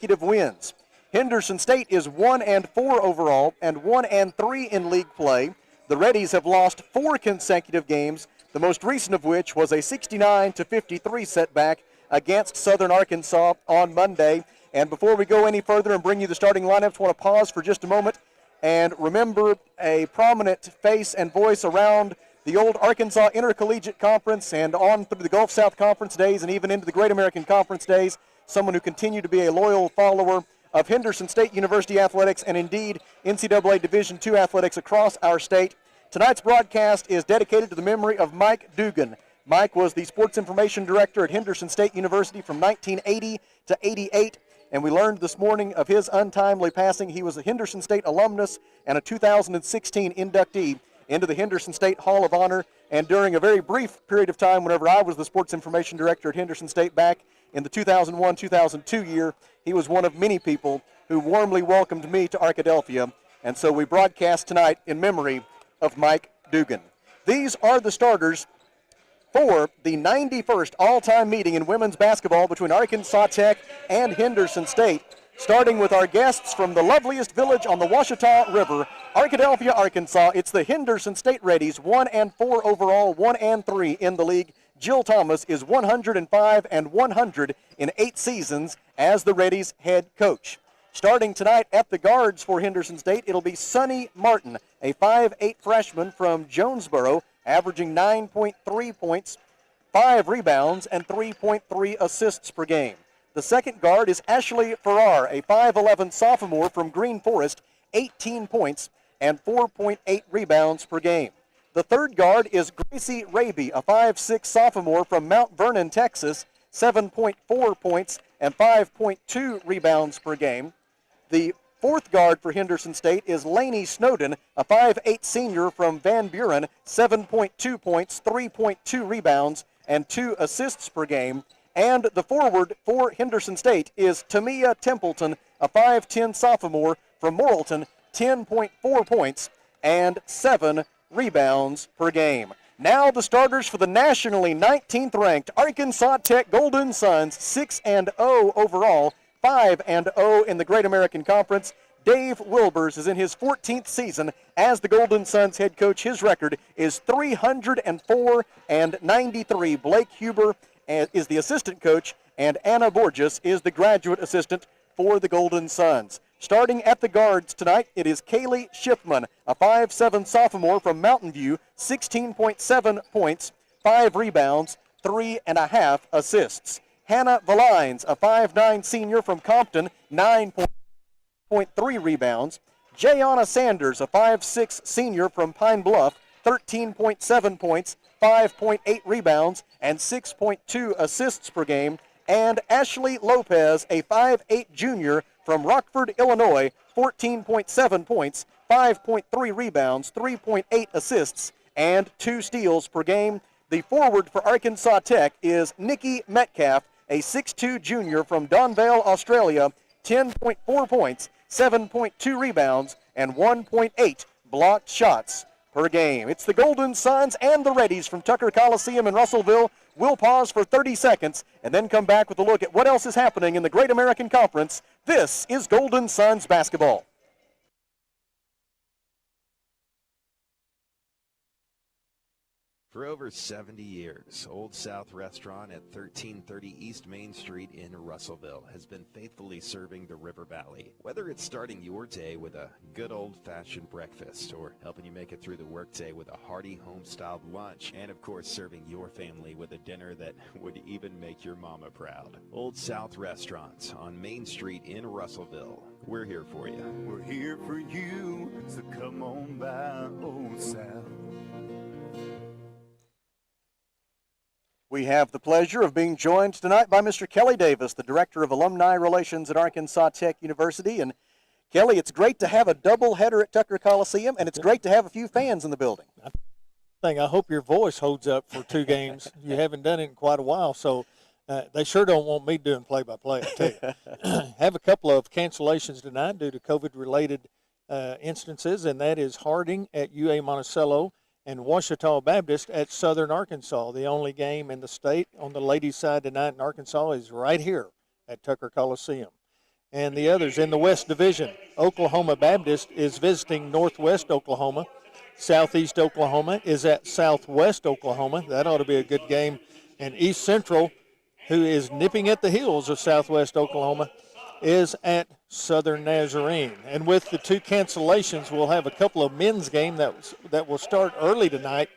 consecutive wins. Henderson State is 1-4 overall and 1-3 in league play. The Reddies have lost 4 consecutive games, the most recent of which was a 69-53 setback against Southern Arkansas on Monday. And before we go any further and bring you the starting lineups, I want to pause for just a moment and remember a prominent face and voice around the old Arkansas Intercollegiate Conference and on through the Gulf South Conference days and even into the Great American Conference days, someone who continued to be a loyal follower of Henderson State University athletics and indeed NCAA Division II athletics across our state. Tonight's broadcast is dedicated to the memory of Mike Dugan. Mike was the sports information director at Henderson State University from 1980 to 88, and we learned this morning of his untimely passing. He was a Henderson State alumnus and a 2016 inductee into the Henderson State Hall of Honor, and during a very brief period of time whenever I was the sports information director at Henderson State back in the 2001-2002 year, he was one of many people who warmly welcomed me to Arkadelphia, and so we broadcast tonight in memory of Mike Dugan. These are the starters for the 91st all-time meeting in women's basketball between Arkansas Tech and Henderson State, starting with our guests from the loveliest village on the Washita River, Arkadelphia, Arkansas. It's the Henderson State Reddies, 1-4 overall, 1-3 in the league. Jill Thomas is 105-100 in 8 seasons as the Reddies head coach. Starting tonight at the guards for Henderson State, it'll be Sonny Martin, a 5'8 freshman from Jonesboro, averaging 9.3 points, 5 rebounds, and 3.3 assists per game. The second guard is Ashley Farrar, a 5'11 sophomore from Green Forest, 18 points and 4.8 rebounds per game. The third guard is Gracie Raby, a 5'6 sophomore from Mount Vernon, Texas, 7.4 points and 5.2 rebounds per game. The fourth guard for Henderson State is Lainey Snowden, a 5'8 senior from Van Buren, 7.2 points, 3.2 rebounds, and 2 assists per game. And the forward for Henderson State is Tamia Templeton, a 5'10 sophomore from Morrilton, 10.4 points and 7 rebounds per game. Now the starters for the nationally 19th ranked Arkansas Tech Golden Suns, 6-0 overall, 5-0 in the Great American Conference. Dave Wilbers is in his 14th season as the Golden Suns head coach. His record is 304-93. Blake Huber is the assistant coach, and Anna Borges is the graduate assistant for the Golden Suns. Starting at the guards tonight, it is Kaylee Shipman, a 5'7 sophomore from Mountain View, 16.7 points, 5 rebounds, 3.5 assists. Hannah Valines, a 5'9 senior from Compton, 9.3 rebounds. Jayana Sanders, a 5'6 senior from Pine Bluff, 13.7 points, 5.8 rebounds, and 6.2 assists per game. And Ashley Lopez, a 5'8 junior from Rockford, Illinois, 14.7 points, 5.3 rebounds, 3.8 assists, and 2 steals per game. The forward for Arkansas Tech is Nikki Metcalf, a 6'2 junior from Donvale, Australia, 10.4 points, 7.2 rebounds, and 1.8 blocked shots per game. It's the Golden Suns and the Reddies from Tucker Coliseum in Russellville. We'll pause for 30 seconds and then come back with a look at what else is happening in the Great American Conference. This is Golden Suns basketball. For over 70 years, Old South Restaurant at 1330 East Main Street in Russellville has been faithfully serving the River Valley. Whether it's starting your day with a good old-fashioned breakfast or helping you make it through the workday with a hearty home-styled lunch, and of course serving your family with a dinner that would even make your mama proud. Old South Restaurant on Main Street in Russellville. We're here for you. We're here for you, so come on by Old South. We have the pleasure of being joined tonight by Mr. Kelly Davis, the Director of Alumni Relations at Arkansas Tech University. And Kelly, it's great to have a doubleheader at Tucker Coliseum, and it's great to have a few fans in the building. I hope your voice holds up for 2 games. You haven't done it in quite a while, so they sure don't want me doing play-by-play, I tell you. Have a couple of cancellations tonight due to COVID-related instances, and that is Harding at UA Monticello and Washita Baptist at Southern Arkansas. The only game in the state on the ladies' side tonight in Arkansas is right here at Tucker Coliseum. And the others in the West Division, Oklahoma Baptist is visiting Northwest Oklahoma. Southeast Oklahoma is at Southwest Oklahoma. That ought to be a good game. And East Central, who is nipping at the heels of Southwest Oklahoma, is at Southern Nazarene. And with the 2 cancellations, we'll have a couple of men's games that will start early tonight.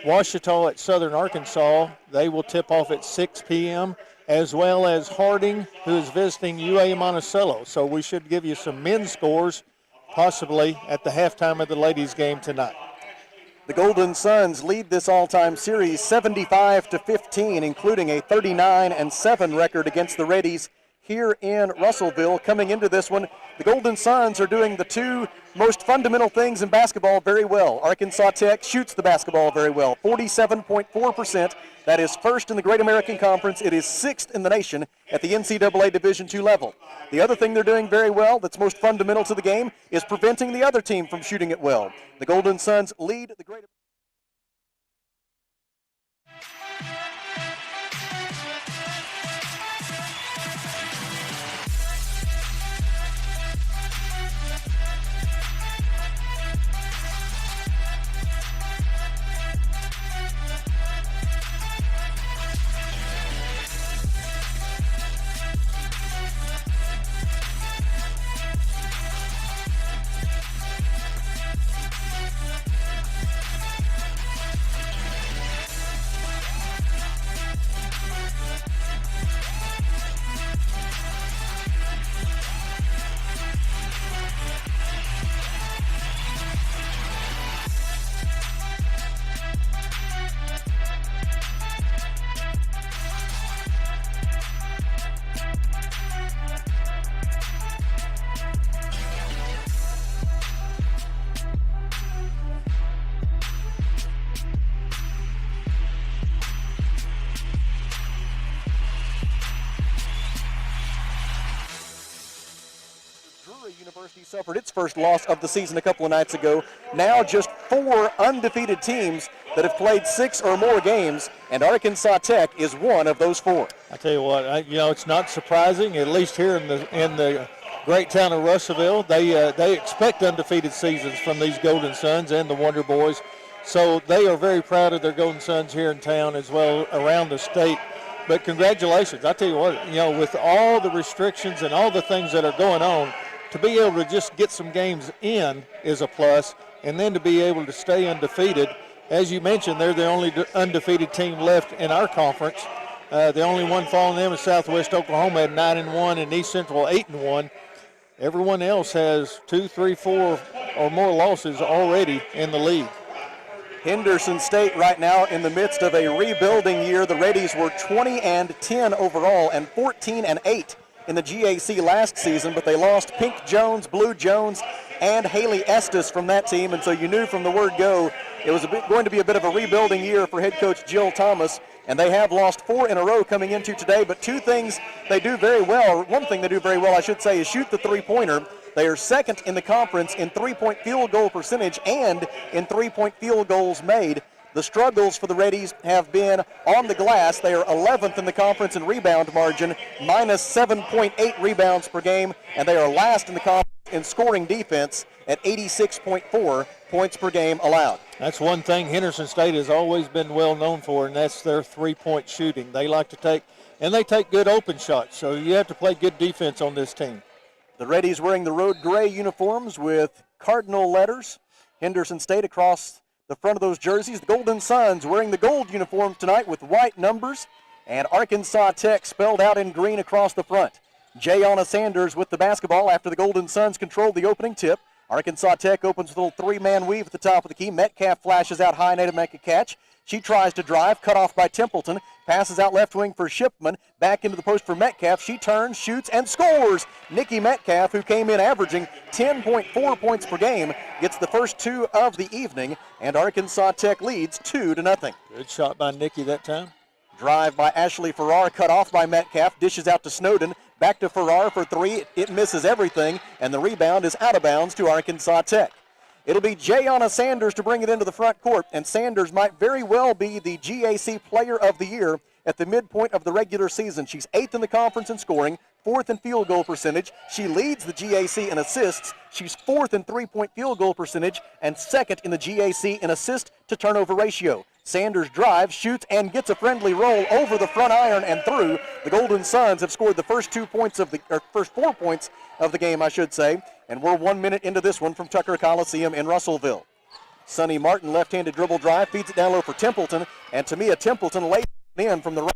Ouachita at Southern Arkansas, they will tip off at 6 p.m., as well as Harding, who is visiting UA Monticello. So we should give you some men's scores possibly at the halftime of the ladies' game tonight. The Golden Suns lead this all-time series 75-15, including a 39-7 record against the Reddies here in Russellville. Coming into this one, the Golden Suns are doing the 2 most fundamental things in basketball very well. Arkansas Tech shoots the basketball very well, 47.4%. That is first in the Great American Conference. It is 6th in the nation at the NCAA Division II level. The other thing they're doing very well that's most fundamental to the game is preventing the other team from shooting it well. The Golden Suns lead the Great University suffered its first loss of the season a couple of nights ago. Now just 4 undefeated teams that have played 6 or more games, and Arkansas Tech is one of those 4. I tell you what, it's not surprising, at least here in the great town of Russellville. They expect undefeated seasons from these Golden Suns and the Wonder Boys. So they are very proud of their Golden Suns here in town as well around the state. But congratulations. I tell you what, with all the restrictions and all the things that are going on, to be able to just get some games in is a plus, and then to be able to stay undefeated. As you mentioned, they're the only undefeated team left in our conference. The only one following them is Southwest Oklahoma at 9-1 and East Central 8-1. Everyone else has 2, 3, 4 or more losses already in the league. Henderson State right now in the midst of a rebuilding year. The Reddies were 20-10 overall and 14-8 in the GAC last season, but they lost Pink Jones, Blue Jones, and Haley Estes from that team, and so you knew from the word go it was going to be a bit of a rebuilding year for head coach Jill Thomas, and they have lost 4 in a row coming into today. But 2 things they do very well, or one thing they do very well, I should say, is shoot the three-pointer. They are second in the conference in three-point field goal percentage and in three-point field goals made. The struggles for the Reddies have been on the glass. They are 11th in the conference in rebound margin, minus 7.8 rebounds per game, and they are last in the conference in scoring defense at 86.4 points per game allowed. That's one thing Henderson State has always been well known for, and that's their three-point shooting. They like to take good open shots, so you have to play good defense on this team. The Reddies wearing the road gray uniforms with cardinal letters. Henderson State across the front of those jerseys. The Golden Suns wearing the gold uniforms tonight with white numbers, and Arkansas Tech spelled out in green across the front. Jayana Sanders with the basketball after the Golden Suns controlled the opening tip. Arkansas Tech opens with a little three-man weave at the top of the key. Metcalf flashes out high, to make a catch. She tries to drive, cut off by Templeton. Passes out left wing for Shipman. Back into the post for Metcalf. She turns, shoots, and scores. Nikki Metcalf, who came in averaging 10.4 points per game, gets the first 2 of the evening, and Arkansas Tech leads 2-0. Good shot by Nikki that time. Drive by Ashley Farrar, cut off by Metcalf. Dishes out to Snowden. Back to Farrar for 3. It misses everything, and the rebound is out of bounds to Arkansas Tech. It'll be Jayana Sanders to bring it into the front court, and Sanders might very well be the GAC Player of the Year at the midpoint of the regular season. She's 8th in the conference in scoring, 4th in field goal percentage. She leads the GAC in assists. She's 4th in three-point field goal percentage and 2nd in the GAC in assist to turnover ratio. Sanders drives, shoots, and gets a friendly roll over the front iron and through. The Golden Suns have scored the first 4 points of the game, I should say, and we're 1 minute into this one from Tucker Coliseum in Russellville. Sonny Martin, left-handed dribble drive, feeds it down low for Templeton, and Tamia Templeton lays it in from the right.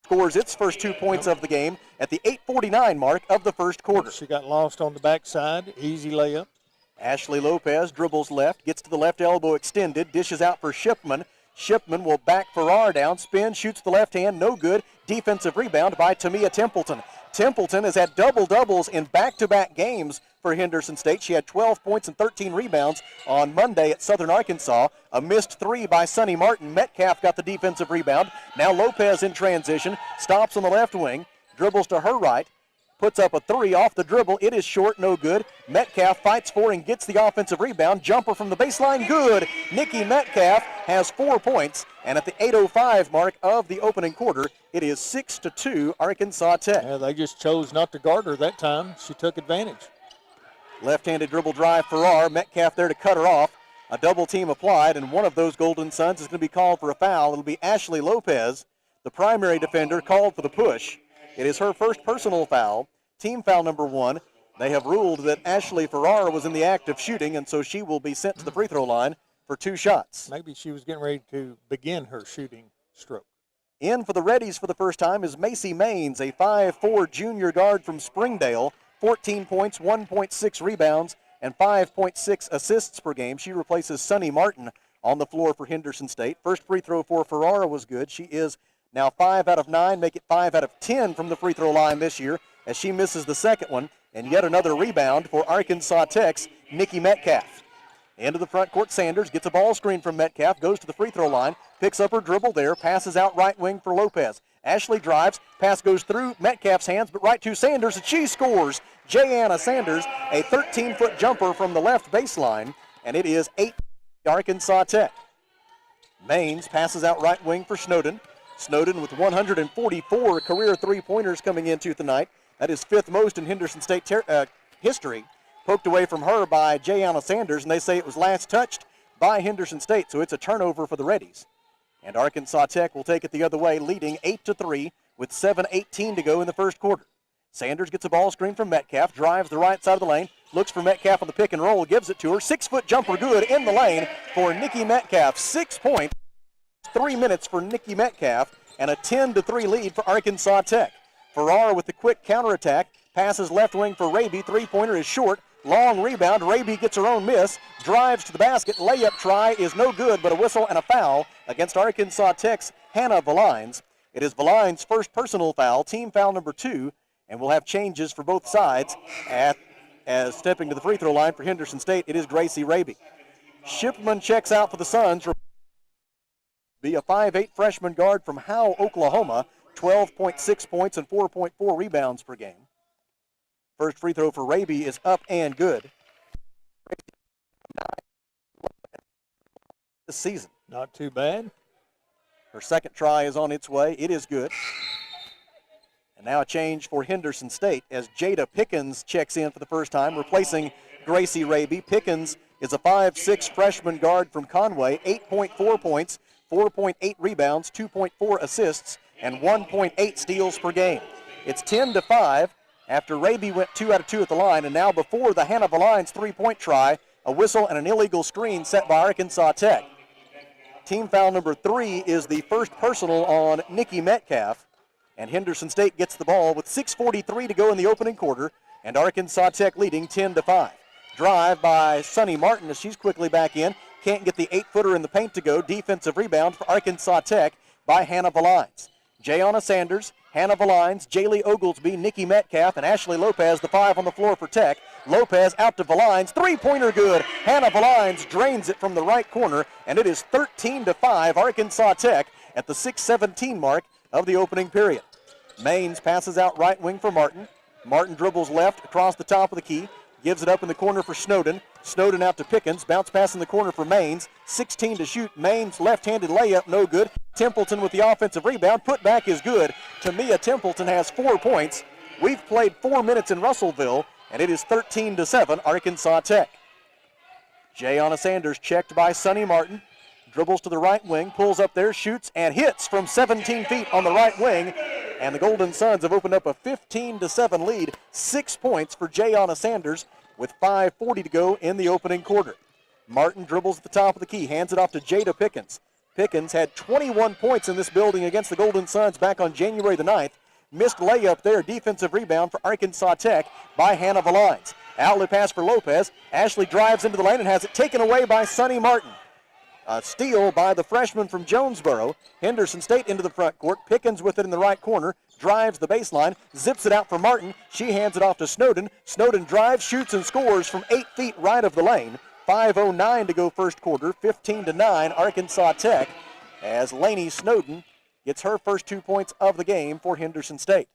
Scores its first 2 points of the game at the 8:49 mark of the first quarter. She got lost on the backside, easy layup. Ashley Lopez dribbles left, gets to the left elbow extended, dishes out for Shipman. Shipman will back Farrar down, spin, shoots the left hand, no good. Defensive rebound by Tamia Templeton. Templeton has had double-doubles in back-to-back games for Henderson State. She had 12 points and 13 rebounds on Monday at Southern Arkansas. A missed three by Sonny Martin. Metcalf got the defensive rebound. Now Lopez in transition, stops on the left wing, dribbles to her right, puts up a three off the dribble. It is short, no good. Metcalf fights for and gets the offensive rebound. Jumper from the baseline, good. Nikki Metcalf has 4 points, and at the 8:05 mark of the opening quarter, it is 6-2 Arkansas Tech. Yeah, they just chose not to guard her that time. She took advantage. Left-handed dribble drive, Farrar. Metcalf there to cut her off. A double team applied, and one of those Golden Suns is going to be called for a foul. It'll be Ashley Lopez, the primary defender, called for the push. It is her first personal foul, team foul number 1. They have ruled that Ashley Farrar was in the act of shooting, and so she will be sent to the free throw line for 2 shots. Maybe she was getting ready to begin her shooting stroke. In for the Reddies for the first time is Macy Maines, a 5'4" junior guard from Springdale, 14 points, 1.6 rebounds, and 5.6 assists per game. She replaces Sonny Martin on the floor for Henderson State. First free throw for Farrar was good. She is now 5 out of 9, make it 5 out of 10 from the free throw line this year as she misses the second one. And yet another rebound for Arkansas Tech's Nikki Metcalf. Into the front court, Sanders gets a ball screen from Metcalf, goes to the free throw line, picks up her dribble there, passes out right wing for Lopez. Ashley drives, pass goes through Metcalf's hands, but right to Sanders, and she scores. Jayanna Sanders, a 13-foot jumper from the left baseline, and it is 8 Arkansas Tech. Maines passes out right wing for Snowden. Snowden with 144 career three-pointers coming into tonight. That is 5th most in Henderson State history. Poked away from her by Jayanna Sanders, and they say it was last touched by Henderson State, so it's a turnover for the Reddies. And Arkansas Tech will take it the other way, leading 8-3 with 7:18 to go in the first quarter. Sanders gets a ball screen from Metcalf, drives the right side of the lane, looks for Metcalf on the pick and roll, gives it to her. 6-foot jumper good in the lane for Nikki Metcalf. 6 points, 3 minutes for Nikki Metcalf, and a 10-3 lead for Arkansas Tech. Farrar with the quick counterattack, passes left wing for Raby. Three-pointer is short. Long rebound. Raby gets her own miss, drives to the basket. Layup try is no good, but a whistle and a foul against Arkansas Tech's Hannah Valines. It is Valines' first personal foul, team foul number 2, and we'll have changes for both sides as stepping to the free throw line for Henderson State. It is Gracie Raby. Shipman checks out for the Suns. Be a 5'8" freshman guard from Howe, Oklahoma, 12.6 points and 4.4 rebounds per game. First free throw for Raby is up and good. This season. Not too bad. Her second try is on its way. It is good. And now a change for Henderson State as Jada Pickens checks in for the first time, replacing Gracie Raby. Pickens is a 5'6" freshman guard from Conway, 8.4 points, 4.8 rebounds, 2.4 assists, and 1.8 steals per game. It's 10-5 after Raby went 2 out of 2 at the line, and now before the Hannah Valines three-point try, a whistle and an illegal screen set by Arkansas Tech. Team foul number 3 is the first personal on Nikki Metcalf, and Henderson State gets the ball with 6:43 to go in the opening quarter, and Arkansas Tech leading 10-5. Drive by Sonny Martin as she's quickly back in. Can't get the 8-footer in the paint to go. Defensive rebound for Arkansas Tech by Hannah Valines. Jayanna Sanders, Hannah Valines, Jaylee Oglesby, Nikki Metcalf, and Ashley Lopez, the 5 on the floor for Tech. Lopez out to Valines, three-pointer good. Hannah Valines drains it from the right corner, and it is 13-5 Arkansas Tech at the 6:17 mark of the opening period. Maines passes out right wing for Martin. Martin dribbles left across the top of the key, gives it up in the corner for Snowden. Snowden out to Pickens, bounce pass in the corner for Maines. 16 to shoot. Maines left-handed layup, no good. Templeton with the offensive rebound. Put back is good. Tamia Templeton has 4 points. We've played 4 minutes in Russellville, and it is 13-7, Arkansas Tech. Jayana Sanders checked by Sonny Martin. Dribbles to the right wing, pulls up there, shoots, and hits from 17 feet on the right wing. And the Golden Suns have opened up a 15-7 lead. 6 points for Jayana Sanders with 5:40 to go in the opening quarter. Martin dribbles at the top of the key, hands it off to Jada Pickens. Pickens had 21 points in this building against the Golden Suns back on January the 9th. Missed layup there, defensive rebound for Arkansas Tech by Hannah Valines. Outlet pass for Lopez. Ashley drives into the lane and has it taken away by Sonny Martin. A steal by the freshman from Jonesboro. Henderson State into the front court. Pickens with it in the right corner. Drives the baseline. Zips it out for Martin. She hands it off to Snowden. Snowden drives, shoots, and scores from 8 feet right of the lane. 5:09 to go first quarter. 15-9 Arkansas Tech as Lainey Snowden gets her first 2 points of the game for Henderson State.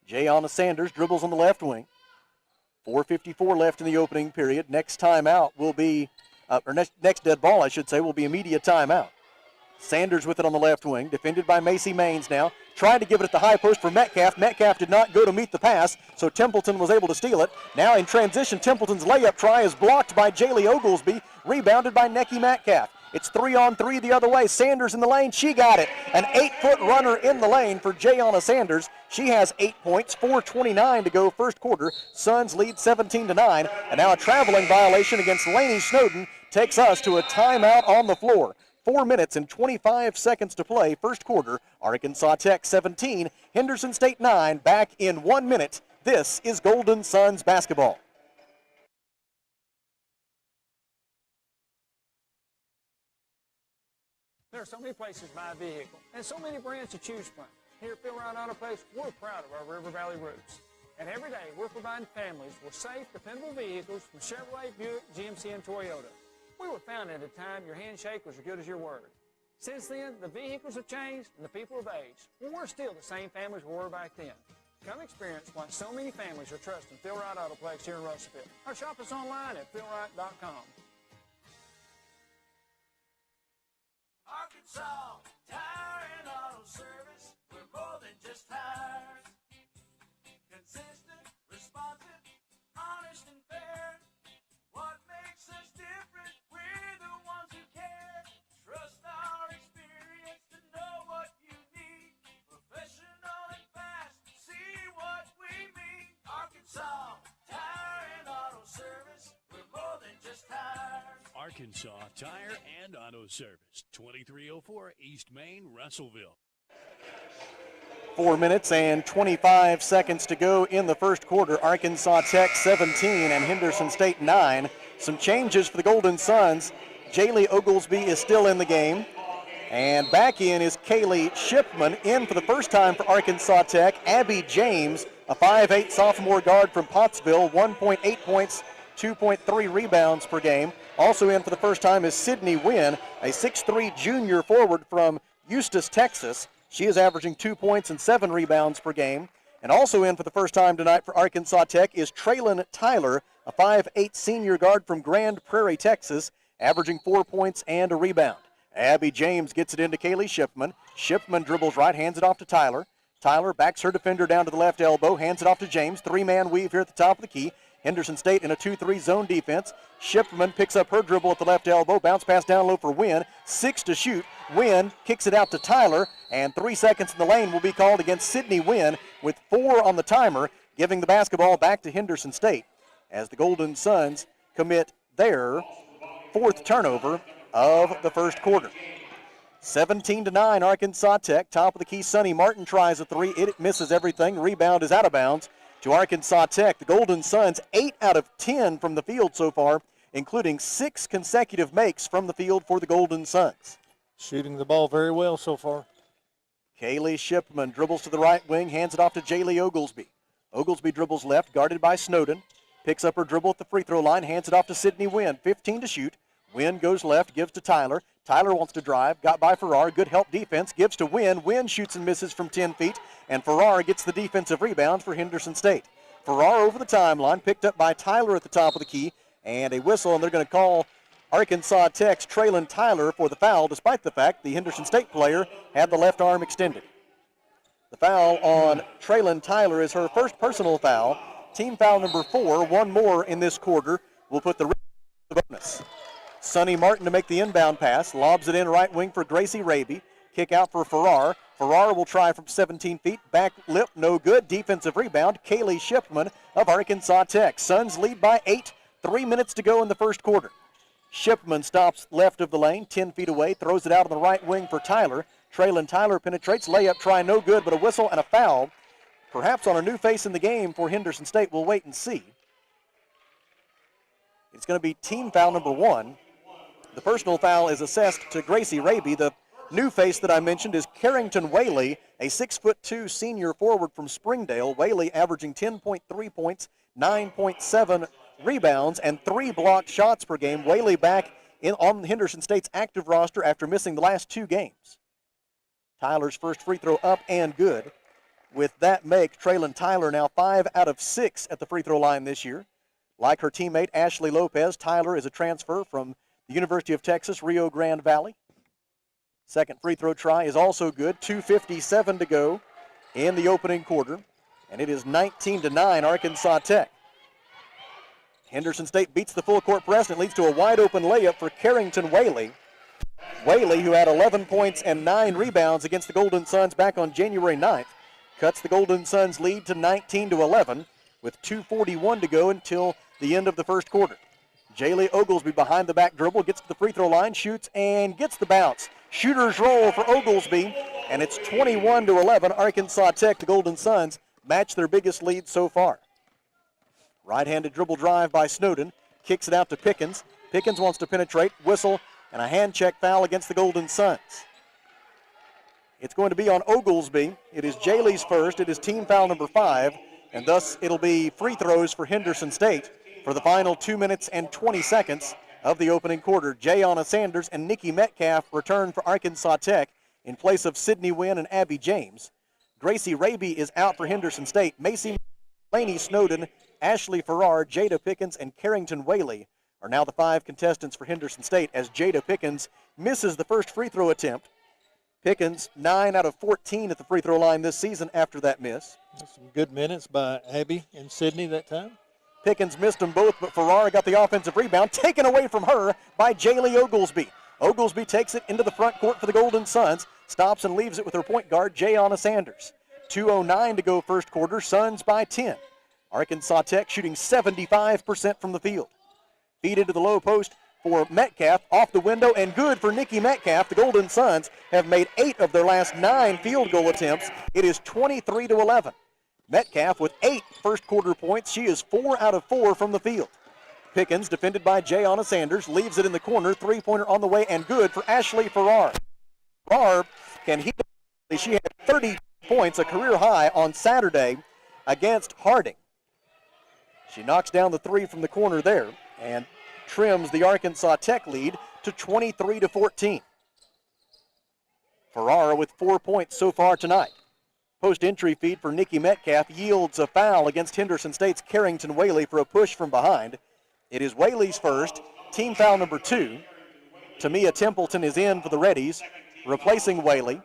Jayana Sanders dribbles on the left wing. 4:54 left in the opening period. Next timeout will be, next dead ball, I should say, will be immediate timeout. Sanders with it on the left wing, defended by Macy Maines now. Tried to give it at the high post for Metcalf. Metcalf did not go to meet the pass, so Templeton was able to steal it. Now in transition, Templeton's layup try is blocked by Jaylee Oglesby, rebounded by Necky Metcalf. It's 3-on-3 the other way. Sanders in the lane. She got it. An 8-foot runner in the lane for Jayana Sanders. She has 8 points. 4:29 to go first quarter. Suns lead 17-9. And now a traveling violation against Lainey Snowden takes us to a timeout on the floor. 4 minutes and 25 seconds to play first quarter. Arkansas Tech 17, Henderson State 9. Back in 1 minute. This is Golden Suns basketball. There are so many places to buy a vehicle and so many brands to choose from. Here at Phil Wright Auto Place, we're proud of our River Valley roots. And every day, we're providing families with safe, dependable vehicles from Chevrolet, Buick, GMC, and Toyota. We were founded at a time your handshake was as good as your word. Since then, the vehicles have changed and the people have aged. Well, we're still the same families we were back then. Come experience why so many families are trusting Phil Wright Auto Place here in Russellville. Or shop us online at philwright.com. Arkansas Tire and Auto Service, we're more than just tires. Consistent, responsive, honest and fair. What makes us different? We're the ones who care. Trust our experience to know what you need. Professional and fast, see what we mean. Arkansas Tire and Auto Service, we're more than just tires. Arkansas Tire and Auto Service, 2304 East Main, Russellville. 4 minutes and 25 seconds to go in the first quarter. Arkansas Tech 17 and Henderson State 9. Some changes for the Golden Suns. Jaylee Oglesby is still in the game. And back in is Kaylee Shipman. In for the first time for Arkansas Tech, Abby James, a 5'8 sophomore guard from Pottsville, 1.8 points, 2.3 rebounds per game. Also in for the first time is Sydney Wynn, a 6'3 junior forward from Eustis, Texas. She is averaging 2 points and 7 rebounds per game. And also in for the first time tonight for Arkansas Tech is Traylon Tyler, a 5'8 senior guard from Grand Prairie, Texas, averaging 4 points and a rebound. Abby James gets it into Kaylee Shipman. Shipman dribbles right, hands it off to Tyler. Tyler backs her defender down to the left elbow, hands it off to James. Three-man weave here at the top of the key. Henderson State in a 2-3 zone defense. Shipman picks up her dribble at the left elbow. Bounce pass down low for Wynn. 6 to shoot. Wynn kicks it out to Tyler. And 3 seconds in the lane will be called against Sydney Wynn with 4 on the timer, giving the basketball back to Henderson State as the Golden Suns commit their 4th turnover of the first quarter. 17-9 Arkansas Tech. Top of the key, Sonny Martin tries a 3. It misses everything. Rebound is out of bounds to Arkansas Tech. The Golden Suns 8 out of 10 from the field so far, including 6 consecutive makes from the field for the Golden Suns. Shooting the ball very well so far. Kaylee Shipman dribbles to the right wing, hands it off to Jaylee Oglesby. Oglesby dribbles left, guarded by Snowden. Picks up her dribble at the free throw line, hands it off to Sydney Wynn. 15 to shoot. Wynn goes left, gives to Tyler. Tyler wants to drive, got by Farrar. Good help defense, gives to Wynn. Wynn shoots and misses from 10 feet, and Farrar gets the defensive rebound for Henderson State. Farrar over the timeline, picked up by Tyler at the top of the key, and a whistle, and they're going to call Arkansas Tech's Traylon Tyler for the foul, despite the fact the Henderson State player had the left arm extended. The foul on Traylon Tyler is her first personal foul. Team foul number 4, one more in this quarter, will put the bonus. Sonny Martin to make the inbound pass, lobs it in right wing for Gracie Raby. Kick out for Farrar. Farrar will try from 17 feet. Back lip, no good. Defensive rebound. Kaylee Shipman of Arkansas Tech. Suns lead by 8. 3 minutes to go in the first quarter. Shipman stops left of the lane, 10 feet away, throws it out on the right wing for Tyler. Traylon Tyler penetrates. Layup try, no good, but a whistle and a foul. Perhaps on a new face in the game for Henderson State. We'll wait and see. It's going to be team foul number 1. The personal foul is assessed to Gracie Raby. The new face that I mentioned is Carrington Whaley, a 6'2" senior forward from Springdale. Whaley averaging 10.3 points, 9.7 rebounds, and 3 blocked shots per game. Whaley back on Henderson State's active roster after missing the last 2 games. Tyler's first free throw up and good. With that make, Traylon Tyler now 5 out of 6 at the free throw line this year. Like her teammate Ashley Lopez, Tyler is a transfer from the University of Texas, Rio Grande Valley. Second free throw try is also good. 2:57 to go in the opening quarter, and it is 19-9 Arkansas Tech. Henderson State beats the full court press, and it leads to a wide open layup for Carrington Whaley. Whaley, who had 11 points and 9 rebounds against the Golden Suns back on January 9th, cuts the Golden Suns lead to 19-11 with 2:41 to go until the end of the first quarter. Jaylee Oglesby behind the back dribble, gets to the free throw line, shoots, and gets the bounce. Shooter's roll for Oglesby, and it's 21-11. Arkansas Tech, the Golden Suns, match their biggest lead so far. Right-handed dribble drive by Snowden, kicks it out to Pickens. Pickens wants to penetrate, whistle, and a hand check foul against the Golden Suns. It's going to be on Oglesby. It is Jaylee's first. It is team foul number 5, and thus it'll be free throws for Henderson State for the final 2 minutes and 20 seconds of the opening quarter. Jayana Sanders and Nikki Metcalf return for Arkansas Tech in place of Sydney Wynn and Abby James. Gracie Raby is out for Henderson State. Macy Laney Snowden, Ashley Farrar, Jada Pickens, and Carrington Whaley are now the 5 contestants for Henderson State as Jada Pickens misses the first free throw attempt. Pickens, 9 out of 14 at the free throw line this season after that miss. Some good minutes by Abby and Sydney that time. Pickens missed them both, but Farrar got the offensive rebound, taken away from her by Jaylee Oglesby. Oglesby takes it into the front court for the Golden Suns, stops and leaves it with her point guard, Jayana Sanders. 2:09 to go first quarter, Suns by 10. Arkansas Tech shooting 75% from the field. Feed into the low post for Metcalf, off the window, and good for Nikki Metcalf. The Golden Suns have made 8 of their last 9 field goal attempts. It is 23-11. Metcalf with 8 first quarter points. She is 4 out of 4 from the field. Pickens, defended by Jayana Sanders, leaves it in the corner. Three-pointer on the way and good for Ashley Farrar. Farrar can heat up. She had 30 points, a career high on Saturday against Harding. She knocks down the 3 from the corner there and trims the Arkansas Tech lead to 23-14. Farrar with 4 points so far tonight. Post-entry feed for Nikki Metcalf yields a foul against Henderson State's Carrington Whaley for a push from behind. It is Whaley's first, team foul number 2. Tamia Templeton is in for the Reddies, replacing Whaley.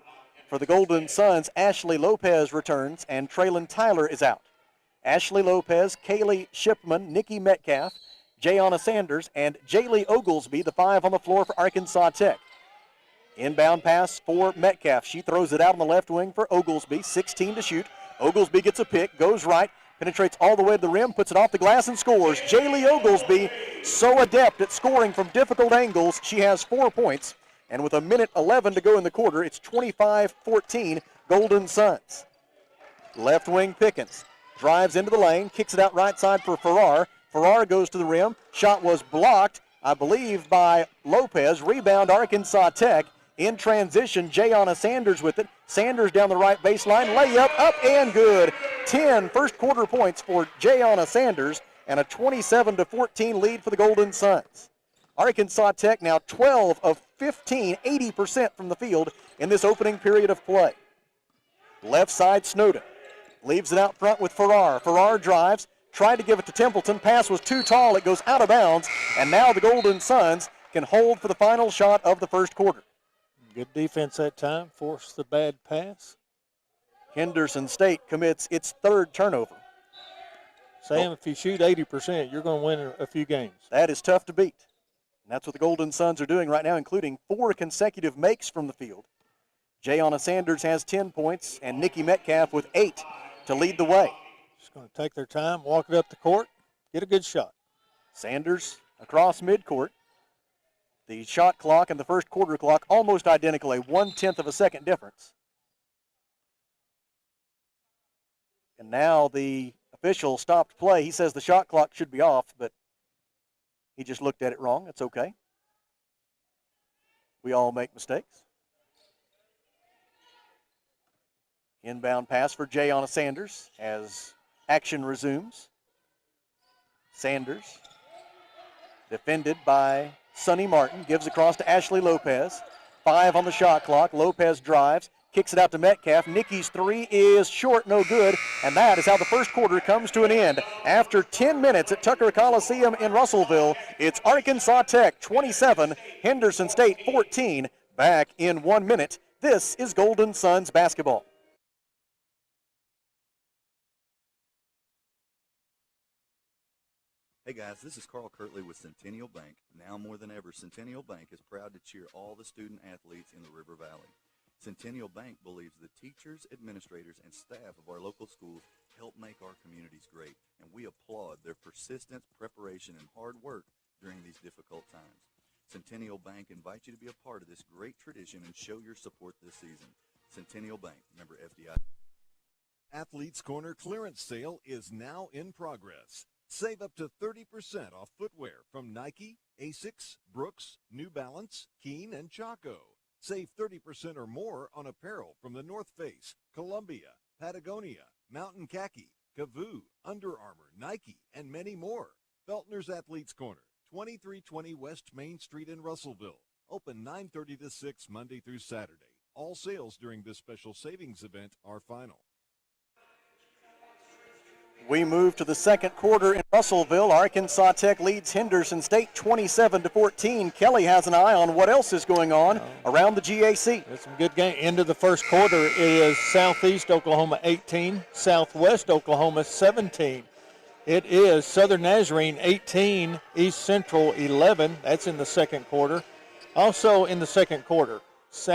For the Golden Suns, Ashley Lopez returns, and Traylon Tyler is out. Ashley Lopez, Kaylee Shipman, Nikki Metcalf, Jayana Sanders, and Jaylee Oglesby, the 5 on the floor for Arkansas Tech. Inbound pass for Metcalf. She throws it out on the left wing for Oglesby. 16 to shoot. Oglesby gets a pick, goes right, penetrates all the way to the rim, puts it off the glass and scores. Jaylee Oglesby, so adept at scoring from difficult angles. She has 4 points. And with 1:11 to go in the quarter, it's 25-14 Golden Suns. Left wing Pickens drives into the lane, kicks it out right side for Farrar. Farrar goes to the rim. Shot was blocked, I believe, by Lopez. Rebound Arkansas Tech. In transition, Jayana Sanders with it. Sanders down the right baseline. Layup up and good. 10 first quarter points for Jayana Sanders and a 27-14 lead for the Golden Suns. Arkansas Tech now 12 of 15, 80% from the field in this opening period of play. Left side Snowden leaves it out front with Farrar. Farrar drives, tried to give it to Templeton. Pass was too tall. It goes out of bounds. And now the Golden Suns can hold for the final shot of the first quarter. Good defense that time, forced the bad pass. Henderson State commits its third turnover. Sam, if you shoot 80%, you're going to win a few games. That is tough to beat. And that's what the Golden Suns are doing right now, including 4 consecutive makes from the field. Jayana Sanders has 10 points, and Nikki Metcalf with 8 to lead the way. Just going to take their time, walk it up the court, get a good shot. Sanders across midcourt. The shot clock and the first quarter clock almost identical, a 1/10 of a second difference. And now the official stopped play. He says the shot clock should be off, but he just looked at it wrong. It's okay. We all make mistakes. Inbound pass for Jayana Sanders as action resumes. Sanders, defended by Sonny Martin, gives across to Ashley Lopez. 5 on the shot clock. Lopez drives, kicks it out to Metcalf. Nikki's 3 is short, no good, and that is how the first quarter comes to an end. After 10 minutes at Tucker Coliseum in Russellville, it's Arkansas Tech 27, Henderson State 14. Back in 1 minute. This is Golden Suns basketball. Hey guys, this is Carl Kirtley with Centennial Bank. Now more than ever, Centennial Bank is proud to cheer all the student athletes in the River Valley. Centennial Bank believes the teachers, administrators, and staff of our local schools help make our communities great, and we applaud their persistence, preparation, and hard work during these difficult times. Centennial Bank invites you to be a part of this great tradition and show your support this season. Centennial Bank, member FDIC. Athletes Corner clearance sale is now in progress. Save up to 30% off footwear from Nike, Asics, Brooks, New Balance, Keen, and Chaco. Save 30% or more on apparel from the North Face, Columbia, Patagonia, Mountain Khaki, Kavoo, Under Armour, Nike, and many more. Feltner's Athletes Corner, 2320 West Main Street in Russellville. Open 9:30 to 6 Monday through Saturday. All sales during this special savings event are final. We move to the second quarter in Russellville. Arkansas Tech leads Henderson State 27-14. Kelly has an eye on what else is going on around the GAC. It's some good game. End of the first quarter, it is Southeast Oklahoma 18, Southwest Oklahoma 17. It is Southern Nazarene 18, East Central 11. That's in the second quarter. Also in the second quarter, we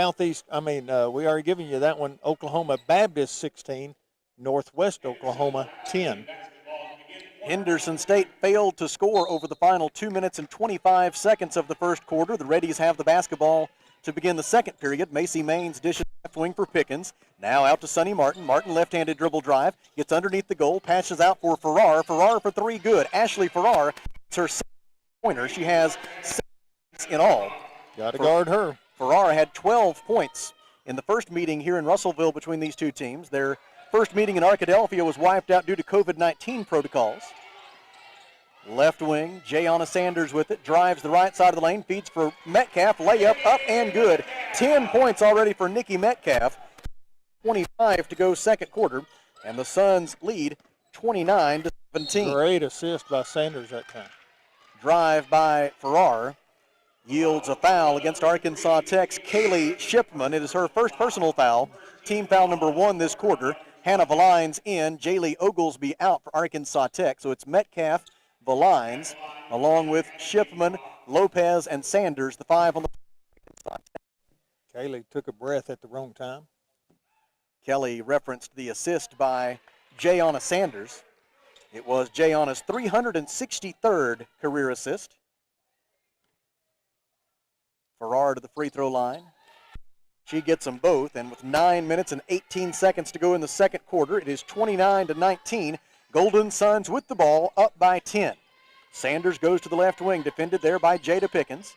already given you that one. Oklahoma Baptist 16. Northwest Oklahoma 10. Henderson State failed to score over the final 2 minutes and 25 seconds of the first quarter. The Reddies have the basketball to begin the second period. Macy Maines dishes left wing for Pickens. Now out to Sonny Martin. Martin left-handed dribble drive. Gets underneath the goal. Passes out for Farrar. Farrar for 3, good. Ashley Farrar, it's her second pointer. She has 6 points in all. Got to guard her. Farrar had 12 points in the first meeting here in Russellville between these two teams. Their first meeting in Arkadelphia was wiped out due to COVID-19 protocols. Left wing, Jayana Sanders with it, drives the right side of the lane, feeds for Metcalf, layup, up and good. 10 points already for Nikki Metcalf. 25 to go second quarter, and the Suns lead 29-17. Great assist by Sanders that time. Drive by Farrar. Yields a foul against Arkansas Tech's Kaylee Shipman. It is her first personal foul, team foul number 1 this quarter. Hannah Valines in, Jaylee Oglesby out for Arkansas Tech. So it's Metcalf, Valines, along with Shipman, Lopez, and Sanders, the 5 on the Arkansas Tech. Kaylee took a breath at the wrong time. Kelly referenced the assist by Jayana Sanders. It was Jayana's 363rd career assist. Farrar to the free throw line. She gets them both, and with 9 minutes and 18 seconds to go in the second quarter, it is 29-19. Golden Suns with the ball, up by 10. Sanders goes to the left wing, defended there by Jada Pickens.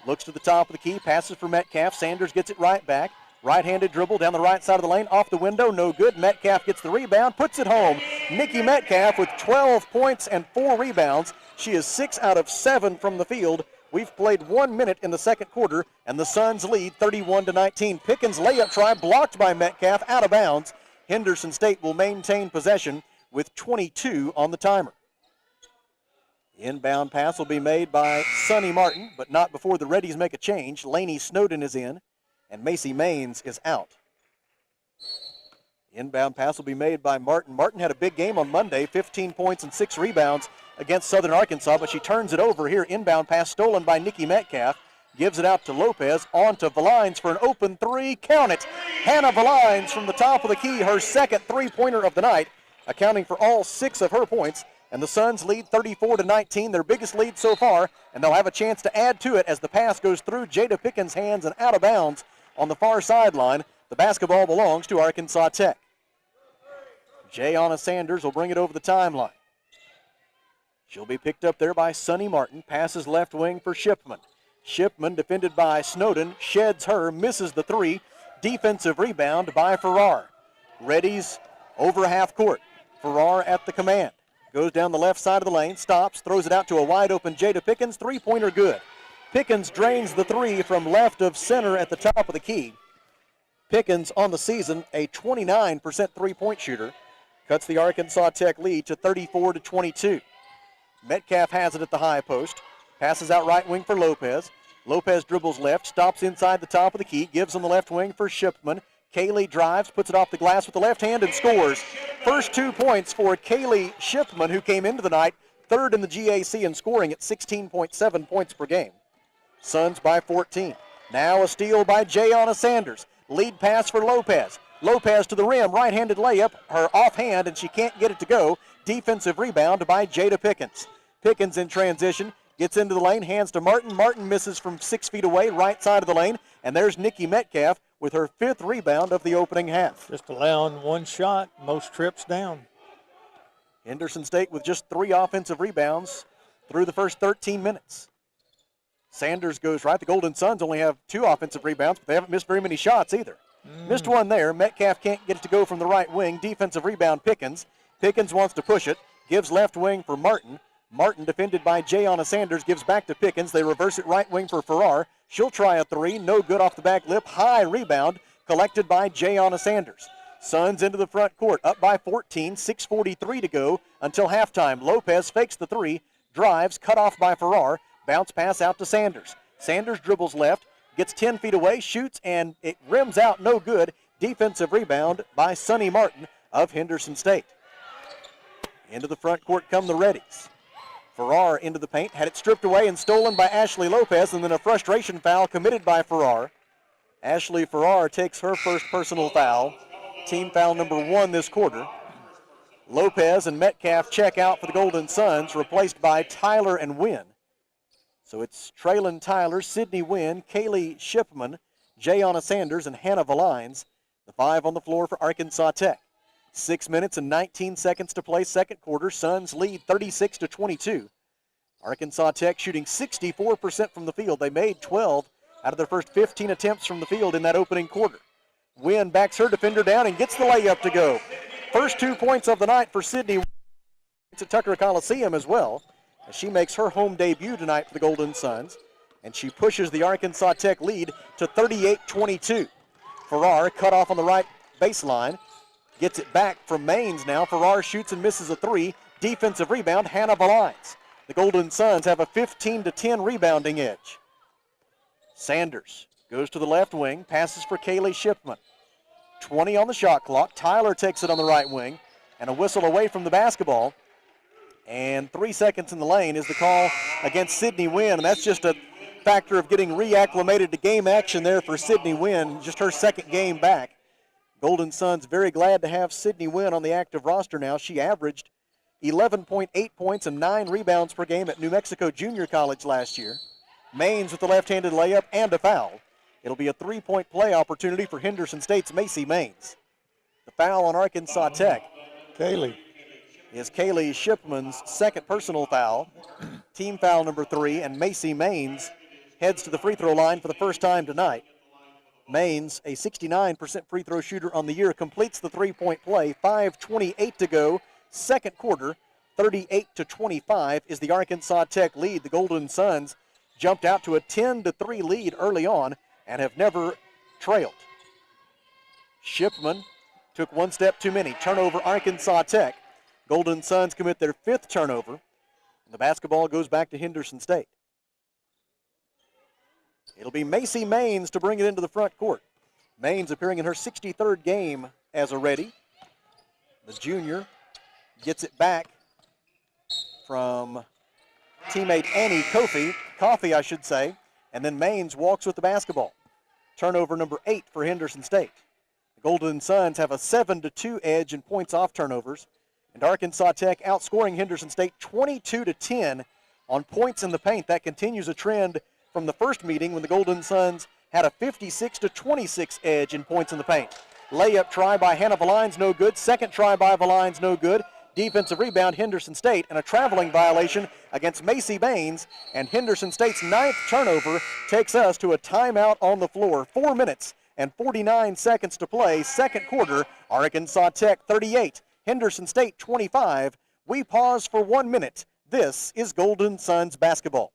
Looks to the top of the key, passes for Metcalf. Sanders gets it right back. Right-handed dribble down the right side of the lane, off the window, no good. Metcalf gets the rebound, puts it home. Nikki Metcalf with 12 points and 4 rebounds. She is 6 out of 7 from the field. We've played 1 minute in the second quarter, and the Suns lead 31-19. Pickens' layup try blocked by Metcalf, out of bounds. Henderson State will maintain possession with 22 on the timer. Inbound pass will be made by Sonny Martin, but not before the Reddies make a change. Laney Snowden is in, and Macy Maines is out. Inbound pass will be made by Martin. Martin had a big game on Monday, 15 points and 6 rebounds against Southern Arkansas, but she turns it over here. Inbound pass stolen by Nikki Metcalf. Gives it out to Lopez, on to Valines for an open three. Count it. Hannah Valines from the top of the key, her second three-pointer of the night, accounting for all 6 of her points. And the Suns lead 34-19, their biggest lead so far, and they'll have a chance to add to it as the pass goes through Jada Pickens' hands and out of bounds on the far sideline. The basketball belongs to Arkansas Tech. Jayana Sanders will bring it over the timeline. She'll be picked up there by Sonny Martin. Passes left wing for Shipman. Shipman, defended by Snowden, sheds her, misses the three. Defensive rebound by Farrar. Reddies over half court. Farrar at the command. Goes down the left side of the lane, stops, throws it out to a wide open Jada Pickens. Three-pointer good. Pickens drains the three from left of center at the top of the key. Pickens on the season, a 29% three-point shooter. Cuts the Arkansas Tech lead to 34-22. Metcalf has it at the high post. Passes out right wing for Lopez. Lopez dribbles left, stops inside the top of the key, gives on the left wing for Shipman. Kaylee drives, puts it off the glass with the left hand and scores. First 2 points for Kaylee Shipman, who came into the night third in the GAC in scoring at 16.7 points per game. Suns by 14. Now a steal by Jayana Sanders. Lead pass for Lopez. Lopez to the rim, right-handed layup, her offhand, and she can't get it to go. Defensive rebound by Jada Pickens. Pickens in transition. Gets into the lane, hands to Martin. Martin misses from 6 feet away, right side of the lane. And there's Nikki Metcalf with her 5th rebound of the opening half. Just allowing one shot, most trips down. Henderson State with just 3 offensive rebounds through the first 13 minutes. Sanders goes right. The Golden Suns only have 2 offensive rebounds, but they haven't missed very many shots either. Missed one there. Metcalf can't get it to go from the right wing. Defensive rebound Pickens. Pickens wants to push it. Gives left wing for Martin. Martin, defended by Jayana Sanders, gives back to Pickens. They reverse it right wing for Farrar. She'll try a three. No good off the back lip. High rebound collected by Jayana Sanders. Suns into the front court, up by 14, 6:43 to go until halftime. Lopez fakes the three, drives, cut off by Farrar. Bounce pass out to Sanders. Sanders dribbles left, gets 10 feet away, shoots, and it rims out, no good. Defensive rebound by Sonny Martin of Henderson State. Into the front court come the Reddies. Farrar into the paint, had it stripped away and stolen by Ashley Lopez, and then a frustration foul committed by Farrar. Ashley Farrar takes her first personal foul, team foul number 1 this quarter. Lopez and Metcalf check out for the Golden Suns, replaced by Tyler and Wynn. So it's Traylon Tyler, Sydney Wynn, Kaylee Shipman, Jayana Sanders, and Hannah Valines. The 5 on the floor for Arkansas Tech. 6 minutes and 19 seconds to play second quarter. Suns lead 36-22. Arkansas Tech shooting 64% from the field. They made 12 out of their first 15 attempts from the field in that opening quarter. Wynn backs her defender down and gets the layup to go. First 2 points of the night for Sydney. It's at Tucker Coliseum as well, as she makes her home debut tonight for the Golden Suns, and she pushes the Arkansas Tech lead to 38-22. Farrar cut off on the right baseline. Gets it back from Maines now. Farrar shoots and misses a three. Defensive rebound, Hannah Valines. The Golden Suns have a 15-10 rebounding edge. Sanders goes to the left wing, passes for Kaylee Shipman. 20 on the shot clock. Tyler takes it on the right wing, and a whistle away from the basketball. And 3 seconds in the lane is the call against Sydney Wynn, and that's just a factor of getting reacclimated to game action there for Sydney Wynn, just her second game back. Golden Suns very glad to have Sydney Wynn on the active roster now. She averaged 11.8 points and 9 rebounds per game at New Mexico Junior College last year. Maines with the left-handed layup and a foul. It'll be a 3-point play opportunity for Henderson State's Macy Maines. The foul on Arkansas Tech is Kaylee Shipman's second personal foul, team foul number 3, and Macy Maines heads to the free throw line for the first time tonight. Maines, a 69% free throw shooter on the year, completes the 3-point play. 5:28 to go, second quarter. 38-25 is the Arkansas Tech lead. The Golden Suns jumped out to a 10-3 lead early on and have never trailed. Shipman took one step too many. Turnover Arkansas Tech. Golden Suns commit their 5th turnover. The basketball goes back to Henderson State. It'll be Macy Maines to bring it into the front court. Maines appearing in her 63rd game as a Ready. The junior gets it back from teammate Annie Coffey, I should say, and then Maines walks with the basketball. Turnover number 8 for Henderson State. The Golden Suns have a 7-2 edge in points off turnovers, and Arkansas Tech outscoring Henderson State 22-10 on points in the paint. That continues a trend from the first meeting when the Golden Suns had a 56-26 edge in points in the paint. Layup try by Hannah Valines, no good. Second try by Valines, no good. Defensive rebound, Henderson State, and a traveling violation against Macy Baines. And Henderson State's 9th turnover takes us to a timeout on the floor. 4 minutes and 49 seconds to play. Second quarter, Arkansas Tech 38, Henderson State 25. We pause for 1 minute. This is Golden Suns basketball.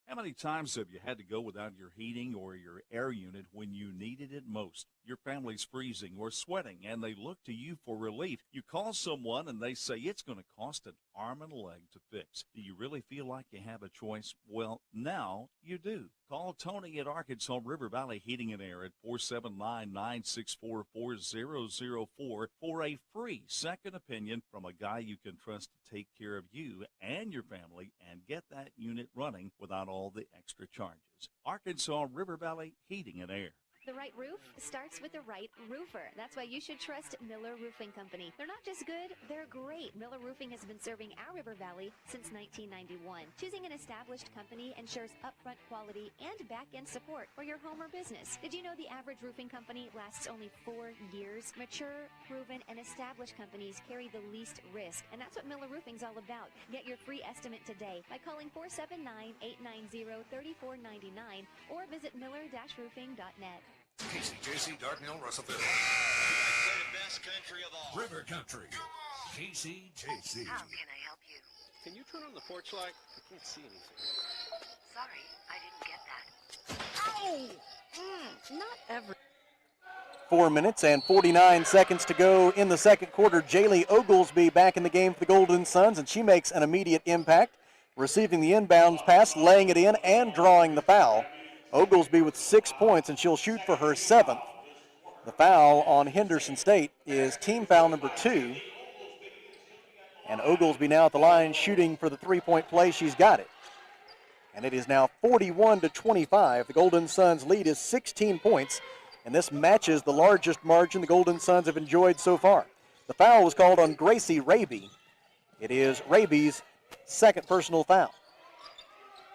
How many times have you had to go without your heating or your air unit when you needed it most? Your family's freezing or sweating, and they look to you for relief. You call someone, and they say it's going to cost an arm and a leg to fix. Do you really feel like you have a choice? Well, now you do. Call Tony at Arkansas River Valley Heating and Air at 479-964-4004 for a free second opinion from a guy you can trust to take care of you and your family and get that unit running without all the extra charges. Arkansas River Valley Heating and Air. The right roof starts with the right roofer. That's why you should trust Miller Roofing Company. They're not just good, they're great. Miller Roofing has been serving our River Valley since 1991. Choosing an established company ensures upfront quality and back-end support for your home or business. Did you know the average roofing company lasts only 4 years? Mature, proven, and established companies carry the least risk, and that's what Miller Roofing's all about. Get your free estimate today by calling 479-890-3499 or visit miller-roofing.net. KCJC, Dartmouth, Russellville. The best country of all. River Country. KCJC. How can I help you? Can you turn on the porch light? I can't see anything. Sorry, I didn't get that. Ow! Not ever. 4 minutes and 49 seconds to go in the second quarter. Jaylee Oglesby back in the game for the Golden Suns, and she makes an immediate impact, receiving the inbounds pass, laying it in, and drawing the foul. Oglesby with 6 points, and she'll shoot for her 7th. The foul on Henderson State is team foul number 2. And Oglesby now at the line shooting for the three-point play. She's got it. And it is now 41-25. The Golden Suns lead is 16 points, and this matches the largest margin the Golden Suns have enjoyed so far. The foul was called on Gracie Raby. It is Raby's second personal foul.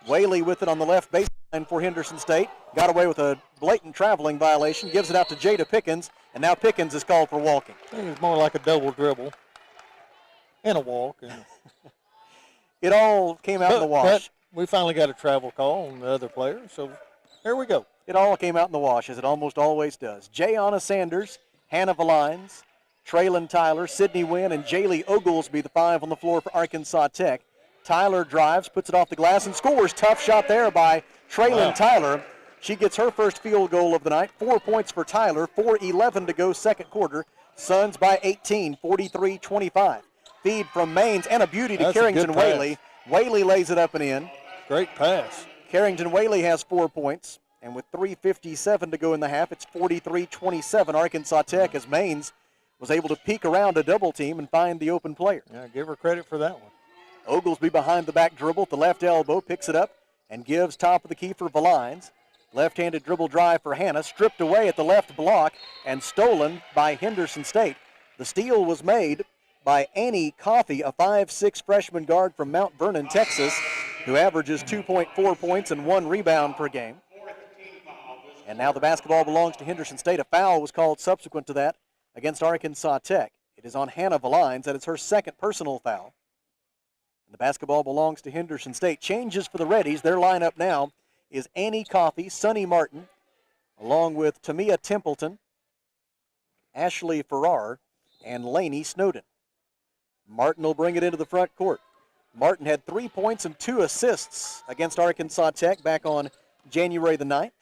Whaley with it on the left baseline for Henderson State. Got away with a blatant traveling violation. Gives it out to Jada Pickens, and now Pickens is called for walking. I think it was more like a double dribble and a walk. And it all came out in the wash. But we finally got a travel call on the other player, so there we go. It all came out in the wash, as it almost always does. Jayana Sanders, Hannah Valines, Traylon Tyler, Sydney Wynn, and Jaylee Oglesby, the 5 on the floor for Arkansas Tech. Tyler drives, puts it off the glass, and scores. Tough shot there by Traylon Tyler. She gets her first field goal of the night. 4 points for Tyler. 4:11 to go second quarter. Suns by 18, 43-25. Feed from Maines, and a beauty to Carrington Whaley. Whaley lays it up and in. Great pass. Carrington Whaley has 4 points. And with 3:57 to go in the half, it's 43-27 Arkansas Tech, as Maines was able to peek around a double team and find the open player. Yeah, give her credit for that one. Oglesby behind the back dribble at the left elbow, picks it up and gives top of the key for Valines. Left-handed dribble drive for Hannah, stripped away at the left block and stolen by Henderson State. The steal was made by Annie Coffey, a 5'6" freshman guard from Mount Vernon, Texas, who averages 2.4 points and 1 rebound per game. And now the basketball belongs to Henderson State. A foul was called subsequent to that against Arkansas Tech. It is on Hannah Valines. That is her second personal foul. The basketball belongs to Henderson State. Changes for the Reddies. Their lineup now is Annie Coffey, Sonny Martin, along with Tamia Templeton, Ashley Farrar, and Lainey Snowden. Martin will bring it into the front court. Martin had 3 points and 2 assists against Arkansas Tech back on January the 9th.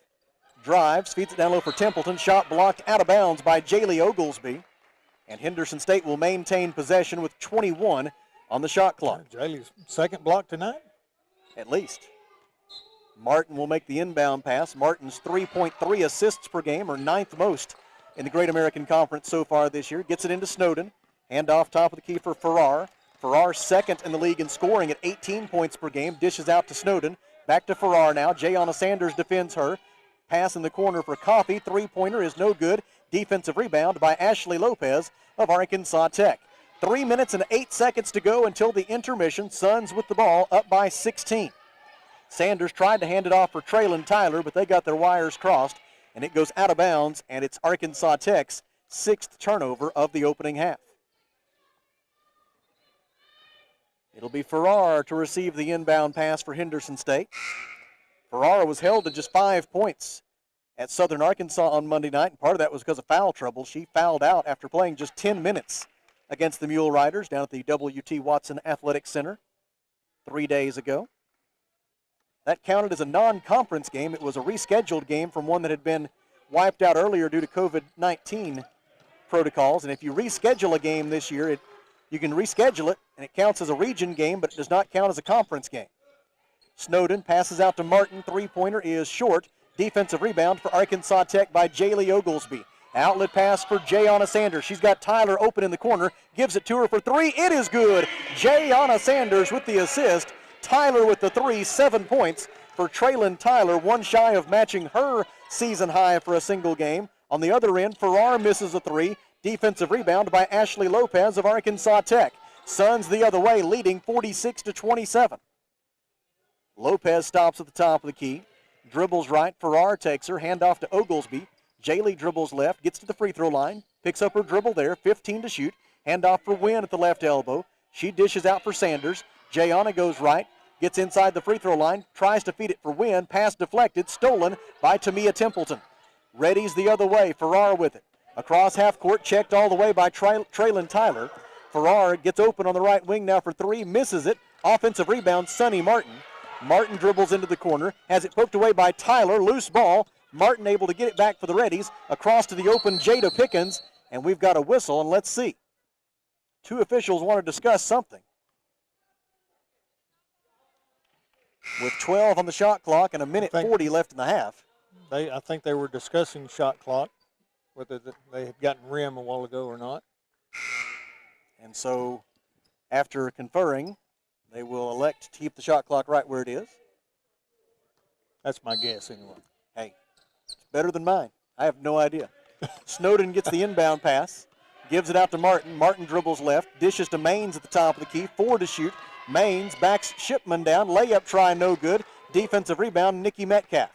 Drives, feeds it down low for Templeton. Shot blocked out of bounds by Jaylee Oglesby. And Henderson State will maintain possession with 21 on the shot clock. Jaylee's second block tonight? At least. Martin will make the inbound pass. Martin's 3.3 assists per game, or 9th most in the Great American Conference so far this year. Gets it into Snowden. Hand off top of the key for Farrar. Farrar second in the league in scoring at 18 points per game. Dishes out to Snowden. Back to Farrar now. Jayana Sanders defends her. Pass in the corner for Coffey. Three-pointer is no good. Defensive rebound by Ashley Lopez of Arkansas Tech. 3 minutes and 8 seconds to go until the intermission. Suns with the ball up by 16. Sanders tried to hand it off for Traylon Tyler, but they got their wires crossed, and it goes out of bounds, and it's Arkansas Tech's 6th turnover of the opening half. It'll be Farrar to receive the inbound pass for Henderson State. Farrar was held to just 5 points at Southern Arkansas on Monday night, and part of that was because of foul trouble. She fouled out after playing just 10 minutes against the Mule Riders down at the W.T. Watson Athletic Center 3 days ago. That counted as a non-conference game. It was a rescheduled game from one that had been wiped out earlier due to COVID-19 protocols. And if you reschedule a game this year, you can reschedule it, and it counts as a region game, but it does not count as a conference game. Snowden passes out to Martin. Three-pointer is short. Defensive rebound for Arkansas Tech by Jaylee Oglesby. Outlet pass for Jayana Sanders. She's got Tyler open in the corner. Gives it to her for three. It is good. Jayana Sanders with the assist. Tyler with the three, 7 points for Traylon Tyler, one shy of matching her season high for a single game. On the other end, Farrar misses a three. Defensive rebound by Ashley Lopez of Arkansas Tech. Suns the other way, leading 46-27. Lopez stops at the top of the key. Dribbles right, Farrar takes her, handoff to Oglesby. Jaylee dribbles left, gets to the free throw line, picks up her dribble there, 15 to shoot. Handoff for Wynn at the left elbow. She dishes out for Sanders. Jayana goes right, gets inside the free throw line, tries to feed it for Wynn. Pass deflected, stolen by Tamia Templeton. Ready's the other way, Farrar with it. Across half court, checked all the way by Traylon Tyler. Farrar gets open on the right wing now for three, misses it. Offensive rebound, Sonny Martin. Martin dribbles into the corner, has it poked away by Tyler, loose ball. Martin able to get it back for the Reddies. Across to the open Jada Pickens, and we've got a whistle, and let's see. Two officials want to discuss something. With 12 on the shot clock and a minute 40 left in the half. I think they were discussing shot clock, whether they had gotten rim a while ago or not. And so, after conferring, they will elect to keep the shot clock right where it is. That's my guess, anyway. Hey, it's better than mine. I have no idea. Snowden gets the inbound pass, gives it out to Martin. Martin dribbles left, dishes to Maines at the top of the key, 4 to shoot. Maines backs Shipman down, layup try no good. Defensive rebound, Nikki Metcalf.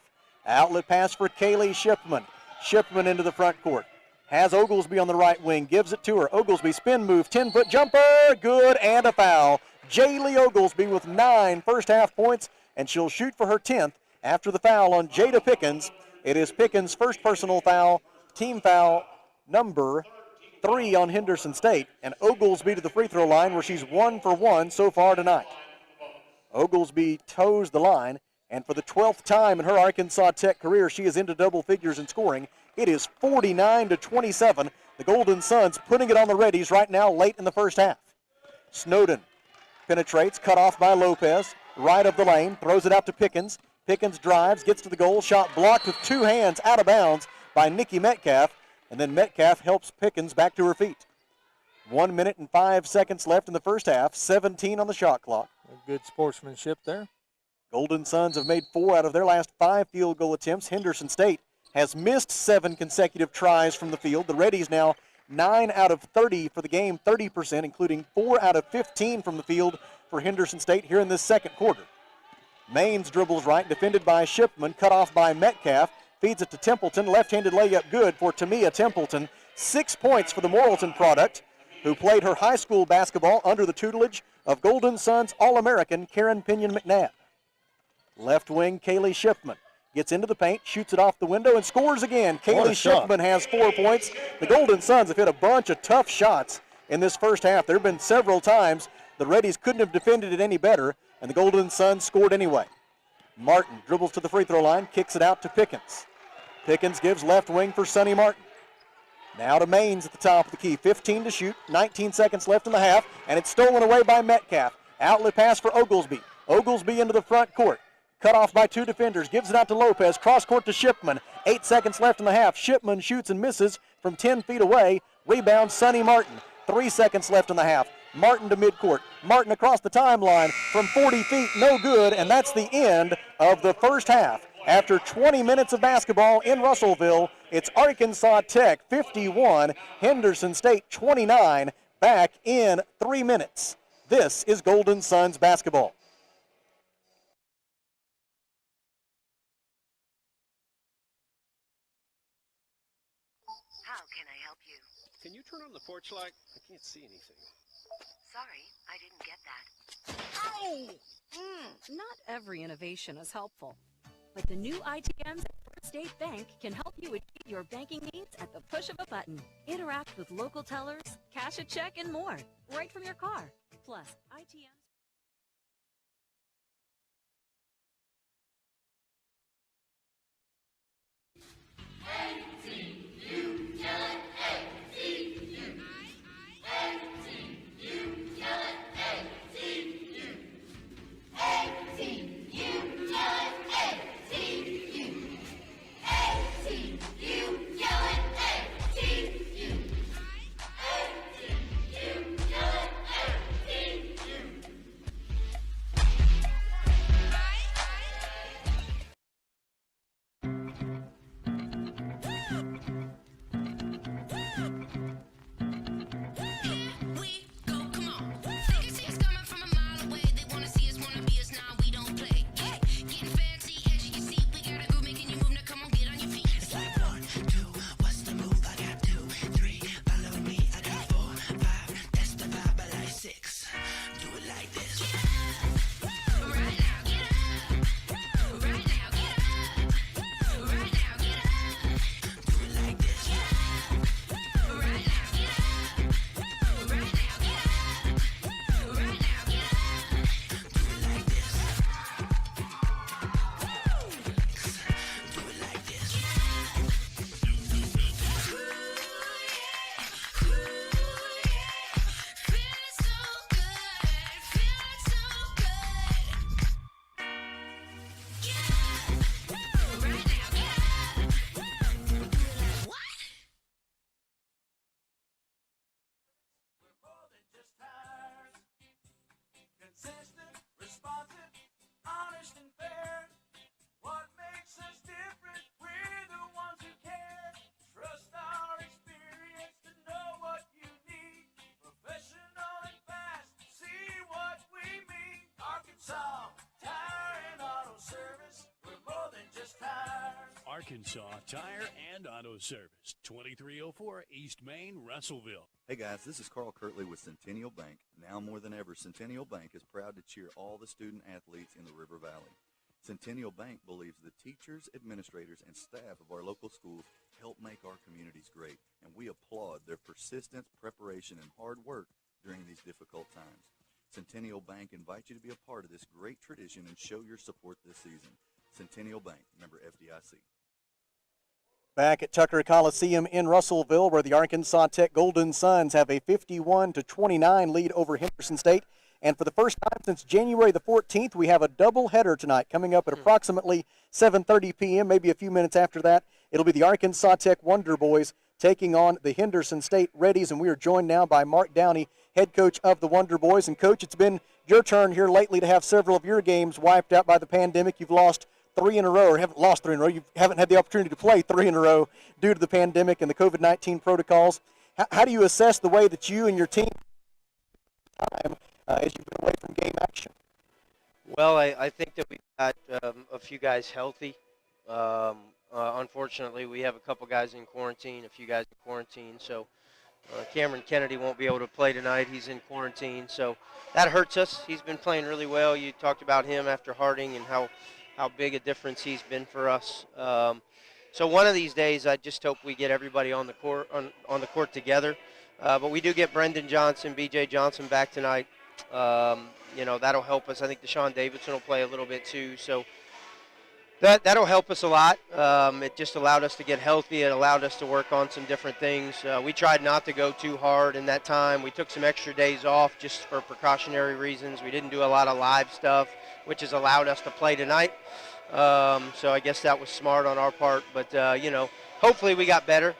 Outlet pass for Kaylee Shipman. Shipman into the front court. Has Oglesby on the right wing, gives it to her. Oglesby spin move, 10-foot jumper, good, and a foul. Jaylee Oglesby with 9 first half points, and she'll shoot for her 10th after the foul on Jada Pickens. It is Pickens' first personal foul, team foul number 3 on Henderson State, and Oglesby to the free throw line where she's 1 for 1 so far tonight. Oglesby toes the line, and for the 12th time in her Arkansas Tech career, she is into double figures in scoring. It is 49-27. The Golden Suns putting it on the Reddies right now late in the first half. Snowden penetrates, cut off by Lopez, right of the lane, throws it out to Pickens. Pickens drives, gets to the goal, shot blocked with 2 hands out of bounds by Nikki Metcalf, and then Metcalf helps Pickens back to her feet. 1 minute and 5 seconds left in the first half, 17 on the shot clock. Good sportsmanship there. Golden Suns have made 4 out of their last 5 field goal attempts. Henderson State has missed 7 consecutive tries from the field. The Reddies now 9 out of 30 for the game, 30%, including 4 out of 15 from the field for Henderson State here in this second quarter. Maines dribbles right, defended by Shipman, cut off by Metcalf, feeds it to Templeton, left-handed layup good for Tamia Templeton. 6 points for the Morrilton product, who played her high school basketball under the tutelage of Golden Suns All-American Karen Pinion McNabb. Left wing, Kaylee Shipman gets into the paint, shoots it off the window, and scores again. Kaylee Shipman has 4 points. The Golden Suns have hit a bunch of tough shots in this first half. There have been several times the Reddies couldn't have defended it any better, and the Golden Suns scored anyway. Martin dribbles to the free throw line, kicks it out to Pickens. Pickens gives left wing for Sonny Martin. Now to Maines at the top of the key. 15 to shoot, 19 seconds left in the half, and it's stolen away by Metcalf. Outlet pass for Oglesby. Oglesby into the front court. Cut off by two defenders. Gives it out to Lopez. Cross court to Shipman. 8 seconds left in the half. Shipman shoots and misses from 10 feet away. Rebound, Sonny Martin. 3 seconds left in the half. Martin to midcourt. Martin across the timeline from 40 feet. No good, and that's the end of the first half. After 20 minutes of basketball in Russellville, it's Arkansas Tech 51, Henderson State 29, back in 3 minutes. This is Golden Suns basketball. How can I help you? Can you turn on the porch light? I can't see anything. Sorry, I didn't get that. Not every innovation is helpful, but the new ITMs at First State Bank can help you achieve your banking needs at the push of a button. Interact with local tellers, cash a check, and more, right from your car. Plus, ITMs. Consistent, responsive, honest and fair. What makes us different? We're the ones who care. Trust our experience to know what you need. Professional and fast, see what we mean. Arkansas Tire and Auto Service. We're more than just tires. Arkansas Tire and Auto Service, 2304 East Main, Russellville. Hey guys, this is Carl Kirtley with Centennial Bank. Now more than ever, Centennial Bank is proud to cheer all the student athletes in the River Valley. Centennial Bank believes the teachers, administrators, and staff of our local schools help make our communities great, and we applaud their persistence, preparation, and hard work during these difficult times. Centennial Bank invites you to be a part of this great tradition and show your support this season. Centennial Bank, member FDIC. Back at Tucker Coliseum in Russellville, where the Arkansas Tech Golden Suns have a 51-29 lead over Henderson State. And for the first time since January the 14th, we have a doubleheader tonight coming up at approximately 7:30 p.m., maybe a few minutes after that. It'll be the Arkansas Tech Wonder Boys taking on the Henderson State Reddies, and we are joined now by Mark Downey, head coach of the Wonder Boys. And, Coach, it's been your turn here lately to have several of your games wiped out by the pandemic. You've lost 3 in a row, or haven't lost 3 in a row. You haven't had the opportunity to play 3 in a row due to the pandemic and the COVID-19 protocols. How do you assess the way that you and your team time as you've been away from game action? Well, I think that we've got a few guys healthy. Unfortunately, we have a couple guys in quarantine, a few guys in quarantine. So Cameron Kennedy won't be able to play tonight. He's in quarantine. So that hurts us. He's been playing really well. You talked about him after Harding and how big a difference he's been for us. So one of these days, I just hope we get everybody on the court on the court together. But we do get Brendan Johnson, B.J. Johnson back tonight. That'll help us. I think Deshaun Davidson will play a little bit too. So That'll help us a lot. It just allowed us to get healthy. It allowed us to work on some different things. We tried not to go too hard in that time. We took some extra days off just for precautionary reasons. We didn't do a lot of live stuff, which has allowed us to play tonight. So I guess that was smart on our part. But, hopefully we got better.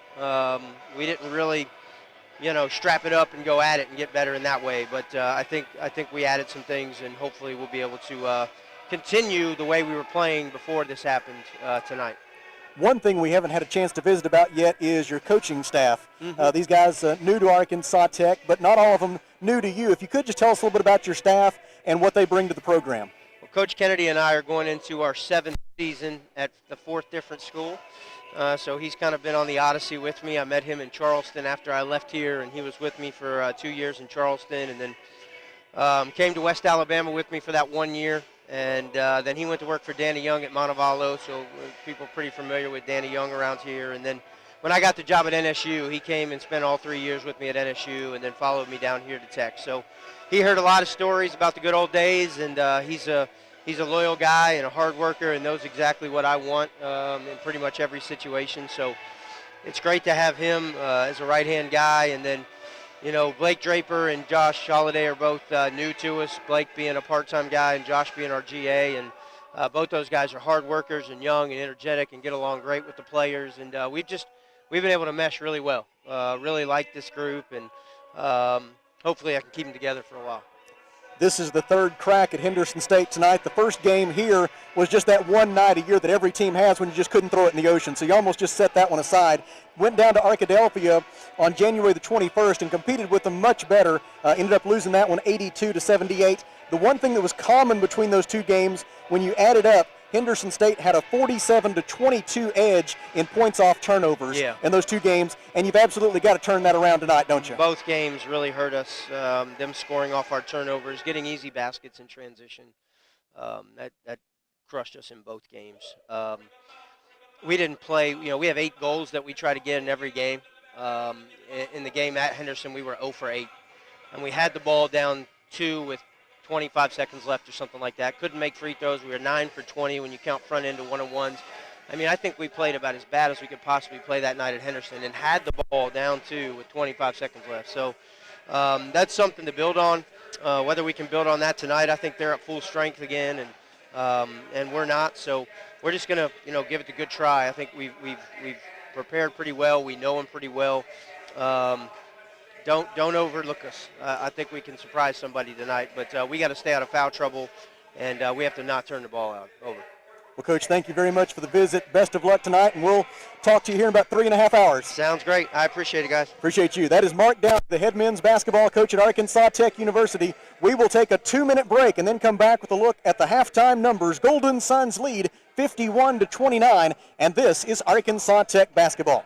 We didn't really, strap it up and go at it and get better in that way. But I think we added some things, and hopefully we'll be able to continue the way we were playing before this happened tonight. One thing we haven't had a chance to visit about yet is your coaching staff. These guys new to Arkansas Tech, but not all of them new to you. If you could just tell us a little bit about your staff and what they bring to the program. Well, Coach Kennedy and I are going into our 7th season at the 4th different school. So he's kind of been on the odyssey with me. I met him in Charleston after I left here, and he was with me for 2 years in Charleston, and then came to West Alabama with me for that 1 year. And then he went to work for Danny Young at Montevallo, so people are pretty familiar with Danny Young around here. And then when I got the job at NSU, he came and spent all 3 years with me at NSU and then followed me down here to Tech. So he heard a lot of stories about the good old days, and he's a loyal guy and a hard worker and knows exactly what I want in pretty much every situation. So it's great to have him as a right-hand guy. And then Blake Draper and Josh Holiday are both new to us, Blake being a part-time guy and Josh being our GA. And both those guys are hard workers and young and energetic and get along great with the players. And we've been able to mesh really well. Really like this group, and hopefully I can keep them together for a while. This is the third crack at Henderson State tonight. The first game here was just that one night a year that every team has when you just couldn't throw it in the ocean. So you almost just set that one aside. Went down to Arkadelphia on January the 21st and competed with them much better. Ended up losing that one 82-78. The one thing that was common between those two games, when you added up, Henderson State had a 47-22 edge in points off turnovers in those two games, and you've absolutely got to turn that around tonight, don't you? Both games really hurt us, them scoring off our turnovers, getting easy baskets in transition. That crushed us in both games. We didn't play, we have 8 goals that we try to get in every game. In the game at Henderson, we were 0 for 8, and we had the ball down 2 with 25 seconds left or something like that. Couldn't make free throws. We were 9 for 20 when you count front end to one-on-ones. I mean, I think we played about as bad as we could possibly play that night at Henderson and had the ball down 2 with 25 seconds left. So that's something to build on. Whether we can build on that tonight, I think they're at full strength again, and we're not. So we're just going to, give it a good try. I think we've prepared pretty well. We know them pretty well. Don't overlook us. I think we can surprise somebody tonight, but we got to stay out of foul trouble, and we have to not turn the ball over. Well, Coach, thank you very much for the visit. Best of luck tonight, and we'll talk to you here in about 3.5 hours. Sounds great. I appreciate it, guys. Appreciate you. That is Mark Down, the head men's basketball coach at Arkansas Tech University. We will take a 2-minute break and then come back with a look at the halftime numbers. Golden Suns lead 51-29, and this is Arkansas Tech basketball.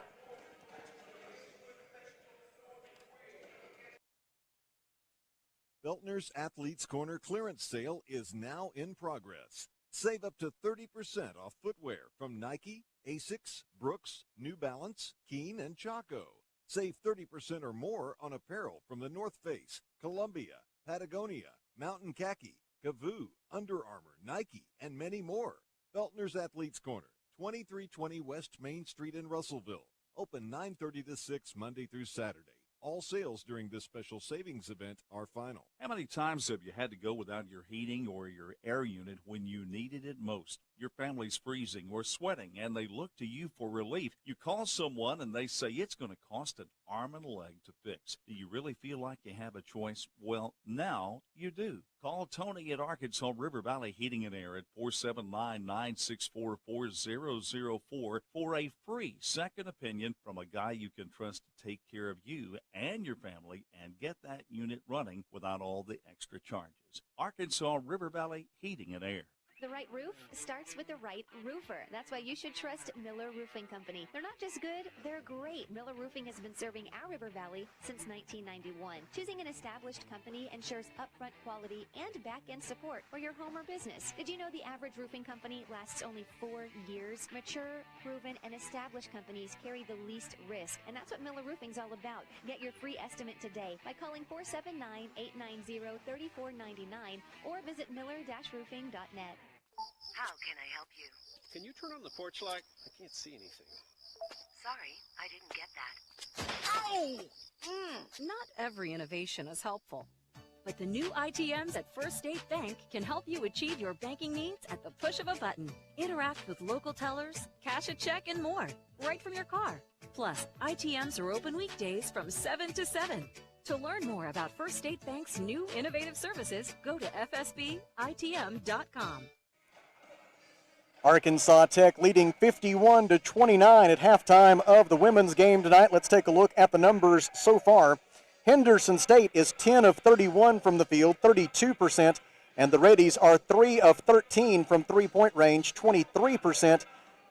Beltner's Athletes Corner clearance sale is now in progress. Save up to 30% off footwear from Nike, Asics, Brooks, New Balance, Keen, and Chaco. Save 30% or more on apparel from the North Face, Columbia, Patagonia, Mountain Khaki, Kavoo, Under Armour, Nike, and many more. Beltner's Athletes Corner, 2320 West Main Street in Russellville. Open 9:30 to 6 Monday through Saturday. All sales during this special savings event are final. How many times have you had to go without your heating or your air unit when you needed it most? Your family's freezing or sweating, and they look to you for relief. You call someone, and they say it's going to cost an arm and a leg to fix. Do you really feel like you have a choice? Well, now you do. Call Tony at Arkansas River Valley Heating and Air at 479-964-4004 for a free second opinion from a guy you can trust to take care of you and your family and get that unit running without all the extra charges. Arkansas River Valley Heating and Air. The right roof starts with the right roofer. That's why you should trust Miller Roofing Company. They're not just good, they're great. Miller Roofing has been serving our River Valley since 1991. Choosing an established company ensures upfront quality and back-end support for your home or business. Did you know the average roofing company lasts only 4 years? Mature, proven, and established companies carry the least risk, and that's what Miller Roofing's all about. Get your free estimate today by calling 479-890-3499 or visit miller-roofing.net. How can I help you? Can you turn on the porch light? I can't see anything. Sorry, I didn't get that. Not every innovation is helpful, but the new ITMs at First State Bank can help you achieve your banking needs at the push of a button. Interact with local tellers, cash a check, and more, right from your car. Plus, ITMs are open weekdays from 7 to 7. To learn more about First State Bank's new innovative services, go to fsbitm.com. Arkansas Tech leading 51-29 at halftime of the women's game tonight. Let's take a look at the numbers so far. Henderson State is 10 of 31 from the field, 32%, and the Reddies are 3 of 13 from three-point range, 23%.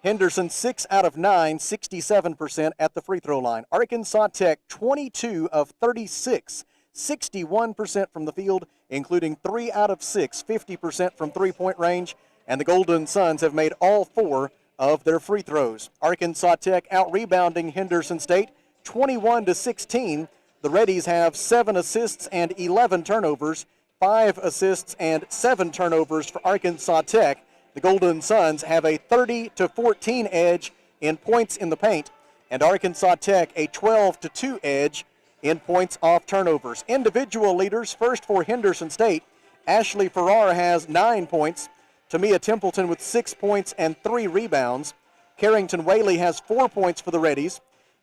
Henderson 6 out of 9, 67% at the free throw line. Arkansas Tech 22 of 36, 61% from the field, including 3 out of 6, 50% from three-point range. And the Golden Suns have made all 4 of their free throws. Arkansas Tech out-rebounding Henderson State 21-16. The Reddies have 7 assists and 11 turnovers, 5 assists and 7 turnovers for Arkansas Tech. The Golden Suns have a 30-14 edge in points in the paint, and Arkansas Tech a 12-2 edge in points off turnovers. Individual leaders, first for Henderson State, Ashley Farrar has 9 points. Tamia Templeton with 6 points and 3 rebounds. Carrington Whaley has 4 points for the Reddies.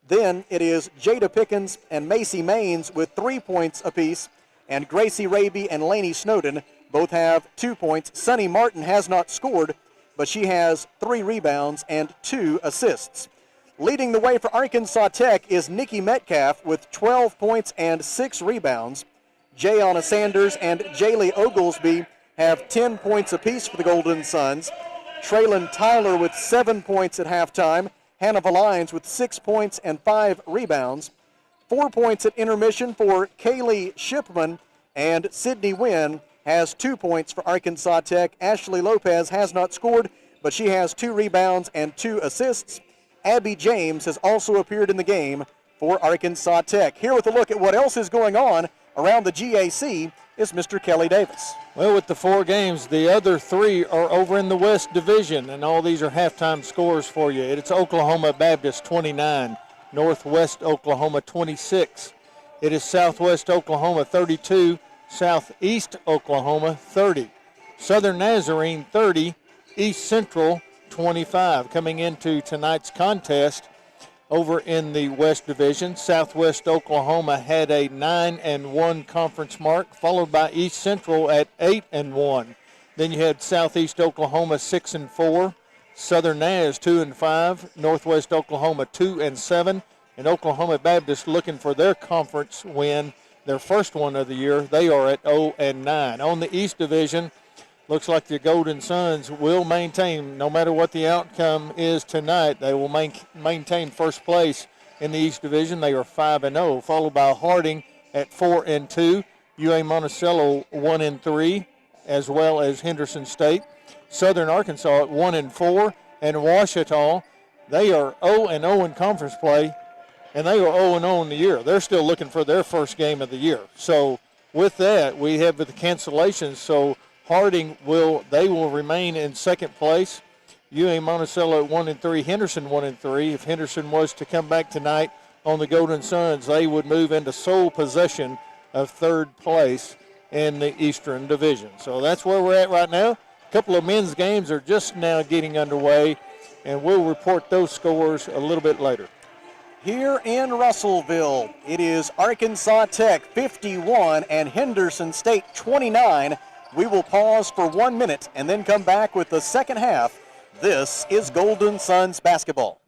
Then it is Jada Pickens and Macy Maines with 3 points apiece. And Gracie Raby and Lainey Snowden both have 2 points. Sunny Martin has not scored, but she has 3 rebounds and 2 assists. Leading the way for Arkansas Tech is Nikki Metcalf with 12 points and 6 rebounds. Jayana Sanders and Jaylee Oglesby have 10 points apiece for the Golden Suns. Traylon Tyler with 7 points at halftime. Hannah Valines with 6 points and 5 rebounds. 4 points at intermission for Kaylee Shipman, and Sydney Wynn has 2 points for Arkansas Tech. Ashley Lopez has not scored, but she has 2 rebounds and 2 assists. Abby James has also appeared in the game for Arkansas Tech. Here with a look at what else is going on around the GAC is Mr. Kelly Davis. Well, with the 4 games, the other 3 are over in the West Division, and all these are halftime scores for you. It's Oklahoma Baptist 29, Northwest Oklahoma 26. It is Southwest Oklahoma 32, Southeast Oklahoma 30. Southern Nazarene 30, East Central 25. Coming into tonight's contest, over in the West Division, Southwest Oklahoma had a 9-1 conference mark, followed by East Central at 8-1. Then you had Southeast Oklahoma 6-4, Southern Naz 2-5, Northwest Oklahoma 2-7, and Oklahoma Baptist looking for their conference win, their first one of the year. They are at 0-9. On the East Division, looks like the Golden Suns will maintain, no matter what the outcome is tonight, they will maintain first place in the East Division. They are 5-0, followed by Harding at 4-2, UA Monticello 1-3, as well as Henderson State. Southern Arkansas at 1-4, and Ouachita, they are 0-0 in conference play, and they are 0-0 in the year. They're still looking for their first game of the year. So with that, we have the cancellations. So Harding will remain in second place. UA Monticello at 1-3, Henderson 1-3. If Henderson was to come back tonight on the Golden Suns, they would move into sole possession of third place in the Eastern Division. So that's where we're at right now. A couple of men's games are just now getting underway, and we'll report those scores a little bit later. Here in Russellville, it is Arkansas Tech 51 and Henderson State 29. We will pause for 1 minute and then come back with the second half. This is Golden Suns basketball.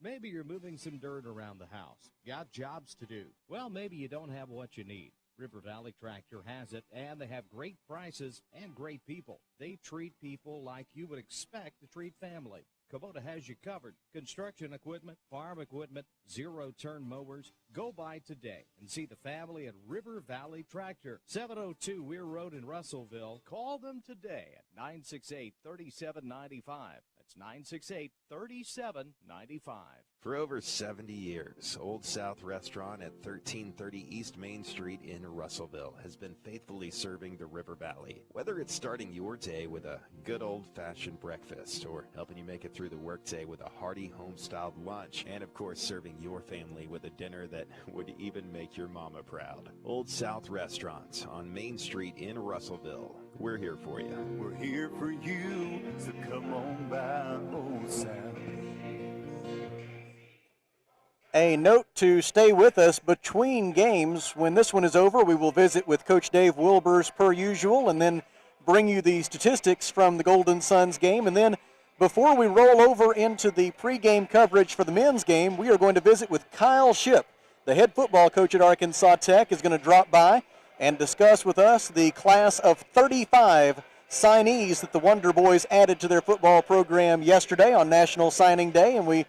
Maybe you're moving some dirt around the house. Got jobs to do. Well, maybe you don't have what you need. River Valley Tractor has it, and they have great prices and great people. They treat people like you would expect to treat family. Kubota has you covered. Construction equipment, farm equipment, zero-turn mowers. Go by today and see the family at River Valley Tractor. 702 Weir Road in Russellville. Call them today at 968-3795. That's 968-3795. For over 70 years, Old South Restaurant at 1330 East Main Street in Russellville has been faithfully serving the River Valley. Whether it's starting your day with a good old-fashioned breakfast or helping you make it through the workday with a hearty home-styled lunch, and of course serving your family with a dinner that would even make your mama proud. Old South Restaurant on Main Street in Russellville. We're here for you. We're here for you, so come on by Old South. A note to stay with us between games. When this one is over, we will visit with Coach Dave Wilbers per usual and then bring you the statistics from the Golden Suns game. And then before we roll over into the pregame coverage for the men's game, we are going to visit with Kyle Shipp. The head football coach at Arkansas Tech is going to drop by and discuss with us the class of 35 signees that the Wonder Boys added to their football program yesterday on National Signing Day, and we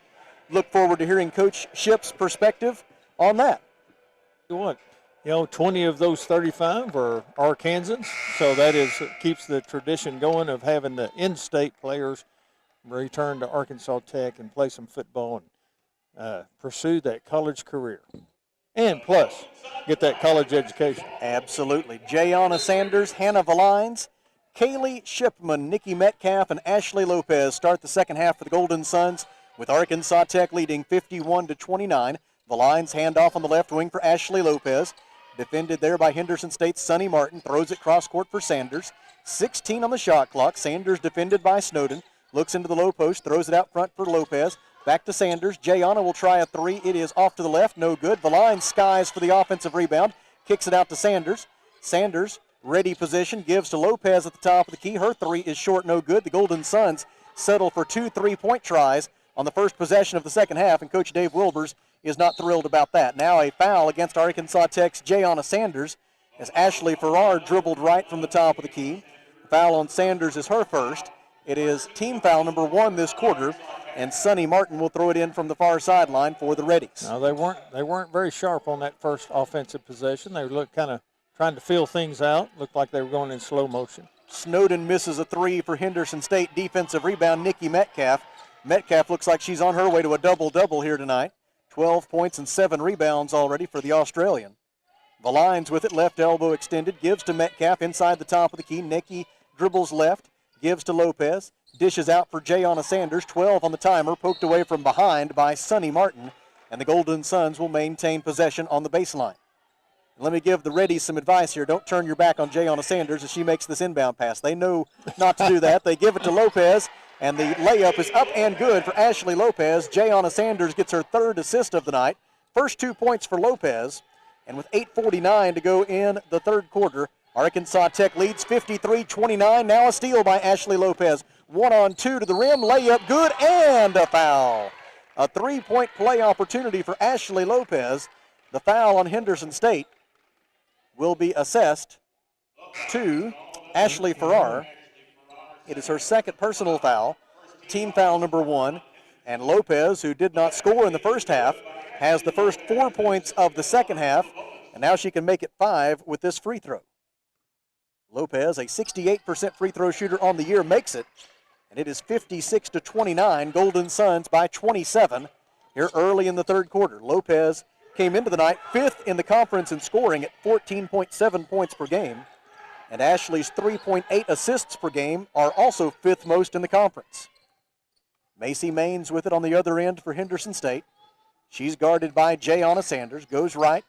look forward to hearing Coach Shipp's perspective on that. What? 20 of those 35 are Arkansans, so that keeps the tradition going of having the in-state players return to Arkansas Tech and play some football and pursue that college career. And plus, get that college education. Absolutely. Jayana Sanders, Hannah Valines, Kaylee Shipman, Nikki Metcalf, and Ashley Lopez start the second half for the Golden Suns, with Arkansas Tech leading 51-29. Valines handoff on the left wing for Ashley Lopez. Defended there by Henderson State's Sonny Martin. Throws it cross court for Sanders. 16 on the shot clock. Sanders defended by Snowden. Looks into the low post. Throws it out front for Lopez. Back to Sanders. Jayana will try a three. It is off to the left. No good. Valines skies for the offensive rebound. Kicks it out to Sanders. Sanders, ready position. Gives to Lopez at the top of the key. Her three is short. No good. The Golden Suns settle for 2 3-point tries on the first possession of the second half, and Coach Dave Wilbers is not thrilled about that. Now a foul against Arkansas Tech's Jayana Sanders as Ashley Farrar dribbled right from the top of the key. The foul on Sanders is her first. It is team foul number 1 this quarter, and Sonny Martin will throw it in from the far sideline for the Reddies. No, they weren't very sharp on that first offensive possession. They looked kind of trying to feel things out. Looked like they were going in slow motion. Snowden misses a three for Henderson State. Defensive rebound, Nikki Metcalf. Metcalf looks like she's on her way to a double-double here tonight. 12 points and 7 rebounds already for the Australian. Valines with it, left elbow extended, gives to Metcalf inside the top of the key. Nikki dribbles left, gives to Lopez, dishes out for Jayana Sanders. 12 on the timer, poked away from behind by Sonny Martin, and the Golden Suns will maintain possession on the baseline. And let me give the Reddies some advice here. Don't turn your back on Jayana Sanders as she makes this inbound pass. They know not to do that. They give it to Lopez. And the layup is up and good for Ashley Lopez. Jayana Sanders gets her 3rd assist of the night. First 2 points for Lopez. And with 8:49 to go in the third quarter, Arkansas Tech leads 53-29. Now a steal by Ashley Lopez. 1-on-2 to the rim. Layup good and a foul. A 3-point play opportunity for Ashley Lopez. The foul on Henderson State will be assessed to Ashley Farrar. It is her 2nd personal foul, team foul number 1. And Lopez, who did not score in the first half, has the first 4 points of the second half, and now she can make it 5 with this free throw. Lopez, a 68% free throw shooter on the year, makes it, and it is 56-29, Golden Suns by 27 here early in the third quarter. Lopez came into the night 5th in the conference in scoring at 14.7 points per game. And Ashley's 3.8 assists per game are also 5th most in the conference. Macy Maines with it on the other end for Henderson State. She's guarded by Jayana Sanders. Goes right.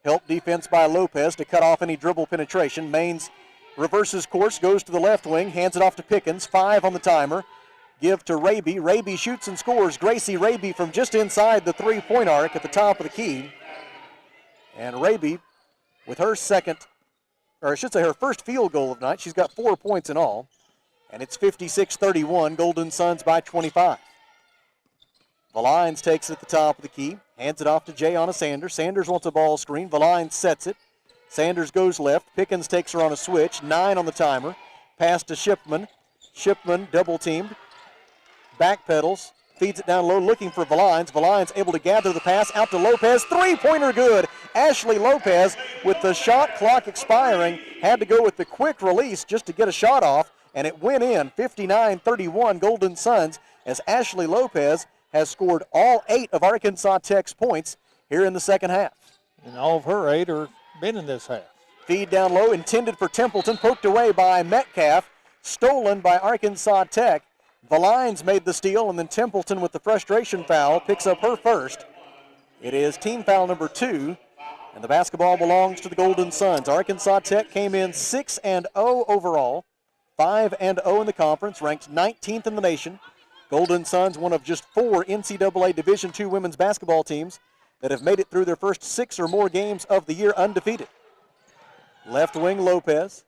Help defense by Lopez to cut off any dribble penetration. Maines reverses course, goes to the left wing, hands it off to Pickens. 5 on the timer. Give to Raby. Raby shoots and scores. Gracie Raby from just inside the 3-point arc at the top of the key. And Raby with her her first field goal of the night. She's got 4 points in all. And it's 56-31, Golden Suns by 25. Valines takes it at the top of the key, hands it off to Jayana Sanders. Sanders wants a ball screen. Valines sets it. Sanders goes left. Pickens takes her on a switch. 9 on the timer. Pass to Shipman. Shipman double-teamed. Backpedals. Feeds it down low, looking for Valines. Valines able to gather the pass out to Lopez. 3-pointer good. Ashley Lopez, with the shot clock expiring, had to go with the quick release just to get a shot off, and it went in. 59-31, Golden Suns as Ashley Lopez has scored all 8 of Arkansas Tech's points here in the second half. And all of her 8 are been in this half. Feed down low, intended for Templeton, poked away by Metcalf, stolen by Arkansas Tech. Valines made the steal, and then Templeton with the frustration foul picks up her first. It is team foul number 2, and the basketball belongs to the Golden Suns. Arkansas Tech came in 6-0 overall, 5-0 in the conference, ranked 19th in the nation. Golden Suns, one of just 4 NCAA Division II women's basketball teams that have made it through their first 6 or more games of the year undefeated. Left wing Lopez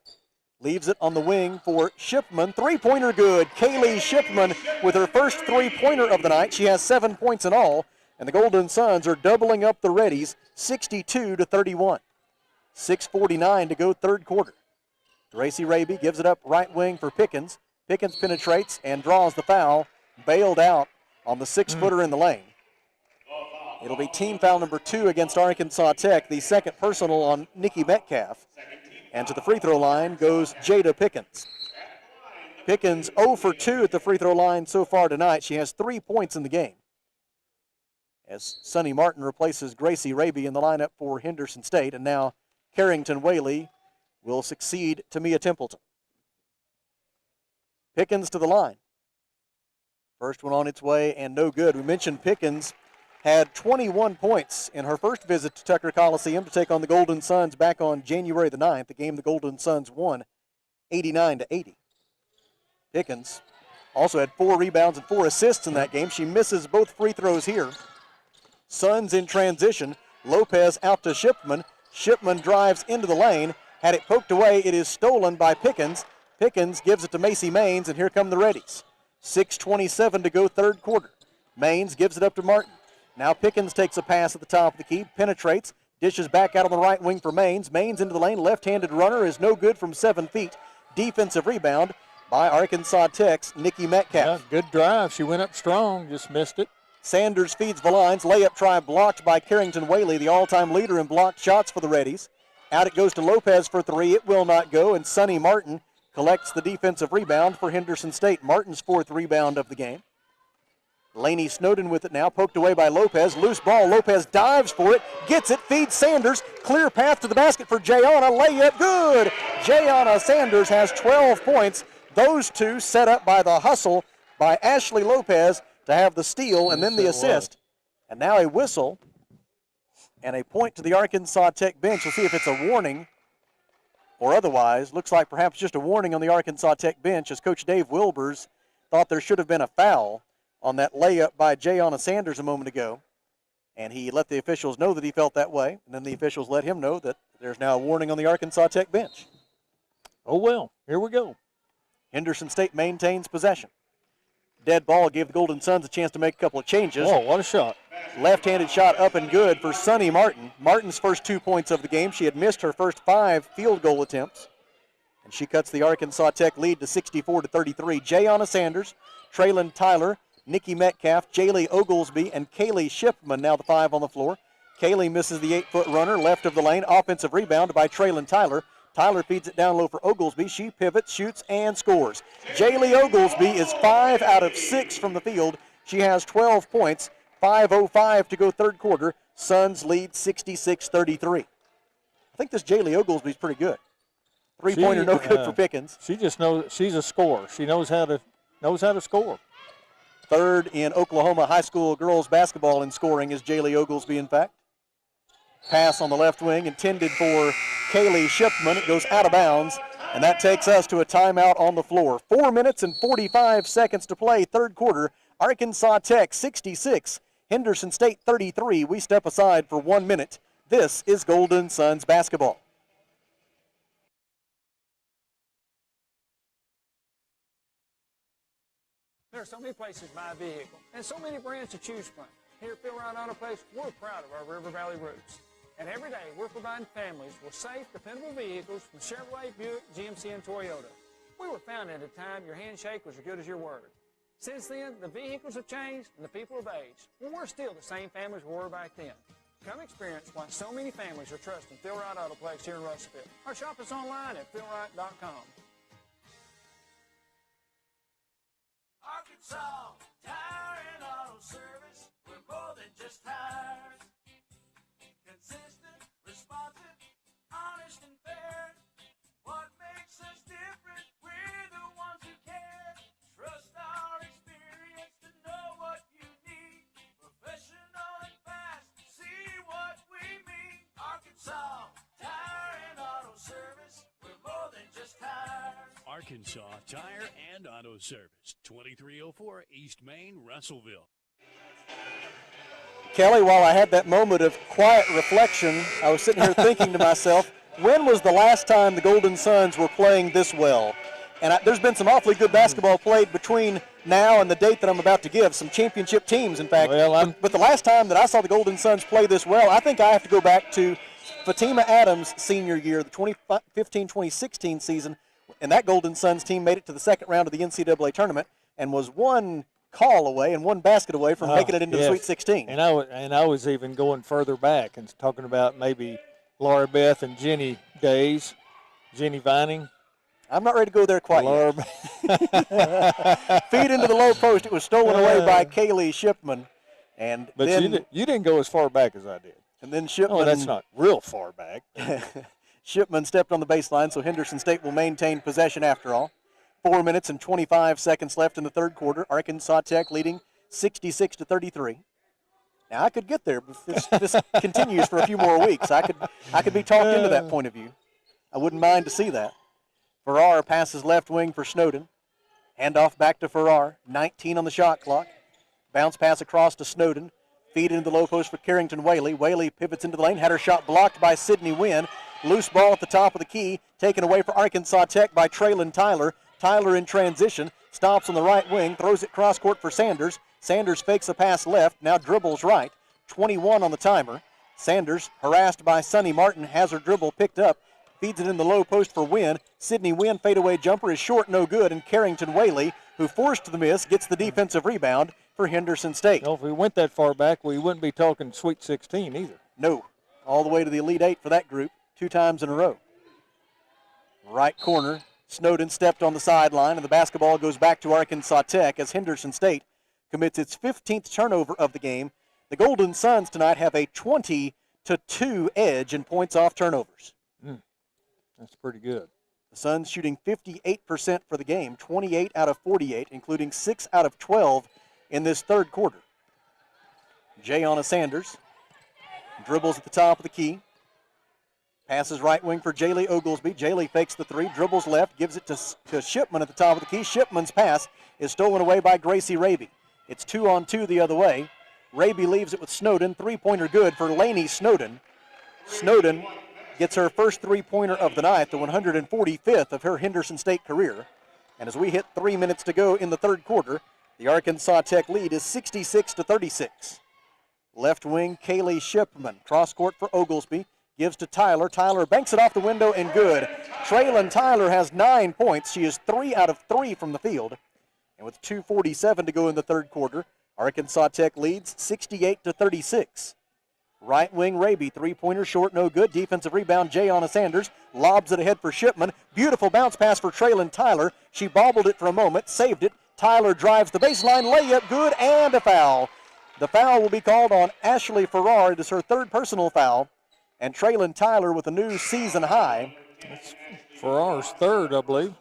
leaves it on the wing for Shipman. Three-pointer good. Kaylee Shipman with her first three-pointer of the night. She has 7 points in all, and the Golden Suns are doubling up the Reddies 62-31. 6:49 to go third quarter. Gracie Raby gives it up right wing for Pickens. Pickens penetrates and draws the foul. Bailed out on the 6-footer in the lane. It'll be team foul number 2 against Arkansas Tech, the second personal on Nikki Metcalf. And to the free throw line goes Jada Pickens. Pickens 0 for 2 at the free throw line so far tonight. She has 3 points in the game. As Sonny Martin replaces Gracie Raby in the lineup for Henderson State, and now Carrington Whaley will succeed Tamia Templeton. Pickens to the line. First one on its way and no good. We mentioned Pickens had 21 points in her first visit to Tucker Coliseum to take on the Golden Suns back on January the 9th, the game the Golden Suns won 89-80. Pickens also had 4 rebounds and 4 assists in that game. She misses both free throws here. Suns in transition. Lopez out to Shipman. Shipman drives into the lane. Had it poked away, it is stolen by Pickens. Pickens gives it to Macy Maines, and here come the Reddies. 6:27 to go third quarter. Maines gives it up to Martin. Now Pickens takes a pass at the top of the key, penetrates, dishes back out on the right wing for Maines. Maines into the lane, left-handed runner is no good from 7 feet. Defensive rebound by Arkansas Tech's Nikki Metcalf. Yeah, good drive. She went up strong, just missed it. Sanders feeds Valines. Layup try blocked by Carrington Whaley, the all-time leader in blocked shots for the Reddies. Out it goes to Lopez for 3. It will not go, and Sonny Martin collects the defensive rebound for Henderson State. Martin's 4th rebound of the game. Laney Snowden with it now, poked away by Lopez. Loose ball, Lopez dives for it, gets it, feeds Sanders. Clear path to the basket for Jayana. Layup good. Jayana Sanders has 12 points. Those two set up by the hustle by Ashley Lopez to have the steal and then the assist. And now a whistle and a point to the Arkansas Tech bench. We'll see if it's a warning or otherwise. Looks like perhaps just a warning on the Arkansas Tech bench, as Coach Dave Wilbers thought there should have been a foul on that layup by Jayana Sanders a moment ago. And he let the officials know that he felt that way. And then the officials let him know that there's now a warning on the Arkansas Tech bench. Oh, well, here we go. Henderson State maintains possession. Dead ball gave the Golden Suns a chance to make a couple of changes. Oh, what a shot. Left-handed shot up and good for Sonny Martin. Martin's first 2 points of the game. She had missed her first 5 field goal attempts. And she cuts the Arkansas Tech lead to 64-33. Jayana Sanders, Traylon Tyler, Nikki Metcalf, Jaylee Oglesby, and Kaylee Shipman now the 5 on the floor. Kaylee misses the 8-foot runner left of the lane. Offensive rebound by Traylon Tyler. Tyler feeds it down low for Oglesby. She pivots, shoots, and scores. Jaylee Oglesby is 5 out of 6 from the field. She has 12 points. 5:05 to go third quarter. Suns lead 66-33. I think this Jaylee Oglesby is pretty good. Three-pointer no good for Pickens. She just knows she's a scorer. She knows how to score. Third in Oklahoma high school girls basketball in scoring is Jaylee Oglesby, in fact. Pass on the left wing intended for Kaylee Shipman. It goes out of bounds, and that takes us to a timeout on the floor. 4 minutes and 45 seconds to play, third quarter. Arkansas Tech 66, Henderson State 33. We step aside for 1 minute. This is Golden Suns basketball. There are so many places to buy a vehicle and so many brands to choose from. Here at Phil Wright Auto Place, we're proud of our River Valley roots. And every day, we're providing families with safe, dependable vehicles from Chevrolet, Buick, GMC, and Toyota. We were founded at a time your handshake was as good as your word. Since then, the vehicles have changed and the people have aged. Well, we're still the same families we were back then. Come experience why so many families are trusting Phil Wright Auto Place here in Russellville. Or shop us online at philwright.com. Arkansas, Arkansas Tire and Auto Service, 2304 East Main, Russellville. Kelly, while I had that moment of quiet reflection, I was sitting here thinking to myself, when was the last time the Golden Suns were playing this well? And there's been some awfully good basketball played between now and the date that I'm about to give, some championship teams, in fact. Well, but the last time that I saw the Golden Suns play this well, I think I have to go back to Fatima Adams' senior year, the 2015-2016 season, and that Golden Suns team made it to the second round of the NCAA tournament and was one call away and one basket away from making it into the Sweet 16. And I was even going further back and talking about maybe Laura Beth and Jenny days, Jenny Vining. I'm not ready to go there quite yet. Feed into the low post. It was stolen away by Kaylee Shipman. But then, you didn't go as far back as I did. And then Shipman. Oh, that's not real far back. Shipman stepped on the baseline, so Henderson State will maintain possession after all. 4 minutes and 25 seconds left in the third quarter. Arkansas Tech leading 66-33. Now, I could get there, but this continues for a few more weeks. I could be talked into that point of view. I wouldn't mind to see that. Farrar passes left wing for Snowden. Handoff back to Farrar. 19 on the shot clock. Bounce pass across to Snowden. Feed into the low post for Carrington Whaley. Whaley pivots into the lane. Had her shot blocked by Sydney Wynn. Loose ball at the top of the key. Taken away for Arkansas Tech by Traylon Tyler. Tyler in transition. Stops on the right wing. Throws it cross court for Sanders. Sanders fakes a pass left. Now dribbles right. 21 on the timer. Sanders, harassed by Sonny Martin, has her dribble picked up. Feeds it in the low post for Wynn. Sydney Wynn fadeaway jumper is short, no good, and Carrington Whaley, who forced the miss, gets the defensive rebound for Henderson State. Well, if we went that far back, we wouldn't be talking Sweet 16 either. No, all the way to the Elite Eight for that group, 2 times in a row. Right corner, Snowden stepped on the sideline, and the basketball goes back to Arkansas Tech as Henderson State commits its 15th turnover of the game. The Golden Suns tonight have a 20-2 edge in points off turnovers. That's pretty good. The Suns shooting 58% for the game, 28 out of 48, including 6 out of 12 in this third quarter. Jayonna Sanders dribbles at the top of the key. Passes right wing for Jaylee Oglesby. Jaylee fakes the three, dribbles left, gives it to Shipman at the top of the key. Shipman's pass is stolen away by Gracie Raby. It's 2-on-2 the other way. Raby leaves it with Snowden. Three-pointer good for Lainey Snowden. Snowden gets her first three-pointer of the night, the 145th of her Henderson State career. And as we hit 3 minutes to go in the third quarter, the Arkansas Tech lead is 66-36. Left wing, Kaylee Shipman. Cross court for Oglesby. Gives to Tyler. Tyler banks it off the window and good. Traylon Tyler has 9 points. She is 3 out of 3 from the field. And with 2:47 to go in the third quarter, Arkansas Tech leads 68-36. Right wing, Raby, three-pointer short, no good. Defensive rebound, Jayonna Sanders lobs it ahead for Shipman. Beautiful bounce pass for Traylon Tyler. She bobbled it for a moment, saved it. Tyler drives the baseline, layup, good, and a foul. The foul will be called on Ashley Farrar. It is her third personal foul. And Traylon Tyler with a new season high. That's Farrar's third, I believe.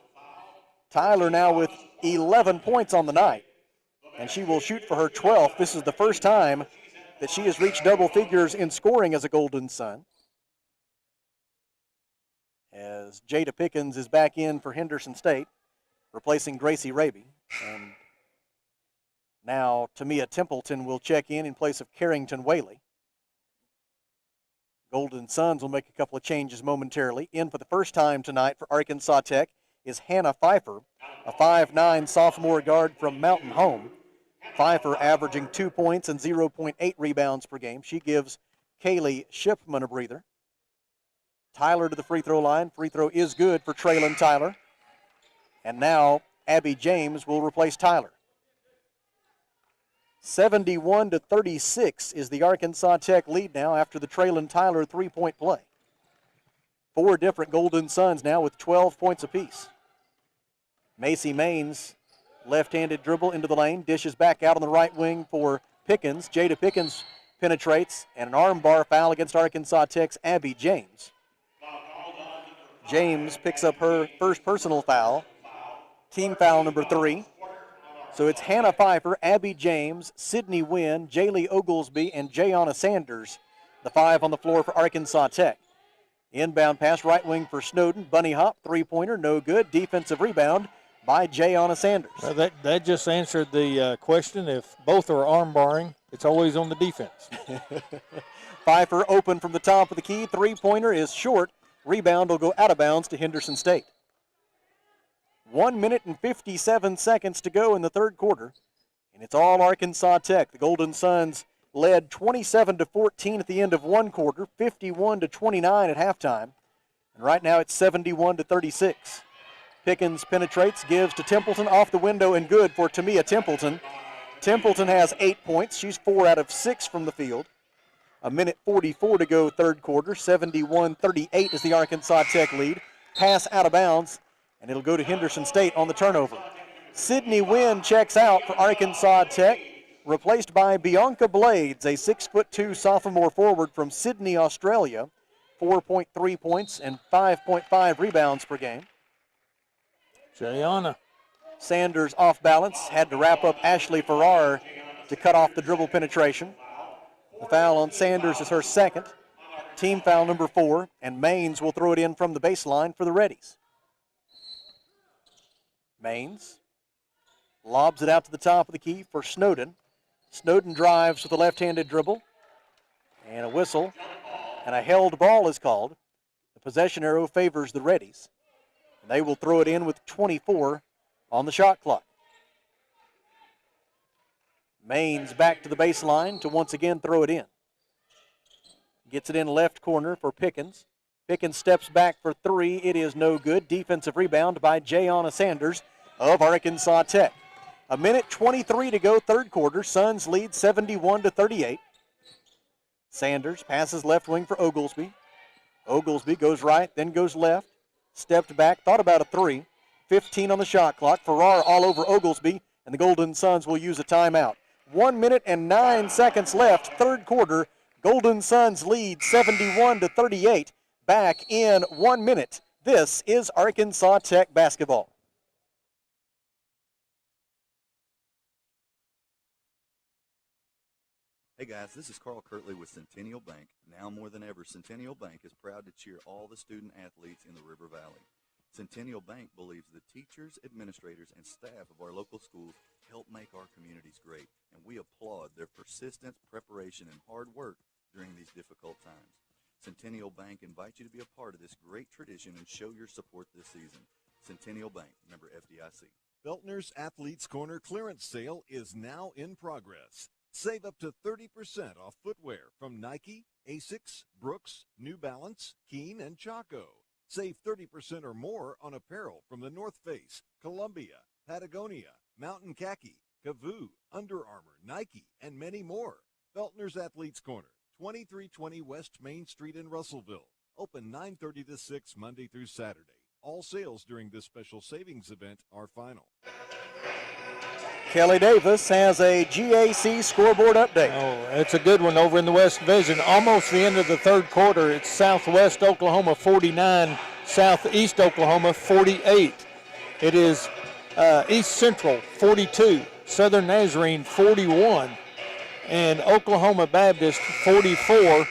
Tyler now with 11 points on the night. And she will shoot for her 12th. This is the first time that she has reached double figures in scoring as a Golden Sun. As Jada Pickens is back in for Henderson State, replacing Gracie Raby. And now Tamia Templeton will check in place of Carrington Whaley. Golden Suns will make a couple of changes momentarily. In for the first time tonight for Arkansas Tech is Hannah Pfeiffer, a 5'9" sophomore guard from Mountain Home. Pfeiffer averaging 2 points and 0.8 rebounds per game. She gives Kaylee Shipman a breather. Tyler to the free throw line. Free throw is good for Traylon Tyler. And now Abby James will replace Tyler. 71-36 is the Arkansas Tech lead now after the Traylon Tyler three-point play. 4 different Golden Suns now with 12 points apiece. Macy Maines, left-handed dribble into the lane, dishes back out on the right wing for Pickens. Jada Pickens penetrates, and an armbar foul against Arkansas Tech's Abby James. James picks up her first personal foul, team foul number 3. So it's Hannah Pfeiffer, Abby James, Sydney Wynn, Jaylee Oglesby, and Jayonna Sanders, the 5 on the floor for Arkansas Tech. Inbound pass right wing for Snowden. Bunny hop, three-pointer, no good. Defensive rebound by Jayana Sanders. Well, that just answered the question. If both are arm barring, it's always on the defense. Pfeiffer open from the top of the key. Three-pointer is short. Rebound will go out of bounds to Henderson State. 1 minute and 57 seconds to go in the third quarter. And it's all Arkansas Tech. The Golden Suns led 27-14 at the end of one quarter, 51-29 at halftime. And right now it's 71-36. Pickens penetrates, gives to Templeton, off the window and good for Tamia Templeton. Templeton has 8 points. She's 4 out of 6 from the field. A minute 44 to go third quarter. 71-38 is the Arkansas Tech lead. Pass out of bounds, and it'll go to Henderson State on the turnover. Sydney Wynn checks out for Arkansas Tech, replaced by Bianca Blades, a 6'2" sophomore forward from Sydney, Australia. 4.3 points and 5.5 rebounds per game. Jayana Sanders off balance, had to wrap up Ashley Farrar to cut off the dribble penetration. The foul on Sanders is her second, team foul number 4, and Maines will throw it in from the baseline for the Reddies. Maines lobs it out to the top of the key for Snowden. Snowden drives with a left-handed dribble, and a whistle, and a held ball is called. The possession arrow favors the Reddies. And they will throw it in with 24 on the shot clock. Maines back to the baseline to once again throw it in. Gets it in left corner for Pickens. Pickens steps back for 3. It is no good. Defensive rebound by Jayana Sanders of Arkansas Tech. A minute 23 to go third quarter. Suns lead 71-38. Sanders passes left wing for Oglesby. Oglesby goes right, then goes left. Stepped back, thought about a 3. 15 on the shot clock. Farrar all over Oglesby, and the Golden Suns will use a timeout. 1 minute and 9 seconds left, third quarter. Golden Suns lead 71-38. Back in 1 minute. This is Arkansas Tech basketball. Hey guys, this is Carl Kirtley with Centennial Bank. Now more than ever, Centennial Bank is proud to cheer all the student athletes in the River Valley. Centennial Bank believes the teachers, administrators, and staff of our local schools help make our communities great, and we applaud their persistence, preparation, and hard work during these difficult times. Centennial Bank invites you to be a part of this great tradition and show your support this season. Centennial Bank, member FDIC. Feltner's Athletes Corner clearance sale is now in progress. Save up to 30% off footwear from Nike, Asics, Brooks, New Balance, Keen, and Chaco. Save 30% or more on apparel from the North Face, Columbia, Patagonia, Mountain Khaki, Kavoo, Under Armour, Nike, and many more. Feltner's Athletes Corner, 2320 West Main Street in Russellville. Open 9:30 to 6 Monday through Saturday. All sales during this special savings event are final. Kelly Davis has a GAC scoreboard update. Oh, it's a good one over in the West Division. Almost the end of the third quarter. It's Southwest Oklahoma 49, Southeast Oklahoma 48. It is East Central 42, Southern Nazarene 41, and Oklahoma Baptist 44,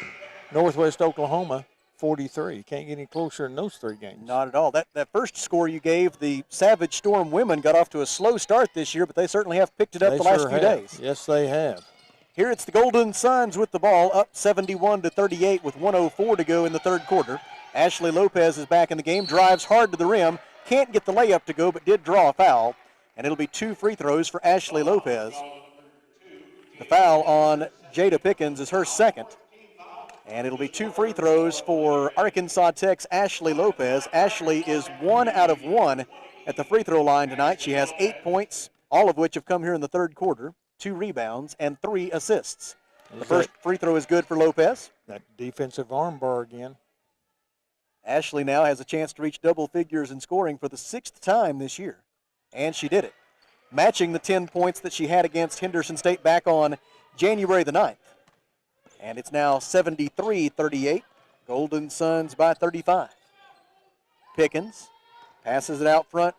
Northwest Oklahoma 43. Can't get any closer in those 3 games. Not at all. That first score you gave, the Savage Storm women got off to a slow start this year, but they certainly have picked it up the last few days. Yes, they have. Here it's the Golden Suns with the ball, up 71-38 with 1:04 to go in the third quarter. Ashley Lopez is back in the game, drives hard to the rim, can't get the layup to go, but did draw a foul, and it'll be 2 free throws for Ashley Lopez. The foul on Jada Pickens is her second. And it'll be 2 free throws for Arkansas Tech's Ashley Lopez. Ashley is 1 out of 1 at the free throw line tonight. She has 8 points, all of which have come here in the third quarter, 2 rebounds, and 3 assists. The first free throw is good for Lopez. That defensive arm bar again. Ashley now has a chance to reach double figures in scoring for the 6th time this year. And she did it, matching the 10 points that she had against Henderson State back on January the 9th. And it's now 73-38. Golden Suns by 35. Pickens passes it out front.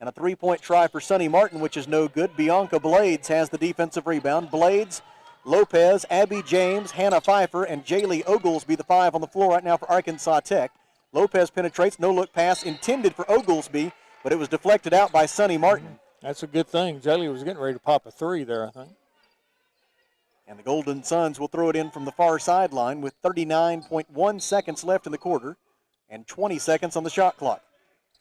And a 3-point try for Sunny Martin, which is no good. Bianca Blades has the defensive rebound. Blades, Lopez, Abby James, Hannah Pfeiffer, and Jaylee Oglesby, the 5 on the floor right now for Arkansas Tech. Lopez penetrates, no-look pass intended for Oglesby, but it was deflected out by Sonny Martin. That's a good thing. Jaylee was getting ready to pop a three there, I think. And the Golden Suns will throw it in from the far sideline with 39.1 seconds left in the quarter and 20 seconds on the shot clock.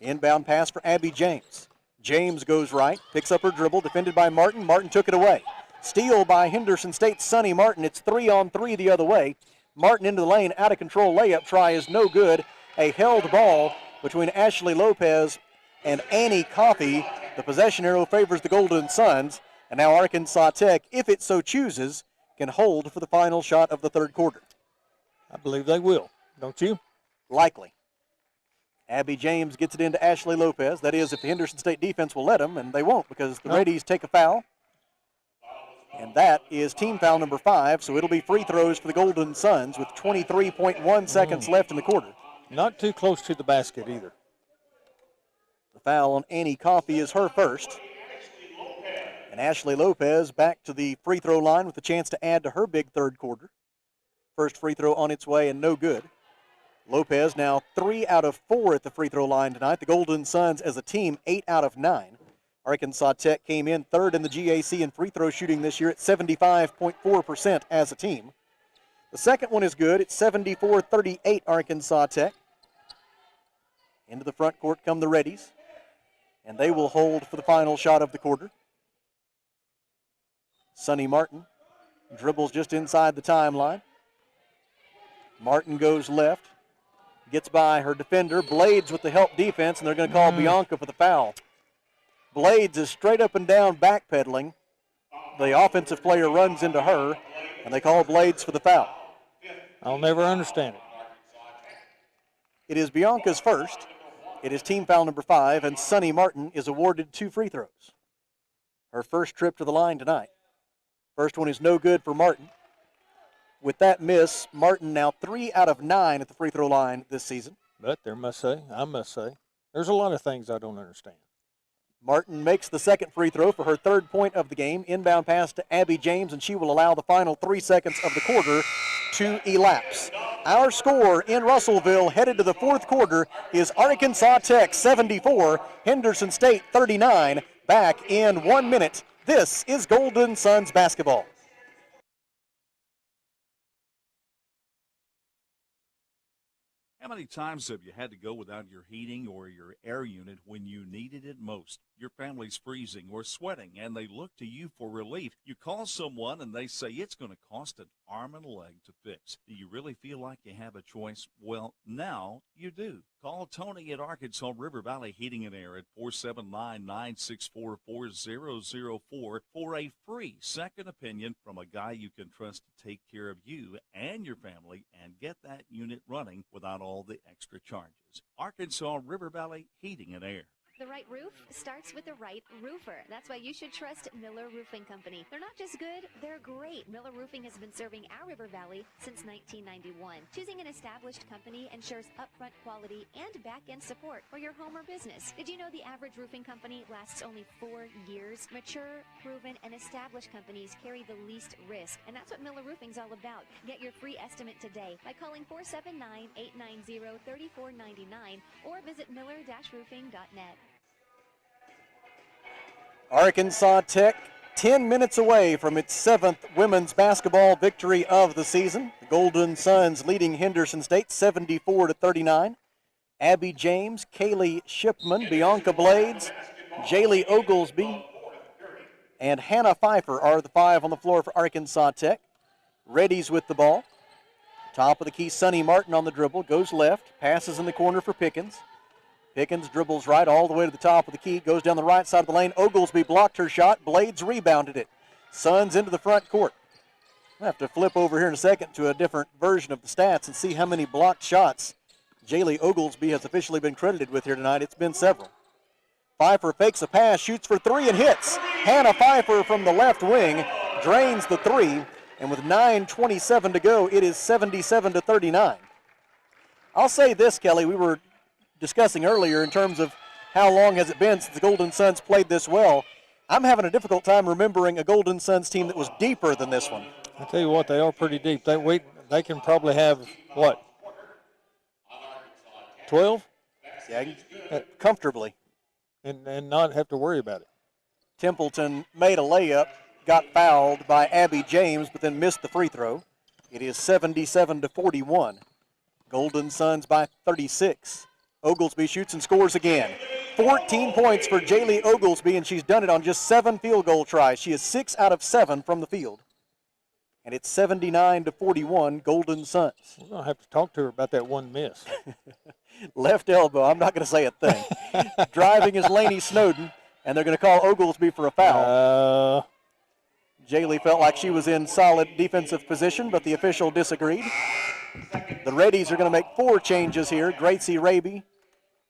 Inbound pass for Abby James. James goes right, picks up her dribble, defended by Martin. Martin took it away. Steal by Henderson State's Sonny Martin. It's 3-on-3 the other way. Martin into the lane, out of control layup try is no good. A held ball between Ashley Lopez and Annie Coffey. The possession arrow favors the Golden Suns. And now Arkansas Tech, if it so chooses, can hold for the final shot of the third quarter. I believe they will, don't you? Likely. Abby James gets it into Ashley Lopez. That is, if the Henderson State defense will let them, and they won't because the Reddies take a foul. And that is team foul number 5, so it'll be free throws for the Golden Suns with 23.1 seconds left in the quarter. Not too close to the basket either. The foul on Annie Coffey is her first. And Ashley Lopez back to the free throw line with a chance to add to her big third quarter. First free throw on its way and no good. Lopez now 3 out of 4 at the free throw line tonight. The Golden Suns as a team 8 out of 9. Arkansas Tech came in third in the GAC in free throw shooting this year at 75.4% as a team. The second one is good. It's 74-38 Arkansas Tech. Into the front court come the Reddies. And they will hold for the final shot of the quarter. Sonny Martin dribbles just inside the timeline. Martin goes left. Gets by her defender. Blades with the help defense, and they're going to call Bianca for the foul. Blades is straight up and down backpedaling. The offensive player runs into her, and they call Blades for the foul. I'll never understand it. It is Bianca's first. It is team foul number 5, and Sonny Martin is awarded 2 free throws. Her first trip to the line tonight. First one is no good for Martin. With that miss, Martin now 3 out of 9 at the free throw line this season. But I must say, there's a lot of things I don't understand. Martin makes the second free throw for her third point of the game. Inbound pass to Abby James, and she will allow the final 3 seconds of the quarter to elapse. Our score in Russellville headed to the fourth quarter is Arkansas Tech 74, Henderson State 39. Back in 1 minute. This is Golden Suns basketball. How many times have you had to go without your heating or your air unit when you needed it most? Your family's freezing or sweating, and they look to you for relief. You call someone, and they say it's going to cost an arm and a leg to fix. Do you really feel like you have a choice? Well, now you do. Call Tony at Arkansas River Valley Heating and Air at 479-964-4004 for a free second opinion from a guy you can trust to take care of you and your family and get that unit running without all the extra charges. Arkansas River Valley Heating and Air. The right roof starts with the right roofer. That's why you should trust Miller Roofing Company. They're not just good, they're great. Miller Roofing has been serving our River Valley since 1991. Choosing an established company ensures upfront quality and back-end support for your home or business. Did you know the average roofing company lasts only 4 years? Mature, proven, and established companies carry the least risk, and that's what Miller Roofing's all about. Get your free estimate today by calling 479-890-3499 or visit miller-roofing.net. Arkansas Tech 10 minutes away from its 7th women's basketball victory of the season. The Golden Suns leading Henderson State 74-39. Abby James, Kaylee Shipman, Bianca Blades, Jaylee Oglesby, and Hannah Pfeiffer are the 5 on the floor for Arkansas Tech. Reddies with the ball. Top of the key, Sonny Martin on the dribble, goes left, passes in the corner for Pickens. Pickens dribbles right all the way to the top of the key, goes down the right side of the lane. Oglesby blocked her shot. Blades rebounded it. Suns into the front court. I'll have to flip over here in a second to a different version of the stats and see how many blocked shots Jaylee Oglesby has officially been credited with here tonight. It's been several. Pfeiffer fakes a pass, shoots for 3 and hits. Hannah Pfeiffer from the left wing drains the 3, and with 9:27 to go, it is 77-39. I'll say this, Kelly, we were discussing earlier in terms of how long has it been since the Golden Suns played this well. I'm having a difficult time remembering a Golden Suns team that was deeper than this one. I tell you what, they are pretty deep. They can probably have, what, 12? Yeah, comfortably. And not have to worry about it. Templeton made a layup, got fouled by Abby James, but then missed the free throw. It is 77-41. Golden Suns by 36. Oglesby shoots and scores again. 14 points for Jaylee Oglesby, and she's done it on just 7 field goal tries. She is 6 out of 7 from the field. And it's 79-41, Golden Suns. We're going to have to talk to her about that one miss. Left elbow, I'm not going to say a thing. Driving is Lainey Snowden, and they're going to call Oglesby for a foul. Jaylee felt like she was in solid defensive position, but the official disagreed. The Reddies are going to make 4 changes here. Gracie Raby,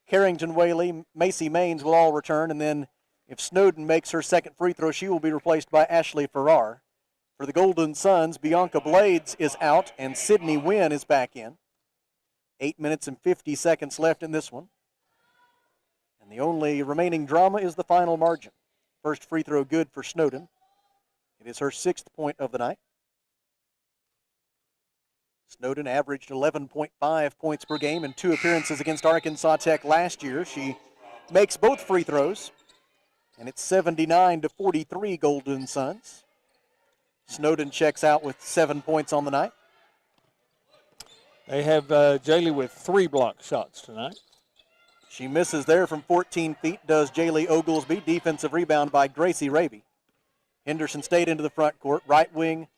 Carrington Whaley, Macy Maines will all return, and then if Snowden makes her second free throw, she will be replaced by Ashley Farrar. For the Golden Suns, Bianca Blades is out, and Sydney Wynn is back in. 8 minutes and 50 seconds left in this one. And the only remaining drama is the final margin. First free throw good for Snowden. It is her 6th point of the night. Snowden averaged 11.5 points per game in 2 appearances against Arkansas Tech last year. She makes both free throws, and it's 79-43 Golden Suns. Snowden checks out with 7 points on the night. They have Jaylee with 3 block shots tonight. She misses there from 14 feet, does Jaylee Oglesby. Defensive rebound by Gracie Raby. Henderson State into the front court. Right wing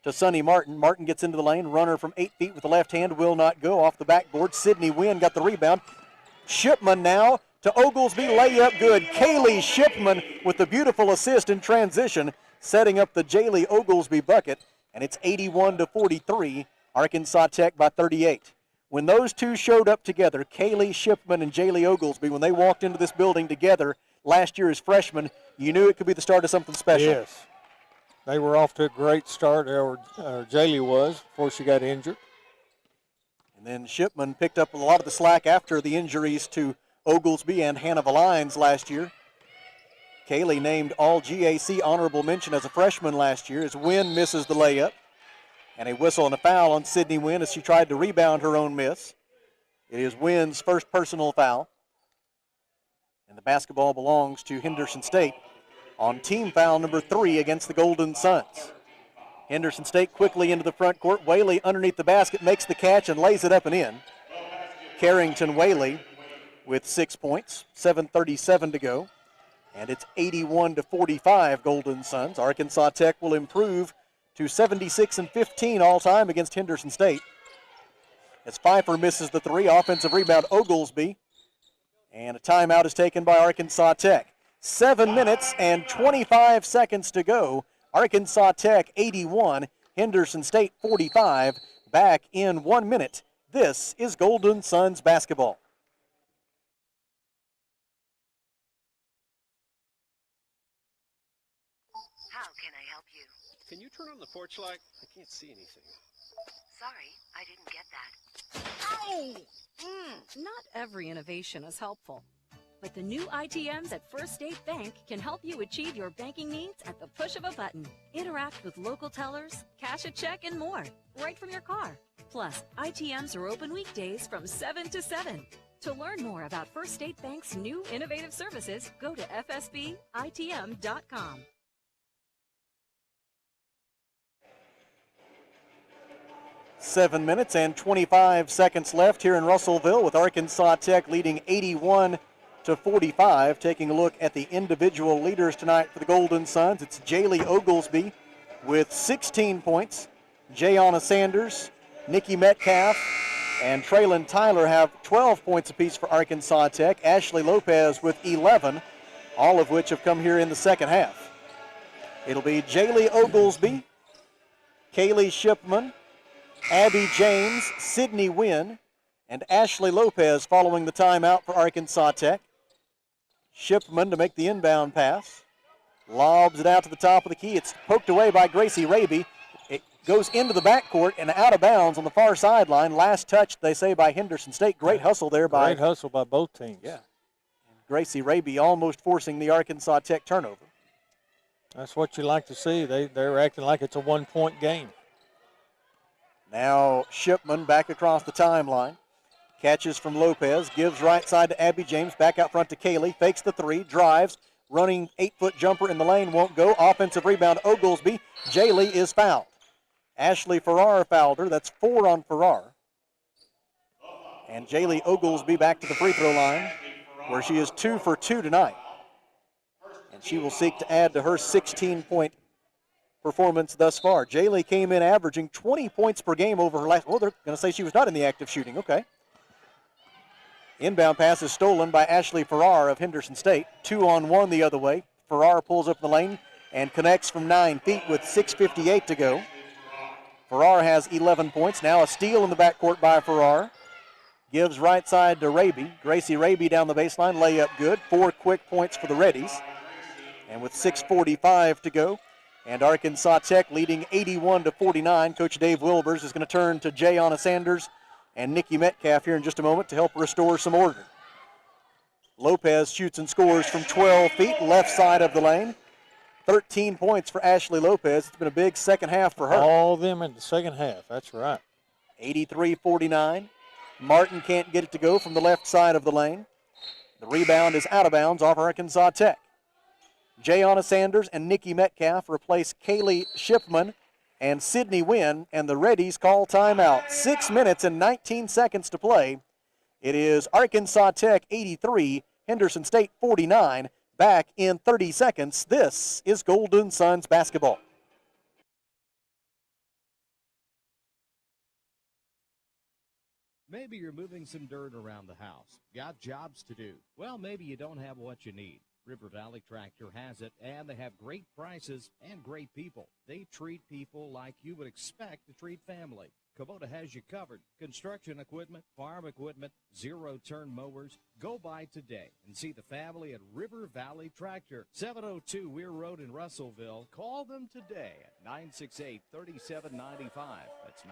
to Sonny Martin. Martin gets into the lane. Runner from 8 feet with the left hand will not go. Off the backboard. Sydney Wynn got the rebound. Shipman now to Oglesby. Layup good. Kaylee Shipman with the beautiful assist in transition, setting up the Jaylee Oglesby bucket. And it's 81-43. Arkansas Tech by 38. When those two showed up together, Kaylee Shipman and Jaylee Oglesby, when they walked into this building together last year as freshmen, you knew it could be the start of something special. Yes. They were off to a great start, or Jaylee was, before she got injured. And then Shipman picked up a lot of the slack after the injuries to Oglesby and Hannah Valines last year. Kaylee named all GAC honorable mention as a freshman last year as Wynn misses the layup. And a whistle and a foul on Sydney Wynn as she tried to rebound her own miss. It is Wynn's first personal foul. And the basketball belongs to Henderson State on team foul number 3 against the Golden Suns. Henderson State quickly into the front court. Whaley underneath the basket makes the catch and lays it up and in. Carrington Whaley with 6 points, 7:37 to go. And it's 81-45 Golden Suns. Arkansas Tech will improve to 76-15 all-time against Henderson State. As Pfeiffer misses the 3, offensive rebound Oglesby. And a timeout is taken by Arkansas Tech. 7 minutes and 25 seconds to go. Arkansas Tech 81, Henderson State 45. Back in 1 minute. This is Golden Suns basketball. Can you turn on the porch light? I can't see anything. Sorry, I didn't get that. Ow! Not every innovation is helpful, but the new ITMs at First State Bank can help you achieve your banking needs at the push of a button. Interact with local tellers, cash a check, and more, right from your car. Plus, ITMs are open weekdays from 7 to 7. To learn more about First State Bank's new innovative services, go to fsbitm.com. 7 minutes and 25 seconds left here in Russellville with Arkansas Tech leading 81-45. Taking a look at the individual leaders tonight for the Golden Suns. It's Jaylee Oglesby with 16 points. Jayana Sanders, Nikki Metcalf, and Traylon Tyler have 12 points apiece for Arkansas Tech. Ashley Lopez with 11, all of which have come here in the second half. It'll be Jaylee Oglesby, Kaylee Shipman, Abby James, Sydney Wynn, and Ashley Lopez following the timeout for Arkansas Tech. Shipman to make the inbound pass. Lobs it out to the top of the key. It's poked away by Gracie Raby. It goes into the backcourt and out of bounds on the far sideline. Last touch, they say, by Henderson State. Great hustle there by... Great hustle by both teams. Yeah. And Gracie Raby almost forcing the Arkansas Tech turnover. That's what you like to see. They're acting like it's a one-point game. Now Shipman back across the timeline. Catches from Lopez, gives right side to Abby James, back out front to Kaylee, fakes the three, drives, running 8-foot jumper in the lane, won't go. Offensive rebound, Oglesby. Jaylee is fouled. Ashley Farrar fouled her. That's 4 on Farrar. And Jaylee Oglesby back to the free throw line, where she is 2 for 2 tonight. And she will seek to add to her 16-point performance thus far. Jaylee came in averaging 20 points per game over her last. Oh, they're going to say she was not in the active shooting. Okay. Inbound pass is stolen by Ashley Farrar of Henderson State. 2-on-1 the other way. Farrar pulls up the lane and connects from 9 feet with 6:58 to go. Farrar has 11 points. Now a steal in the backcourt by Farrar. Gives right side to Raby. Gracie Raby down the baseline. Layup good. 4 quick points for the Reddies. And with 6:45 to go, and Arkansas Tech leading 81-49, Coach Dave Wilbers is going to turn to Jayana Sanders and Nikki Metcalf here in just a moment to help restore some order. Lopez shoots and scores from 12 feet, left side of the lane. 13 points for Ashley Lopez. It's been a big second half for her. All of them in the second half. That's right. 83-49. Martin can't get it to go from the left side of the lane. The rebound is out of bounds off Arkansas Tech. Jayana Sanders and Nikki Metcalf replace Kaylee Shipman and Sydney Wynn, and the Reddies call timeout. 6 minutes and 19 seconds to play. It is Arkansas Tech 83, Henderson State 49. Back in 30 seconds. This is Golden Suns basketball. Maybe you're moving some dirt around the house. Got jobs to do. Well, maybe you don't have what you need. River Valley Tractor has it, and they have great prices and great people. They treat people like you would expect to treat family. Kubota has you covered. Construction equipment, farm equipment, zero-turn mowers. Go by today and see the family at River Valley Tractor, 702 Weir Road in Russellville. Call them today at 968-3795. That's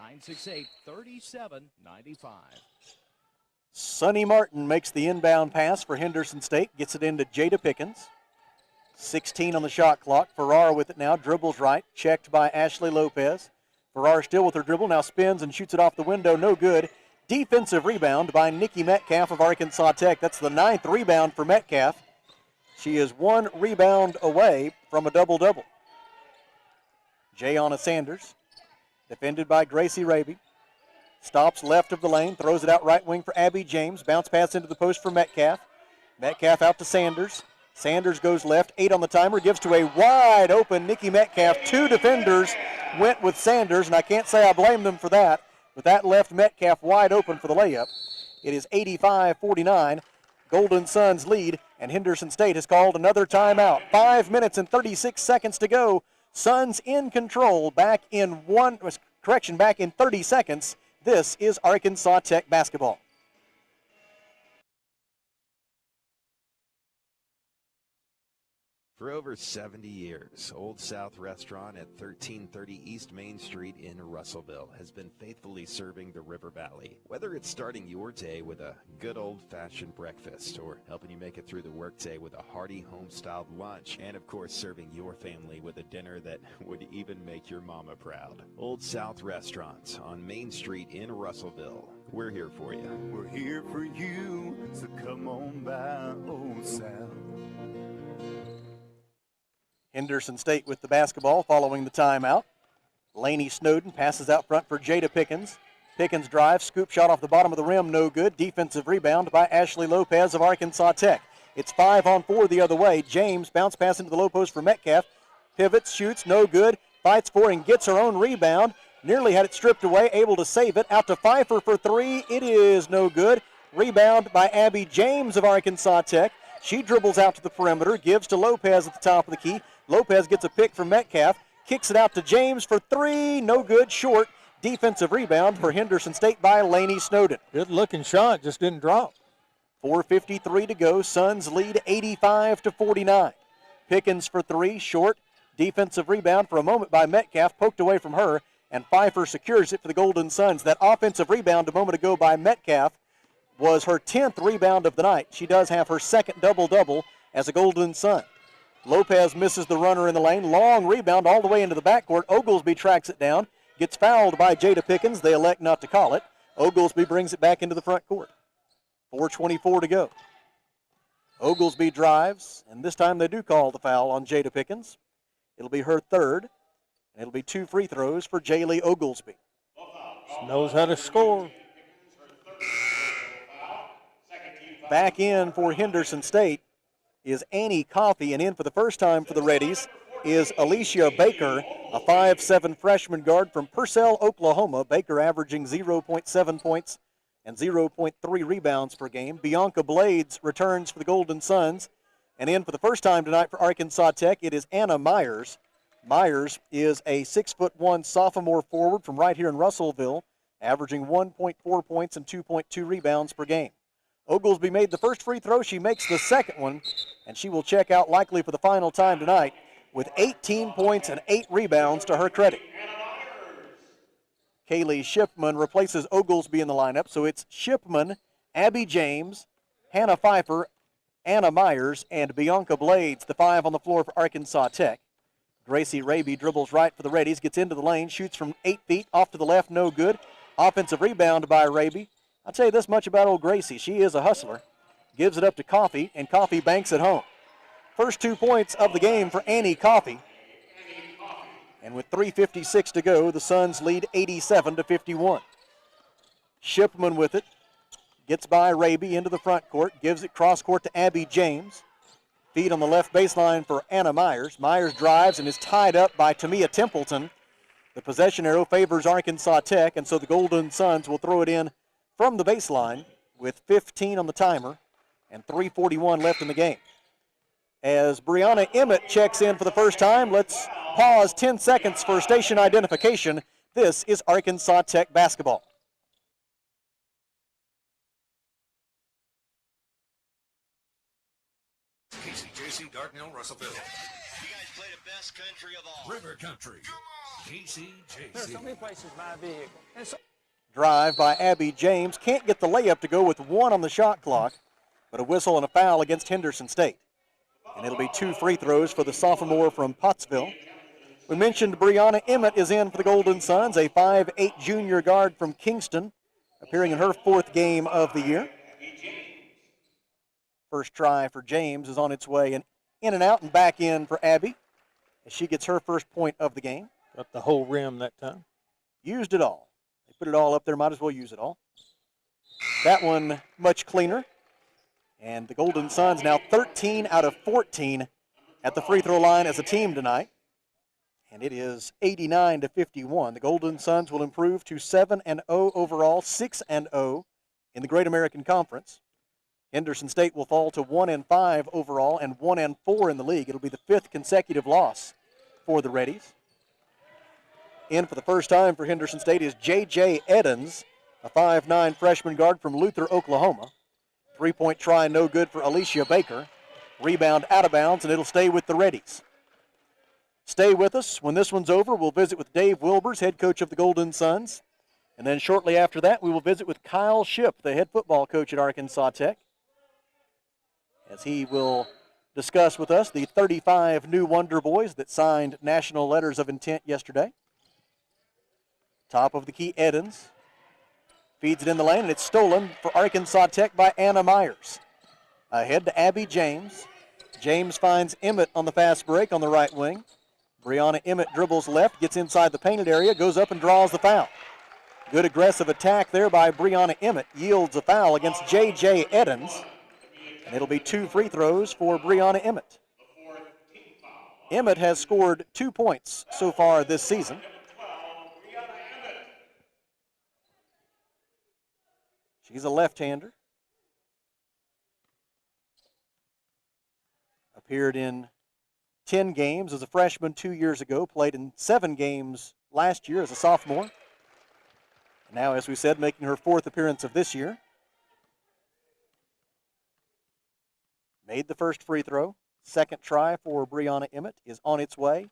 968-3795. Sonny Martin makes the inbound pass for Henderson State, gets it into Jada Pickens. 16 on the shot clock. Farrar with it now, dribbles right, checked by Ashley Lopez. Farrar still with her dribble, now spins and shoots it off the window, no good. Defensive rebound by Nikki Metcalf of Arkansas Tech. That's the 9th rebound for Metcalf. She is 1 rebound away from a double-double. Jayana Sanders, defended by Gracie Raby. Stops left of the lane, throws it out right wing for Abby James. Bounce pass into the post for Metcalf. Metcalf out to Sanders. Sanders goes left, 8 on the timer, gives to a wide open Nikki Metcalf. 2 defenders went with Sanders, and I can't say I blame them for that. But that left Metcalf wide open for the layup. It is 85-49. Golden Suns lead, and Henderson State has called another timeout. 5 minutes and 36 seconds to go. Suns in control, back in 30 seconds. This is Arkansas Tech basketball. For over 70 years, Old South Restaurant at 1330 East Main Street in Russellville has been faithfully serving the River Valley. Whether it's starting your day with a good old-fashioned breakfast or helping you make it through the workday with a hearty home-styled lunch, and of course serving your family with a dinner that would even make your mama proud. Old South Restaurant on Main Street in Russellville. We're here for you. We're here for you, so come on by Old South. Henderson State with the basketball following the timeout. Lainey Snowden passes out front for Jada Pickens. Pickens drives, scoop shot off the bottom of the rim, no good. Defensive rebound by Ashley Lopez of Arkansas Tech. It's 5-on-4 the other way. James bounce pass into the low post for Metcalf. Pivots, shoots, no good. Fights for and gets her own rebound. Nearly had it stripped away, able to save it. Out to Pfeiffer for 3. It is no good. Rebound by Abby James of Arkansas Tech. She dribbles out to the perimeter, gives to Lopez at the top of the key. Lopez gets a pick from Metcalf, kicks it out to James for 3, no good, short. Defensive rebound for Henderson State by Lainey Snowden. Good-looking shot, just didn't drop. 4:53 to go. Suns lead 85-49. Pickens for 3, short. Defensive rebound for a moment by Metcalf, poked away from her, and Pfeiffer secures it for the Golden Suns. That offensive rebound a moment ago by Metcalf was her 10th rebound of the night. She does have her second double-double as a Golden Sun. Lopez misses the runner in the lane. Long rebound all the way into the backcourt. Oglesby tracks it down. Gets fouled by Jada Pickens. They elect not to call it. Oglesby brings it back into the front court. 4:24 to go. Oglesby drives, and this time they do call the foul on Jada Pickens. It'll be her third, and it'll be 2 free throws for Jaylee Oglesby. She knows how to score. Back in for Henderson State is Annie Coffey, and in for the first time for the Reddies is Alicia Baker, a 5'7" freshman guard from Purcell, Oklahoma. Baker averaging 0.7 points and 0.3 rebounds per game. Bianca Blades returns for the Golden Suns, and in for the first time tonight for Arkansas Tech, it is Anna Myers. Myers is a 6'1" sophomore forward from right here in Russellville, averaging 1.4 points and 2.2 rebounds per game. Oglesby made the first free throw. She makes the second one, and she will check out likely for the final time tonight with 18 points and 8 rebounds to her credit. Kaylee Shipman replaces Oglesby in the lineup, so it's Shipman, Abby James, Hannah Pfeiffer, Anna Myers, and Bianca Blades, the 5 on the floor for Arkansas Tech. Gracie Raby dribbles right for the Reddies, gets into the lane, shoots from 8 feet, off to the left, no good. Offensive rebound by Raby. I'll tell you this much about old Gracie. She is a hustler. Gives it up to Coffey, and Coffey banks it home. First 2 points of the game for Annie Coffey. And with 3:56 to go, the Suns lead 87-51. Shipman with it. Gets by Raby into the front court. Gives it cross court to Abby James. Feed on the left baseline for Anna Myers. Myers drives and is tied up by Tamia Templeton. The possession arrow favors Arkansas Tech, and so the Golden Suns will throw it in from the baseline with 15 on the timer and 3:41 left in the game. As Brianna Emmett checks in for the first time, let's pause 10 seconds for station identification. This is Arkansas Tech basketball. KCJC, Darknell, Russellville. You guys play the best country of all. River Country. KCJC. There's so many places my vehicle. And so Drive by Abby James. Can't get the layup to go with 1 on the shot clock, but a whistle and a foul against Henderson State. And it'll be 2 free throws for the sophomore from Pottsville. We mentioned Brianna Emmett is in for the Golden Suns, a 5'8" junior guard from Kingston, appearing in her 4th game of the year. First try for James is on its way, and in and out and back in for Abby as she gets her first point of the game. Got the whole rim that time. Used it all. They put it all up there, might as well use it all. That one much cleaner. And the Golden Suns now 13 out of 14 at the free throw line as a team tonight. And it is 89-51. The Golden Suns will improve to 7-0 overall, 6-0 in the Great American Conference. Henderson State will fall to 1-5 overall and 1-4 in the league. It'll be the 5th consecutive loss for the Reddies. In for the first time for Henderson State is J.J. Edens, a 5'9" freshman guard from Luther, Oklahoma. 3-point try, no good for Alicia Baker. Rebound out of bounds, and it'll stay with the Reddies. Stay with us. When this one's over, we'll visit with Dave Wilbers, head coach of the Golden Suns. And then shortly after that, we will visit with Kyle Shipp, the head football coach at Arkansas Tech, as he will discuss with us the 35 new Wonder Boys that signed national letters of intent yesterday. Top of the key, Edens. Feeds it in the lane, and it's stolen for Arkansas Tech by Anna Myers. Ahead to Abby James. James finds Emmett on the fast break on the right wing. Brianna Emmett dribbles left, gets inside the painted area, goes up and draws the foul. Good aggressive attack there by Brianna Emmett. Yields a foul against J.J. Edens. And it'll be 2 free throws for Brianna Emmett. Emmett has scored 2 points so far this season. She's a left-hander. Appeared in 10 games as a freshman 2 years ago, played in 7 games last year as a sophomore. Now, as we said, making her 4th appearance of this year. Made the first free throw. Second try for Brianna Emmett is on its way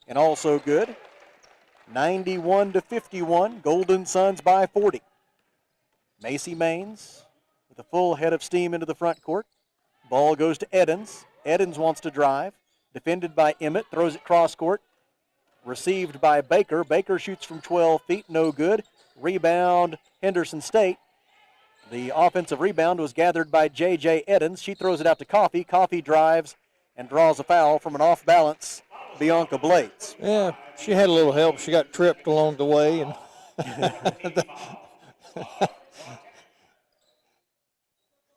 and also good. 91-51, Golden Suns by 40. Macy Maines with a full head of steam into the front court. Ball goes to Edens. Edens wants to drive. Defended by Emmett, throws it cross court. Received by Baker. Baker shoots from 12 feet, no good. Rebound, Henderson State. The offensive rebound was gathered by J.J. Eddins. She throws it out to Coffee. Coffee drives and draws a foul from an off-balance Bianca Blades. Yeah, she had a little help. She got tripped along the way. And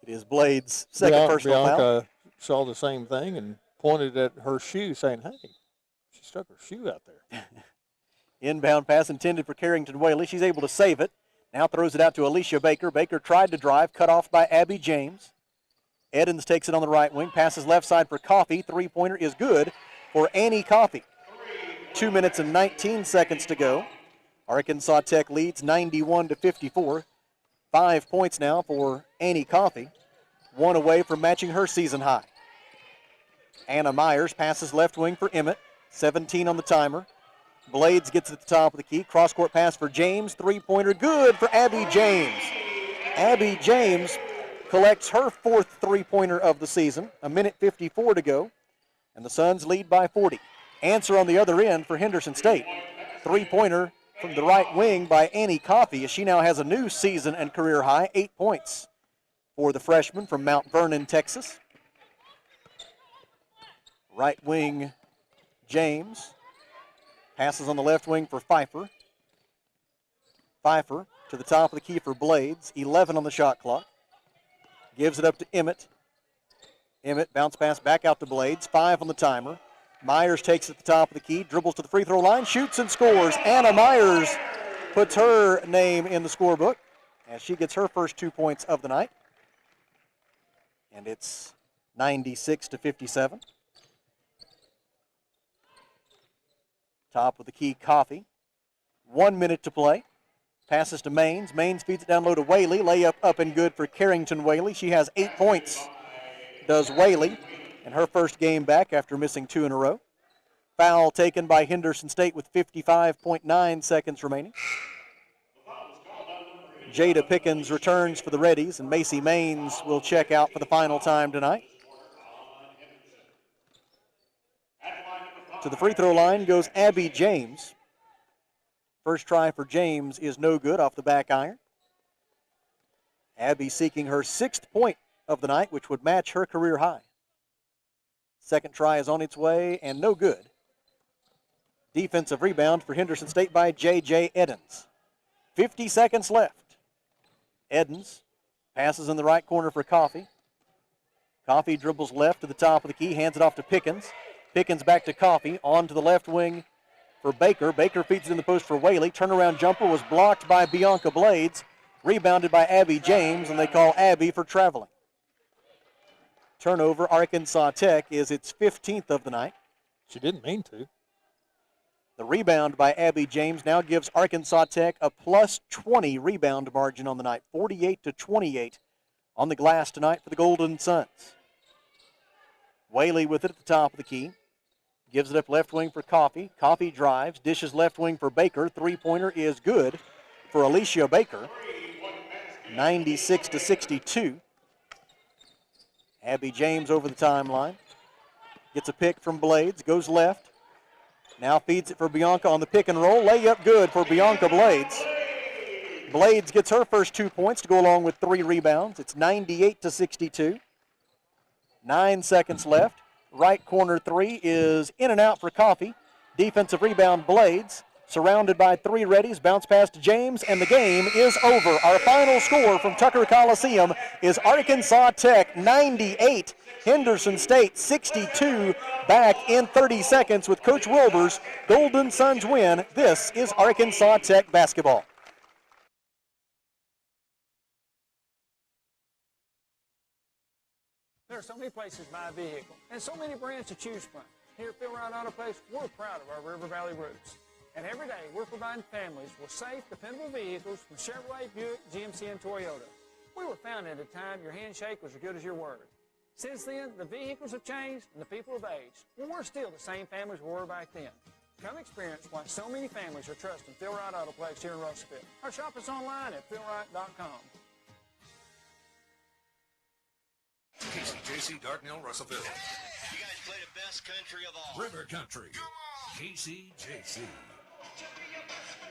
it is Blades' second personal Bianca foul. saw the same thing and pointed at her shoe saying, hey, she stuck her shoe out there. Inbound pass intended for Carrington Whaley. She's able to save it. Now throws it out to Alicia Baker. Baker tried to drive, cut off by Abby James. Eddins takes it on the right wing, passes left side for Coffee. Three-pointer is good for Annie Coffee. 2 minutes and 19 seconds to go. Arkansas Tech leads 91-54. 5 points now for Annie Coffee. One away from matching her season high. Anna Myers passes left wing for Emmett. 17 on the timer. Blades gets at the top of the key. Cross-court pass for James. Three-pointer good for Abby James. Abby James collects her fourth three-pointer of the season. 1:54 to go. And the Suns lead by 40. Answer on the other end for Henderson State. Three-pointer from the right wing by Annie Coffey, as she now has a new season and career high, 8 points for the freshman from Mount Vernon, Texas. Right wing, James. Passes on the left wing for Pfeiffer. Pfeiffer to the top of the key for Blades. 11 on the shot clock. Gives it up to Emmett. Emmett bounce pass back out to Blades. 5 on the timer. Myers takes it at the top of the key. Dribbles to the free throw line. Shoots and scores. Anna Myers puts her name in the scorebook as she gets her first 2 points of the night. And it's 96-57. Top of the key, Coffee. 1 minute to play. Passes to Maines. Maines feeds it down low to Whaley. Layup up and good for Carrington Whaley. She has 8 points, does Whaley, in her first game back after missing 2 in a row. Foul taken by Henderson State with 55.9 seconds remaining. Jada Pickens returns for the Reddies, and Macy Maines will check out for the final time tonight. To the free throw line goes Abby James. First try for James is no good off the back iron. Abby seeking her 6th point of the night, which would match her career high. Second try is on its way and no good. Defensive rebound for Henderson State by J.J. Eddins. 50 seconds left. Eddins passes in the right corner for Coffee. Coffee dribbles left to the top of the key, hands it off to Pickens. Pickens back to Coffee, on to the left wing for Baker. Baker feeds it in the post for Whaley. Turnaround jumper was blocked by Bianca Blades. Rebounded by Abby James, and they call Abby for traveling. Turnover, Arkansas Tech is its 15th of the night. She didn't mean to. The rebound by Abby James now gives Arkansas Tech a plus 20 rebound margin on the night. 48-28 on the glass tonight for the Golden Suns. Whaley with it at the top of the key. Gives it up left wing for Coffee. Coffee drives, dishes left wing for Baker. Three-pointer is good for Alicia Baker. 96-62. Abby James over the timeline. Gets a pick from Blades, goes left. Now feeds it for Bianca on the pick and roll. Layup good for Bianca Blades. Blades gets her first 2 points to go along with 3 rebounds. It's 98-62. 9 seconds left. Right corner 3 is in and out for Coffee. Defensive rebound, Blades. Surrounded by 3 Reddies. Bounce pass to James, and the game is over. Our final score from Tucker Coliseum is Arkansas Tech 98, Henderson State 62. Back in 30 seconds with Coach Wilbur's Golden Suns win. This is Arkansas Tech basketball. There are so many places to buy a vehicle and so many brands to choose from. Here at Phil Ryan Auto Place, we're proud of our River Valley roots. And every day, we're providing families with safe, dependable vehicles from Chevrolet, Buick, GMC, and Toyota. We were founded at a time your handshake was as good as your word. Since then, the vehicles have changed and the people have aged. But we're still the same families we were back then. Come experience why so many families are trusting Phil Wright Auto Place here in Russellville. Or shop us online at philwright.com. KCJC, Dartnell, Russellville. You guys play the best country of all. River Country. KCJC.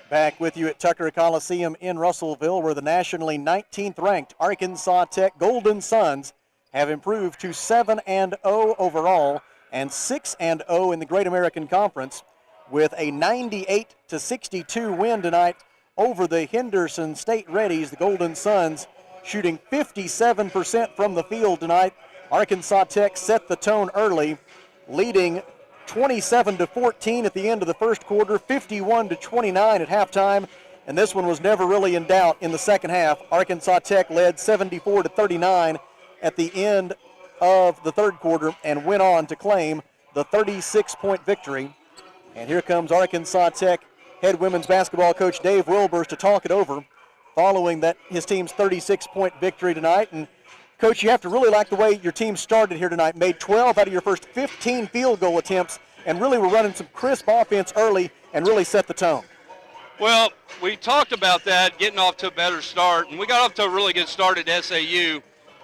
Back with you at Tucker Coliseum in Russellville, where the nationally 19th ranked Arkansas Tech Golden Suns have improved to 7-0 overall and 6-0 in the Great American Conference, with a 98-62 win tonight over the Henderson State Reddies. The Golden Suns shooting 57% from the field tonight. Arkansas Tech set the tone early, leading 27-14 at the end of the first quarter, 51-29 at halftime, and this one was never really in doubt in the second half. Arkansas Tech led 74-39 at the end of the third quarter and went on to claim the 36-point victory. And here comes Arkansas Tech head women's basketball coach Dave Wilbers to talk it over following that his team's 36-point victory tonight. And Coach, you have to really like the way your team started here tonight. Made 12 out of your first 15 field goal attempts and really were running some crisp offense early and really set the tone. Well, we talked about that, getting off to a better start, and we got off to a really good start at SAU.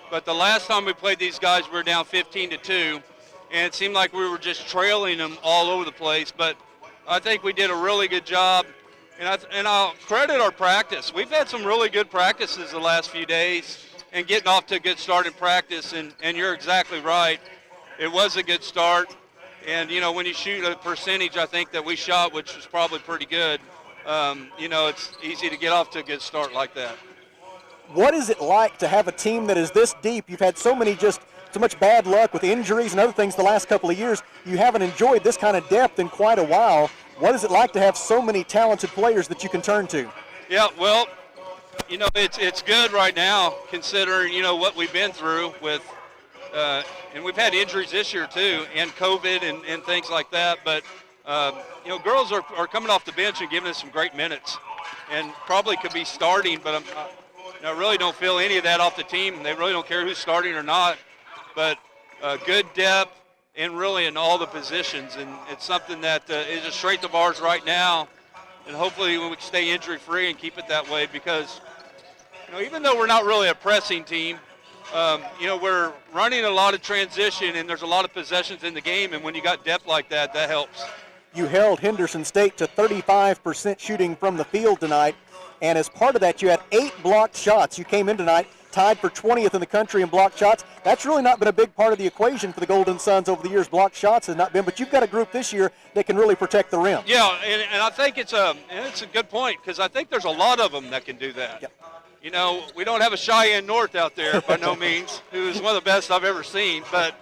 But the last time we played these guys, we were down 15-2, and it seemed like we were just trailing them all over the place. But I think we did a really good job, and I'll credit our practice. We've had some really good practices the last few days, and getting off to a good start in practice, and you're exactly right. It was a good start, and, you know, when you shoot a percentage, I think that we shot, which was probably pretty good, you know, it's easy to get off to a good start like that. What is it like to have a team that is this deep? You've had so much bad luck with injuries and other things the last couple of years. You haven't enjoyed this kind of depth in quite a while. What is it like to have so many talented players that you can turn to? Yeah, well, you know, it's good right now considering, you know, what we've been through with, and we've had injuries this year too, and COVID and things like that. But, you know, girls are coming off the bench and giving us some great minutes and probably could be starting, but I really don't feel any of that off the team. They really don't care who's starting or not. But good depth and really in all the positions. And it's something that is a strength of ours right now. And hopefully we can stay injury-free and keep it that way because, you know, even though we're not really a pressing team, you know, we're running a lot of transition and there's a lot of possessions in the game. And when you got depth like that, that helps. You held Henderson State to 35% shooting from the field tonight. And as part of that, you had 8 blocked shots. You came in tonight tied for 20th in the country in blocked shots. That's really not been a big part of the equation for the Golden Suns over the years. Blocked shots has not been, but you've got a group this year that can really protect the rim. Yeah, and I think it's a good point because I think there's a lot of them that can do that. Yep. You know, we don't have a Cheyenne North out there by no means, who's one of the best I've ever seen, but,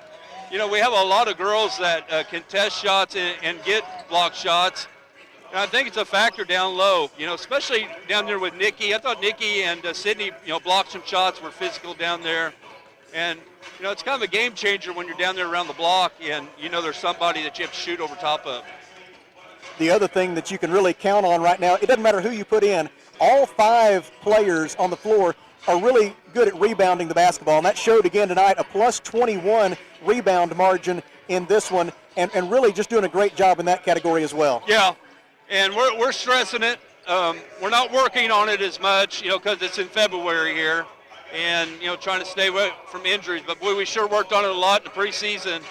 you know, we have a lot of girls that can test shots and get blocked shots. And I think it's a factor down low, you know, especially down there with Nikki. I thought Nikki and Sydney, you know, blocked some shots, were physical down there. And, you know, it's kind of a game changer when you're down there around the block and, you know, there's somebody that you have to shoot over top of. The other thing that you can really count on right now, it doesn't matter who you put in, all 5 players on the floor are really good at rebounding the basketball. And that showed again tonight, a plus 21 rebound margin in this one, and really just doing a great job in that category as well. Yeah. And we're stressing it. We're not working on it as much, you know, because it's in February here, and, you know, trying to stay away from injuries. But, boy, we sure worked on it a lot in the preseason.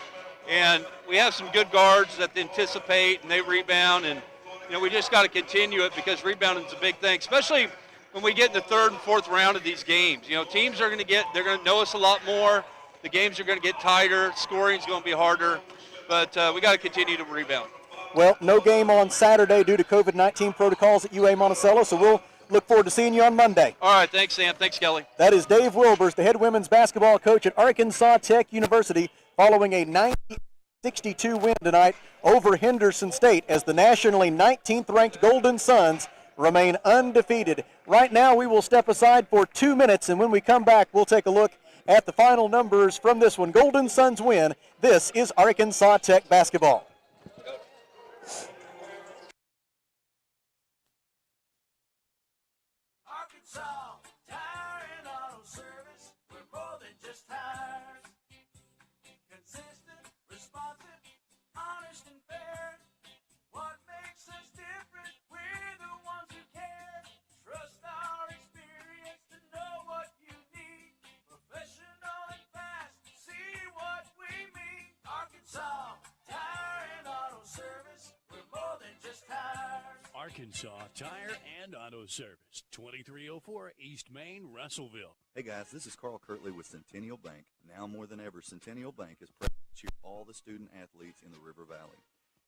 And we have some good guards that anticipate and they rebound. And, you know, we just got to continue it because rebounding is a big thing, especially when we get in the third and fourth round of these games. You know, teams are they're going to know us a lot more. The games are going to get tighter. Scoring's going to be harder. But we got to continue to rebound. Well, no game on Saturday due to COVID-19 protocols at UA Monticello, so we'll look forward to seeing you on Monday. All right, thanks, Sam. Thanks, Kelly. That is Dave Wilbers, the head women's basketball coach at Arkansas Tech University, following a 90-62 win tonight over Henderson State as the nationally 19th-ranked Golden Suns remain undefeated. Right now, we will step aside for 2 minutes, and when we come back, we'll take a look at the final numbers from this one. Golden Suns win. This is Arkansas Tech basketball. Arkansas Tire and Auto Service, 2304 East Main, Russellville. Hey guys, this is Carl Kirtley with Centennial Bank. Now more than ever, Centennial Bank is proud to cheer all the student athletes in the River Valley.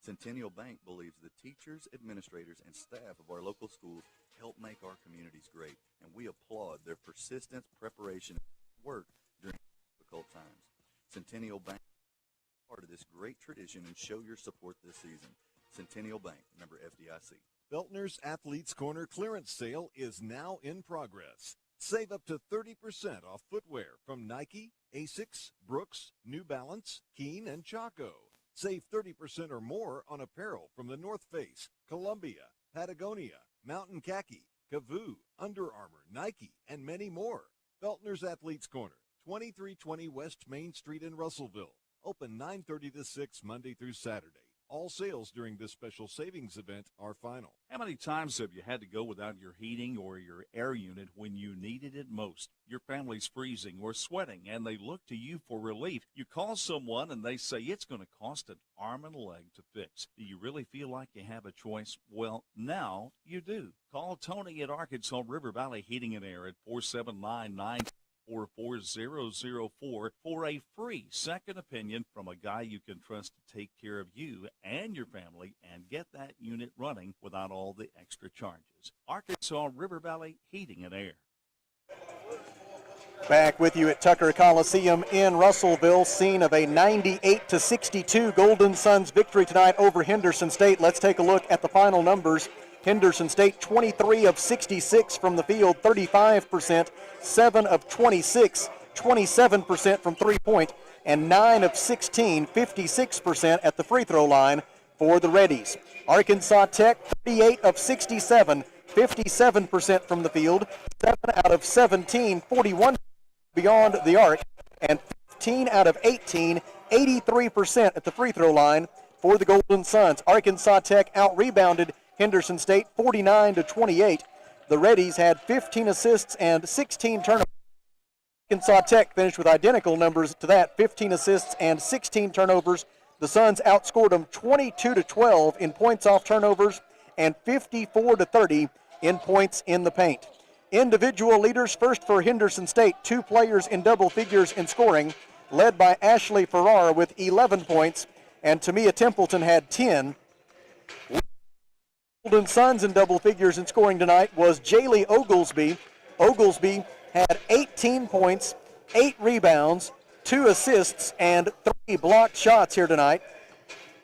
Centennial Bank believes the teachers, administrators, and staff of our local schools help make our communities great, and we applaud their persistence, preparation, and work during difficult times. Centennial Bank is part of this great tradition and show your support this season. Centennial Bank, member FDIC. Beltner's Athletes Corner clearance sale is now in progress. Save up to 30% off footwear from Nike, Asics, Brooks, New Balance, Keen, and Chaco. Save 30% or more on apparel from the North Face, Columbia, Patagonia, Mountain Khaki, Kavoo, Under Armour, Nike, and many more. Beltner's Athletes Corner, 2320 West Main Street in Russellville. Open 9:30 to 6 Monday through Saturday. All sales during this special savings event are final. How many times have you had to go without your heating or your air unit when you needed it most? Your family's freezing or sweating, and they look to you for relief. You call someone, and they say it's going to cost an arm and a leg to fix. Do you really feel like you have a choice? Well, now you do. Call Tony at Arkansas River Valley Heating and Air at 479-944-4004 for a free second opinion from a guy you can trust to take care of you and your family and get that unit running without all the extra charges. Arkansas River Valley Heating and Air. Back with you at Tucker Coliseum in Russellville, scene of a 98-62 Golden Suns victory tonight over Henderson State. Let's take a look at the final numbers. Henderson State, 23 of 66 from the field, 35%, 7 of 26, 27% from three-point, and 9 of 16, 56% at the free throw line for the Reddies. Arkansas Tech, 38 of 67, 57% from the field, 7 out of 17, 41 beyond the arc, and 15 out of 18, 83% at the free throw line for the Golden Suns. Arkansas Tech out-rebounded Henderson State 49-28. The Reddies had 15 assists and 16 turnovers. Arkansas Tech finished with identical numbers to that, 15 assists and 16 turnovers. The Suns outscored them 22-12 in points off turnovers and 54-30 in points in the paint. Individual leaders, first for Henderson State, 2 players in double figures in scoring, led by Ashley Farrar with 11 points, and Tamia Templeton had 10. Golden Suns in double figures in scoring tonight was Jaylee Oglesby. Oglesby had 18 points, 8 rebounds, 2 assists, and 3 blocked shots here tonight.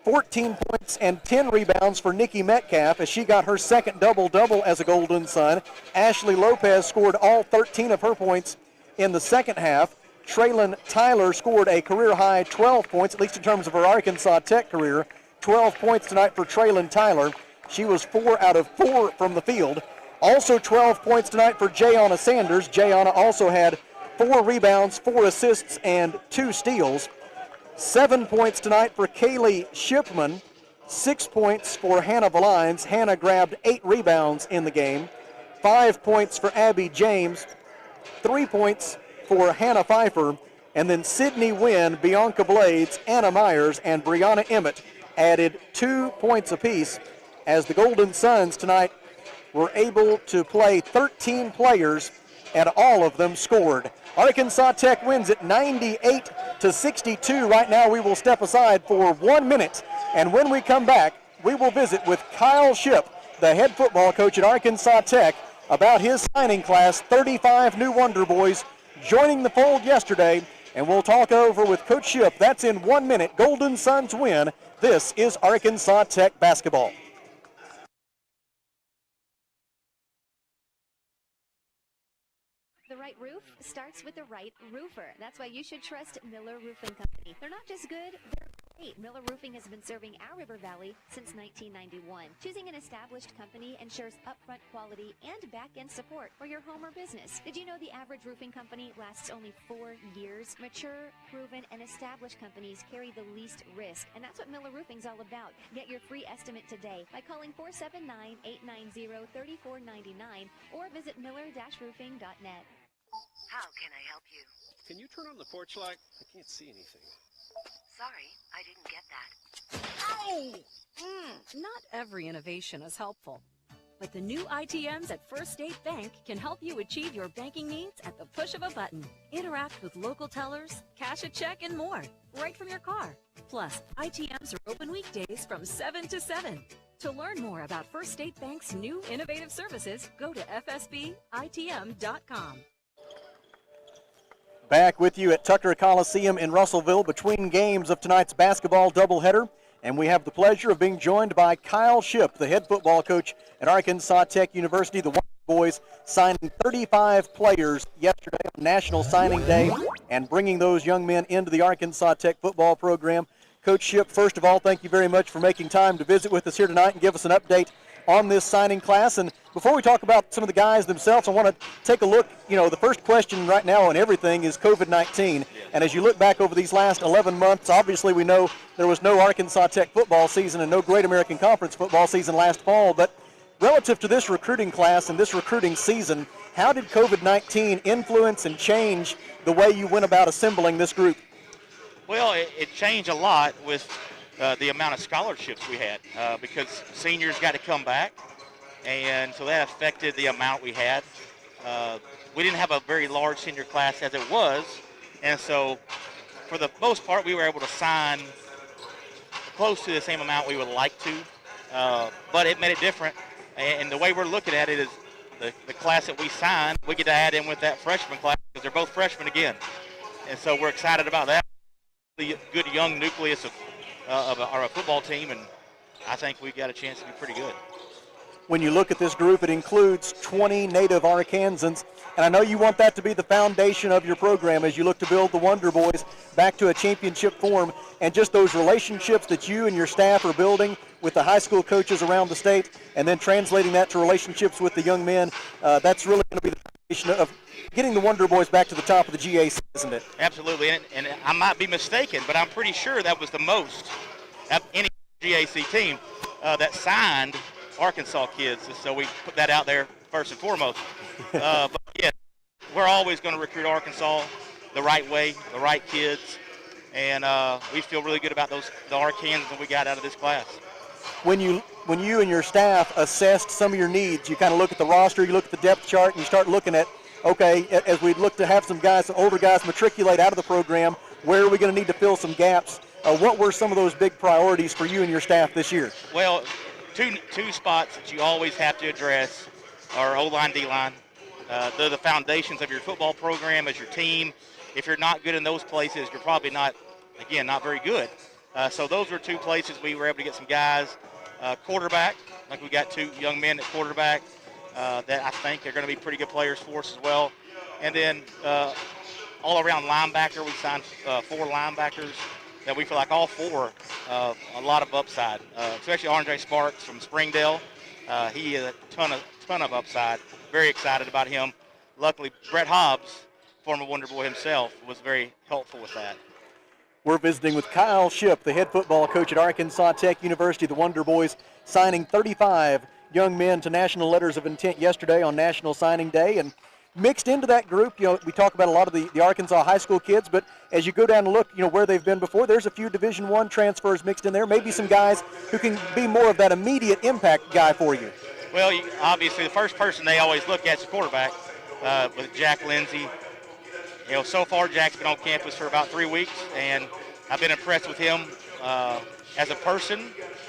14 points and 10 rebounds for Nikki Metcalf as she got her second double-double as a Golden Sun. Ashley Lopez scored all 13 of her points in the second half. Traylon Tyler scored a career-high 12 points, at least in terms of her Arkansas Tech career. 12 points tonight for Traylon Tyler. She was 4 out of 4 from the field. Also 12 points tonight for Jayana Sanders. Jayana also had 4 rebounds, 4 assists, and 2 steals. 7 points tonight for Kaylee Shipman. 6 points for Hannah Valines. Hannah grabbed 8 rebounds in the game. 5 points for Abby James. 3 points for Hannah Pfeiffer. And then Sydney Wynn, Bianca Blades, Anna Myers, and Brianna Emmett added 2 points apiece, as the Golden Suns tonight were able to play 13 players, and all of them scored. Arkansas Tech wins it 98-62. Right now we will step aside for 1 minute, and when we come back, we will visit with Kyle Shipp, the head football coach at Arkansas Tech, about his signing class, 35 new Wonder Boys joining the fold yesterday, and we'll talk over with Coach Shipp. That's in 1 minute. Golden Suns win. This is Arkansas Tech basketball. The right roof starts with the right roofer. That's why you should trust Miller Roofing Company. They're not just good, they're great. Miller Roofing has been serving our River Valley since 1991. Choosing an established company ensures upfront quality and back-end support for your home or business. Did you know the average roofing company lasts only 4 years? Mature, proven, and established companies carry the least risk, and that's what Miller Roofing's all about. Get your free estimate today by calling 479-890-3499 or visit miller-roofing.net. How can I help you? Can you turn on the porch light? I can't see anything. Sorry, I didn't get that. Not every innovation is helpful, But the new ITMs at First State Bank can help you achieve your banking needs at the push of a button. Interact with local tellers, cash a check, and more, right from your car. Plus, ITMs are open weekdays from 7 to 7. To learn more about First State Bank's new innovative services, go to fsbitm.com. Back with you at Tucker Coliseum in Russellville between games of tonight's basketball doubleheader. And we have the pleasure of being joined by Kyle Shipp, the head football coach at Arkansas Tech University. The Wonder Boys signing 35 players yesterday on National Signing Day and bringing those young men into the Arkansas Tech football program. Coach Shipp, first of all, thank you very much for making time to visit with us here tonight and give us an update on this signing class. And before we talk about some of the guys themselves, I want to take a look. The first question right now on everything is COVID-19. And as you look back over these last 11 months, obviously we know there was no Arkansas Tech football season and no Great American Conference football season last fall. But relative to this recruiting class and this recruiting season, how did COVID-19 influence and change the way you went about assembling this group? Well, it changed a lot with the amount of scholarships we had because seniors got to come back, and so that affected the amount we had. We didn't have a very large senior class as it was, and so for the most part we were able to sign close to the same amount we would like to, but it made it different. And the way we're looking at it is the class that we signed, we get to add in with that freshman class because they're both freshmen again, and so we're excited about that. The good young nucleus of our football team, and I think we got a chance to be pretty good. When you look at this group, it includes 20 native Arkansans, and I know you want that to be the foundation of your program as you look to build the Wonder Boys back to a championship form, and just those relationships that you and your staff are building with the high school coaches around the state, and then translating that to relationships with the young men, that's really going to be the foundation of getting the Wonder Boys back to the top of the GAC, isn't it? Absolutely, and I might be mistaken, but I'm pretty sure that was the most of any GAC team that signed Arkansas kids, so we put that out there first and foremost. But yeah, we're always going to recruit Arkansas the right way, the right kids, and we feel really good about the Arkansans that we got out of this class. When you and your staff assessed some of your needs, you kind of look at the roster, you look at the depth chart, and you start looking at, okay, as we look to have some older guys matriculate out of the program, where are we going to need to fill some gaps? What were some of those big priorities for you and your staff this year? Well, two spots that you always have to address are O-line, D-line. They're the foundations of your football program as your team. If you're not good in those places, you're probably not very good. So those were two places we were able to get some guys. Quarterback, like we got two young men at quarterback that I think are going to be pretty good players for us as well. And then all-around linebacker, we signed 4 linebackers that we feel like all 4 a lot of upside, especially Andre Sparks from Springdale. He has a ton of upside. Very excited about him. Luckily, Brett Hobbs, former Wonder Boy himself, was very helpful with that. We're visiting with Kyle Shipp, the head football coach at Arkansas Tech University. The Wonder Boys signing 35 young men to national letters of intent yesterday on National Signing Day. And mixed into that group, we talk about a lot of the Arkansas high school kids, but as you go down and look, where they've been before, there's a few Division I transfers mixed in there, maybe some guys who can be more of that immediate impact guy for you. Well, obviously the first person they always look at is the quarterback with Jack Lindsay. So far Jack's been on campus for about 3 weeks, and I've been impressed with him as a person,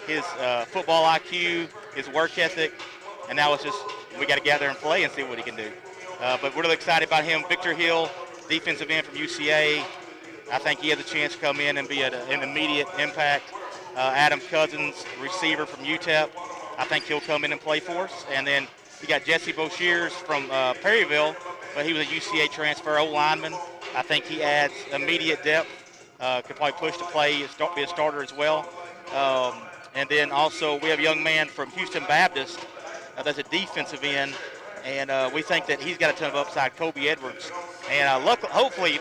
his football IQ, his work ethic, and now it's just we got to gather and play and see what he can do. But we're really excited about him. Victor Hill, defensive end from UCA. I think he has a chance to come in and be an immediate impact. Adam Cousins, receiver from UTEP. I think he'll come in and play for us. And then you got Jesse Boshears from Perryville, but he was a UCA transfer O-lineman. I think he adds immediate depth. Could probably push to play, be a starter as well. And then also we have a young man from Houston Baptist that's a defensive end, and we think that he's got a ton of upside, Kobe Edwards. And hopefully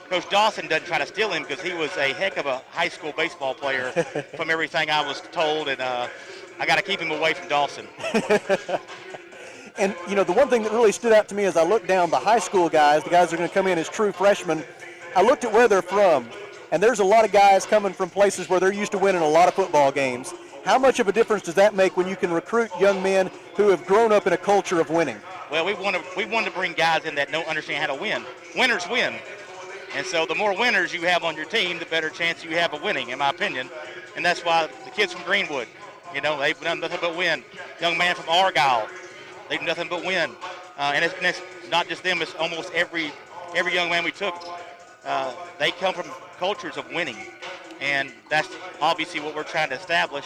Coach Dawson doesn't try to steal him because he was a heck of a high school baseball player from everything I was told, and I got to keep him away from Dawson. And, the one thing that really stood out to me as I looked down the high school guys, the guys that are going to come in as true freshmen, I looked at where they're from. And there's a lot of guys coming from places where they're used to winning a lot of football games. How much of a difference does that make when you can recruit young men who have grown up in a culture of winning? Well, we want to bring guys in that don't understand how to win. Winners win. And so the more winners you have on your team, the better chance you have of winning, in my opinion. And that's why the kids from Greenwood, they've done nothing but win. Young man from Argyle, they've done nothing but win. And it's not just them, it's almost every young man we took. They come from cultures of winning. And that's obviously what we're trying to establish,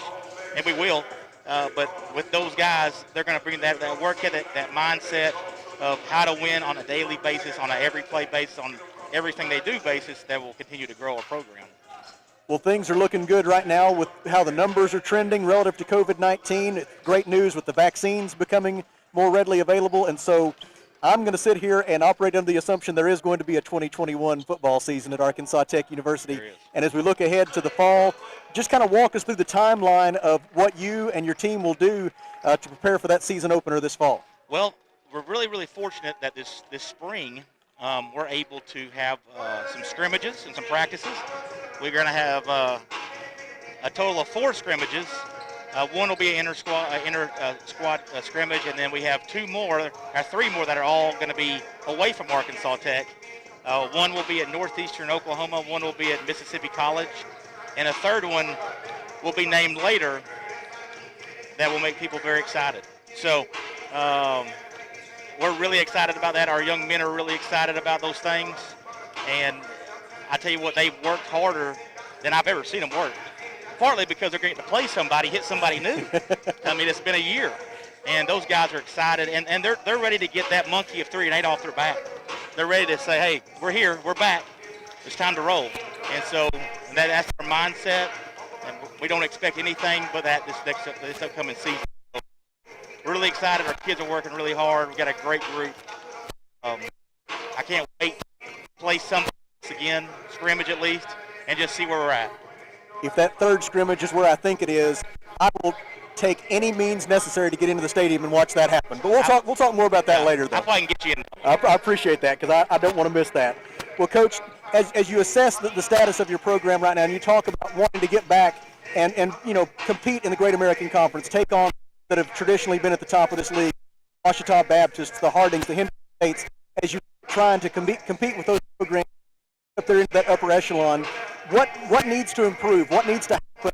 and we will. But with those guys, they're going to bring that work ethic, that mindset of how to win on a daily basis, on an every play basis, on everything they do basis that will continue to grow our program. Well, things are looking good right now with how the numbers are trending relative to COVID-19. Great news with the vaccines becoming more readily available. And so I'm going to sit here and operate under the assumption there is going to be a 2021 football season at Arkansas Tech University. And as we look ahead to the fall, just kind of walk us through the timeline of what you and your team will do to prepare for that season opener this fall. Well, we're really, really fortunate that this spring we're able to have some scrimmages and some practices. We're going to have a total of 4 scrimmages. One will be an inter-squad scrimmage, and then we have 3 more that are all going to be away from Arkansas Tech. One will be at Northeastern Oklahoma, one will be at Mississippi College, and a third one will be named later that will make people very excited. So we're really excited about that. Our young men are really excited about those things, and I tell you what, they've worked harder than I've ever seen them work. Partly because they're getting to play somebody, hit somebody new. I mean, it's been a year, and those guys are excited, and they're ready to get that monkey of 3 and 8 off their back. They're ready to say, hey, we're here, we're back, it's time to roll. And so that's our mindset, and we don't expect anything but that this upcoming season. So we're really excited. Our kids are working really hard. We've got a great group. I can't wait to play somebody else again, scrimmage at least, and just see where we're at. If that third scrimmage is where I think it is, I will take any means necessary to get into the stadium and watch that happen. But we'll talk more about that later, though. I probably can get you in. I appreciate that because I don't want to miss that. Well, Coach, as you assess the status of your program right now, and you talk about wanting to get back and compete in the Great American Conference, take on that have traditionally been at the top of this league, Ouachita Baptist, the Hardings, the Henderson States, as you're trying to compete with those programs up there into that upper echelon. What needs to improve? What needs to happen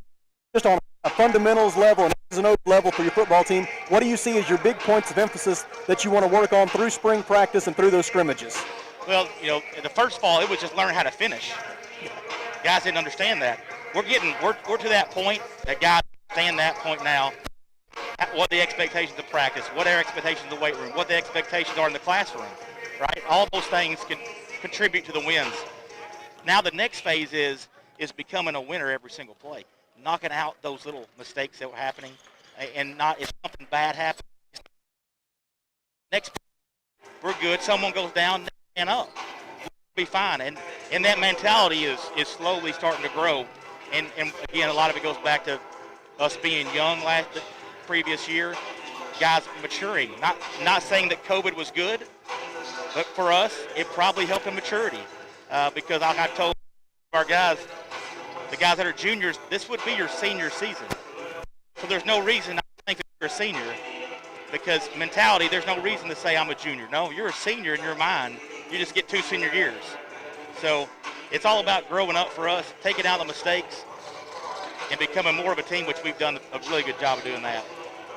just on a fundamentals level and as an open level for your football team? What do you see as your big points of emphasis that you want to work on through spring practice and through those scrimmages? Well, in the first fall, it was just learning how to finish. Guys didn't understand that. We're to that point that guys understand that point now. What the expectations of practice, what our expectations of the weight room, what the expectations are in the classroom, right? All those things can contribute to the wins. Now the next phase is becoming a winner every single play, knocking out those little mistakes that were happening, and not if something bad happens. Next, we're good. Someone goes down and up, we'll be fine. And that mentality is slowly starting to grow. And again, a lot of it goes back to us being young the previous year, guys maturing. Not saying that COVID was good, but for us, it probably helped in maturity. Because I told our guys, the guys that are juniors, this would be your senior season. So there's no reason not to think that you're a senior, because mentality, there's no reason to say I'm a junior. No, you're a senior in your mind. You just get 2 senior years. So it's all about growing up for us, taking out the mistakes, and becoming more of a team, which we've done a really good job of doing that.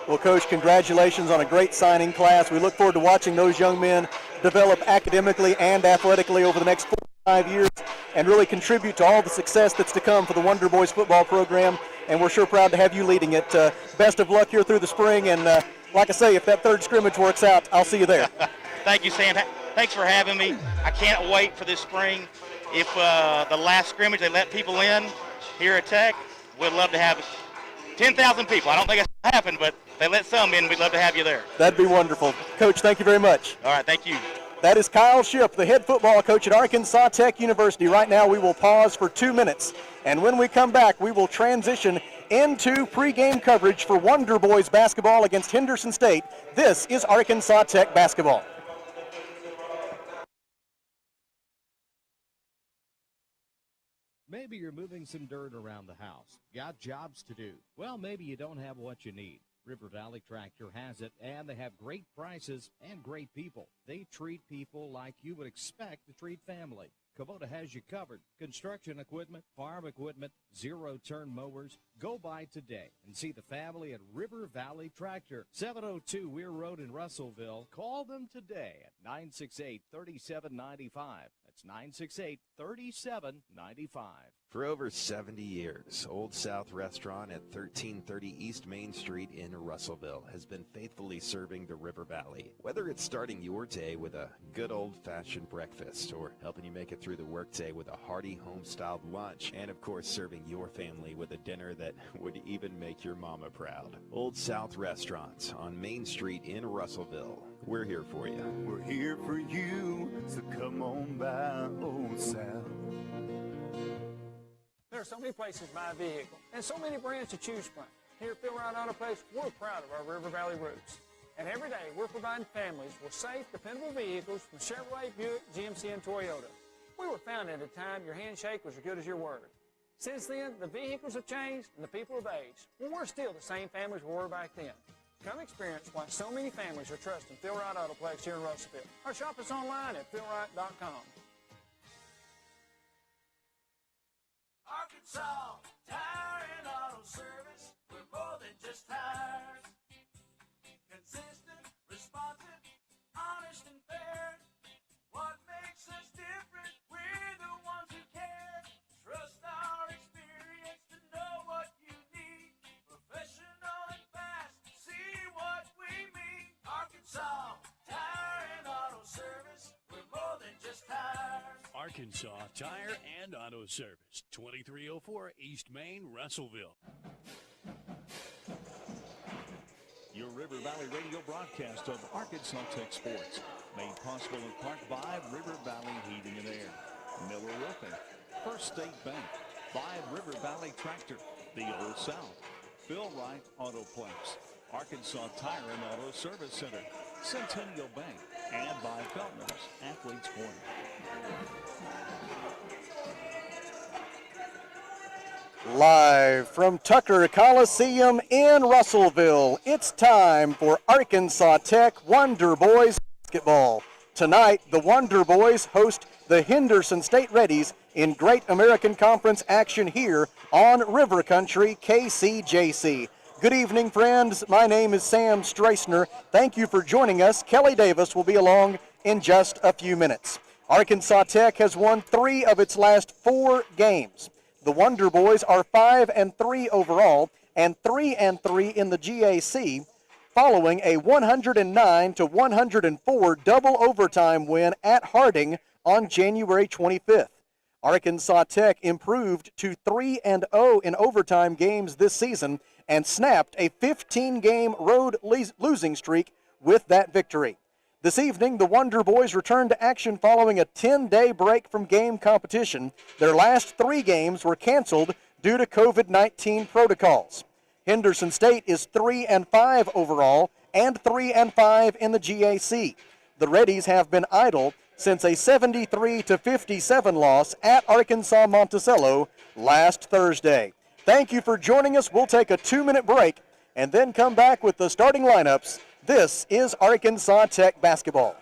Well, Coach, congratulations on a great signing class. We look forward to watching those young men develop academically and athletically over the next 4 or 5 years and really contribute to all the success that's to come for the Wonder Boys football program. And we're sure proud to have you leading it. Best of luck here through the spring. And like I say, if that third scrimmage works out, I'll see you there. Thank you, Sam. Thanks for having me. I can't wait for this spring. If the last scrimmage, they let people in here at Tech, we'd love to have 10,000 people. I don't think it's going to happen, but they let some in. We'd love to have you there. That'd be wonderful. Coach, thank you very much. All right, thank you. That is Kyle Shipp, the head football coach at Arkansas Tech University. Right now we will pause for 2 minutes, and when we come back, we will transition into pregame coverage for Wonder Boys basketball against Henderson State. This is Arkansas Tech basketball. Maybe you're moving some dirt around the house. Got jobs to do. Well, maybe you don't have what you need. River Valley Tractor has it, and they have great prices and great people. They treat people like you would expect to treat family. Kubota has you covered. Construction equipment, farm equipment, zero-turn mowers. Go by today and see the family at River Valley Tractor. 702 Weir Road in Russellville. Call them today at 968-3795. That's 968-3795. For over 70 years, Old South Restaurant at 1330 East Main Street in Russellville has been faithfully serving the River Valley. Whether it's starting your day with a good old-fashioned breakfast or helping you make it through the workday with a hearty home-styled lunch, and of course serving your family with a dinner that would even make your mama proud. Old South Restaurant on Main Street in Russellville. We're here for you. We're here for you, so come on by Old South. There are so many places to buy a vehicle and so many brands to choose from. Here at Phil Wright Auto Place, we're proud of our River Valley roots. And every day, we're providing families with safe, dependable vehicles from Chevrolet, Buick, GMC, and Toyota. We were founded at a time your handshake was as good as your word. Since then, the vehicles have changed and the people have aged. Well, we're still the same families we were back then. Come experience why so many families are trusting Phil Wright Auto Place here in Russellville. Or shop us online at philwright.com. Arkansas Tire and Auto Service. We're more than just tires. Consistent, responsive, honest and fair. What makes us different? We're the ones who care. Trust our experience to know what you need. Professional and fast. See what we mean. Arkansas Tire and Auto Service. We're more than just tires. Arkansas Tire and Auto Service, 2304 East Main, Russellville. Your River Valley radio broadcast of Arkansas Tech Sports, made possible in part by River Valley Heating and Air, Miller Roofing, First State Bank, by River Valley Tractor, the Old South, Phil Wright Auto Place, Arkansas Tire and Auto Service Center, Centennial Bank, and by Feltner's Athletes Corner. Live from Tucker Coliseum in Russellville, it's time for Arkansas Tech Wonder Boys basketball. Tonight, the Wonder Boys host the Henderson State Reddies in Great American Conference action here on River Country KCJC. Good evening, friends. My name is Sam Strasner. Thank you for joining us. Kelly Davis will be along in just a few minutes. Arkansas Tech has won 3 of its last 4 games. The Wonder Boys are 5-3 overall and 3-3 in the GAC, following a 109-104 double overtime win at Harding on January 25th. Arkansas Tech improved to 3-0 in overtime games this season and snapped a 15-game road losing streak with that victory. This evening, the Wonder Boys return to action following a 10-day break from game competition. Their last 3 games were canceled due to COVID-19 protocols. Henderson State is 3-5 overall and 3-5 in the GAC. The Reddies have been idle since a 73-57 loss at Arkansas Monticello last Thursday. Thank you for joining us. We'll take a 2-minute break and then come back with the starting lineups. This is Arkansas Tech basketball.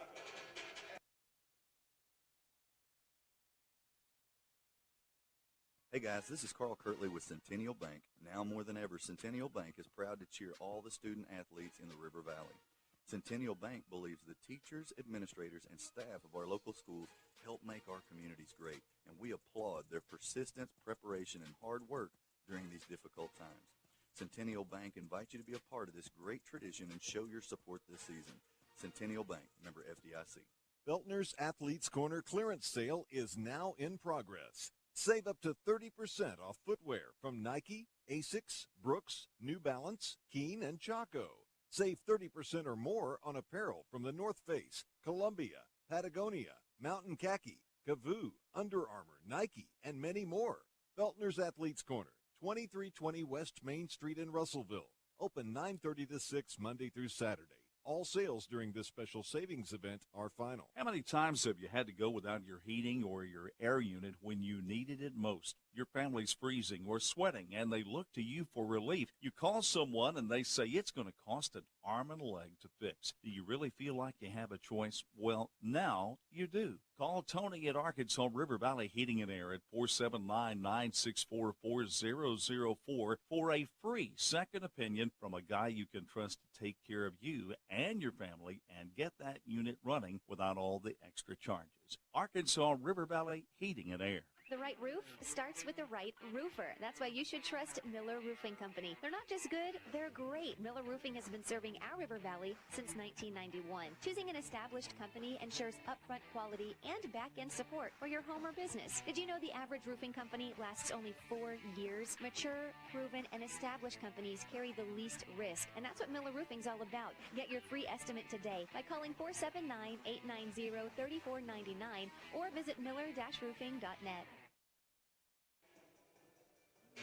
Hey guys, this is Carl Kirtley with Centennial Bank. Now more than ever, Centennial Bank is proud to cheer all the student athletes in the River Valley. Centennial Bank believes the teachers, administrators, and staff of our local schools help make our communities great, and we applaud their persistence, preparation, and hard work during these difficult times. Centennial Bank invites you to be a part of this great tradition and show your support this season. Centennial Bank, member FDIC. Feltner's Athletes Corner clearance sale is now in progress. Save up to 30% off footwear from Nike, Asics, Brooks, New Balance, Keen, and Chaco. Save 30% or more on apparel from the North Face, Columbia, Patagonia, Mountain Khaki, Kavoo, Under Armour, Nike, and many more. Feltner's Athletes Corner, 2320 West Main Street in Russellville. Open 9:30 to 6 Monday through Saturday. All sales during this special savings event are final. How many times have you had to go without your heating or your air unit when you needed it most? Your family's freezing or sweating, and they look to you for relief. You call someone, and they say it's going to cost an arm and a leg to fix. Do you really feel like you have a choice? Well, now you do. Call Tony at Arkansas River Valley Heating and Air at 479-964-4004 for a free second opinion from a guy you can trust to take care of you and your family and get that unit running without all the extra charges. Arkansas River Valley Heating and Air. The right roof starts with the right roofer. That's why you should trust Miller Roofing Company. They're not just good, they're great. Miller Roofing has been serving our River Valley since 1991. Choosing an established company ensures upfront quality and back-end support for your home or business. Did you know the average roofing company lasts only 4 years? Mature, proven, and established companies carry the least risk, and that's what Miller Roofing's all about. Get your free estimate today by calling 479-890-3499 or visit miller-roofing.net.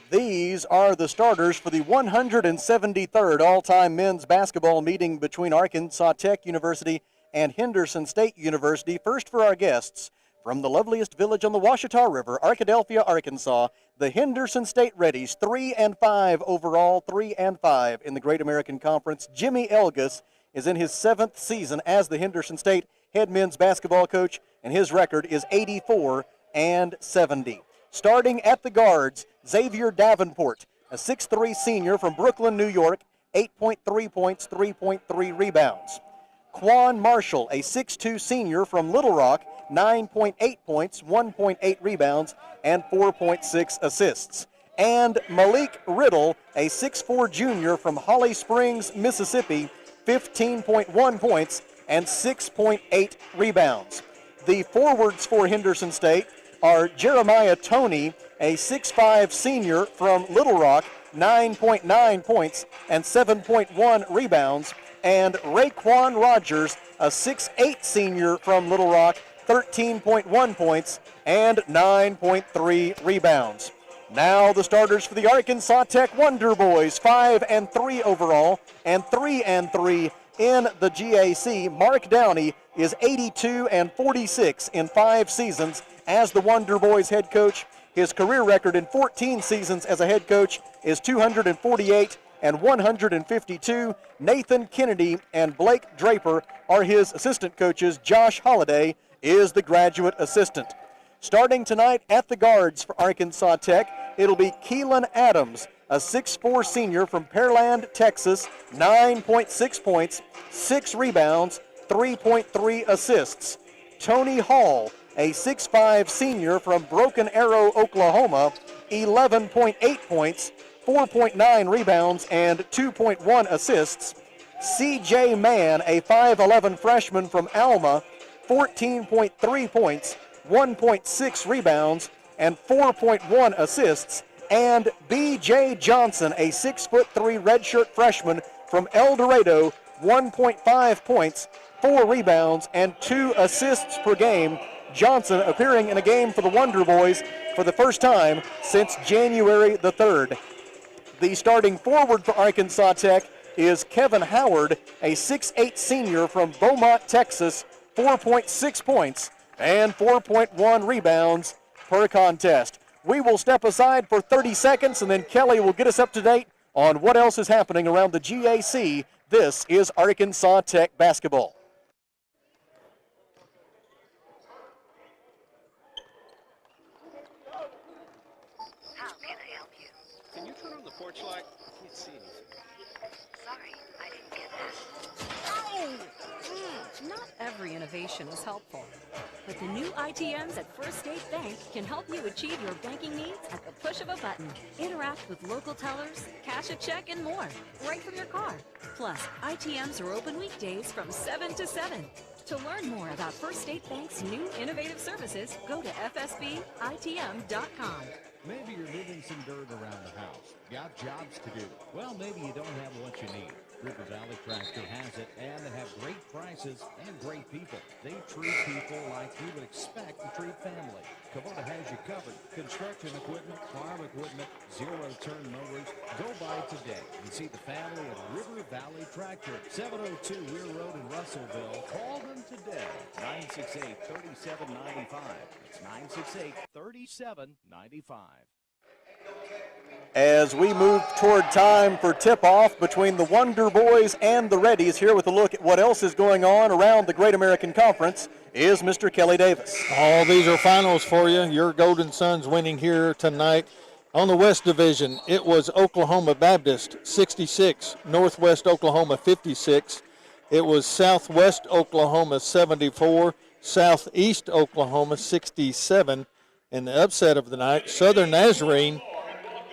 These are the starters for the 173rd all-time men's basketball meeting between Arkansas Tech University and Henderson State University. First for our guests, from the loveliest village on the Washita River, Arkadelphia, Arkansas, the Henderson State Reddies, 3-5 overall, 3-5 in the Great American Conference. Jimmy Elgus is in his 7th season as the Henderson State head men's basketball coach, and his record is 84-70. Starting at the guards, Xavier Davenport, a 6'3 senior from Brooklyn, New York, 8.3 points, 3.3 rebounds. Quan Marshall, a 6'2 senior from Little Rock, 9.8 points, 1.8 rebounds, and 4.6 assists. And Malik Riddle, a 6'4 junior from Holly Springs, Mississippi, 15.1 points and 6.8 rebounds. The forwards for Henderson State are Jeremiah Toney, a 6'5 senior from Little Rock, 9.9 points and 7.1 rebounds, and Raekwon Rogers, a 6'8 senior from Little Rock, 13.1 points and 9.3 rebounds. Now the starters for the Arkansas Tech Wonder Boys, 5-3 overall and 3-3 in the GAC. Mark Downey is 82-46 in 5 seasons as the Wonder Boys head coach. His career record in 14 seasons as a head coach is 248-152. Nathan Kennedy and Blake Draper are his assistant coaches. Josh Holliday is the graduate assistant. Starting tonight at the guards for Arkansas Tech, it'll be Keelan Adams, a 6'4 senior from Pearland, Texas, 9.6 points, 6 rebounds, 3.3 assists. Tony Hall, a 6'5 senior from Broken Arrow, Oklahoma, 11.8 points, 4.9 rebounds, and 2.1 assists. C.J. Mann, a 5'11 freshman from Alma, 14.3 points, 1.6 rebounds, and 4.1 assists. And B.J. Johnson, a 6'3" redshirt freshman from El Dorado, 1.5 points, 4 rebounds, and 2 assists per game. Johnson appearing in a game for the Wonder Boys for the first time since January the 3rd. The starting forward for Arkansas Tech is Kevin Howard, a 6'8 senior from Beaumont, Texas, 4.6 points and 4.1 rebounds per contest. We will step aside for 30 seconds, and then Kelly will get us up to date on what else is happening around the GAC. This is Arkansas Tech basketball. How can I help you? Can you turn on the porch light? I can't see anything. Sorry, I didn't get that. Not every innovation is helpful, but the new ITMs at First State Bank can help you achieve your banking needs at the push of a button. Interact with local tellers, cash a check, and more, right from your car. Plus, ITMs are open weekdays from 7 to 7. To learn more about First State Bank's new innovative services, go to fsbitm.com. Maybe you're moving some dirt around the house. Got jobs to do. Well, maybe you don't have what you need. River Valley Tractor has it, and they have great prices and great people. They treat people like you would expect to treat family. Kubota has you covered. Construction equipment, farm equipment, zero-turn mowers. Go by today and see the family at River Valley Tractor, 702 Weir Road in Russellville. Call them today, 968-3795. It's 968-3795. As we move toward time for tip-off between the Wonder Boys and the Reddies, here with a look at what else is going on around the Great American Conference is Mr. Kelly Davis. All these are finals for you. Your Golden Suns winning here tonight. On the West Division, it was Oklahoma Baptist 66, Northwest Oklahoma 56. It was Southwest Oklahoma 74, Southeast Oklahoma 67. And the upset of the night, Southern Nazarene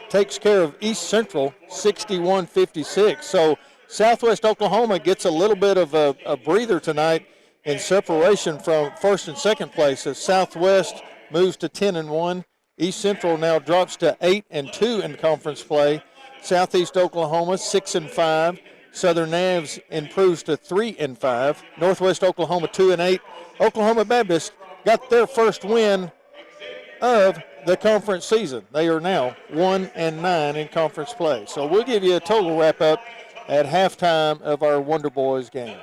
takes care of East Central 61-56. So Southwest Oklahoma gets a little bit of a breather tonight in separation from first and second place as Southwest moves to 10-1. East Central now drops to 8-2 in conference play. Southeast Oklahoma 6-5. Southern Navs improves to 3-5. Northwest Oklahoma 2-8. Oklahoma Baptist got their first win of the conference season. They are now 1-9 in conference play. So we'll give you a total wrap-up at halftime of our Wonder Boys game.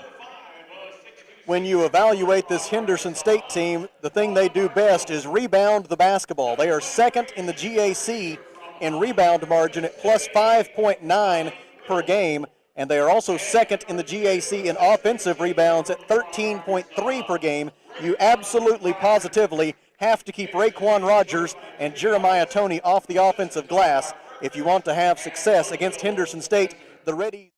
When you evaluate this Henderson State team, the thing they do best is rebound the basketball. They are second in the GAC in rebound margin at plus 5.9 per game, and they are also second in the GAC in offensive rebounds at 13.3 per game. You absolutely positively have to keep Raekwon Rogers and Jeremiah Toney off the offensive glass if you want to have success against Henderson State. The Reddies.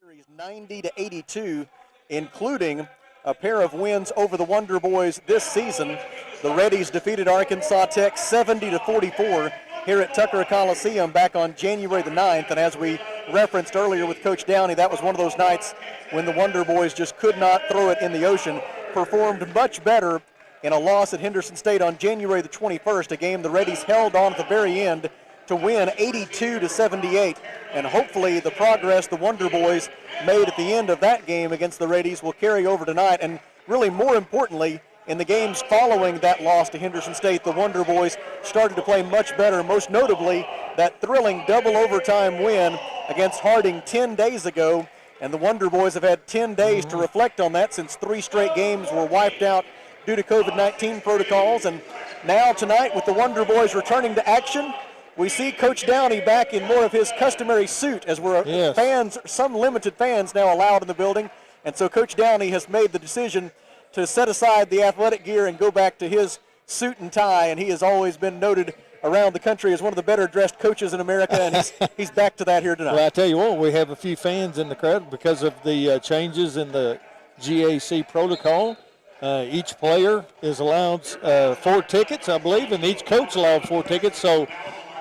series 90-82, including a pair of wins over the Wonder Boys this season. The Reddies defeated Arkansas Tech 70-44 here at Tucker Coliseum back on January the 9th. And as we referenced earlier with Coach Downey, that was one of those nights when the Wonder Boys just could not throw it in the ocean. Performed much better in a loss at Henderson State on January the 21st, a game the Reddies held on at the very end to win 82-78. And hopefully the progress the Wonder Boys made at the end of that game against the Reddies will carry over tonight. And really more importantly, in the games following that loss to Henderson State, the Wonder Boys started to play much better, most notably that thrilling double overtime win against Harding 10 days ago. And the Wonder Boys have had 10 days to reflect on that since 3 straight games were wiped out due to COVID-19 protocols. And now tonight, with the Wonder Boys returning to action, we see Coach Downey back in more of his customary suit, as we're fans, some limited fans now allowed in the building. And so Coach Downey has made the decision to set aside the athletic gear and go back to his suit and tie. And he has always been noted around the country as one of the better dressed coaches in America, and he's back to that here tonight. Well, I tell you what, we have a few fans in the crowd because of the changes in the GAC protocol. Each player is allowed 4 tickets, I believe, and each coach allowed 4 tickets. So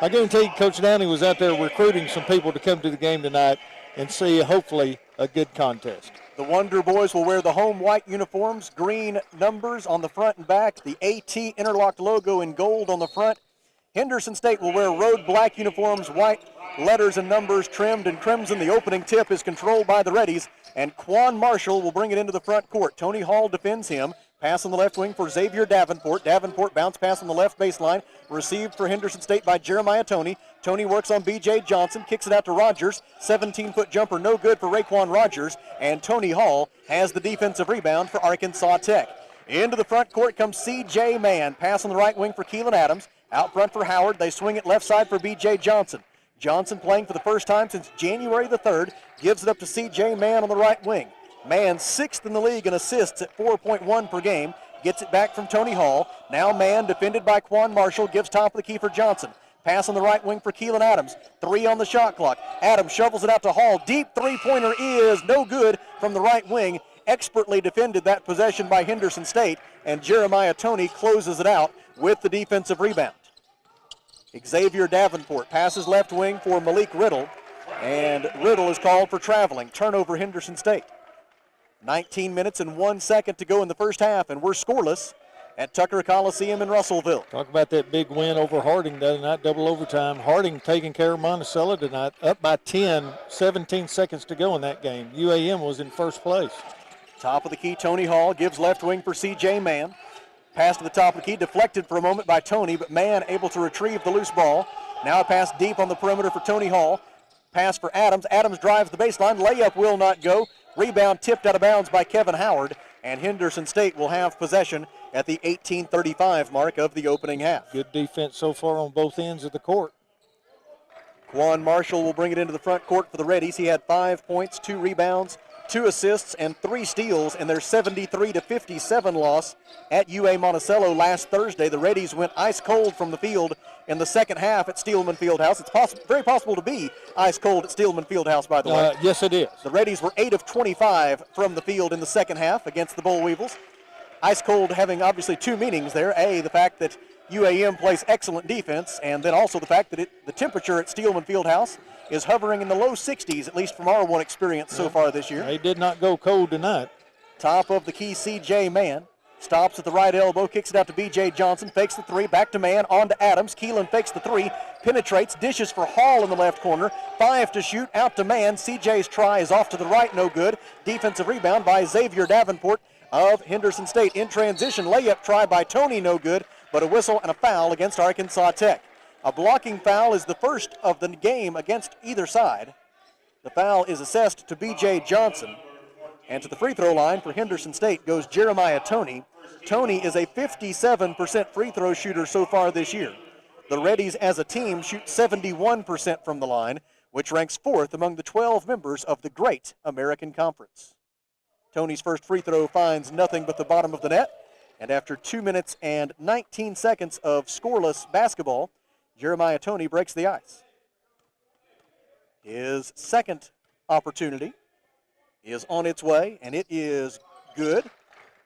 I guarantee you Coach Downey was out there recruiting some people to come to the game tonight and see, hopefully, a good contest. The Wonder Boys will wear the home white uniforms, green numbers on the front and back, the AT interlocked logo in gold on the front. Henderson State will wear road black uniforms, white letters and numbers trimmed in crimson. The opening tip is controlled by the Reddies, and Quan Marshall will bring it into the front court. Tony Hall defends him. Pass on the left wing for Xavier Davenport. Davenport bounce pass on the left baseline. Received for Henderson State by Jeremiah Tony. Tony works on B.J. Johnson. Kicks it out to Rogers. 17-foot jumper, no good for Raquan Rogers. And Tony Hall has the defensive rebound for Arkansas Tech. Into the front court comes C.J. Mann. Pass on the right wing for Keelan Adams. Out front for Howard. They swing it left side for B.J. Johnson. Johnson playing for the first time since January the 3rd. Gives it up to C.J. Mann on the right wing. Mann 6th in the league in assists at 4.1 per game. Gets it back from Tony Hall. Now Mann defended by Quan Marshall. Gives top of the key for Johnson. Pass on the right wing for Keelan Adams. 3 on the shot clock. Adams shovels it out to Hall. Deep three-pointer is no good from the right wing. Expertly defended that possession by Henderson State. And Jeremiah Tony closes it out with the defensive rebound. Xavier Davenport passes left wing for Malik Riddle. And Riddle is called for traveling. Turnover Henderson State. 19 minutes and 1 second to go in the first half, and we're scoreless at Tucker Coliseum in Russellville. Talk about that big win over Harding the other night, double overtime. Harding taking care of Monticello tonight, up by 10, 17 seconds to go in that game. UAM was in first place. Top of the key, Tony Hall gives left wing for C.J. Mann. Pass to the top of the key, deflected for a moment by Tony, but Mann able to retrieve the loose ball. Now a pass deep on the perimeter for Tony Hall. Pass for Adams. Adams drives the baseline. Layup will not go. Rebound tipped out of bounds by Kevin Howard, and Henderson State will have possession at the 18:35 mark of the opening half. Good defense so far on both ends of the court. Quan Marshall will bring it into the front court for the Reddies. He had 5 points, 2 rebounds, 2 assists, and 3 steals in their 73-57 loss at UA Monticello last Thursday. The Reddies went ice cold from the field in the second half at Steelman Fieldhouse. It's very possible to be ice cold at Steelman Fieldhouse, by the way. Yes, it is. The Reddies were 8 of 25 from the field in the second half against the Bull Weevils. Ice cold having obviously 2 meanings there. A, the fact that UAM plays excellent defense, and then also the fact that the temperature at Steelman Fieldhouse is hovering in the low 60s, at least from our one experience so far this year. They did not go cold tonight. Top of the key, C.J. Mann. Stops at the right elbow, kicks it out to B.J. Johnson, fakes the 3, back to Mann, on to Adams. Keelan fakes the 3, penetrates, dishes for Hall in the left corner. 5 to shoot, out to Mann. C.J.'s try is off to the right, no good. Defensive rebound by Xavier Davenport of Henderson State. In transition, layup try by Tony, no good, but a whistle and a foul against Arkansas Tech. A blocking foul is the first of the game against either side. The foul is assessed to B.J. Johnson. And to the free throw line for Henderson State goes Jeremiah Tony. Tony is a 57% free throw shooter so far this year. The Reddies as a team shoot 71% from the line, which ranks 4th among the 12 members of the Great American Conference. Tony's first free throw finds nothing but the bottom of the net. And after 2 minutes and 19 seconds of scoreless basketball, Jeremiah Tony breaks the ice. His second opportunity is on its way, and it is good.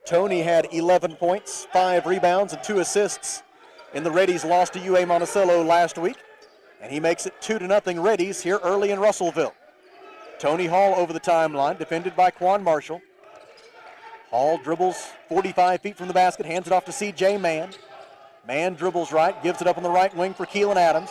Tony had 11 points, 5 rebounds, and 2 assists in the Reddies' loss to UA Monticello last week, and he makes it 2-0 Reddies here early in Russellville. Tony Hall over the timeline, defended by Quan Marshall. Hall dribbles 45 feet from the basket, hands it off to C.J. Mann. Mann dribbles right, gives it up on the right wing for Keelan Adams.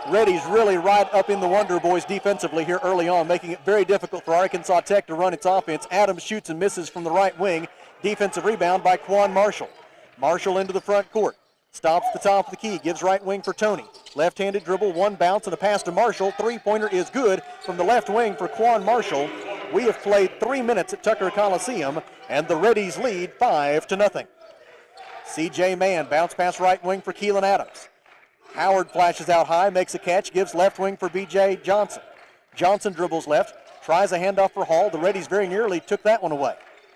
Reddy's really right up in the Wonder Boys defensively here early on, making it very difficult for Arkansas Tech to run its offense. Adams shoots and misses from the right wing. Defensive rebound by Quan Marshall. Marshall into the front court. Stops the top of the key, gives right wing for Tony. Left-handed dribble, 1 bounce and a pass to Marshall. 3-pointer is good from the left wing for Quan Marshall. We have played 3 minutes at Tucker Coliseum, and the Reddies lead 5-0. C.J. Mann, bounce pass right wing for Keelan Adams. Howard flashes out high, makes a catch, gives left wing for B.J. Johnson. Johnson dribbles left, tries a handoff for Hall. The Reddies very nearly took that one away.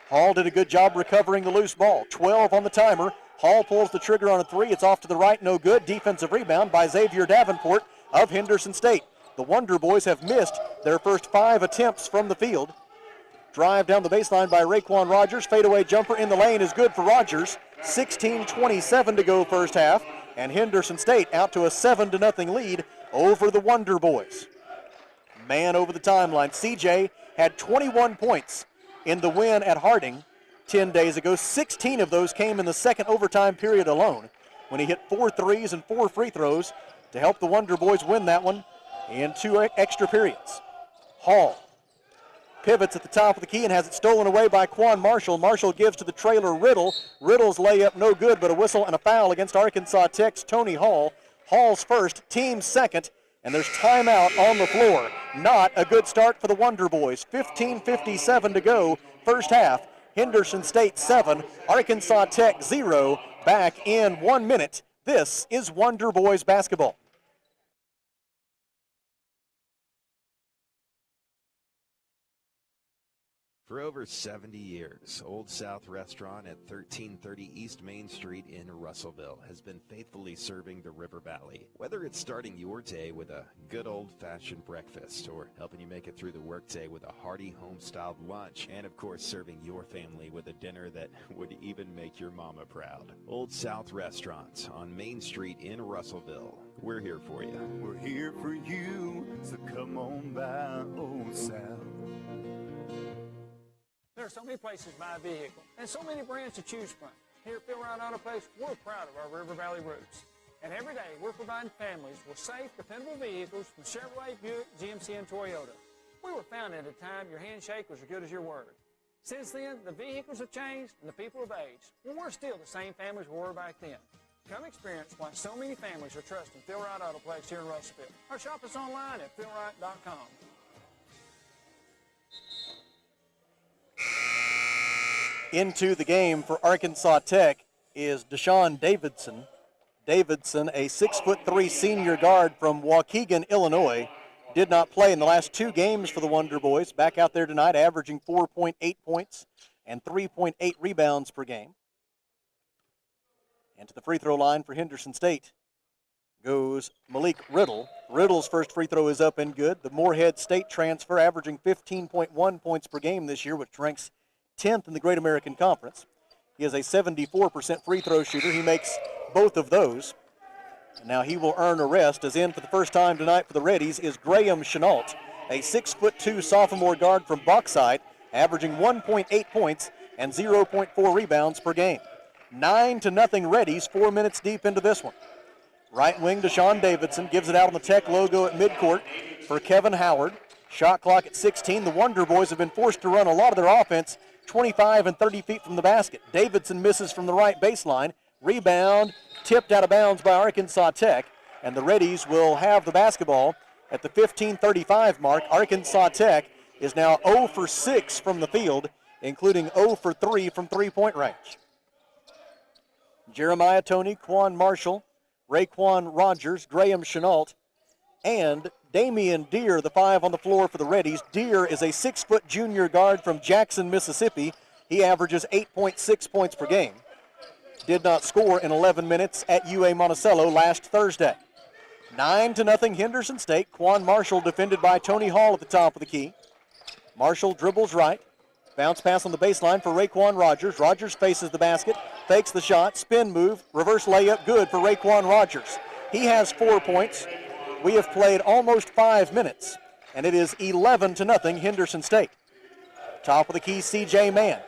Hall did a good job recovering the loose ball. 12 on the timer. Hall pulls the trigger on a 3. It's off to the right, no good. Defensive rebound by Xavier Davenport of Henderson State. The Wonder Boys have missed their first 5 attempts from the field. Drive down the baseline by Raquan Rogers. Fadeaway jumper in the lane is good for Rogers. 16:27 to go first half. And Henderson State out to a 7-0 lead over the Wonder Boys. Man over the timeline. CJ had 21 points, in the win at Harding 10 days ago. 16 of those came in the second overtime period alone when he hit 4 threes and 4 free throws to help the Wonder Boys win that one in 2 extra periods. Hall pivots at the top of the key and has it stolen away by Quan Marshall. Marshall gives to the trailer Riddle. Riddle's layup no good, but a whistle and a foul against Arkansas Tech's Tony Hall. Hall's first, team's second, and there's timeout on the floor. Not a good start for the Wonder Boys. 15:57 to go, first half. Henderson State 7, Arkansas Tech 0. Back in 1 minute. This is Wonder Boys basketball. For over 70 years, Old South Restaurant at 1330 East Main Street in Russellville has been faithfully serving the River Valley. Whether it's starting your day with a good old-fashioned breakfast or helping you make it through the workday with a hearty home-styled lunch, and of course serving your family with a dinner that would even make your mama proud. Old South Restaurant on Main Street in Russellville. We're here for you. We're here for you, so come on by Old South. There are so many places to buy a vehicle and so many brands to choose from. Here at Phil Wright Auto Place, we're proud of our River Valley roots. And every day, we're providing families with safe, dependable vehicles from Chevrolet, Buick, GMC, and Toyota. We were founded at a time your handshake was as good as your word. Since then, the vehicles have changed and the people have aged. Well, we're still the same families we were back then. Come experience why so many families are trusting Phil Wright Auto Place here in Russellville. Or shop us online at philwright.com. Into the game for Arkansas Tech is Deshaun Davidson. Davidson, a 6'3" senior guard from Waukegan, Illinois, did not play in the last 2 games for the Wonder Boys. Back out there tonight, averaging 4.8 points and 3.8 rebounds per game. And to the free throw line for Henderson State goes Malik Riddle. Riddle's first free throw is up and good. The Moorhead State transfer, averaging 15.1 points per game this year, which ranks 10th in the Great American Conference. He is a 74% free throw shooter. He makes both of those. And now he will earn a rest, as in for the first time tonight for the Reddies is Graham Chenault, a 6'2" sophomore guard from Bauxite, averaging 1.8 points and 0.4 rebounds per game. 9-0 Reddies, 4 minutes deep into this one. Right wing Deshaun Davidson gives it out on the Tech logo at midcourt for Kevin Howard. Shot clock at 16. The Wonder Boys have been forced to run a lot of their offense 25 and 30 feet from the basket. Davidson misses from the right baseline. Rebound tipped out of bounds by Arkansas Tech, and the Reddies will have the basketball at the 15:35 mark. Arkansas Tech is now 0 for 6 from the field, including 0 for 3 from three-point range. Jeremiah Toney, Quan Marshall, Raekwon Rogers, Graham Chenault, and Damian Deere, the 5 on the floor for the Reddies. Deere is a 6' junior guard from Jackson, Mississippi. He averages 8.6 points per game. Did not score in 11 minutes at UA Monticello last Thursday. 9-0 Henderson State. Quan Marshall defended by Tony Hall at the top of the key. Marshall dribbles right. Bounce pass on the baseline for Raekwon Rogers. Rogers faces the basket, fakes the shot, spin move, reverse layup, good for Raekwon Rogers. He has 4 points. We have played almost 5 minutes, and it is 11-0 Henderson State. Top of the key, C.J. Mann.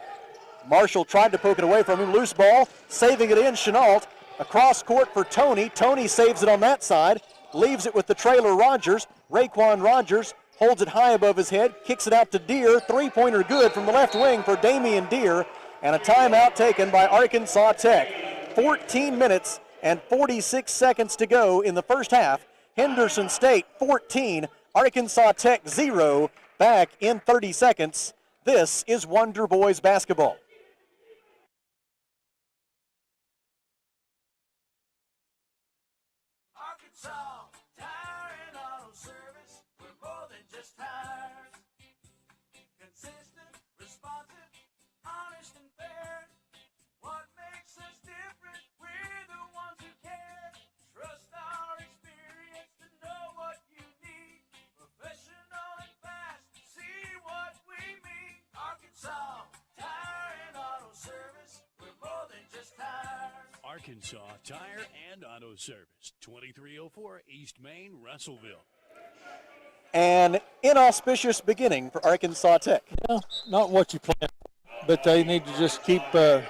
Marshall tried to poke it away from him. Loose ball, saving it in. Chenault across court for Toney. Toney saves it on that side, leaves it with the trailer Rogers. Raekwon Rogers holds it high above his head, kicks it out to Deere. Three-pointer good from the left wing for Damian Deere, and a timeout taken by Arkansas Tech. 14 minutes and 46 seconds to go in the first half. Henderson State 14, Arkansas Tech 0. Back in 30 seconds. This is Wonder Boys basketball. Arkansas Tire and Auto Service, we're more than just tires. Consistent, responsive, honest and fair. What makes us different? We're the ones who care. Trust our experience to know what you need. Professional and fast, see what we mean. Arkansas Tire and Auto Service, we're more than just tires. Arkansas Tire and Auto Service, 2304 East Main, Russellville. An inauspicious beginning for Arkansas Tech. Yeah, not what you planned, but they need to just keep at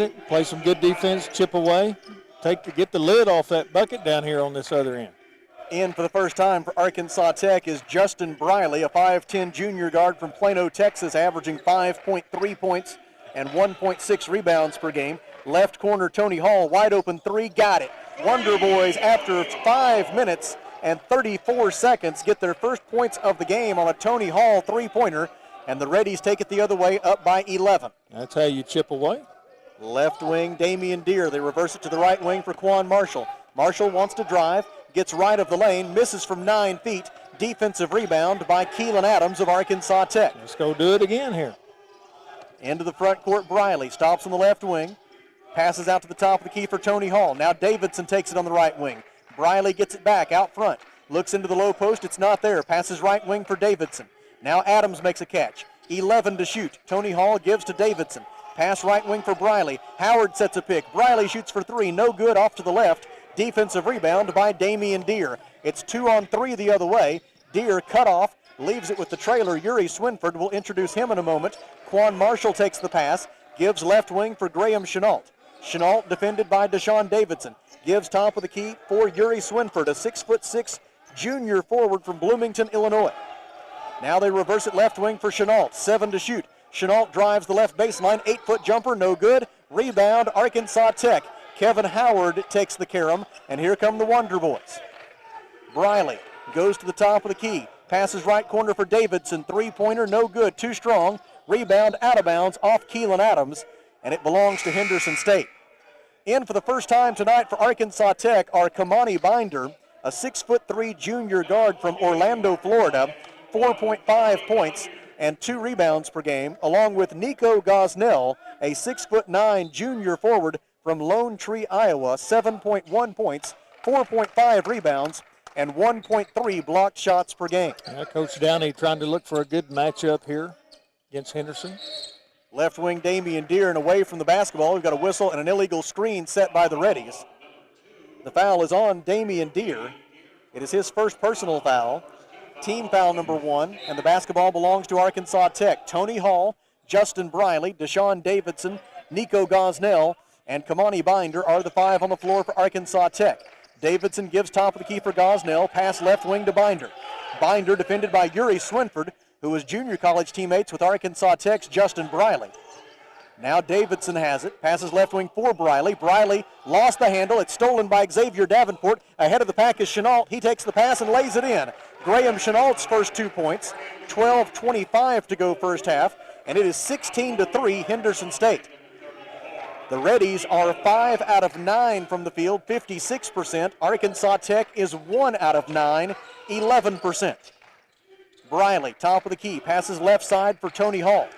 it, play some good defense, chip away, get the lid off that bucket down here on this other end. In for the first time for Arkansas Tech is Justin Briley, a 5'10 junior guard from Plano, Texas, averaging 5.3 points and 1.6 rebounds per game. Left corner, Tony Hall, wide open three, got it. Wonder Boys, after 5 minutes and 34 seconds, get their first points of the game on a Tony Hall three-pointer, and the Reddies take it the other way, up by 11. That's how you chip away. Left wing, Damian Deere. They reverse it to the right wing for Quan Marshall. Marshall wants to drive, gets right of the lane, misses from 9 feet. Defensive rebound by Keelan Adams of Arkansas Tech. Let's go do it again here. Into the front court, Briley stops on the left wing. Passes out to the top of the key for Tony Hall. Now Davidson takes it on the right wing. Briley gets it back out front. Looks into the low post. It's not there. Passes right wing for Davidson. Now Adams makes a catch. 11 to shoot. Tony Hall gives to Davidson. Pass right wing for Briley. Howard sets a pick. Briley shoots for 3. No good, off to the left. Defensive rebound by Damian Deere. It's 2 on 3 the other way. Deere cut off. Leaves it with the trailer. Yuri Swinford will introduce him in a moment. Quan Marshall takes the pass. Gives left wing for Graham Chenault. Chenault defended by Deshaun Davidson. Gives top of the key for Yuri Swinford, a 6'6" junior forward from Bloomington, Illinois. Now they reverse it left wing for Chenault. 7 to shoot. Chenault drives the left baseline. 8-foot jumper, no good. Rebound, Arkansas Tech. Kevin Howard takes the carom, and here come the Wonder Boys. Briley goes to the top of the key. Passes right corner for Davidson. Three-pointer, no good. Too strong. Rebound out of bounds off Keelan Adams, and it belongs to Henderson State. In for the first time tonight for Arkansas Tech are Kamani Binder, a 6'3" junior guard from Orlando, Florida, 4.5 points and 2 rebounds per game, along with Nico Gosnell, a 6'9" junior forward from Lone Tree, Iowa, 7.1 points, 4.5 rebounds, and 1.3 blocked shots per game. Yeah, Coach Downey trying to look for a good matchup here against Henderson. Left wing Damian Deere, and away from the basketball. We've got a whistle and an illegal screen set by the Reddies. The foul is on Damian Deere. It is his first personal foul. Team foul number 1, and the basketball belongs to Arkansas Tech. Tony Hall, Justin Briley, Deshaun Davidson, Nico Gosnell, and Kamani Binder are the 5 on the floor for Arkansas Tech. Davidson gives top of the key for Gosnell. Pass left wing to Binder. Binder defended by Yuri Swinford, who was junior college teammates with Arkansas Tech's Justin Briley. Now Davidson has it. Passes left wing for Briley. Briley lost the handle. It's stolen by Xavier Davenport. Ahead of the pack is Chenault. He takes the pass and lays it in. Graham Chenault's first 2 points. 12:25 to go first half, and it is 16-3 Henderson State. The Reddies are 5 out of 9 from the field, 56%. Arkansas Tech is 1 out of 9, 11%. Briley, top of the key, passes left side for Tony Hall.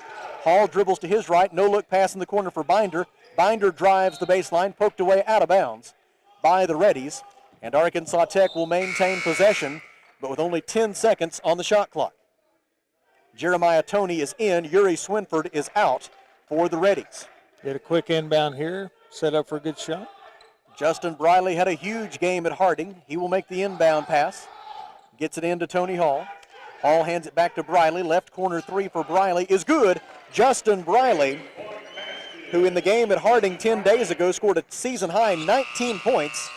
Hall dribbles to his right, no-look pass in the corner for Binder. Binder drives the baseline, poked away out of bounds by the Reddies, and Arkansas Tech will maintain possession, but with only 10 seconds on the shot clock. Jeremiah Toney is in, Yuri Swinford is out for the Reddies. Get a quick inbound here, set up for a good shot. Justin Briley had a huge game at Harding. He will make the inbound pass, gets it into Tony Hall. Hall hands it back to Briley. Left corner 3 for Briley is good. Justin Briley, who in the game at Harding 10 days ago scored a season-high 19 points,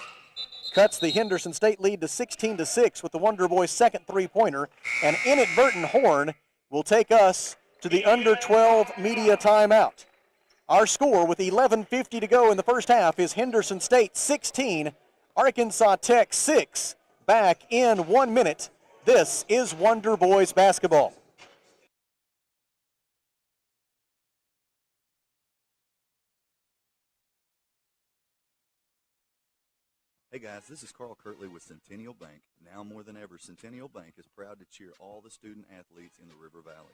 cuts the Henderson State lead to 16-6 with the Wonder Boys' second three-pointer. An inadvertent horn will take us to the under-12 media timeout. Our score with 11:50 to go in the first half is Henderson State 16, Arkansas Tech 6. Back in 1 minute. This is Wonder Boys basketball. Hey guys, this is Carl Kirtley with Centennial Bank. Now more than ever, Centennial Bank is proud to cheer all the student athletes in the River Valley.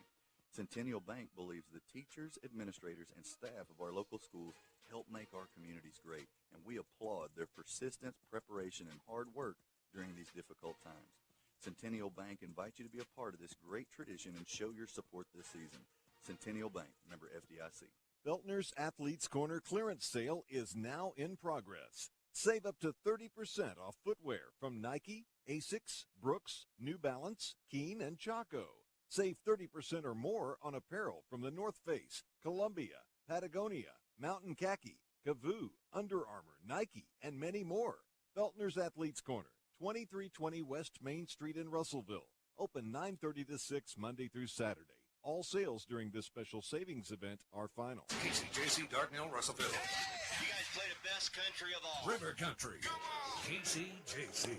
Centennial Bank believes the teachers, administrators, and staff of our local schools help make our communities great, and we applaud their persistence, preparation, and hard work during these difficult times. Centennial Bank invites you to be a part of this great tradition and show your support this season. Centennial Bank, member FDIC. Beltner's Athletes Corner clearance sale is now in progress. Save up to 30% off footwear from Nike, Asics, Brooks, New Balance, Keen, and Chaco. Save 30% or more on apparel from the North Face, Columbia, Patagonia, Mountain Khaki, Kavoo, Under Armour, Nike, and many more. Feltner's Athletes Corner, 2320 West Main Street in Russellville. Open 9:30 to 6 Monday through Saturday. All sales during this special savings event are final. KCJC, Darknell, Russellville. You guys play the best country of all. River Country. KCJC.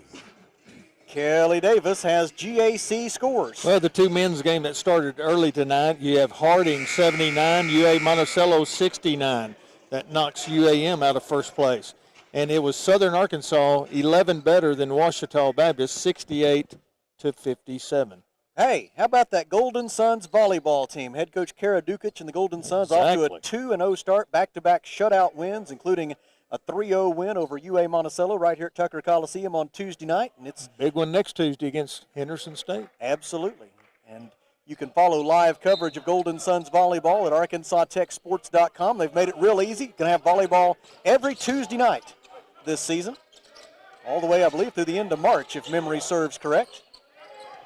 Kelly Davis has GAC scores. Well, the two men's game that started early tonight, you have Harding 79, UA Monticello 69. That knocks UAM out of first place. And it was Southern Arkansas 11 better than Ouachita Baptist 68 to 57. Hey, how about that Golden Suns volleyball team? Head coach Kara Dukic and the Golden Suns off to a 2-0 start, back-to-back shutout wins, including a 3-0 win over UA Monticello right here at Tucker Coliseum on Tuesday night. And it's big one next Tuesday against Henderson State. Absolutely. And you can follow live coverage of Golden Suns volleyball at ArkansasTechSports.com. They've made it real easy. You can have volleyball every Tuesday night this season, all the way, I believe, through the end of March, if memory serves correct.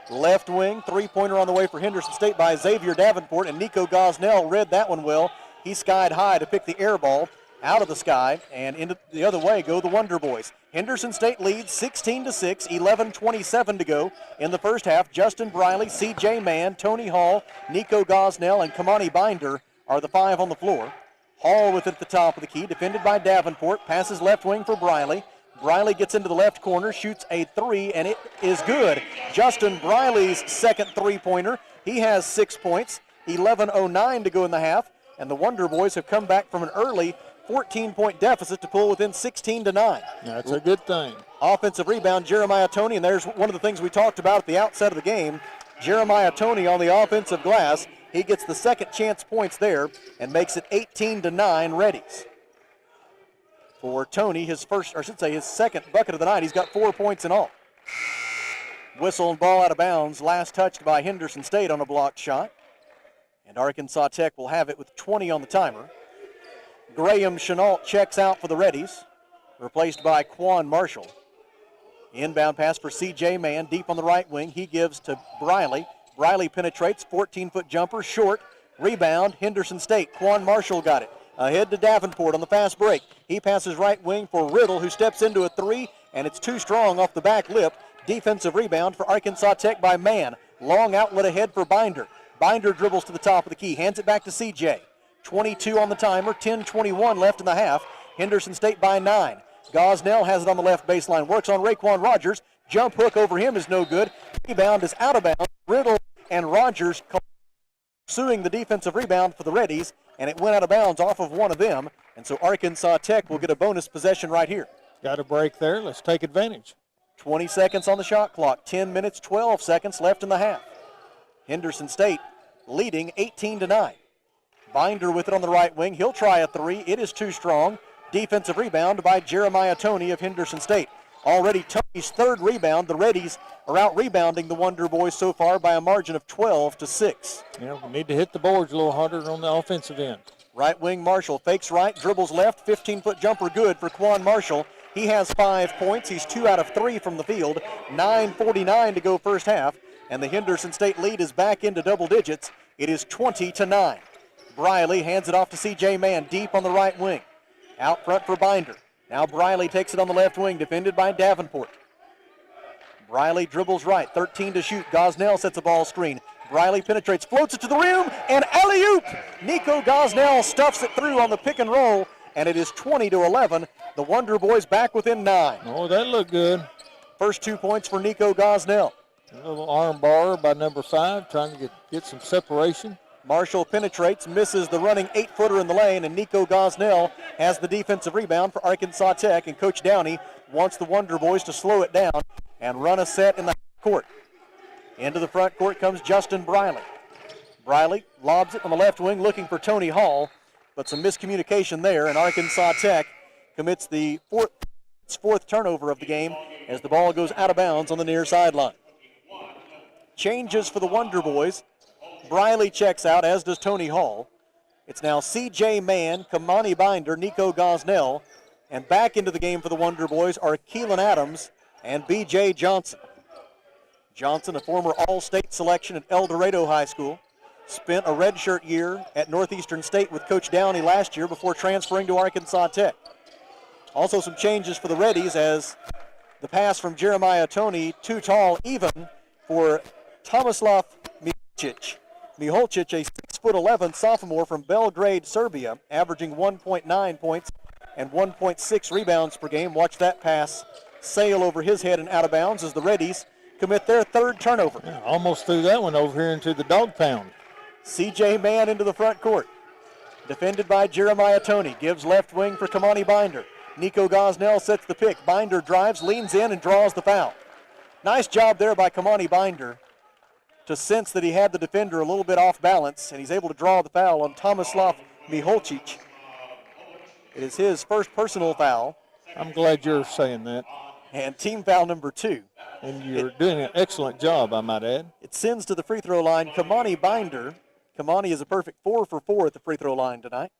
Left wing, three-pointer on the way for Henderson State by Xavier Davenport, and Nico Gosnell read that one well. He skied high to pick the air ball out of the sky, and into the other way go the Wonder Boys. Henderson State leads 16-6, 11:27 to go in the first half. Justin Briley, C.J. Mann, Tony Hall, Nico Gosnell, and Kamani Binder are the five on the floor. Hall with it at the top of the key, defended by Davenport, passes left wing for Briley. Briley gets into the left corner, shoots a three, and it is good. Justin Briley's second three-pointer. He has 6 points, 11:09 to go in the half, and the Wonder Boys have come back from an early 14-point deficit to pull within 16-9. That's a good thing. Offensive rebound, Jeremiah Toney, and there's one of the things we talked about at the outset of the game. Jeremiah Toney on the offensive glass. He gets the second chance points there and makes it 18-9 Reddies. For Toney, his second bucket of the night. He's got 4 points in all. Whistle and ball out of bounds. Last touched by Henderson State on a blocked shot. And Arkansas Tech will have it with 20 on the timer. Graham Chenault checks out for the Reddies, replaced by Quan Marshall. Inbound pass for C.J. Mann, deep on the right wing. He gives to Briley. Briley penetrates, 14-foot jumper, short. Rebound, Henderson State. Quan Marshall got it. Ahead to Davenport on the fast break. He passes right wing for Riddle, who steps into a three, and it's too strong off the back lip. Defensive rebound for Arkansas Tech by Mann. Long outlet ahead for Binder. Binder dribbles to the top of the key, hands it back to C.J. 22 on the timer, 10:21 left in the half. Henderson State by 9. Gosnell has it on the left baseline, works on Raekwon Rogers. Jump hook over him is no good. Rebound is out of bounds. Riddle and Rogers pursuing the defensive rebound for the Reddies, and it went out of bounds off of one of them. And so Arkansas Tech will get a bonus possession right here. Got a break there. Let's take advantage. 20 seconds on the shot clock. 10 minutes, 12 seconds left in the half. Henderson State leading 18-9. Binder with it on the right wing. He'll try a three. It is too strong. Defensive rebound by Jeremiah Toney of Henderson State. Already Toney's third rebound. The Reddies are out-rebounding the Wonder Boys so far by a margin of 12-6. Yeah, we need to hit the boards a little harder on the offensive end. Right wing Marshall fakes right, dribbles left, 15-foot jumper good for Quan Marshall. He has 5 points. He's 2 out of 3 from the field. 9:49 to go first half, and the Henderson State lead is back into double digits. It is 20-9. Briley hands it off to C.J. Mann deep on the right wing. Out front for Binder. Now Briley takes it on the left wing, defended by Davenport. Briley dribbles right, 13 to shoot. Gosnell sets a ball screen. Briley penetrates, floats it to the rim, and alley-oop! Nico Gosnell stuffs it through on the pick and roll, and it is 20-11. The Wonder Boys back within 9. Oh, that looked good. First 2 points for Nico Gosnell. A little arm bar by number 5, trying to get some separation. Marshall penetrates, misses the running 8-footer in the lane, and Nico Gosnell has the defensive rebound for Arkansas Tech, and Coach Downey wants the Wonder Boys to slow it down and run a set in the court. Into the front court comes Justin Briley. Briley lobs it on the left wing, looking for Tony Hall, but some miscommunication there, and Arkansas Tech commits the fourth turnover of the game as the ball goes out of bounds on the near sideline. Changes for the Wonder Boys. Briley checks out, as does Tony Hall. It's now C.J. Mann, Kamani Binder, Nico Gosnell, And back into the game for the Wonder Boys are Keelan Adams and B.J. Johnson. Johnson, a former All-State selection at El Dorado High School, spent a redshirt year at Northeastern State with Coach Downey last year before transferring to Arkansas Tech. Also some changes for the Reddies as the pass from Jeremiah Tony, too tall even for Tomislav Miholcic. Miholcic, a 6'11" sophomore from Belgrade, Serbia, averaging 1.9 points and 1.6 rebounds per game. Watch that pass sail over his head and out of bounds as the Reddies commit their third turnover. Yeah, almost threw that one over here into the dog pound. C.J. Mann into the front court. Defended by Jeremiah Tony. Gives left wing for Kamani Binder. Nico Gosnell sets the pick. Binder drives, leans in, and draws the foul. Nice job there by Kamani Binder to sense that he had the defender a little bit off balance, and he's able to draw the foul on Tomislav Miholcic. It is his first personal foul. I'm glad you're saying that. And team foul number 2. And you're doing an excellent job, I might add. It sends to the free throw line Kamani Binder. Kamani is a perfect 4 for 4 at the free throw line tonight.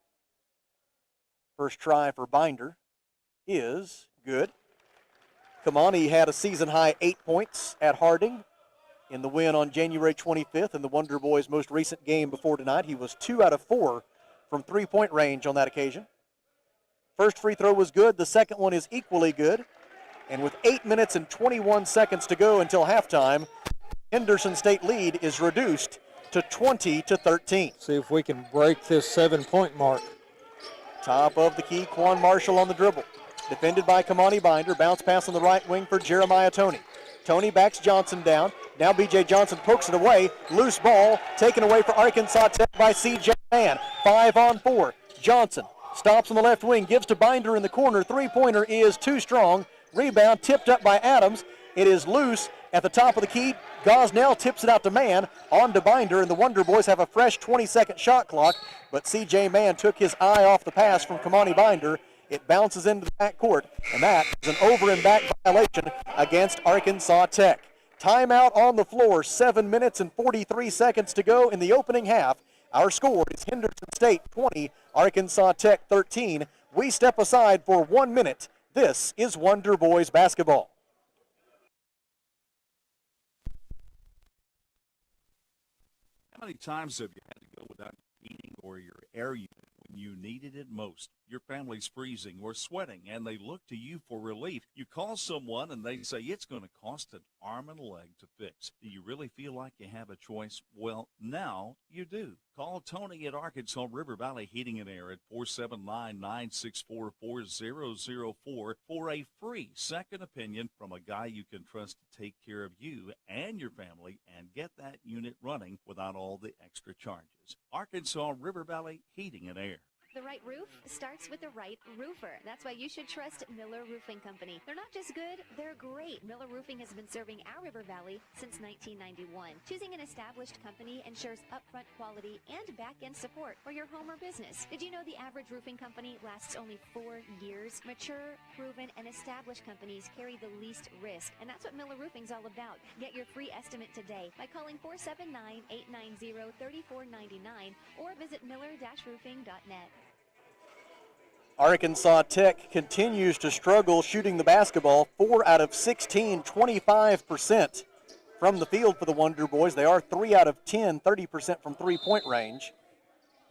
First try for Binder is good. Kamani had a season-high 8 points at Harding in the win on January 25th in the Wonder Boys' most recent game before tonight. He was 2 out of 4 from three-point range on that occasion. First free throw was good. The second one is equally good. And with 8 minutes and 21 seconds to go until halftime, Henderson State lead is reduced to 20-13. See if we can break this 7-point mark. Top of the key, Quan Marshall on the dribble. Defended by Kamani Binder. Bounce pass on the right wing for Jeremiah Tony. Tony backs Johnson down. Now B.J. Johnson pokes it away. Loose ball taken away for Arkansas Tech by C.J. Mann. 5-on-4. Johnson stops on the left wing, gives to Binder in the corner. Three-pointer is too strong. Rebound tipped up by Adams. It is loose at the top of the key. Gosnell tips it out to Mann. On to Binder, and the Wonder Boys have a fresh 20-second shot clock, but C.J. Mann took his eye off the pass from Kamani Binder. It bounces into the backcourt, and that is an over and back violation against Arkansas Tech. Timeout on the floor, 7 minutes and 43 seconds to go in the opening half. Our score is Henderson State 20, Arkansas Tech 13. We step aside for 1 minute. This is Wonder Boys basketball. How many times have you had to go without heating or your air unit when you needed it most? Your family's freezing or sweating, and they look to you for relief. You call someone, and they say it's going to cost an arm and a leg to fix. Do you really feel like you have a choice? Well, now you do. Call Tony at Arkansas River Valley Heating and Air at 479-964-4004 for a free second opinion from a guy you can trust to take care of you and your family and get that unit running without all the extra charges. Arkansas River Valley Heating and Air. The right roof starts with the right roofer. That's why you should trust Miller Roofing Company. They're not just good, they're great. Miller Roofing has been serving our River Valley since 1991. Choosing an established company ensures upfront quality and back-end support for your home or business. Did you know the average roofing company lasts only 4 years? Mature, proven, and established companies carry the least risk, and that's what Miller Roofing's all about. Get your free estimate today by calling 479-890-3499 or visit miller-roofing.net. Arkansas Tech continues to struggle shooting the basketball. 4 out of 16, 25% from the field for the Wonder Boys. They are 3 out of 10, 30% from three-point range.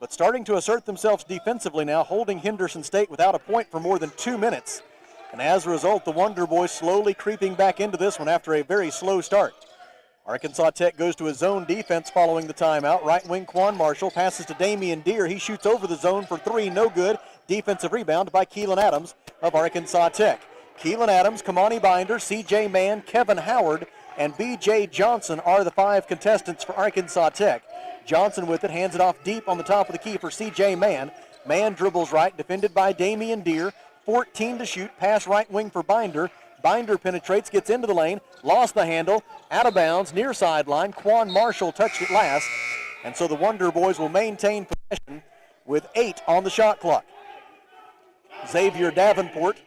But starting to assert themselves defensively now, holding Henderson State without a point for more than 2 minutes. And as a result, the Wonder Boys slowly creeping back into this one after a very slow start. Arkansas Tech goes to a zone defense following the timeout. Right wing Quan Marshall passes to Damian Deere. He shoots over the zone for 3, no good. Defensive rebound by Keelan Adams of Arkansas Tech. Keelan Adams, Kamani Binder, C.J. Mann, Kevin Howard, and B.J. Johnson are the 5 contestants for Arkansas Tech. Johnson with it, hands it off deep on the top of the key for C.J. Mann. Mann dribbles right, defended by Damian Deere. 14 to shoot, pass right wing for Binder. Binder penetrates, gets into the lane, lost the handle, out of bounds, near sideline. Quan Marshall touched it last, and so the Wonder Boys will maintain possession with 8 on the shot clock. Xavier Davenport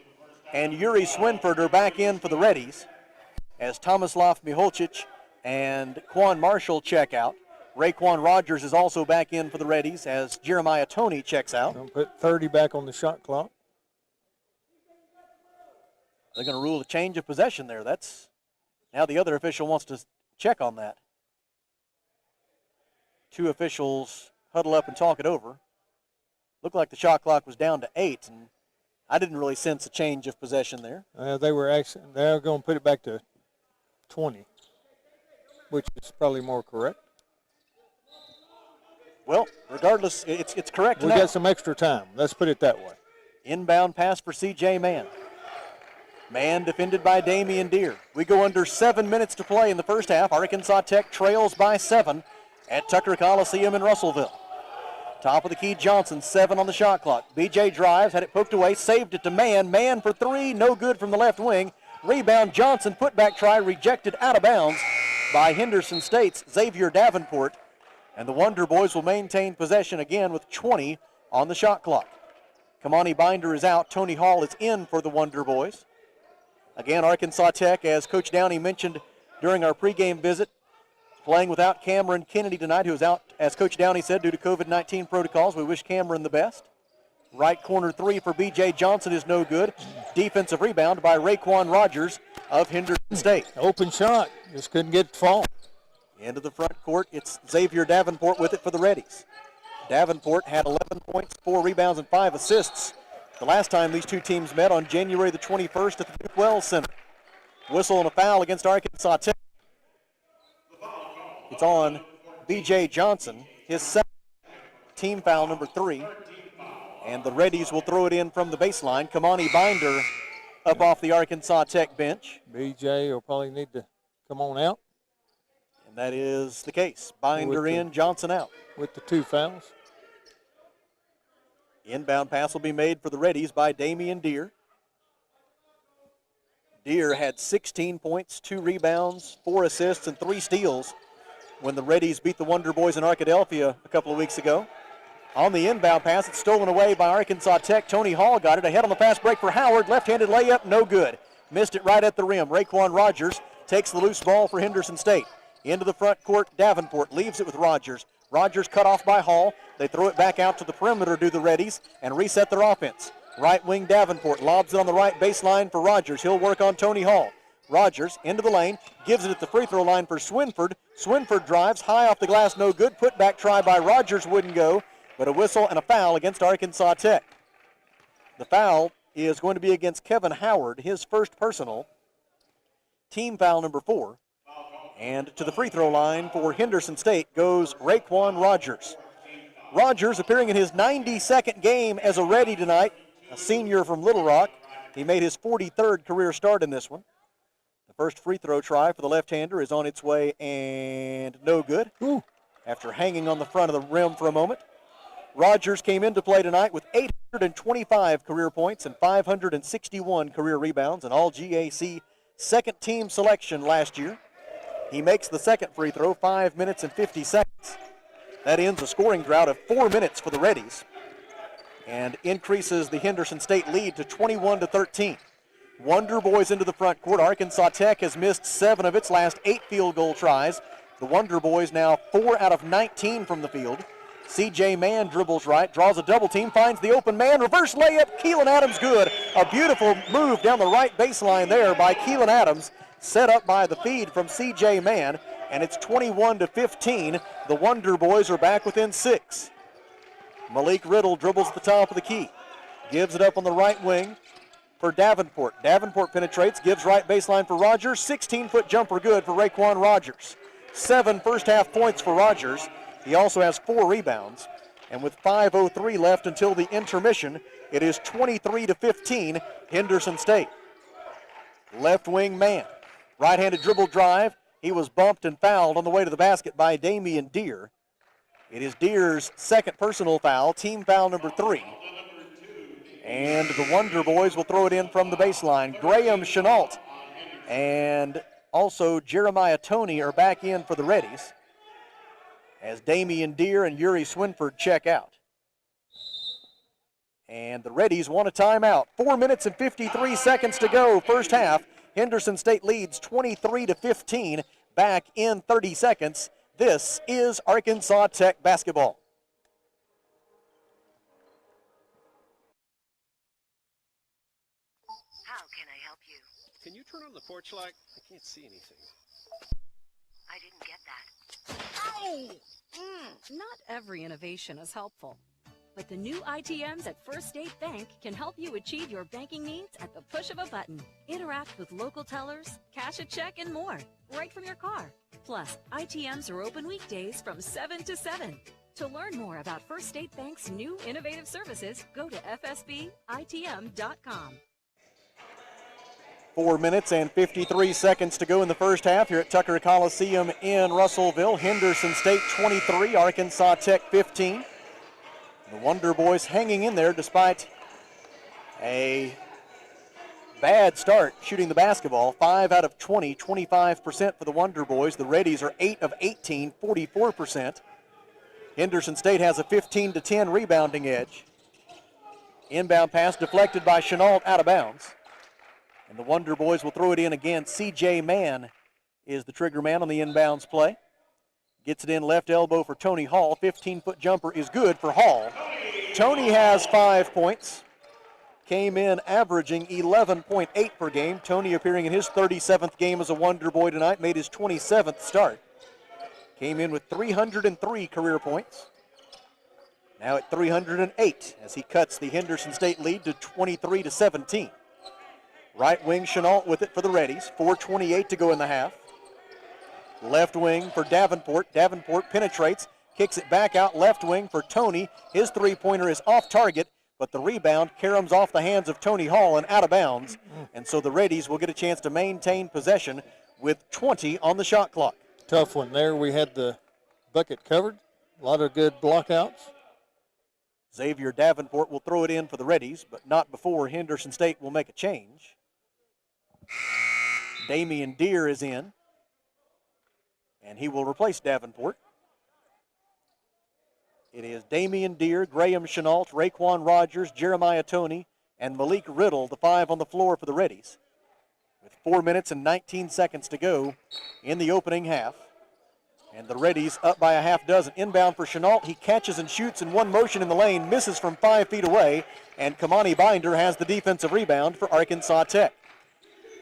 and Yuri Swinford are back in for the Reddies as Tomislav Miholcic and Quan Marshall check out. Raekwon Rogers is also back in for the Reddies as Jeremiah Tony checks out. Don't put 30 back on the shot clock. They're going to rule a change of possession there. That's now the other official wants to check on that. Two officials huddle up and talk it over. Looked like the shot clock was down to 8, and I didn't really sense a change of possession there. They're going to put it back to 20, which is probably more correct. Well, regardless, it's correct We now. got some extra time. Let's put it that way. Inbound pass for C.J. Mann. Mann defended by Damian Deere. We go under 7 minutes to play in the first half. Arkansas Tech trails by 7 at Tucker Coliseum in Russellville. Top of the key, Johnson, 7 on the shot clock. B.J. drives, had it poked away, saved it to Mann. Mann for 3, no good from the left wing. Rebound, Johnson, putback try, rejected out of bounds by Henderson State's Xavier Davenport. And the Wonder Boys will maintain possession again with 20 on the shot clock. Kamani Binder is out. Tony Hall is in for the Wonder Boys. Again, Arkansas Tech, as Coach Downey mentioned during our pregame visit, playing without Cameron Kennedy tonight, who is out, as Coach Downey said, due to COVID-19 protocols. We wish Cameron the best. Right corner 3 for B.J. Johnson is no good. Defensive rebound by Raekwon Rogers of Henderson State. Open shot. Just couldn't get it to fall. Into the front court, it's Xavier Davenport with it for the Reddies. Davenport had 11 points, 4 rebounds, and 5 assists the last time these two teams met on January the 21st at the Duke Wells Center. Whistle and a foul against Arkansas Tech. It's on B.J. Johnson, his second, team foul number 3. And the Reddies will throw it in from the baseline. Kamani Binder up off the Arkansas Tech bench. B.J. will probably need to come on out. And that is the case. Binder in, Johnson out. With the 2 fouls. Inbound pass will be made for the Reddies by Damian Deere. Deere had 16 points, 2 rebounds, 4 assists, and 3 steals when the Reddies beat the Wonder Boys in Arkadelphia a couple of weeks ago. On the inbound pass, it's stolen away by Arkansas Tech. Tony Hall got it. Ahead on the fast break for Howard. Left-handed layup, no good. Missed it right at the rim. Raekwon Rogers takes the loose ball for Henderson State. Into the front court, Davenport leaves it with Rogers. Rogers cut off by Hall. They throw it back out to the perimeter, do the Reddies, and reset their offense. Right wing Davenport lobs it on the right baseline for Rogers. He'll work on Tony Hall. Rogers into the lane, gives it at the free throw line for Swinford. Swinford drives, high off the glass, no good. Put back try by Rogers, wouldn't go, but a whistle and a foul against Arkansas Tech. The foul is going to be against Kevin Howard, his first personal. Team foul number 4. And to the free throw line for Henderson State goes Raekwon Rogers. Rogers appearing in his 92nd game as a Reddy tonight, a senior from Little Rock. He made his 43rd career start in this one. The first free throw try for the left-hander is on its way and no good. After hanging on the front of the rim for a moment. Rogers came into play tonight with 825 career points and 561 career rebounds, an all-GAC second-team selection last year. He makes the second free throw, 5 minutes and 50 seconds. That ends a scoring drought of 4 minutes for the Reddies and increases the Henderson State lead to 21-13. Wonder Boys into the front court. Arkansas Tech has missed 7 of its last 8 field goal tries. The Wonder Boys now 4 out of 19 from the field. C.J. Mann dribbles right, draws a double team, finds the open man, reverse layup, Keelan Adams good. A beautiful move down the right baseline there by Keelan Adams, set up by the feed from C.J. Mann, and it's 21-15. The Wonder Boys are back within 6. Malik Riddle dribbles at the top of the key, gives it up on the right wing for Davenport. Davenport penetrates, gives right baseline for Rogers. 16-foot jumper good for Raekwon Rogers. 7 first-half points for Rogers. He also has 4 rebounds. And with 5:03 left until the intermission, it is 23-15 Henderson State. Left wing man. Right-handed dribble drive. He was bumped and fouled on the way to the basket by Damian Deere. It is Deere's second personal foul, team foul number 3. And the Wonder Boys will throw it in from the baseline. Graham Chenault and also Jeremiah Toney are back in for the Reddies as Damian Deere and Yuri Swinford check out. And the Reddies want a timeout. 4 minutes and 53 seconds to go, first half. Henderson State leads 23-15, back in 30 seconds. This is Arkansas Tech basketball. How can I help you? porch light? I can't see anything. I didn't get that. Not every innovation is helpful, but the new ITMs at First State Bank can help you achieve your banking needs at the push of a button. Interact with local tellers, cash a check, and more, right from your car. Plus, ITMs are open weekdays from 7 to 7. To learn more about First State Bank's new innovative services, go to fsbitm.com. 4 minutes and 53 seconds to go in the first half here at Tucker Coliseum in Russellville. Henderson State 23, Arkansas Tech 15. The Wonder Boys hanging in there despite a bad start shooting the basketball. 5 out of 20, 25% for the Wonder Boys. The Reddies are 8 of 18, 44%. Henderson State has a 15-10 rebounding edge. Inbound pass deflected by Chenault out of bounds. And the Wonder Boys will throw it in again. C.J. Mann is the trigger man on the inbounds play. Gets it in left elbow for Tony Hall. 15-foot jumper is good for Hall. Tony has 5 points. Came in averaging 11.8 per game. Tony appearing in his 37th game as a Wonder Boy tonight. Made his 27th start. Came in with 303 career points. Now at 308 as he cuts the Henderson State lead to 23-17. Right wing Chenault with it for the Reddies. 4:28 to go in the half. Left wing for Davenport. Davenport penetrates, kicks it back out left wing for Tony. His three-pointer is off target, but the rebound caroms off the hands of Tony Hall and out of bounds. And so the Reddies will get a chance to maintain possession with 20 on the shot clock. Tough one there. We had the bucket covered. A lot of good blockouts. Xavier Davenport will throw it in for the Reddies, but not before Henderson State will make a change. Damian Deere is in, and he will replace Davenport. It is Damian Deere, Graham Chenault, Raquan Rogers, Jeremiah Toney, and Malik Riddle, the 5 on the floor for the Reddies. With 4 minutes and 19 seconds to go in the opening half. And the Reddies up by a half dozen. Inbound for Chenault. He catches and shoots in one motion in the lane, misses from 5 feet away, and Kamani Binder has the defensive rebound for Arkansas Tech.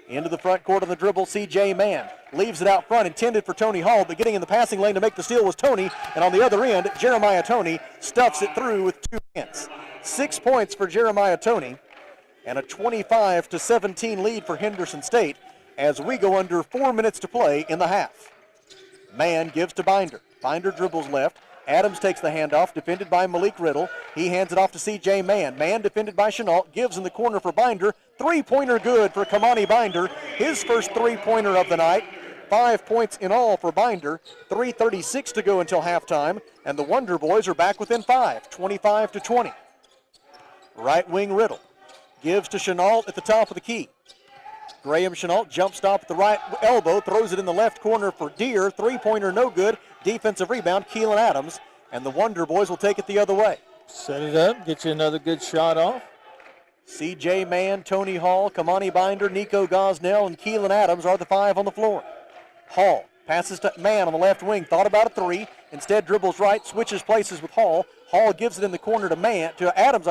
Into the front court on the dribble, C.J. Mann leaves it out front, intended for Tony Hall, but getting in the passing lane to make the steal was Tony, and on the other end, Jeremiah Toney stuffs it through with 2 hands. 6 points for Jeremiah Toney, and a 25-17 lead for Henderson State as we go under 4 minutes to play in the half. Mann gives to Binder. Binder dribbles left. Adams takes the handoff, defended by Malik Riddle. He hands it off to C.J. Mann. Mann defended by Chenault, gives in the corner for Binder. Three-pointer good for Kamani Binder. His first three-pointer of the night. 5 points in all for Binder. 3:36 to go until halftime, and the Wonder Boys are back within 5, 25-20. Right wing Riddle gives to Chenault at the top of the key. Graham Chenault jump stop at the right elbow, throws it in the left corner for Deere. Three-pointer no good. Defensive rebound, Keelan Adams, and the Wonder Boys will take it the other way. Set it up, get you another good shot off. C.J. Mann, Tony Hall, Kamani Binder, Nico Gosnell, and Keelan Adams are the 5 on the floor. Hall passes to Mann on the left wing, thought about a three, instead dribbles right, switches places with Hall. Hall gives it in the corner to Adams,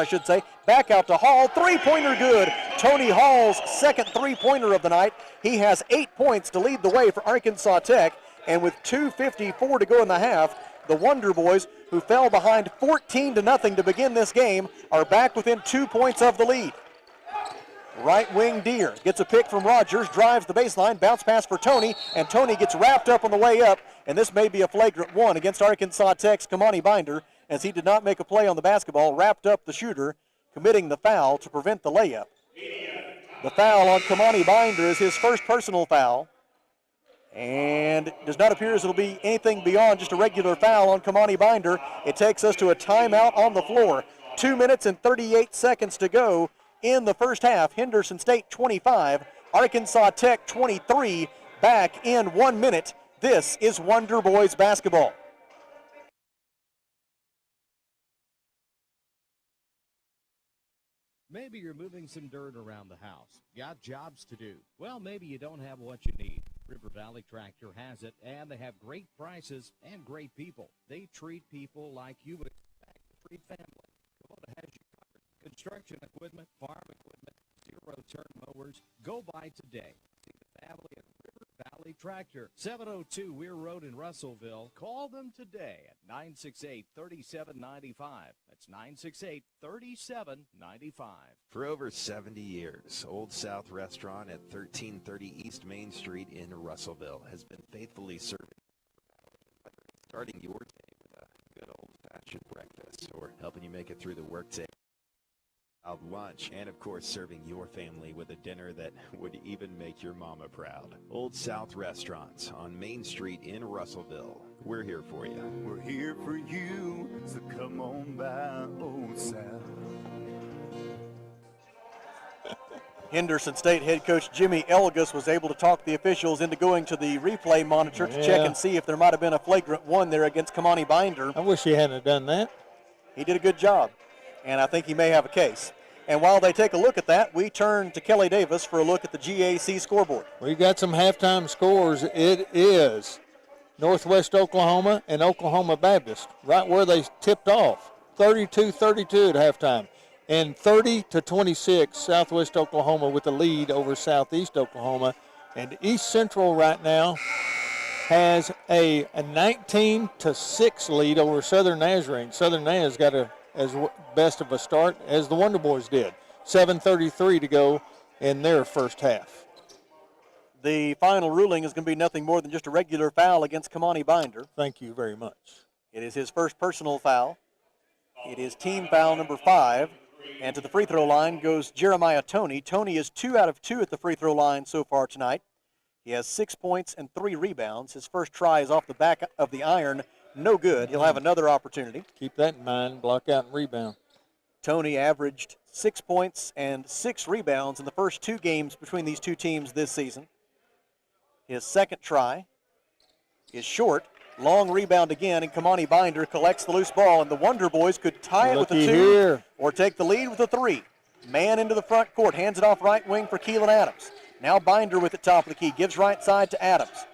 back out to Hall. Three-pointer good. Tony Hall's second three-pointer of the night. He has 8 points to lead the way for Arkansas Tech. And with 2:54 to go in the half, the Wonder Boys, who fell behind 14-0 to begin this game, are back within 2 points of the lead. Right wing Deere gets a pick from Rogers, drives the baseline, bounce pass for Tony, and Tony gets wrapped up on the way up, and this may be a flagrant one against Arkansas Tech's Kamani Binder, as he did not make a play on the basketball, wrapped up the shooter, committing the foul to prevent the layup. The foul on Kamani Binder is his first personal foul, and it does not appear as it'll be anything beyond just a regular foul on Kamani Binder. It takes us to a timeout on the floor. 2 minutes and 38 seconds to go in the first half. Henderson State 25, Arkansas Tech 23, back in 1 minute. This is Wonder Boys basketball. Maybe you're moving some dirt around the house. Got jobs to do. Well, maybe you don't have what you need. River Valley Tractor has it, and they have great prices and great people. They treat people like you would expect to treat family. Kubota has you covered. Construction equipment, farm equipment, zero-turn mowers. Go by today. See the family at River Valley Tractor, 702 Weir Road in Russellville. Call them today at 968-3795. That's 968-3795. For over 70 years, Old South Restaurant at 1330 East Main Street in Russellville has been faithfully serving, starting your day with a good old-fashioned breakfast or helping you make it through the workday of lunch, and of course serving your family with a dinner that would even make your mama proud. Old South Restaurants on Main Street in Russellville. We're here for you. We're here for you, so come on by Old South. Henderson State head coach Jimmy Elgus was able to talk the officials into going to the replay monitor to check and see if there might have been a flagrant one there against Kamani Binder. I wish he hadn't done that. He did a good job, and I think he may have a case. And while they take a look at that, we turn to Kelly Davis for a look at the GAC scoreboard. We got some halftime scores. It is Northwest Oklahoma and Oklahoma Baptist, right where they tipped off, 32-32 at halftime. And 30-26, Southwest Oklahoma with the lead over Southeast Oklahoma. And East Central right now has a 19-6 lead over Southern Nazarene. Southern Naz got as best of a start as the Wonder Boys did. 7:33 to go in their first half. The final ruling is going to be nothing more than just a regular foul against Kamani Binder. Thank you very much. It is his first personal foul. It is team foul number 5. And to the free throw line goes Jeremiah Toney. Toney is 2 out of 2 at the free throw line so far tonight. He has 6 points and 3 rebounds. His first try is off the back of the iron. No good. He'll have another opportunity. Keep that in mind. Block out and rebound. Toney averaged 6 points and 6 rebounds in the first 2 games between these two teams this season. His second try is short. Long rebound again, and Kamani Binder collects the loose ball, and the Wonder Boys could tie it with a 2 or take the lead with a 3. Man into the front court, hands it off right wing for Keelan Adams. Now Binder with it top of the key, gives right side to Adams.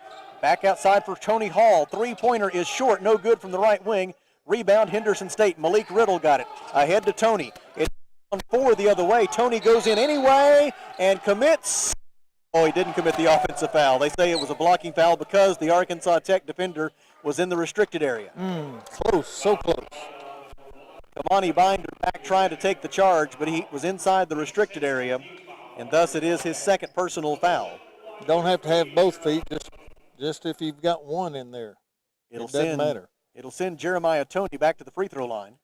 Back outside for Tony Hall. Three-pointer is short, no good from the right wing. Rebound Henderson State. Malik Riddle got it. Ahead to Toney. It's on 4 the other way. Toney goes in anyway and commits. Oh, he didn't commit the offensive foul. They say it was a blocking foul because the Arkansas Tech defender was in the restricted area. Close, so close. Kamani Binder back trying to take the charge, but he was inside the restricted area, and thus it is his second personal foul. Don't have to have both feet, just if you've got one in there. It doesn't matter. It'll send Jeremiah Toney back to the free throw line,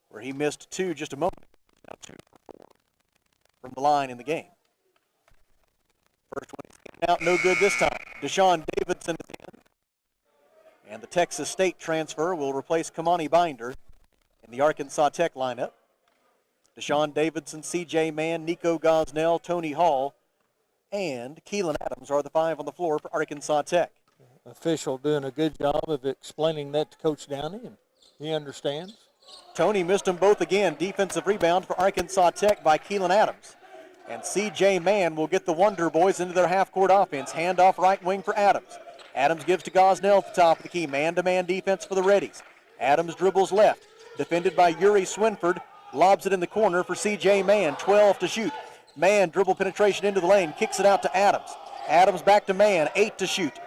where he missed 2 just a moment ago. Now 2 for 4 from the line in the game. First one is out, no good this time. Deshaun Davidson is in. And the Texas State transfer will replace Kamani Binder in the Arkansas Tech lineup. Deshaun Davidson, C.J. Mann, Nico Gosnell, Tony Hall, and Keelan Adams are the 5 on the floor for Arkansas Tech. Official doing a good job of explaining that to Coach Downey, and he understands. Toney missed them both again. Defensive rebound for Arkansas Tech by Keelan Adams. And C.J. Mann will get the Wonder Boys into their half-court offense. Handoff right wing for Adams. Adams gives to Gosnell at the top of the key. Man-to-man defense for the Reddies. Adams dribbles left. Defended by Yuri Swinford. Lobs it in the corner for C.J. Mann. 12 to shoot. Mann dribble penetration into the lane. Kicks it out to Adams. Adams back to Mann. 8 to shoot.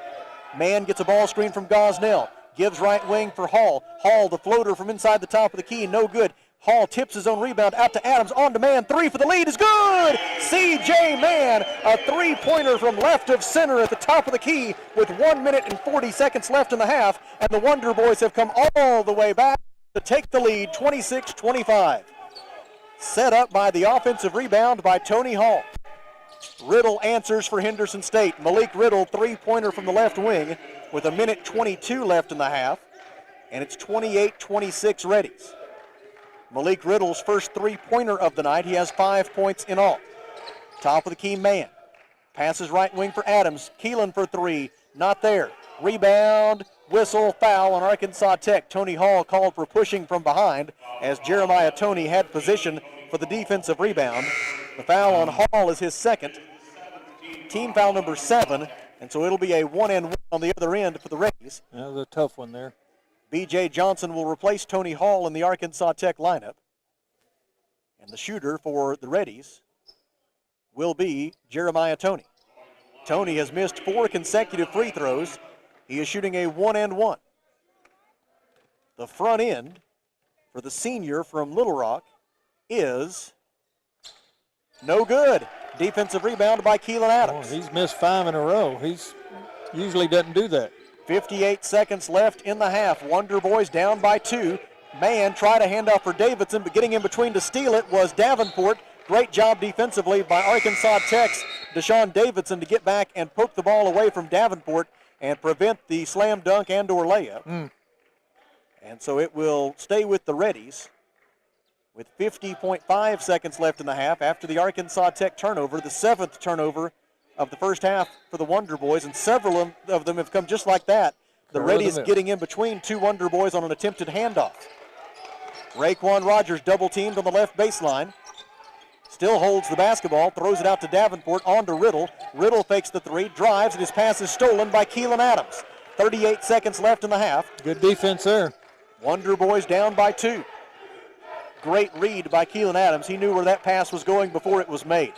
Mann gets a ball screen from Gosnell. Gives right wing for Hall. Hall, the floater from inside the top of the key. No good. Hall tips his own rebound out to Adams. On to Mann. 3 for the lead is good. C.J. Mann, a three-pointer from left of center at the top of the key with 1 minute and 40 seconds left in the half. And the Wonder Boys have come all the way back to take the lead, 26-25. Set up by the offensive rebound by Tony Hall. Riddle answers for Henderson State. Malik Riddle, three-pointer from the left wing with 1:22 left in the half. And it's 28-26 Reddies. Malik Riddle's first three-pointer of the night. He has 5 points in all. Top of the key, Mann. Passes right wing for Adams. Keelan for 3. Not there. Rebound, whistle, foul on Arkansas Tech. Tony Hall called for pushing from behind as Jeremiah Toney had position for the defensive rebound. The foul on Hall is his second. Team foul number 7. And so it'll be a 1-and-1 on the other end for the Rays. That was a tough one there. B.J. Johnson will replace Tony Hall in the Arkansas Tech lineup. And the shooter for the Reddies will be Jeremiah Toney. Tony has missed 4 consecutive free throws. He is shooting a 1-and-1. The front end for the senior from Little Rock is no good. Defensive rebound by Keelan Adams. Oh, he's missed 5 in a row. He's usually doesn't do that. 58 seconds left in the half. Wonder Boys down by 2. Man tried a handoff for Davidson, but getting in between to steal it was Davenport. Great job defensively by Arkansas Tech's Deshaun Davidson to get back and poke the ball away from Davenport and prevent the slam dunk and or layup. And so it will stay with the Reddies with 50.5 seconds left in the half after the Arkansas Tech turnover, the 7th turnover of the first half for the Wonder Boys, and several of them have come just like that. The Reddies getting in between 2 Wonder Boys on an attempted handoff. Raekwon Rogers double teamed on the left baseline. Still holds the basketball, throws it out to Davenport, on to Riddle. Riddle fakes the 3, drives, and his pass is stolen by Keelan Adams. 38 seconds left in the half. Good defense there. Wonder Boys down by 2. Great read by Keelan Adams. He knew where that pass was going before it was made.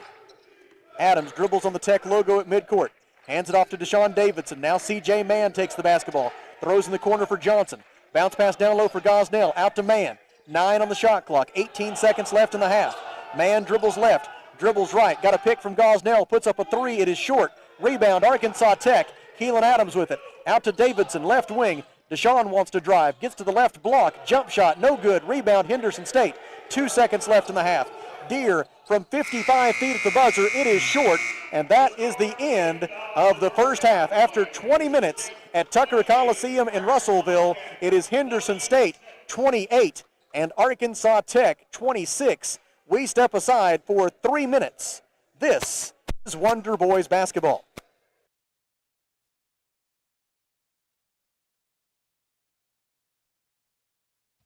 Adams dribbles on the Tech logo at midcourt. Hands it off to Deshaun Davidson. Now C.J. Mann takes the basketball. Throws in the corner for Johnson. Bounce pass down low for Gosnell. Out to Mann. 9 on the shot clock. 18 seconds left in the half. Mann dribbles left. Dribbles right. Got a pick from Gosnell. Puts up a 3. It is short. Rebound Arkansas Tech. Keelan Adams with it. Out to Davidson. Left wing. Deshaun wants to drive. Gets to the left block. Jump shot. No good. Rebound Henderson State. 2 seconds left in the half. Deere from 55 feet at the buzzer. It is short, and that is the end of the first half. After 20 minutes at Tucker Coliseum in Russellville, it is Henderson State 28 and Arkansas Tech 26. We step aside for 3 minutes. This is Wonder Boys basketball.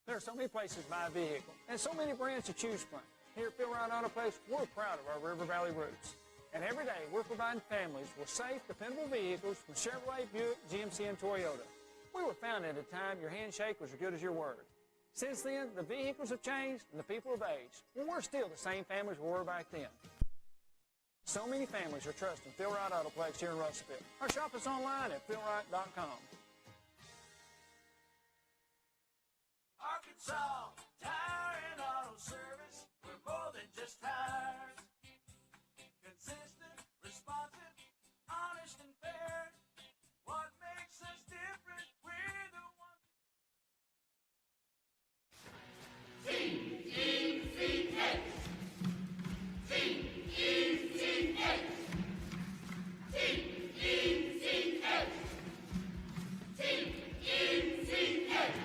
There are so many places to buy a vehicle and so many brands to choose from. Here at Phil Wright Auto Place, we're proud of our River Valley roots. And every day, we're providing families with safe, dependable vehicles from Chevrolet, Buick, GMC, and Toyota. We were founded at a time your handshake was as good as your word. Since then, the vehicles have changed and the people have aged. Well, we're still the same families we were back then. So many families are trusting Phil Wright Auto Place here in Russellville. Or shop us online at philwright.com. Arkansas Tire and Auto Service, we're more than just tires. Consistent, responsive, honest and fair. What makes us different? We're the ones. T-E-C-H. T-E-C-H. T-E-C-H. T-E-C-H.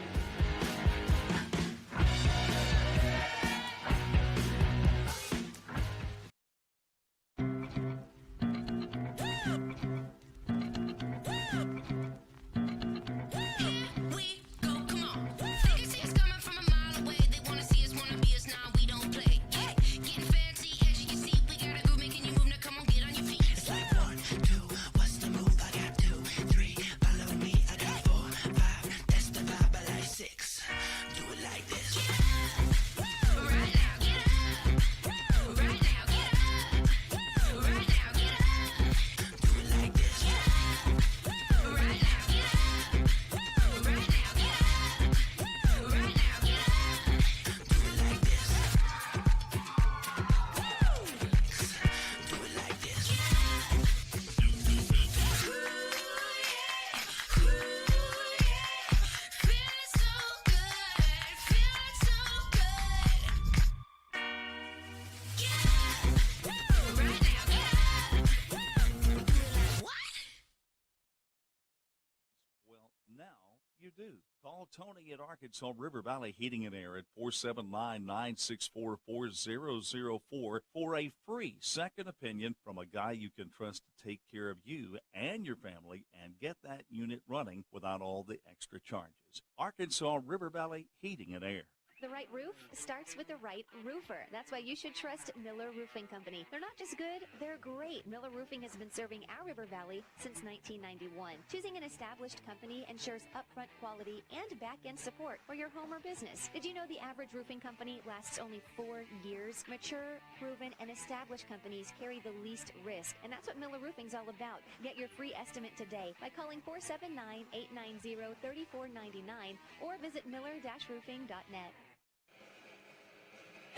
You do. Call Tony at Arkansas River Valley Heating and Air at 479-964-4004 for a free second opinion from a guy you can trust to take care of you and your family and get that unit running without all the extra charges. Arkansas River Valley Heating and Air. The right roof starts with the right roofer. That's why you should trust Miller Roofing Company. They're not just good, they're great. Miller Roofing has been serving our River Valley since 1991. Choosing an established company ensures upfront quality and back-end support for your home or business. Did you know the average roofing company lasts only 4 years? Mature, proven, and established companies carry the least risk, and that's what Miller Roofing's all about. Get your free estimate today by calling 479-890-3499 or visit miller-roofing.net.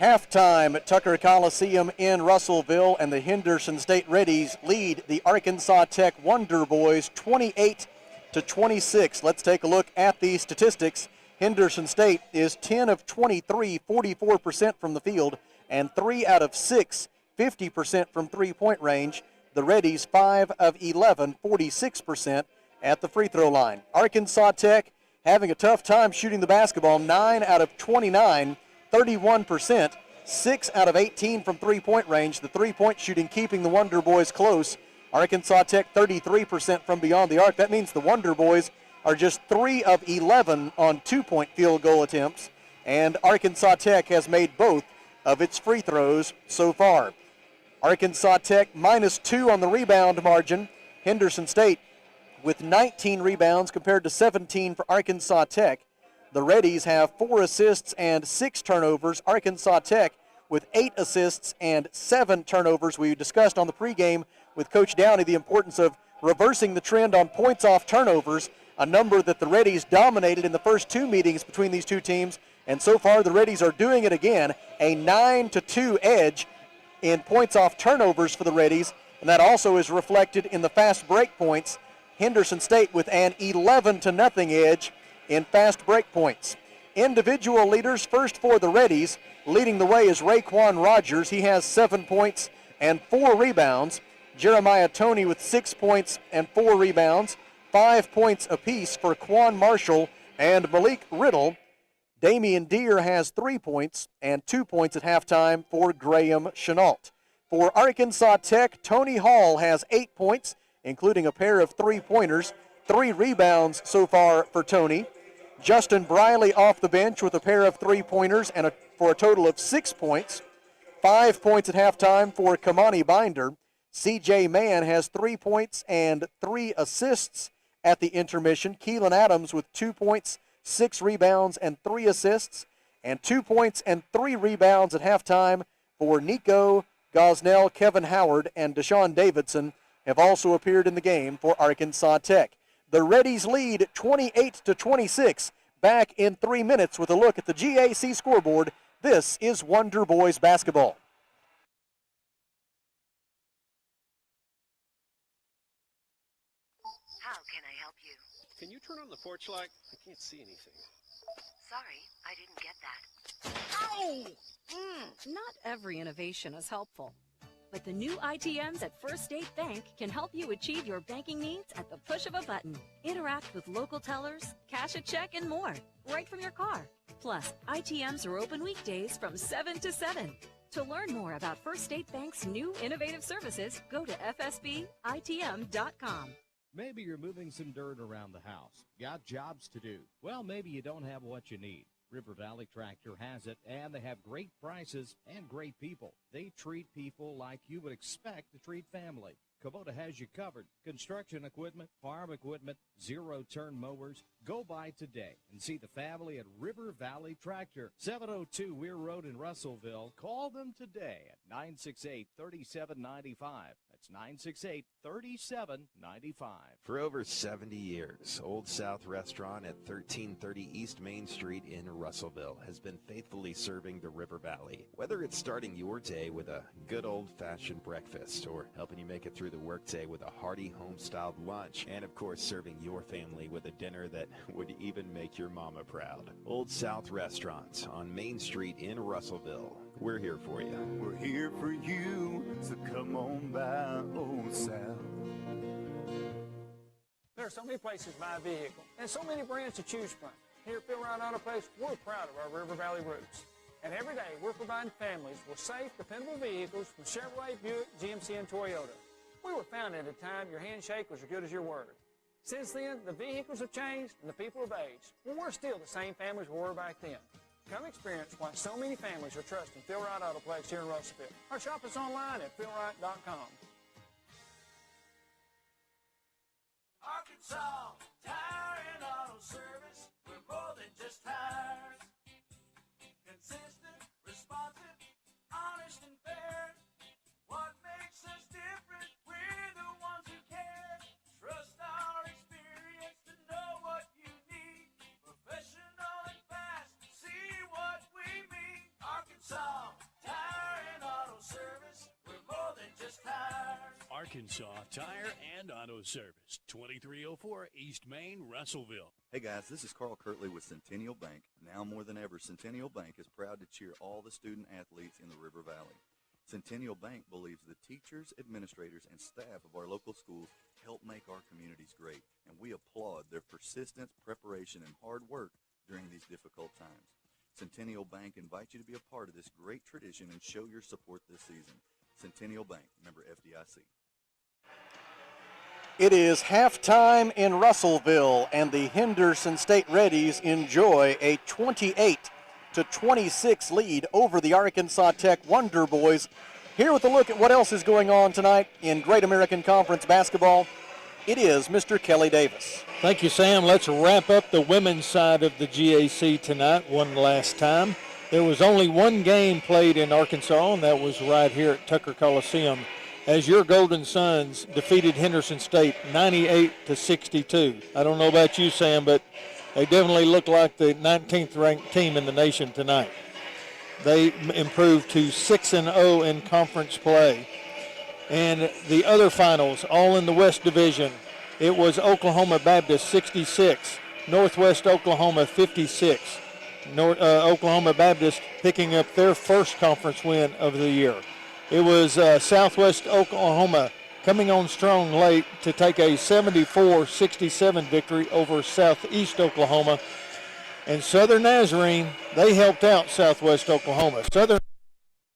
Halftime at Tucker Coliseum in Russellville, and the Henderson State Reddies lead the Arkansas Tech Wonder Boys 28-26. Let's take a look at the statistics. Henderson State is 10 of 23, 44% from the field, and 3 out of 6, 50% from three-point range. The Reddies 5 of 11, 46% at the free throw line. Arkansas Tech having a tough time shooting the basketball, 9 out of 29, 31%, 6 out of 18 from three-point range. The three-point shooting keeping the Wonder Boys close. Arkansas Tech 33% from beyond the arc. That means the Wonder Boys are just 3 of 11 on two-point field goal attempts, and Arkansas Tech has made both of its free throws so far. Arkansas Tech -2 on the rebound margin. Henderson State with 19 rebounds compared to 17 for Arkansas Tech. The Reddies have 4 assists and 6 turnovers. Arkansas Tech with 8 assists and 7 turnovers. We discussed on the pregame with Coach Downey the importance of reversing the trend on points off turnovers, a number that the Reddies dominated in the first 2 meetings between these two teams. And so far the Reddies are doing it again, a 9-2 edge in points off turnovers for the Reddies, and that also is reflected in the fast break points. Henderson State with an 11-0 edge in fast break points. Individual leaders first for the Reddies. Leading the way is Raekwon Rogers. He has 7 points and 4 rebounds. Jeremiah Toney with 6 points and 4 rebounds. 5 points apiece for Quan Marshall and Malik Riddle. Damian Deere has 3 points and 2 points at halftime for Graham Chenault. For Arkansas Tech, Tony Hall has 8 points, including a pair of three-pointers. 3 rebounds so far for Tony. Justin Briley off the bench with a pair of three-pointers and for a total of 6 points. 5 points at halftime for Kamani Binder. C.J. Mann has 3 points and 3 assists at the intermission. Keelan Adams with 2 points, 6 rebounds, and 3 assists. And 2 points and 3 rebounds at halftime for Nico Gosnell, Kevin Howard, and Deshaun Davidson have also appeared in the game for Arkansas Tech. The Reddies lead 28-26. Back in 3 minutes with a look at the GAC scoreboard. This is Wonder Boys basketball. How can I help you? Can you turn on the porch light? I can't see anything. Sorry, I didn't get that. Ow! Not every innovation is helpful, but the new ITMs at First State Bank can help you achieve your banking needs at the push of a button. Interact with local tellers, cash a check, and more, right from your car. Plus, ITMs are open weekdays from 7 to 7. To learn more about First State Bank's new innovative services, go to fsbitm.com. Maybe you're moving some dirt around the house. Got jobs to do. Well, maybe you don't have what you need. River Valley Tractor has it, and they have great prices and great people. They treat people like you would expect to treat family. Kubota has you covered. Construction equipment, farm equipment, zero-turn mowers. Go by today and see the family at River Valley Tractor, 702 Weir Road in Russellville. Call them today at 968-3795. That's 968-3795. For over 70 years, Old South Restaurant at 1330 East Main Street in Russellville has been faithfully serving the River Valley. Whether it's starting your day with a good old-fashioned breakfast or helping you make it through the workday with a hearty home-styled lunch, and of course serving your family with a dinner that would even make your mama proud. Old South Restaurant on Main Street in Russellville. We're here for you. We're here for you, so come on by Old South. There are so many places to buy a vehicle and so many brands to choose from. Here at Phil Ryan Auto Place, we're proud of our River Valley roots. And every day, we're providing families with safe, dependable vehicles from Chevrolet, Buick, GMC, and Toyota. We were founded at a time your handshake was as good as your word. Since then, the vehicles have changed and the people have aged. But we're still the same families we were back then. Come experience why so many families are trusting Phil Wright Autoplex here in Russellville. Or shop us online at philwright.com. Arkansas Tire and Auto Service. We're more than just tires. Consistent, responsive, honest and fair. What makes us different? We're the ones who care. Trust our experience to know what you need. Professional and fast. See what we mean. Arkansas Tire and Auto Service. We're more than just tires. Arkansas Tire and Auto Service, 2304 East Main, Russellville. Hey guys, this is Carl Kirtley with Centennial Bank. Now more than ever, Centennial Bank is proud to cheer all the student athletes in the River Valley. Centennial Bank believes the teachers, administrators, and staff of our local schools help make our communities great, and we applaud their persistence, preparation, and hard work during these difficult times. Centennial Bank invites you to be a part of this great tradition and show your support this season. Centennial Bank, member FDIC. It is halftime in Russellville, and the Henderson State Reddies enjoy a 28-26 lead over the Arkansas Tech Wonder Boys. Here with a look at what else is going on tonight in Great American Conference basketball, it is Mr. Kelly Davis. Thank you, Sam. Let's wrap up the women's side of the GAC tonight one last time. There was only one game played in Arkansas, and that was right here at Tucker Coliseum, as your Golden Suns defeated Henderson State 98-62. I don't know about you, Sam, but they definitely look like the 19th ranked team in the nation tonight. They improved to 6-0 in conference play. And the other finals, all in the West Division, it was Oklahoma Baptist 66, Northwest Oklahoma 56. Oklahoma Baptist picking up their first conference win of the year. It was Southwest Oklahoma coming on strong late to take a 74-67 victory over Southeast Oklahoma. And Southern Nazarene, they helped out Southwest Oklahoma. Southern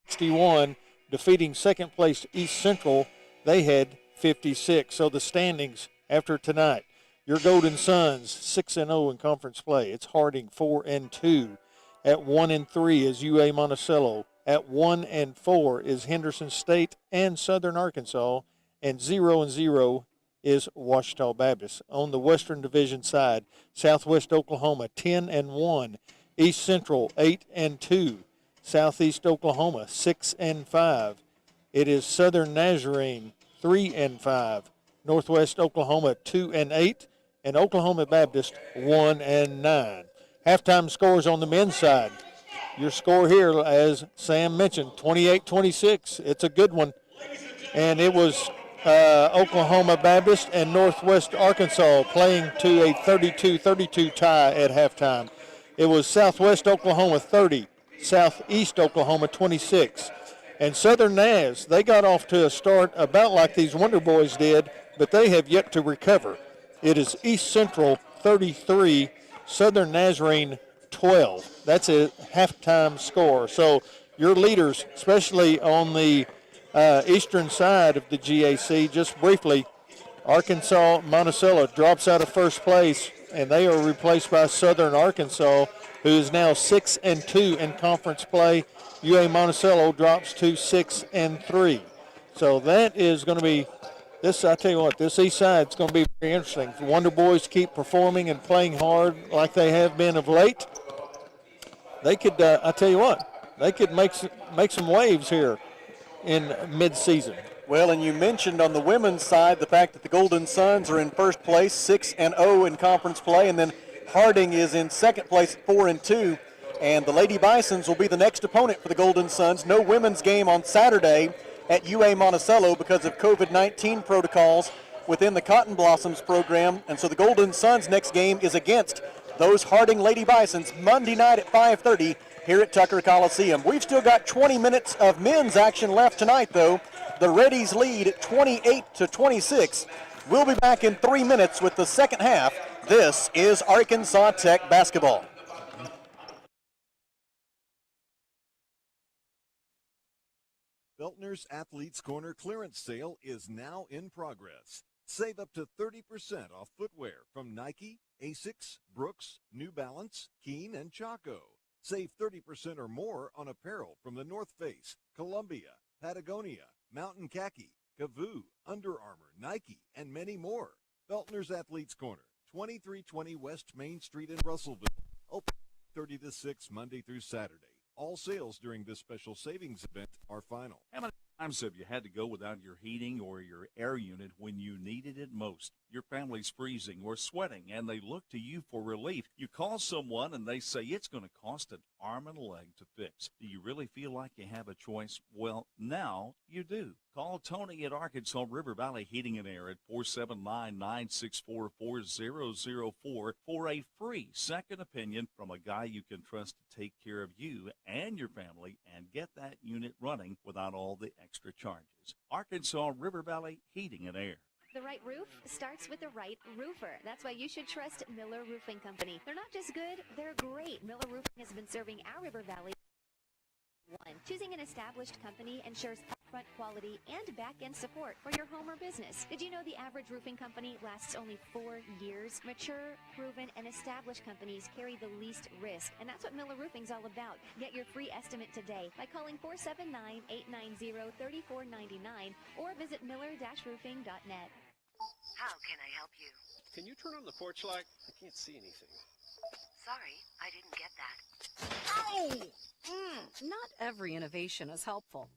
61, defeating second place East Central. They had 56. So the standings after tonight, your Golden Suns 6-0 in conference play. It's Harding 4-2. At 1-3 is UA Monticello. At 1-4 is Henderson State and Southern Arkansas, and 0-0 is Ouachita Baptist. On the Western Division side, Southwest Oklahoma 10-1, East Central 8-2, Southeast Oklahoma 6-5. It is Southern Nazarene 3-5, Northwest Oklahoma 2-8, and Oklahoma Baptist 1-9. Halftime scores on the men's side. Your score here, as Sam mentioned, 28-26. It's a good one. And it was Oklahoma Baptist and Northwest Arkansas playing to a 32-32 tie at halftime. It was Southwest Oklahoma 30, Southeast Oklahoma 26. And Southern Naz, they got off to a start about like these Wonder Boys did, but they have yet to recover. It is East Central 33, Southern Nazarene 12. That's a halftime score. So your leaders, especially on the eastern side of the GAC, just briefly, Arkansas Monticello drops out of first place, and they are replaced by Southern Arkansas, who is now 6-2 in conference play. UA Monticello drops to 6-3. So that is going to be this. I tell you what, this east side is going to be very interesting. If the Wonder Boys keep performing and playing hard like they have been of late, they could. I tell you what, they could make some waves here in mid-season. Well, and you mentioned on the women's side the fact that the Golden Suns are in first place, 6-0 in conference play, and then Harding is in second place at 4-2, and the Lady Bisons will be the next opponent for the Golden Suns. No women's game on Saturday at UA Monticello because of COVID-19 protocols within the Cotton Blossoms program, and so the Golden Suns' next game is against those Harding Lady Bisons Monday night at 5:30 here at Tucker Coliseum. We've still got 20 minutes of men's action left tonight, though. The Reddies lead at 28-26. We'll be back in 3 minutes with the second half. This is Arkansas Tech basketball. Feltner's Athletes Corner clearance sale is now in progress. Save up to 30% off footwear from Nike, Asics, Brooks, New Balance, Keen, and Chaco. Save 30% or more on apparel from the North Face, Columbia, Patagonia, Mountain Khaki, Kavoo, Under Armour, Nike, and many more. Feltner's Athletes Corner, 2320 West Main Street in Russellville. Open 30 to 6 Monday through Saturday. All sales during this special savings event are final. How many times have you had to go without your heating or your air unit when you needed it most? Your family's freezing or sweating, and they look to you for relief. You call someone, and they say it's going to cost an arm and a leg to fix. Do you really feel like you have a choice? Well, now you do. Call Tony at Arkansas River Valley Heating and Air at 479-964-4004 for a free second opinion from a guy you can trust to take care of you and your family and get that unit running without all the extra charges. Arkansas River Valley Heating and Air. The right roof starts with the right roofer. That's why you should trust Miller Roofing Company. They're not just good, they're great. Miller Roofing has been serving our River Valley. Choosing an established company ensures upfront quality and back-end support for your home or business. Did you know the average roofing company lasts only 4 years? Mature, proven, and established companies carry the least risk, and that's what Miller Roofing's all about. Get your free estimate today by calling 479-890-3499 or visit miller-roofing.net. How can I help you? Can you turn on the porch light? I can't see anything. Sorry, I didn't get that. Not every innovation is helpful,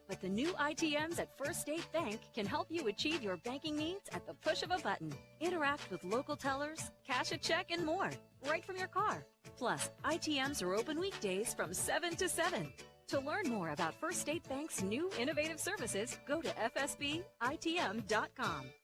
but the new ITMs at First State Bank can help you achieve your banking needs at the push of a button. Interact with local tellers, cash a check, and more, right from your car. Plus, ITMs are open weekdays from 7 to 7. To learn more about First State Bank's new innovative services, go to fsbitm.com.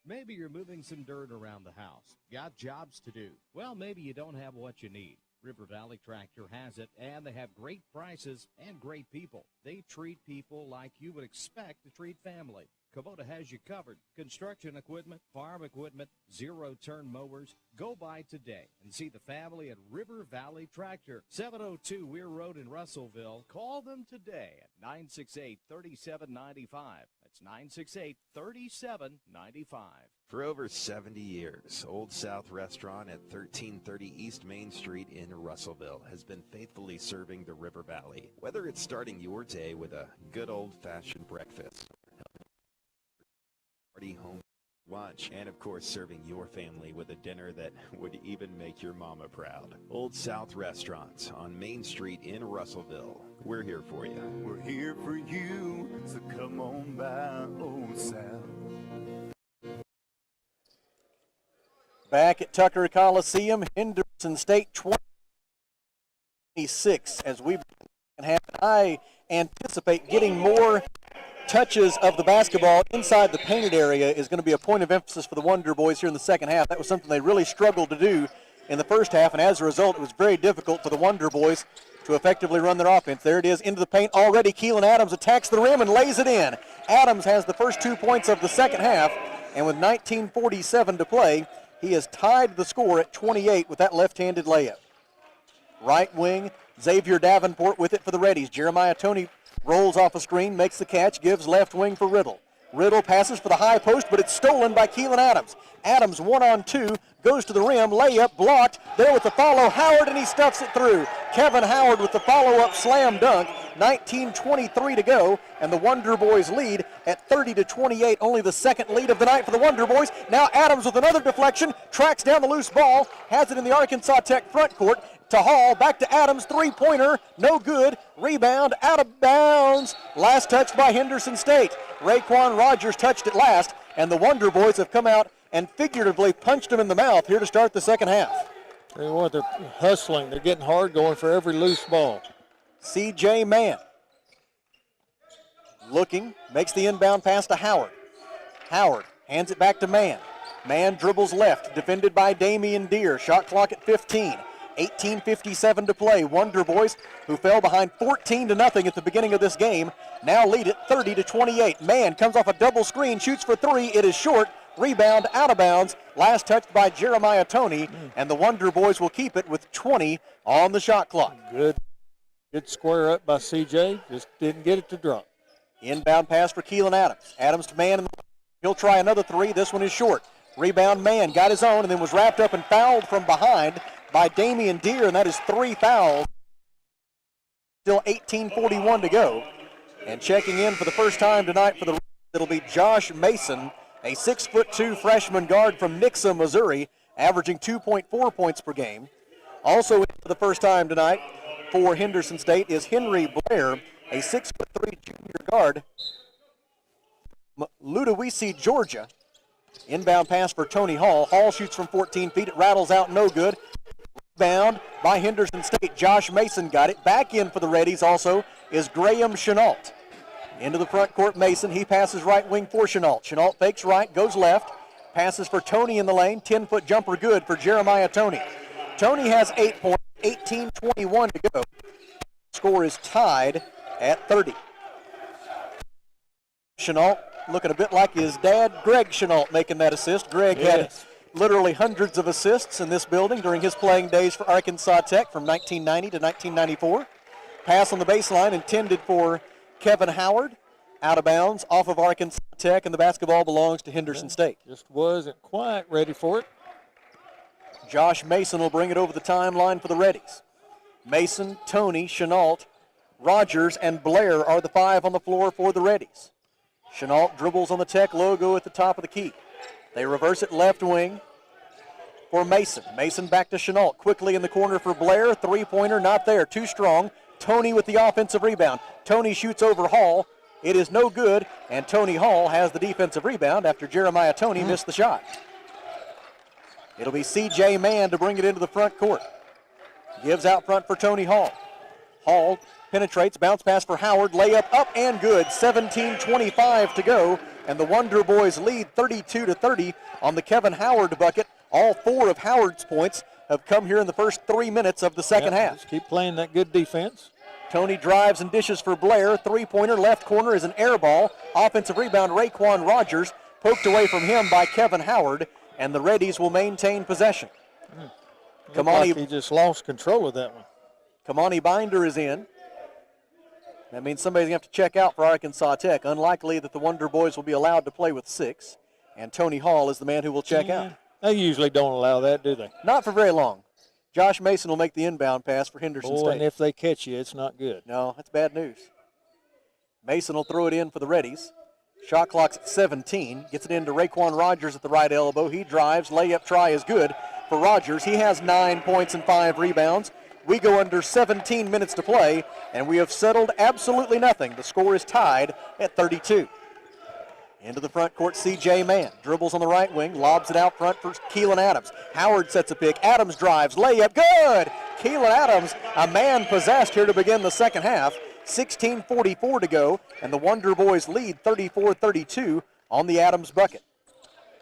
Maybe you're moving some dirt around the house. Got jobs to do. Well, maybe you don't have what you need. River Valley Tractor has it, and they have great prices and great people. They treat people like you would expect to treat family. Kubota has you covered. Construction equipment, farm equipment, zero-turn mowers. Go by today and see the family at River Valley Tractor, 702 Weir Road in Russellville. Call them today at 968-3795. That's 968-3795. For over 70 years, Old South Restaurant at 1330 East Main Street in Russellville has been faithfully serving the River Valley. Whether it's starting your day with a good old-fashioned breakfast, party home lunch, and of course serving your family with a dinner that would even make your mama proud. Old South Restaurants on Main Street in Russellville. We're here for you. We're here for you, so come on by Old South. Back at Tucker Coliseum, Henderson State 26 as we have. I anticipate getting more touches of the basketball inside the painted area is going to be a point of emphasis for the Wonder Boys here in the second half. That was something they really struggled to do in the first half, and as a result, it was very difficult for the Wonder Boys to effectively run their offense. There it is into the paint already. Keelan Adams attacks the rim and lays it in. Adams has the first 2 points of the second half, and with 19:47 to play, he has tied the score at 28 with that left-handed layup. Right wing, Xavier Davenport with it for the Reddies. Jeremiah Toney rolls off a screen, makes the catch, gives left wing for Riddle. Riddle passes for the high post, but it's stolen by Keelan Adams. Adams 1-on-2, goes to the rim, layup, blocked. There with the follow, Howard, and he stuffs it through. Kevin Howard with the follow-up slam dunk. 19:23 to go, and the Wonder Boys lead at 30-28. Only the second lead of the night for the Wonder Boys. Now Adams with another deflection, tracks down the loose ball, has it in the Arkansas Tech front court. To Hall, back to Adams, three-pointer, no good. Rebound, out of bounds. Last touch by Henderson State. Raekwon Rogers touched it last, and the Wonder Boys have come out and figuratively punched him in the mouth here to start the second half. Tell you what, they're hustling. They're getting hard going for every loose ball. C.J. Mann looking, makes the inbound pass to Howard. Howard hands it back to Mann. Mann dribbles left, defended by Damian Deere. Shot clock at 15. 18:57 to play. Wonder Boys, who fell behind 14-0 at the beginning of this game, now lead it 30-28. Mann comes off a double screen, shoots for three. It is short. Rebound out of bounds. Last touched by Jeremiah Toney, and the Wonder Boys will keep it with 20 on the shot clock. Good square up by C.J. Just didn't get it to drop. Inbound pass for Keelan Adams. Adams to Mann. He'll try another three. This one is short. Rebound Mann got his own and then was wrapped up and fouled from behind by Damian Deere, and that is 3 fouls. Still 18:41 to go. And checking in for the first time tonight for the Reds, it'll be Josh Mason, a 6'2" freshman guard from Nixa, Missouri, averaging 2.4 points per game. Also in for the first time tonight for Henderson State is Henry Blair, a 6'3" junior guard from Ludowici, Georgia. Inbound pass for Tony Hall. Hall shoots from 14 feet. It rattles out, no good. Rebound by Henderson State. Josh Mason got it. Back in for the Reddies also is Graham Chenault. Into the front court, Mason. He passes right wing for Chenault. Chenault fakes right, goes left. Passes for Tony in the lane. 10-foot jumper good for Jeremiah Tony. Tony has 8 points, 18:21 to go. Score is tied at 30. Chenault looking a bit like his dad, Greg Chenault, making that assist. Greg had literally hundreds of assists in this building during his playing days for Arkansas Tech from 1990 to 1994. Pass on the baseline intended for Kevin Howard. Out of bounds off of Arkansas Tech, and the basketball belongs to Henderson State. Just wasn't quite ready for it. Josh Mason will bring it over the timeline for the Reddies. Mason, Tony, Chenault, Rogers, and Blair are the 5 on the floor for the Reddies. Chenault dribbles on the Tech logo at the top of the key. They reverse it left wing for Mason. Mason back to Chenault. Quickly in the corner for Blair. Three-pointer not there. Too strong. Tony with the offensive rebound. Tony shoots over Hall. It is no good, and Tony Hall has the defensive rebound after Jeremiah Tony missed the shot. It'll be C.J. Mann to bring it into the front court. Gives out front for Tony Hall. Hall penetrates, bounce pass for Howard, layup up and good. 17:25 to go, and the Wonder Boys lead 32-30 on the Kevin Howard bucket. All 4 of Howard's points have come here in the first 3 minutes of the second half. Just keep playing that good defense. Tony drives and dishes for Blair. Three-pointer left corner is an air ball. Offensive rebound, Raekwon Rogers, poked away from him by Kevin Howard, and the Reddies will maintain possession. Like he just lost control of that one. Kamani Binder is in. That means somebody's going to have to check out for Arkansas Tech. Unlikely that the Wonder Boys will be allowed to play with 6. And Tony Hall is the man who will check out. They usually don't allow that, do they? Not for very long. Josh Mason will make the inbound pass for Henderson State. And if they catch you, it's not good. No, that's bad news. Mason will throw it in for the Reddies. Shot clock's at 17. Gets it into Raekwon Rogers at the right elbow. He drives. Layup try is good for Rogers. He has 9 points and 5 rebounds. We go under 17 minutes to play, and we have settled absolutely nothing. The score is tied at 32. Into the front court, C.J. Mann. Dribbles on the right wing, lobs it out front for Keelan Adams. Howard sets a pick. Adams drives. Layup, good! Keelan Adams, a man possessed here to begin the second half. 16:44 to go, and the Wonder Boys lead 34-32 on the Adams bucket.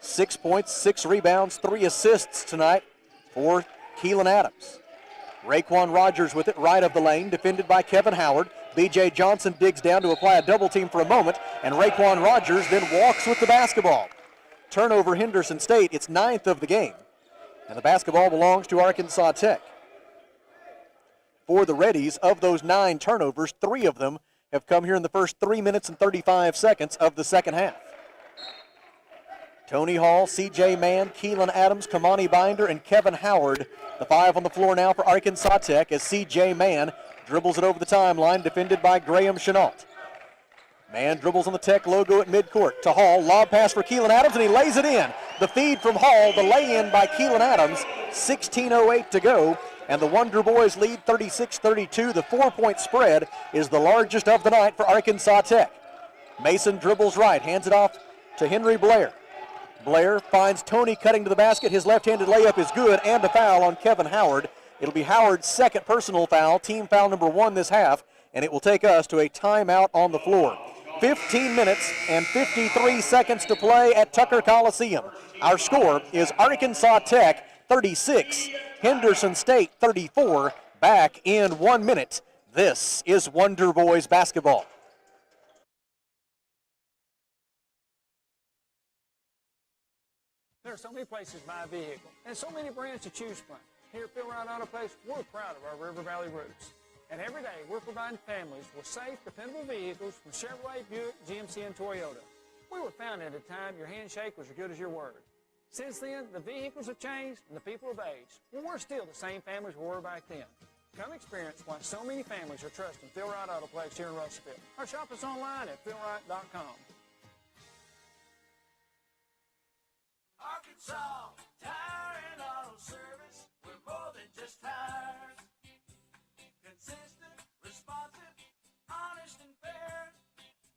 6 points, 6 rebounds, 3 assists tonight for Keelan Adams. Raekwon Rogers with it right of the lane, defended by Kevin Howard. B.J. Johnson digs down to apply a double team for a moment, and Raekwon Rogers then walks with the basketball. Turnover Henderson State, it's 9th of the game, and the basketball belongs to Arkansas Tech. For the Reddies, of those 9 turnovers, 3 of them have come here in the first 3 minutes and 35 seconds of the second half. Tony Hall, C.J. Mann, Keelan Adams, Kamani Binder, and Kevin Howard. The 5 on the floor now for Arkansas Tech as C.J. Mann dribbles it over the timeline, defended by Graham Chenault. Mann dribbles on the Tech logo at midcourt to Hall. Lob pass for Keelan Adams, and he lays it in. The feed from Hall, the lay-in by Keelan Adams. 16:08 to go, and the Wonder Boys lead 36-32. The 4-point spread is the largest of the night for Arkansas Tech. Mason dribbles right, hands it off to Henry Blair. Blair finds Tony cutting to the basket. His left-handed layup is good, and a foul on Kevin Howard. It'll be Howard's second personal foul, team foul number 1 this half, and it will take us to a timeout on the floor. 15 minutes and 53 seconds to play at Tucker Coliseum. Our score is Arkansas Tech 36, Henderson State 34. Back in 1 minute. This is Wonder Boys basketball. There are so many places to buy a vehicle and so many brands to choose from. Here at Phil Ryan Auto Place, we're proud of our River Valley roots. And every day, we're providing families with safe, dependable vehicles from Chevrolet, Buick, GMC, and Toyota. We were founded at a time your handshake was as good as your word. Since then, the vehicles have changed and the people have aged. Well, we're still the same families we were back then. Come experience why so many families are trusting Phil Wright Autoplex here in Russellville. Or shop us online at philwright.com. Arkansas Tire and Auto Service. We're more than just tires. Consistent, responsive, honest and fair.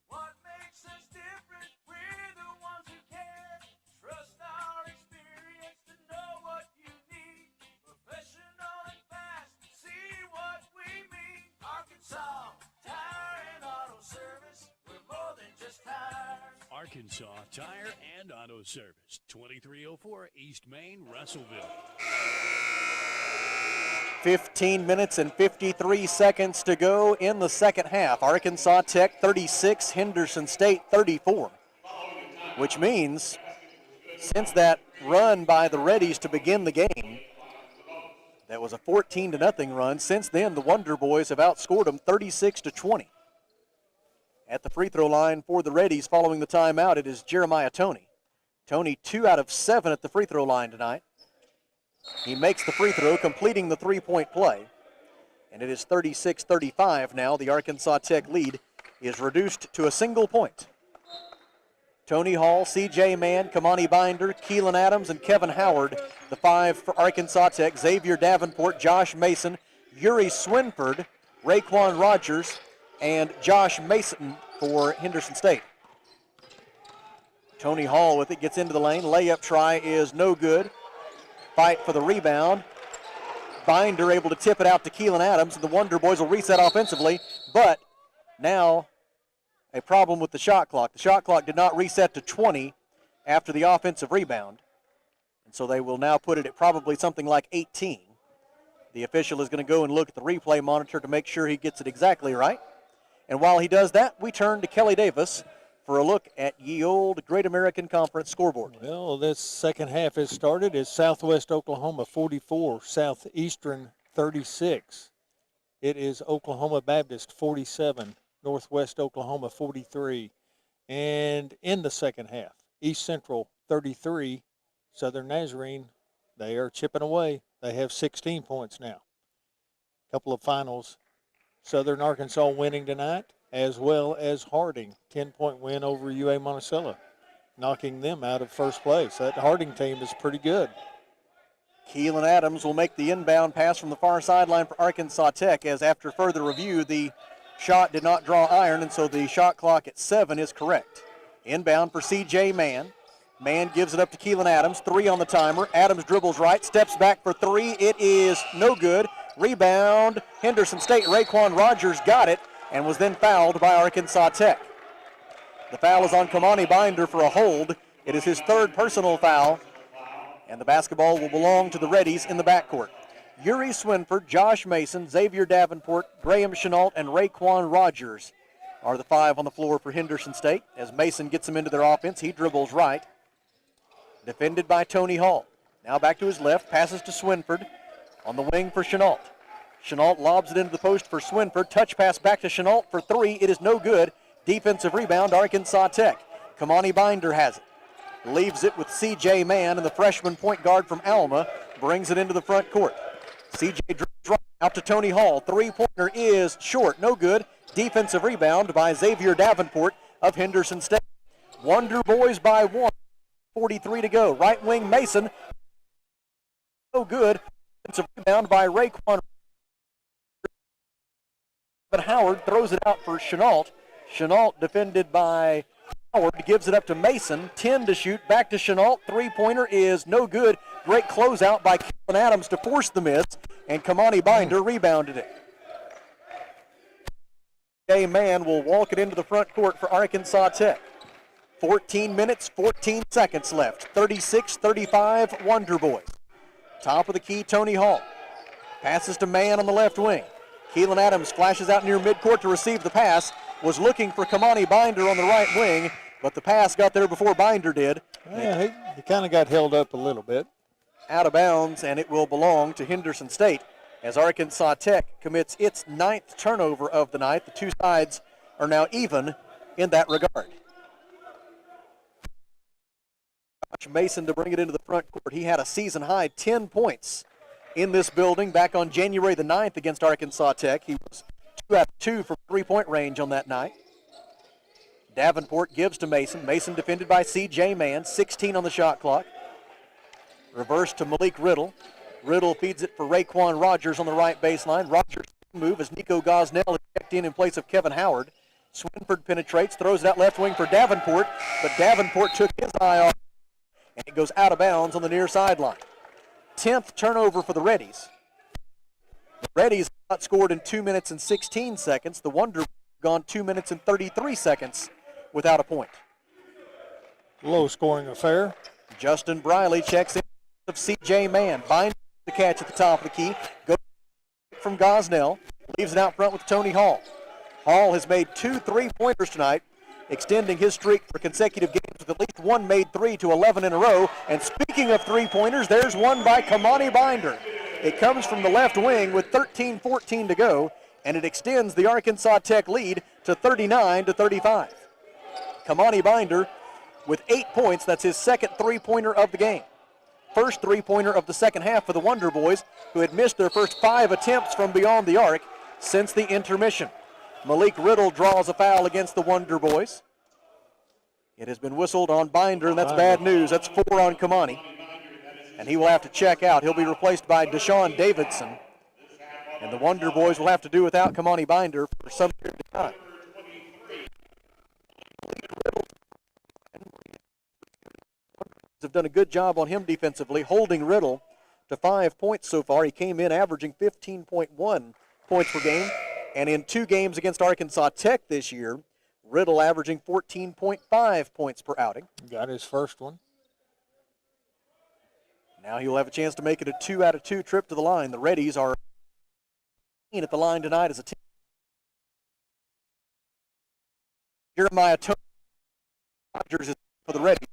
What makes us different? We're the ones who care. Trust our experience to know what you need. Professional and fast. See what we mean. Arkansas Tire and Auto Service. We're more than just tires. Arkansas Tire and Auto Service, 2304 East Main, Russellville. 15 minutes and 53 seconds to go in the second half. Arkansas Tech 36, Henderson State 34, which means since that run by the Reddies to begin the game, that was a 14-0 run. Since then, the Wonder Boys have outscored them 36-20. At the free throw line for the Reddies following the timeout, it is Jeremiah Toney. Toney 2 out of 7 at the free throw line tonight. He makes the free throw, completing the three-point play. And it is 36-35 now. The Arkansas Tech lead is reduced to a single point. Tony Hall, C.J. Mann, Kamani Binder, Keelan Adams, and Kevin Howard. The 5 for Arkansas Tech. Xavier Davenport, Josh Mason, Yuri Swinford, Raekwon Rogers, and Josh Mason for Henderson State. Tony Hall with it, gets into the lane. Layup try is no good. Fight for the rebound. Binder able to tip it out to Keelan Adams, and the Wonder Boys will reset offensively, but now a problem with the shot clock. The shot clock did not reset to 20 after the offensive rebound, and so they will now put it at probably something like 18. The official is going to go and look at the replay monitor to make sure he gets it exactly right. And while he does that, we turn to Kelly Davis for a look at ye old Great American Conference scoreboard. Well, this second half has started as Southwest Oklahoma 44, Southeastern 36. It is Oklahoma Baptist 47, Northwest Oklahoma 43. And in the second half, East Central 33, Southern Nazarene, they are chipping away. They have 16 points now. Couple of finals, Southern Arkansas winning tonight, as well as Harding, 10-point win over UA Monticello, knocking them out of first place. That Harding team is pretty good. Keelan Adams will make the inbound pass from the far sideline for Arkansas Tech, as after further review, the shot did not draw iron, and so the shot clock at 7 is correct. Inbound for C.J. Mann. Mann gives it up to Keelan Adams. 3 on the timer. Adams dribbles right, steps back for 3. It is no good. Rebound, Henderson State. Raekwon Rogers got it and was then fouled by Arkansas Tech. The foul is on Kamani Binder for a hold. It is his 3rd personal foul, and the basketball will belong to the Reddies in the backcourt. Yuri Swinford, Josh Mason, Xavier Davenport, Graham Chenault, and Raekwon Rogers are the 5 on the floor for Henderson State. As Mason gets them into their offense, he dribbles right. Defended by Tony Hall. Now back to his left, passes to Swinford on the wing for Chenault. Chenault lobs it into the post for Swinford. Touch pass back to Chenault for 3. It is no good. Defensive rebound, Arkansas Tech. Kamani Binder has it. Leaves it with C.J. Mann, and the freshman point guard from Alma brings it into the front court. C.J. dribbles right out to Tony Hall. 3-pointer is short, no good. Defensive rebound by Xavier Davenport of Henderson State. Wonder Boys by 1. 43 to go. Right wing Mason. No good. Defensive rebound by Raekwon. But Howard throws it out for Chenault. Chenault defended by Howard, gives it up to Mason. 10 to shoot. Back to Chenault. 3-pointer is no good. Great closeout by Keelan Adams to force the miss. And Kamani Binder rebounded it. A man will walk it into the front court for Arkansas Tech. 14 minutes, 14 seconds left. 36-35, Wonder Boys. Top of the key, Tony Hall. Passes to Mann on the left wing. Keelan Adams flashes out near midcourt to receive the pass. Was looking for Kamani Binder on the right wing, but the pass got there before Binder did. Yeah, he kind of got held up a little bit. Out of bounds, and it will belong to Henderson State as Arkansas Tech commits its 9th turnover of the night. The two sides are now even in that regard. Josh Mason to bring it into the front court. He had a season-high 10 points in this building back on January the 9th against Arkansas Tech. He was 2 out of 2 from three-point range on that night. Davenport gives to Mason. Mason defended by C.J. Mann, 16 on the shot clock. Reverse to Malik Riddle. Riddle feeds it for Raquan Rogers on the right baseline. Rogers move as Nico Gosnell is checked in place of Kevin Howard. Swinford penetrates, throws it out left wing for Davenport, but Davenport took his eye off, and it goes out of bounds on the near sideline. 10th turnover for the Reddies. The Reddies got scored in 2 minutes and 16 seconds. The Wonder gone 2 minutes and 33 seconds without a point. Low scoring affair. Justin Briley checks in of C.J. Mann. Binds the catch at the top of the key. Goes from Gosnell. Leaves it out front with Tony Hall. Hall has made 2 3-pointers tonight, extending his streak for consecutive games with at least one made 3 to 11 in a row. And speaking of 3-pointers, there's one by Kamani Binder. It comes from the left wing with 13-14 to go, and it extends the Arkansas Tech lead to 39-35. Kamani Binder with 8 points. That's his second 3-pointer of the game. First 3-pointer of the second half for the Wonder Boys, who had missed their first 5 attempts from beyond the arc since the intermission. Malik Riddle draws a foul against the Wonder Boys. It has been whistled on Binder, and that's bad news. That's 4 on Kamani. And he will have to check out. He'll be replaced by Deshaun Davidson. And the Wonder Boys will have to do without Kamani Binder for some period of time. Have done a good job on him defensively, holding Riddle to 5 points so far. He came in averaging 15.1 points per game, and in 2 games against Arkansas Tech this year, Riddle averaging 14.5 points per outing. Got his first one. Now he'll have a chance to make it a 2 out of 2 trip to the line. The Reddies are at the line tonight as a team. Jeremiah Rogers is for the Reddies.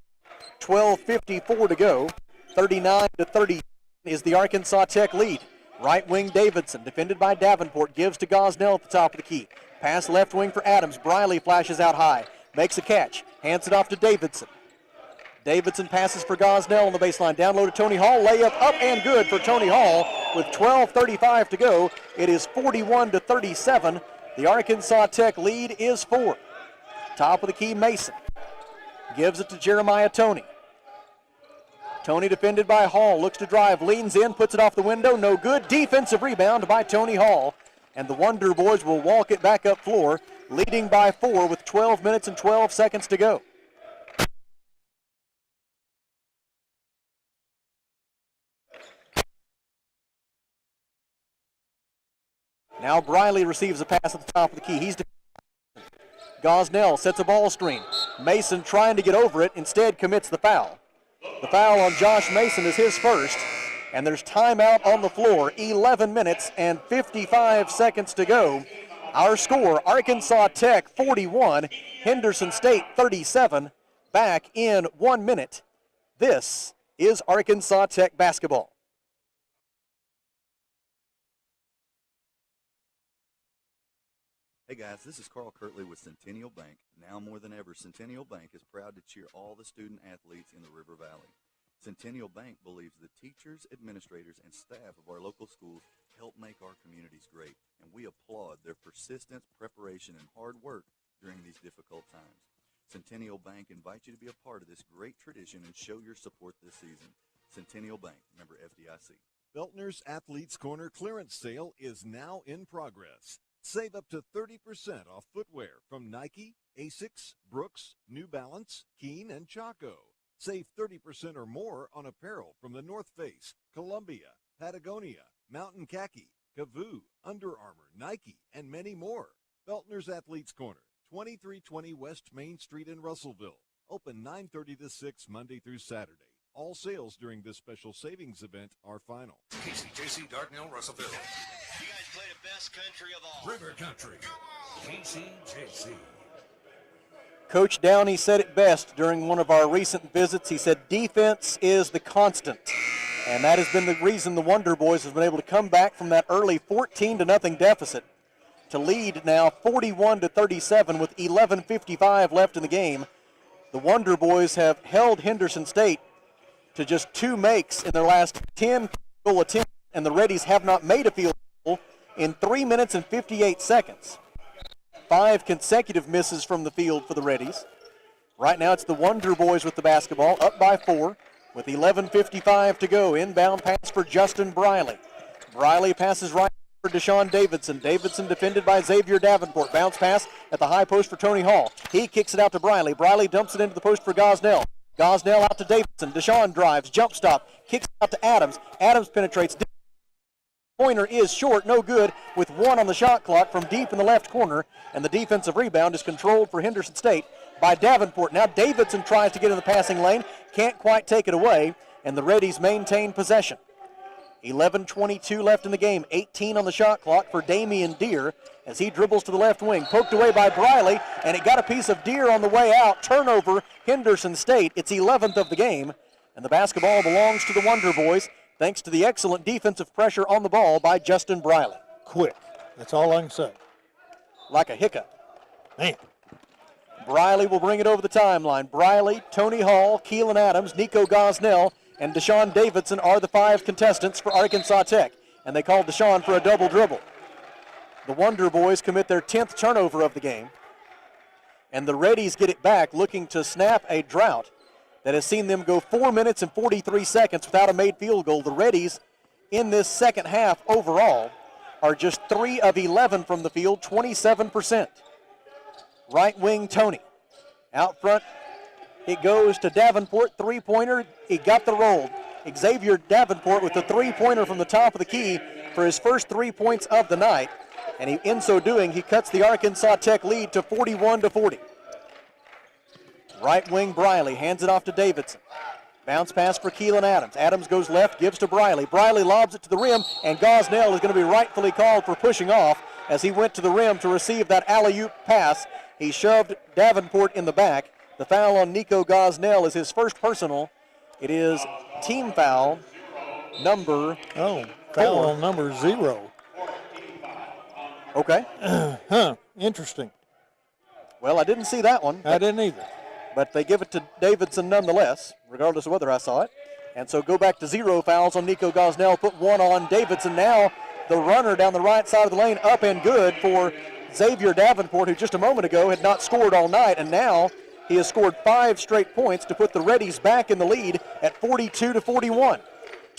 12:54 to go. 39-30 is the Arkansas Tech lead. Right wing Davidson, defended by Davenport, gives to Gosnell at the top of the key. Pass left wing for Adams. Briley flashes out high. Makes a catch. Hands it off to Davidson. Davidson passes for Gosnell on the baseline. Down low to Tony Hall. Layup up and good for Tony Hall with 12:35 to go. It is 41-37. The Arkansas Tech lead is 4. Top of the key, Mason. Gives it to Jeremiah Toney. Toney defended by Hall. Looks to drive. Leans in. Puts it off the window. No good. Defensive rebound by Tony Hall. And the Wonder Boys will walk it back up floor, leading by 4 with 12 minutes and 12 seconds to go. Now Briley receives a pass at the top of the key. He's Gosnell sets a ball screen. Mason trying to get over it, instead commits the foul. The foul on Josh Mason is his first, and there's timeout on the floor. 11 minutes and 55 seconds to go. Our score, Arkansas Tech 41, Henderson State 37. Back in 1 minute. This is Arkansas Tech basketball. Hey guys, this is Carl Kirtley with Centennial Bank. Now more than ever, Centennial Bank is proud to cheer all the student athletes in the River Valley. Centennial Bank believes the teachers, administrators, and staff of our local schools help make our communities great, and we applaud their persistence, preparation, and hard work during these difficult times. Centennial Bank invites you to be a part of this great tradition and show your support this season. Centennial Bank, member FDIC. Beltner's Athletes Corner clearance sale is now in progress. Save up to 30% off footwear from Nike, Asics, Brooks, New Balance, Keen, and Chaco. Save 30% or more on apparel from the North Face, Columbia, Patagonia, Mountain Khaki, Kavoo, Under Armour, Nike, and many more. Beltner's Athletes Corner, 2320 West Main Street in Russellville. Open 9:30 to 6 Monday through Saturday. All sales during this special savings event are final. KCJC, Darknell, Russellville. You guys play the best country of all. River Country. KCJC. Coach Downey said it best during one of our recent visits. He said defense is the constant. And that has been the reason the Wonder Boys have been able to come back from that early 14-0 deficit to lead now 41-37 with 11:55 left in the game. The Wonder Boys have held Henderson State to just 2 makes in their last 10 goal attempts. and the Reddies have not made a field goal in 3 minutes and 58 seconds. 5 consecutive misses from the field for the Reddies. Right now it's the Wonder Boys with the basketball, up by 4 with 11:55 to go. Inbound pass for Justin Briley. Briley passes right for Deshaun Davidson. Davidson defended by Xavier Davenport. Bounce pass at the high post for Tony Hall. He kicks it out to Briley. Briley dumps it into the post for Gosnell. Gosnell out to Davidson. Deshaun drives, jump stop, kicks it out to Adams. Adams penetrates. Pointer is short, no good, with 1 on the shot clock from deep in the left corner, and the defensive rebound is controlled for Henderson State by Davenport. Now Davidson tries to get in the passing lane, can't quite take it away, and the Reddies maintain possession. 11:22 left in the game, 18 on the shot clock for Damian Deere as he dribbles to the left wing, poked away by Briley, and it got a piece of Deere on the way out. Turnover, Henderson State. It's 11th of the game, and the basketball belongs to the Wonder Boys thanks to the excellent defensive pressure on the ball by Justin Briley. Quick. That's all I can say. Like a hiccup. Man. Briley will bring it over the timeline. Briley, Tony Hall, Keelan Adams, Nico Gosnell, and Deshaun Davidson are the 5 contestants for Arkansas Tech, and they called Deshaun for a double dribble. The Wonder Boys commit their 10th turnover of the game, and the Reddies get it back, looking to snap a drought that has seen them go 4 minutes and 43 seconds without a made field goal. The Reddies in this second half overall are just 3 of 11 from the field, 27%. Right wing Tony. Out front, it goes to Davenport, three-pointer. He got the roll. Xavier Davenport with the three-pointer from the top of the key for his first 3 points of the night. And in so doing, he cuts the Arkansas Tech lead to 41-40. Right wing Briley hands it off to Davidson. Bounce pass for Keelan Adams. Adams goes left, gives to Briley. Briley lobs it to the rim, and Gosnell is going to be rightfully called for pushing off as he went to the rim to receive that alley-oop pass. He shoved Davenport in the back. The foul on Nico Gosnell is his first personal. It is team foul number foul 4. on number 0. Okay. Interesting. Well, I didn't see that one. I didn't either. But they give it to Davidson nonetheless, regardless of whether I saw it. And so go back to 0 fouls on Nico Gosnell, put 1 on Davidson. Now the runner down the right side of the lane, up and good for Xavier Davenport, who just a moment ago had not scored all night, and now he has scored 5 straight points to put the Reddies back in the lead at 42-41.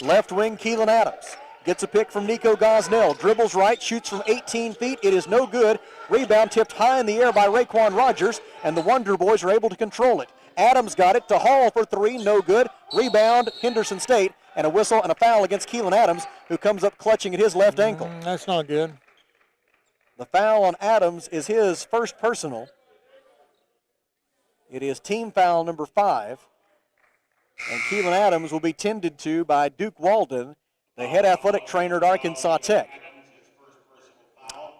Left wing Keelan Adams gets a pick from Nico Gosnell, dribbles right, shoots from 18 feet. It is no good. Rebound tipped high in the air by Raekwon Rogers, and the Wonder Boys are able to control it. Adams got it to Hall for 3, no good. Rebound, Henderson State, and a whistle and a foul against Keelan Adams, who comes up clutching at his left ankle. That's not good. The foul on Adams is his first personal. It is team foul number 5. And Keelan Adams will be tended to by Duke Walden, the head athletic trainer at Arkansas Tech.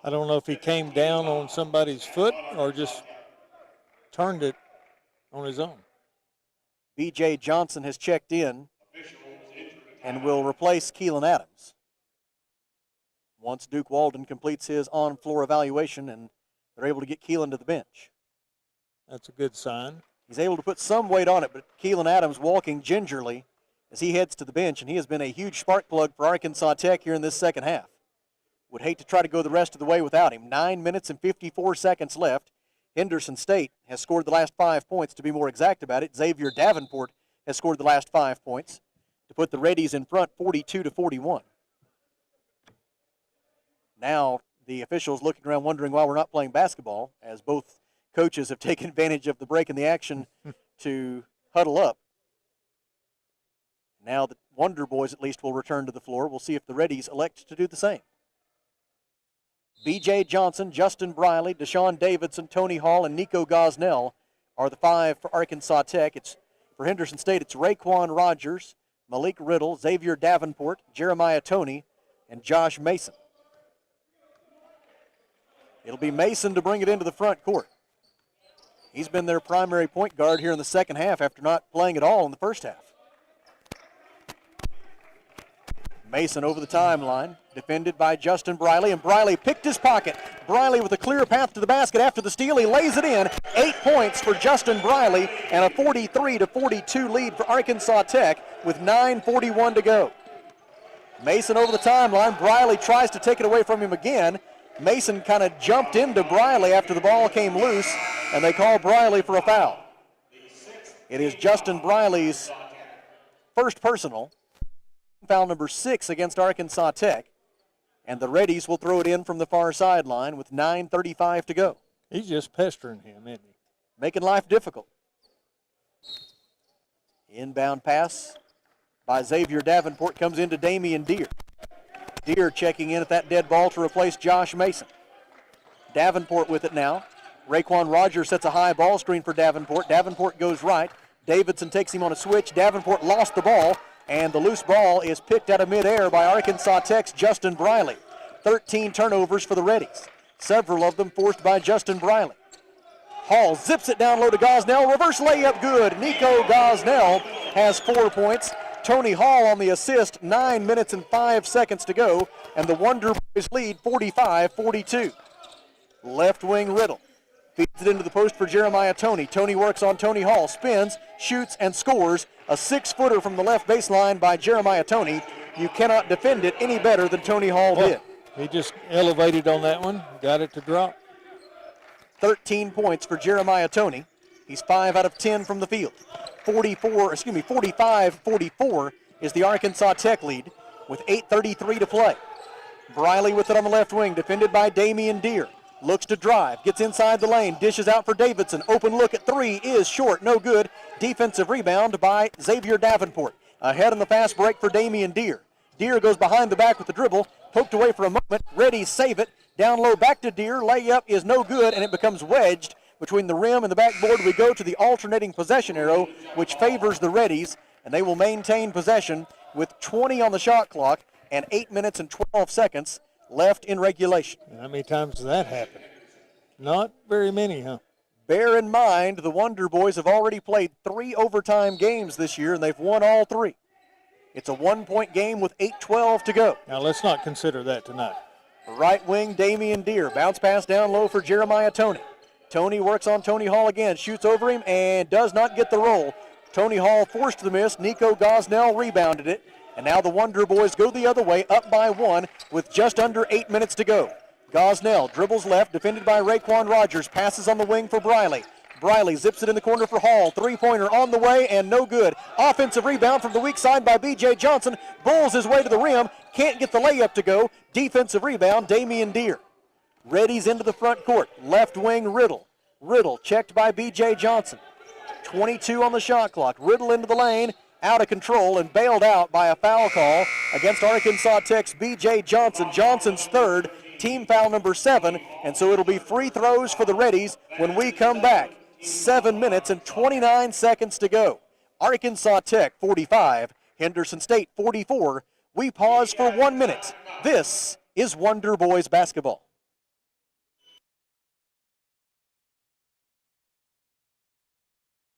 I don't know if he came down on somebody's foot or just turned it on his own. B.J. Johnson has checked in and will replace Keelan Adams once Duke Walden completes his on-floor evaluation and they're able to get Keelan to the bench. That's a good sign. He's able to put some weight on it, but Keelan Adams walking gingerly as he heads to the bench, and he has been a huge spark plug for Arkansas Tech here in this second half. Would hate to try to go the rest of the way without him. 9 minutes and 54 seconds left. Henderson State has scored the last 5 points, to be more exact about it. Xavier Davenport has scored the last 5 points to put the Reddies in front 42-41. Now the officials looking around wondering why we're not playing basketball, as both coaches have taken advantage of the break in the action to huddle up. Now the Wonder Boys at least will return to the floor. We'll see if the Reddies elect to do the same. B.J. Johnson, Justin Briley, Deshaun Davidson, Tony Hall, and Nico Gosnell are the 5 for Arkansas Tech. It's for Henderson State, it's Raekwon Rogers, Malik Riddle, Xavier Davenport, Jeremiah Toney, and Josh Mason. It'll be Mason to bring it into the front court. He's been their primary point guard here in the second half after not playing at all in the first half. Mason over the timeline, defended by Justin Briley, and Briley picked his pocket. Briley with a clear path to the basket after the steal. He lays it in. 8 points for Justin Briley and a 43-42 lead for Arkansas Tech with 9:41 to go. Mason over the timeline. Briley tries to take it away from him again. Mason kind of jumped into Briley after the ball came loose, and they call Briley for a foul. It is Justin Briley's first personal, foul number 6 against Arkansas Tech, and the Reddies will throw it in from the far sideline with 9:35 to go. He's just pestering him, isn't he? Making life difficult. Inbound pass by Xavier Davenport comes into Damian Deere. Deere checking in at that dead ball to replace Josh Mason. Davenport with it now. Raekwon Rogers sets a high ball screen for Davenport. Davenport goes right. Davidson takes him on a switch. Davenport lost the ball, and the loose ball is picked out of midair by Arkansas Tech's Justin Briley. 13 turnovers for the Reddies, several of them forced by Justin Briley. Hall zips it down low to Gosnell. Reverse layup good. Nico Gosnell has 4 points. Tony Hall on the assist. 9 minutes and 5 seconds to go, and the Wonder Boys lead 45-42. Left wing Riddle feeds it into the post for Jeremiah Toney. Toney works on Tony Hall, spins, shoots, and scores. A 6-footer from the left baseline by Jeremiah Toney. You cannot defend it any better than Tony Hall did. He just elevated on that one, got it to drop. 13 points for Jeremiah Toney. He's 5 out of 10 from the field. 45-44 is the Arkansas Tech lead with 8:33 to play. Briley with it on the left wing, defended by Damian Deere. Looks to drive, gets inside the lane, dishes out for Davidson. Open look at 3 is short, no good. Defensive rebound by Xavier Davenport. Ahead on the fast break for Damian Deere. Deere goes behind the back with the dribble, poked away for a moment. Reddies save it. Down low back to Deere. Layup is no good, and it becomes wedged between the rim and the backboard. We go to the alternating possession arrow, which favors the Reddies, and they will maintain possession with 20 on the shot clock and 8 minutes and 12 seconds left in regulation. How many times does that happen? Not very many, huh? Bear in mind, the Wonder Boys have already played 3 overtime games this year, and they've won all 3. It's a 1-point game with 8:12 to go. Now, let's not consider that tonight. Right wing, Damian Deere. Bounce pass down low for Jeremiah Toney. Toney works on Tony Hall again, shoots over him, and does not get the roll. Tony Hall forced the miss. Nico Gosnell rebounded it. And now the Wonder Boys go the other way, up by 1 with just under 8 minutes to go. Gosnell dribbles left, defended by Raekwon Rogers. Passes on the wing for Briley. Briley zips it in the corner for Hall. Three-pointer on the way and no good. Offensive rebound from the weak side by B.J. Johnson. Bulls his way to the rim. Can't get the layup to go. Defensive rebound, Damian Deere. Reddies into the front court. Left wing, Riddle. Riddle checked by B.J. Johnson. 22 on the shot clock. Riddle into the lane. Out of control and bailed out by a foul call against Arkansas Tech's B.J. Johnson. Johnson's third, team foul number 7, and so it'll be free throws for the Reddies when we come back. 7 minutes and 29 seconds to go. Arkansas Tech 45, Henderson State 44. We pause for 1 minute. This is Wonder Boys basketball.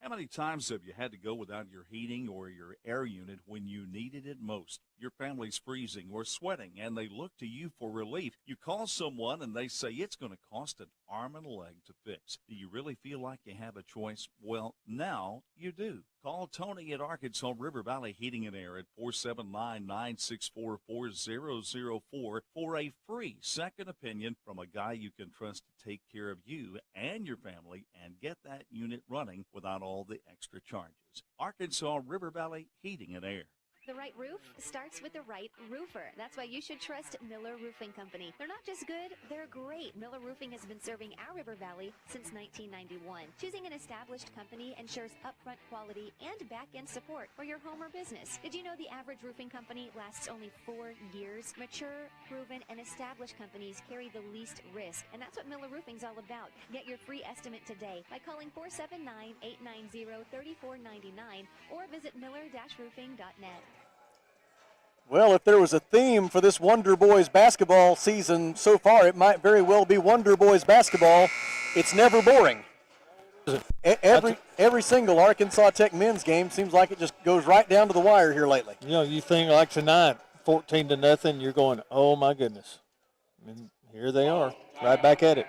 How many times have you had to go without your heating or your air unit when you needed it most? Your family's freezing or sweating, and they look to you for relief. You call someone, and they say it's going to cost an arm and a leg to fix. Do you really feel like you have a choice? Well, now you do. Call Tony at Arkansas River Valley Heating and Air at 479-964-4004 for a free second opinion from a guy you can trust to take care of you and your family and get that unit running without all the extra charges. Arkansas River Valley Heating and Air. The right roof starts with the right roofer. That's why you should trust Miller Roofing Company. They're not just good, they're great. Miller Roofing has been serving our River Valley since 1991. Choosing an established company ensures upfront quality and back-end support for your home or business. Did you know the average roofing company lasts only 4 years? Mature, proven, and established companies carry the least risk, and that's what Miller Roofing's all about. Get your free estimate today by calling 479-890-3499 or visit miller-roofing.net. Well, if there was a theme for this Wonder Boys basketball season so far, it might very well be Wonder Boys basketball. It's never boring. Every single Arkansas Tech men's game seems like it just goes right down to the wire here lately. You know, you think like tonight, 14-0, you're going, oh my goodness. And here they are, right back at it.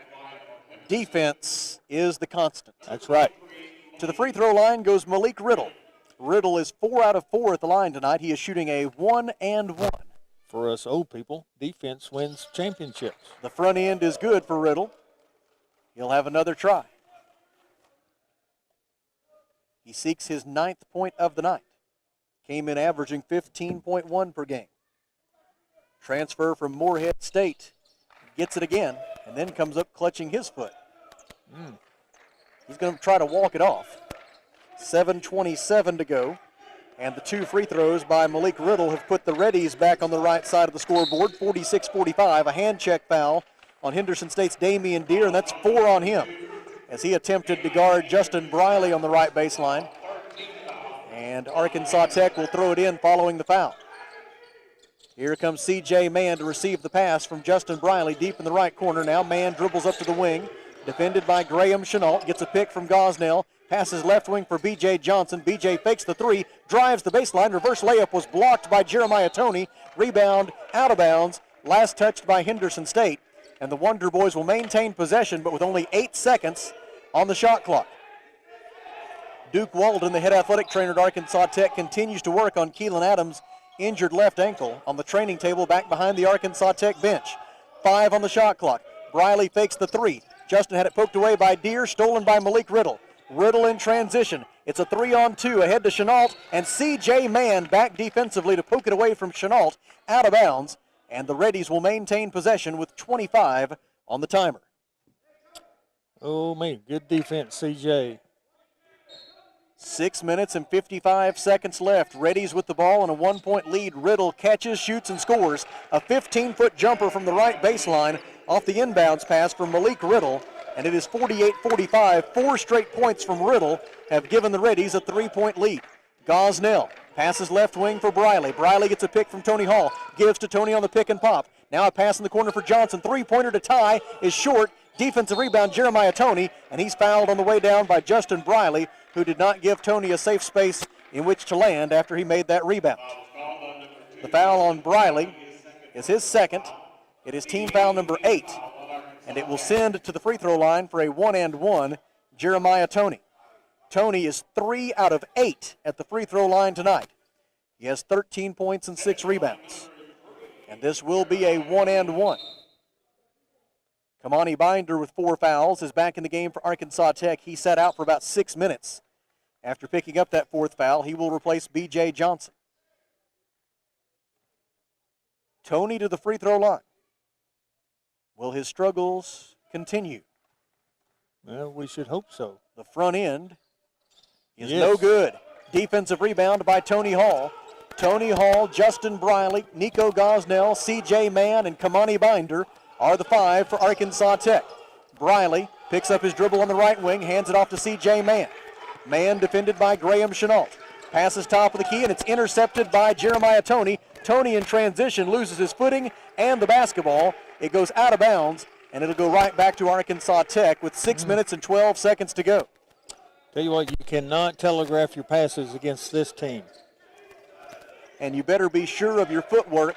Defense is the constant. That's right. To the free throw line goes Malik Riddle. Riddle is 4 out of 4 at the line tonight. He is shooting a 1-and-1. for us old people, defense wins championships. The front end is good for Riddle. He'll have another try. He seeks his 9th point of the night. Came in averaging 15.1 per game. Transfer from Moorhead State. Gets it again, and then comes up clutching his foot. He's going to try to walk it off. 7:27 to go. And the 2 free throws by Malik Riddle have put the Reddies back on the right side of the scoreboard, 46-45. A hand check foul on Henderson State's Damian Deere, and that's 4 on him as he attempted to guard Justin Briley on the right baseline. And Arkansas Tech will throw it in following the foul. Here comes C.J. Mann to receive the pass from Justin Briley deep in the right corner. Now Mann dribbles up to the wing, defended by Graham Chenault, gets a pick from Gosnell, passes left wing for B.J. Johnson. B.J. fakes the 3, drives the baseline. Reverse layup was blocked by Jeremiah Toney. Rebound out of bounds, last touched by Henderson State. And the Wonder Boys will maintain possession, but with only 8 seconds on the shot clock. Duke Walden, the head athletic trainer at Arkansas Tech, continues to work on Keelan Adams' injured left ankle on the training table back behind the Arkansas Tech bench. 5 on the shot clock. Briley fakes the 3. Justin had it poked away by Deere, stolen by Malik Riddle. Riddle in transition. It's a 3-on-2 ahead to Chenault, and C.J. Mann back defensively to poke it away from Chenault, out of bounds, and the Reddies will maintain possession with 25 on the timer. Oh, man, good defense, C.J. 6 minutes and 55 seconds left. Reddies with the ball and a 1-point lead. Riddle catches, shoots, and scores. A 15-foot jumper from the right baseline off the inbounds pass from Malik Riddle, and it is 48-45. 4 straight points from Riddle have given the Reddies a 3-point lead. Gosnell passes left wing for Briley. Briley gets a pick from Tony Hall, gives to Tony on the pick and pop. Now a pass in the corner for Johnson. 3-pointer to tie is short. Defensive rebound, Jeremiah Toney, and he's fouled on the way down by Justin Briley, who did not give Toney a safe space in which to land after he made that rebound. The foul on Briley is his second. It is team foul number 8, and it will send to the free throw line for a 1-and-1 Jeremiah Toney. Toney is 3 out of 8 at the free throw line tonight. He has 13 points and 6 rebounds, and this will be a 1-and-1. Kamani Binder with 4 fouls is back in the game for Arkansas Tech. He sat out for about 6 minutes. After picking up that 4th foul, he will replace B.J. Johnson. Toney to the free throw line. Will his struggles continue? Well, we should hope so. The front end is no good. Defensive rebound by Tony Hall. Tony Hall, Justin Briley, Nico Gosnell, C.J. Mann, and Kamani Binder are the 5 for Arkansas Tech. Briley picks up his dribble on the right wing, hands it off to C.J. Mann. Mann defended by Graham Chenault. Passes top of the key, and it's intercepted by Jeremiah Toney. Toney in transition loses his footing and the basketball. It goes out of bounds, and it'll go right back to Arkansas Tech with 6 minutes and 12 seconds to go. Tell you what, you cannot telegraph your passes against this team. And you better be sure of your footwork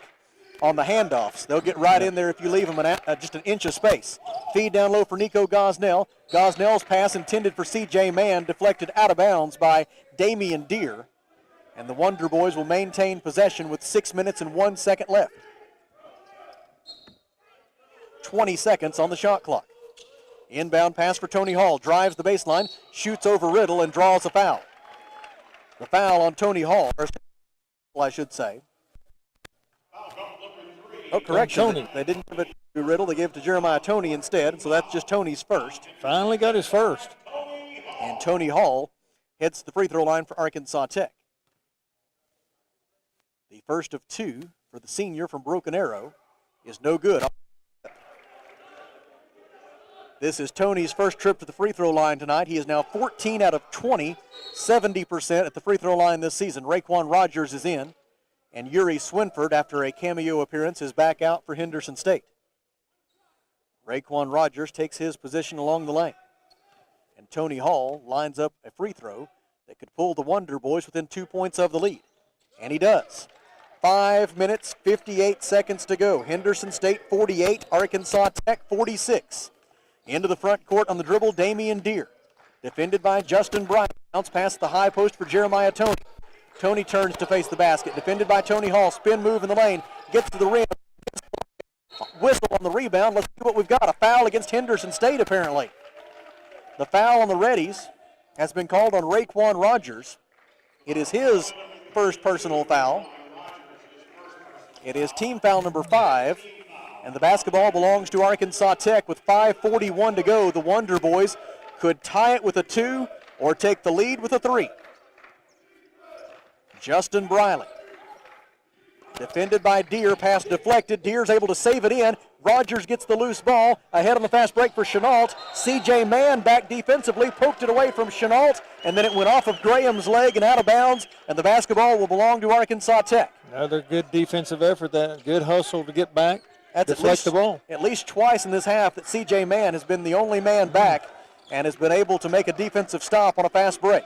on the handoffs. They'll get right in there if you leave them just an inch of space. Feed down low for Nico Gosnell. Gosnell's pass intended for C.J. Mann, deflected out of bounds by Damian Deere. And the Wonder Boys will maintain possession with 6 minutes and 1 second left. 20 seconds on the shot clock. Inbound pass for Tony Hall. Drives the baseline, shoots over Riddle, and draws a foul. The foul on Tony Hall, I should say. Oh, correction. They didn't give it to Riddle. They gave it to Jeremiah Toney instead, so that's just Toney's first. Finally got his first. And Tony Hall hits the free throw line for Arkansas Tech. The first of 2 for the senior from Broken Arrow is no good. This is Toney's first trip to the free throw line tonight. He is now 14 out of 20, 70% at the free throw line this season. Raekwon Rogers is in. And Yuri Swinford, after a cameo appearance, is back out for Henderson State. Raekwon Rogers takes his position along the lane. And Tony Hall lines up a free throw that could pull the Wonder Boys within 2 points of the lead. And he does. 5 minutes, 58 seconds to go. Henderson State 48, Arkansas Tech 46. Into the front court on the dribble, Damian Deere. Defended by Justin Bryant. Bounce past the high post for Jeremiah Toney. Toney turns to face the basket. Defended by Tony Hall. Spin move in the lane. gets to the rim. Whistle on the rebound. Let's see what we've got. A foul against Henderson State, apparently. The foul on the Reddies has been called on Raekwon Rogers. It is his first personal foul. It is team foul number 5. And the basketball belongs to Arkansas Tech with 5:41 to go. The Wonder Boys could tie it with a 2 or take the lead with a 3. Justin Briley. Defended by Deere, pass deflected. Deere's able to save it in. Rogers gets the loose ball. Ahead on the fast break for Chenault. C.J. Mann back defensively, poked it away from Chenault, and then it went off of Graham's leg and out of bounds, and the basketball will belong to Arkansas Tech. Another good defensive effort, that good hustle to get back. That's deflect the ball. At least twice in this half that C.J. Mann has been the only man back and has been able to make a defensive stop on a fast break.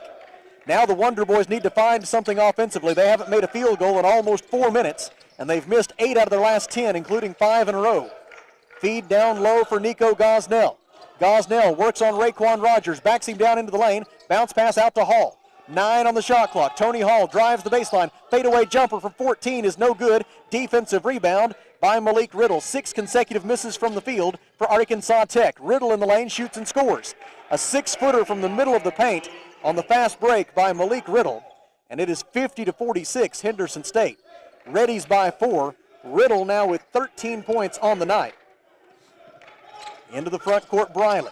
Now the Wonder Boys need to find something offensively. They haven't made a field goal in almost 4 minutes, and they've missed 8 out of their last 10, including 5 in a row. Feed down low for Nico Gosnell. Gosnell works on Raekwon Rogers, backs him down into the lane, bounce pass out to Hall. 9 on the shot clock. Tony Hall drives the baseline. Fadeaway jumper from 14 is no good. Defensive rebound by Malik Riddle. 6 consecutive misses from the field for Arkansas Tech. Riddle in the lane shoots and scores. A 6-footer from the middle of the paint on the fast break by Malik Riddle. And it is 50-46 Henderson State. Reddies by 4. Riddle now with 13 points on the night. Into the front court, Briley.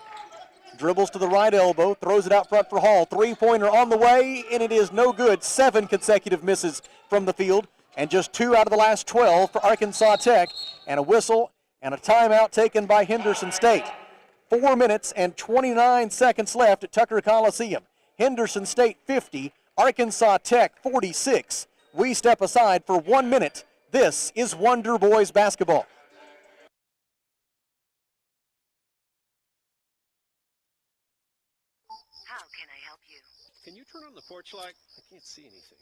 Dribbles to the right elbow, throws it out front for Hall. 3-pointer on the way, and it is no good. 7 consecutive misses from the field, and just 2 out of the last 12 for Arkansas Tech. And a whistle and a timeout taken by Henderson State. 4 minutes and 29 seconds left at Tucker Coliseum. Henderson State 50, Arkansas Tech 46. We step aside for 1 minute. This is Wonder Boys basketball. How can I help you? Can you turn on the porch light? I can't see anything.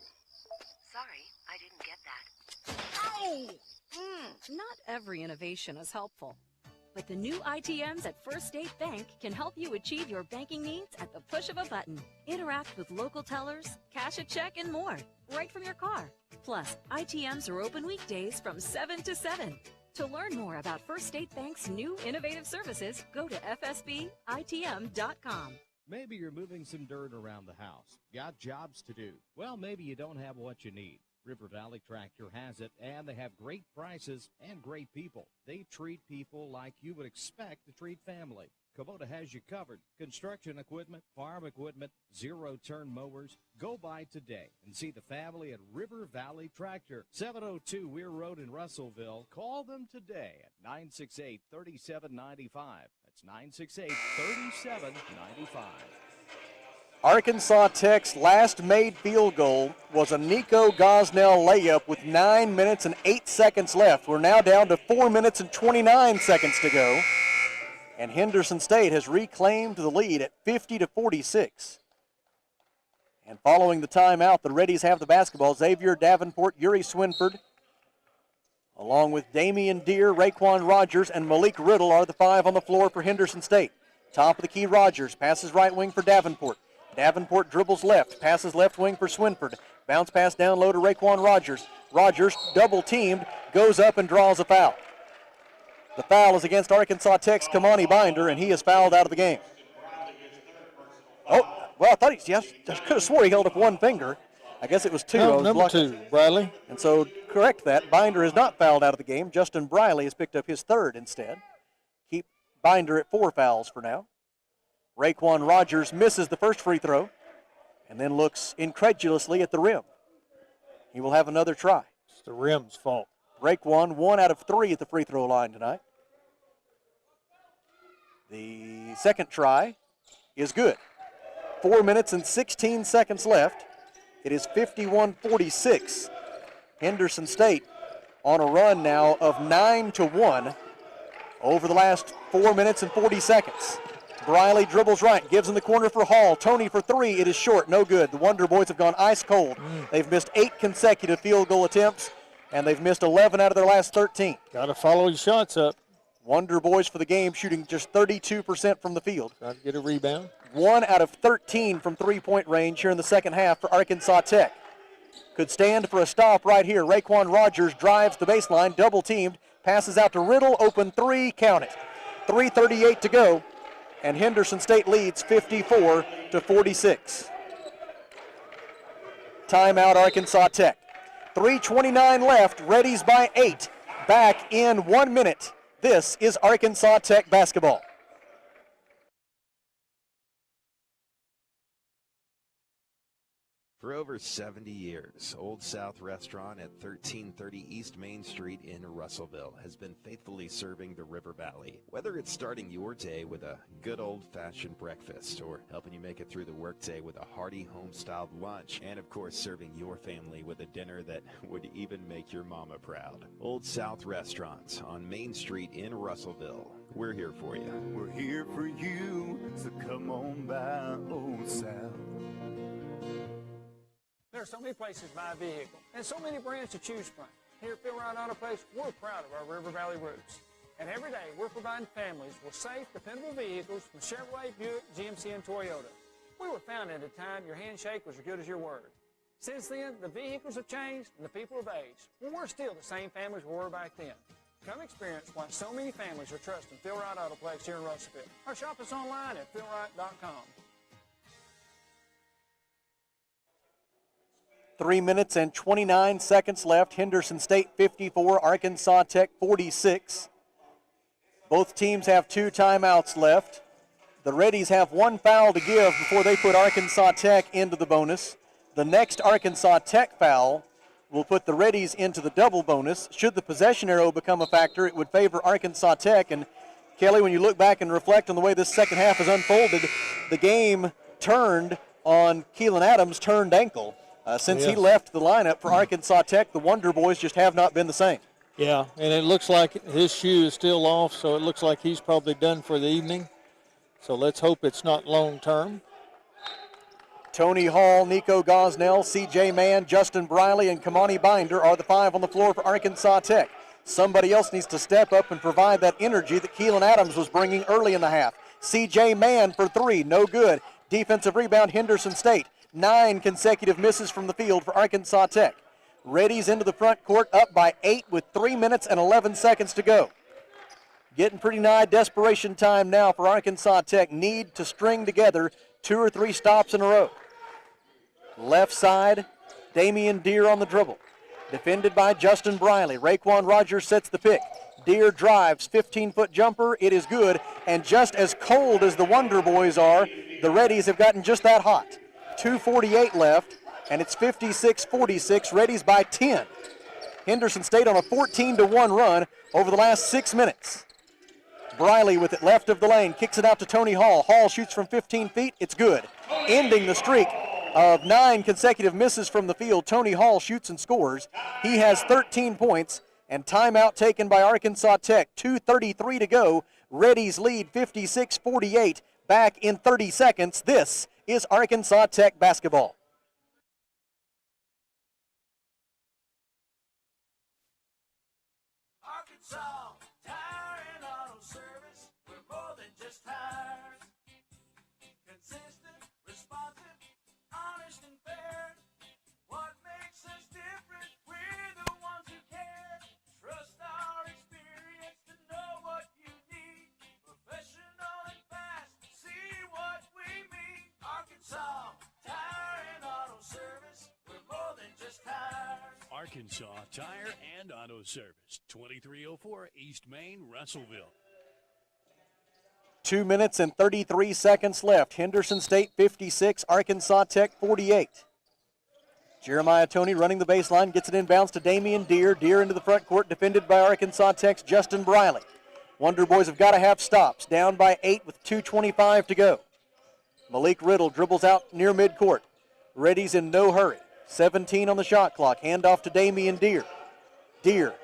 Sorry, I didn't get that. Ow! Not every innovation is helpful. But the new ITMs at First State Bank can help you achieve your banking needs at the push of a button. Interact with local tellers, cash a check, and more, right from your car. Plus, ITMs are open weekdays from 7 to 7. To learn more about First State Bank's new innovative services, go to fsbitm.com. Maybe you're moving some dirt around the house. Got jobs to do. Well, maybe you don't have what you need. River Valley Tractor has it, and they have great prices and great people. They treat people like you would expect to treat family. Kubota has you covered. Construction equipment, farm equipment, zero-turn mowers. Go by today and see the family at River Valley Tractor, 702 Weir Road in Russellville. Call them today at 968-3795. That's 968-3795. Arkansas Tech's last made field goal was a Nico Gosnell layup with 9 minutes and 8 seconds left. We're now down to 4 minutes and 29 seconds to go. And Henderson State has reclaimed the lead at 50-46. And following the timeout, the Reddies have the basketball. Xavier Davenport, Yuri Swinford, along with Damian Deere, Raekwon Rogers, and Malik Riddle are the 5 on the floor for Henderson State. Top of the key, Rogers passes right wing for Davenport. Davenport dribbles left, passes left wing for Swinford. Bounce pass down low to Raekwon Rogers. Rogers, double teamed, goes up and draws a foul. The foul is against Arkansas Tech's Kamani Binder, and he is fouled out of the game. Oh, well, I thought I could have swore he held up one finger. I guess it was 2. Oh, number 2, Briley. And so, correct that. Binder is not fouled out of the game. Justin Briley has picked up his 3rd instead. Keep Binder at 4 fouls for now. Raekwon Rogers misses the first free throw and then looks incredulously at the rim. He will have another try. It's the rim's fault. Raekwon 1 out of 3 at the free throw line tonight. The second try is good. 4 minutes and 16 seconds left. It is 51-46. Henderson State on a run now of 9-1 over the last 4 minutes and 40 seconds. Briley dribbles right, gives in the corner for Hall. Tony for 3, it is short, no good. The Wonder Boys have gone ice cold. They've missed 8 consecutive field goal attempts, and they've missed 11 out of their last 13. Got to follow your shots up. Wonder Boys for the game, shooting just 32% from the field. Got to get a rebound. 1 out of 13 from three-point range here in the second half for Arkansas Tech. could stand for a stop right here. Raquan Rogers drives the baseline, double teamed, passes out to Riddle, open three, count it. 3:38 to go, and Henderson State leads 54-46. Timeout Arkansas Tech. 3:29 left, Reddies by 8. Back in 1 minute. This is Arkansas Tech basketball. For over 70 years, Old South Restaurant at 1330 East Main Street in Russellville has been faithfully serving the River Valley. Whether it's starting your day with a good old-fashioned breakfast or helping you make it through the workday with a hearty home-styled lunch, and of course serving your family with a dinner that would even make your mama proud. Old South Restaurant on Main Street in Russellville. We're here for you. We're here for you, so come on by Old South. There are so many places to buy a vehicle and so many brands to choose from. Here at Phil Wright Auto Place, we're proud of our River Valley roots. And every day, we're providing families with safe, dependable vehicles from Chevrolet, Buick, GMC, and Toyota. We were founded at a time your handshake was as good as your word. Since then, the vehicles have changed and the people have aged. Well, we're still the same families we were back then. Come experience why so many families are trusting Phil Wright Auto Place here in Russellville. Or shop us online at philwright.com. 3 minutes and 29 seconds left. Henderson State 54, Arkansas Tech 46. Both teams have 2 timeouts left. The Reddies have 1 foul to give before they put Arkansas Tech into the bonus. The next Arkansas Tech foul will put the Reddies into the double bonus. Should the possession arrow become a factor, it would favor Arkansas Tech. And Kelly, when you look back and reflect on the way this second half has unfolded, the game turned on Keelan Adams' turned ankle. Since he left the lineup for Arkansas Tech, the Wonder Boys just have not been the same. Yeah, and it looks like his shoe is still off, so it looks like he's probably done for the evening. So let's hope it's not long term. Tony Hall, Nico Gosnell, C.J. Mann, Justin Briley, and Kamani Binder are the 5 on the floor for Arkansas Tech. Somebody else needs to step up and provide that energy that Keelan Adams was bringing early in the half. C.J. Mann for 3, no good. Defensive rebound, Henderson State. 9 consecutive misses from the field for Arkansas Tech. Reddies into the front court, up by 8 with 3 minutes and 11 seconds to go. Getting pretty nigh desperation time now for Arkansas Tech. Need to string together 2 or 3 stops in a row. Left side, Damian Deere on the dribble. Defended by Justin Briley. Raquan Rogers sets the pick. Deere drives, 15-foot jumper. It is good. And just as cold as the Wonder Boys are, the Reddies have gotten just that hot. 2:48 left, and it's 56-46. Reddies by 10. Henderson State on a 14-1 run over the last 6 minutes. Briley with it left of the lane, kicks it out to Tony Hall. Hall shoots from 15 feet. It's good. Ending the streak of 9 consecutive misses from the field, Tony Hall shoots and scores. He has 13 points, and timeout taken by Arkansas Tech. 2:33 to go. Reddies lead 56-48. Back in 30 seconds. This is Arkansas Tech basketball. Arkansas Tire and Auto Service, we're more than just tires. Consistent, responsive, honest and fair. What makes us different? We're the ones who care. Trust our experience to know what you need. Professional and fast, see what we mean. Arkansas Tire and Auto Service, we're more than just tires. Arkansas Tire and Auto Service, 2304 East Main, Russellville. 2 minutes and 33 seconds left. Henderson State 56, Arkansas Tech 48. Jeremiah Toney running the baseline, gets it inbounds to Damian Deere. Deere into the front court, defended by Arkansas Tech's Justin Briley. Wonder Boys have got to have stops. Down by 8 with 2:25 to go. Malik Riddle dribbles out near midcourt. Reddies in no hurry. 17 on the shot clock. Handoff to Damian Deere. Deere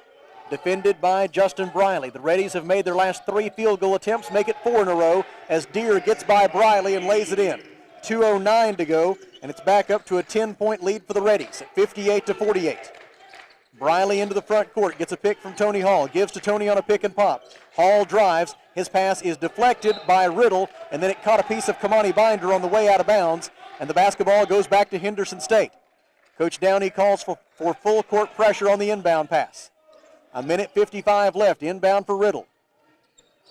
defended by Justin Briley. The Reddies have made their last 3 field goal attempts, make it 4 in a row as Deere gets by Briley and lays it in. 2:09 to go, and it's back up to a 10-point lead for the Reddies at 58-48. Briley into the front court, gets a pick from Tony Hall, gives to Tony on a pick and pop. Hall drives, his pass is deflected by Riddle, and then it caught a piece of Kamani Binder on the way out of bounds, and the basketball goes back to Henderson State. Coach Downey calls for full court pressure on the inbound pass. 1:55 left, inbound for Riddle.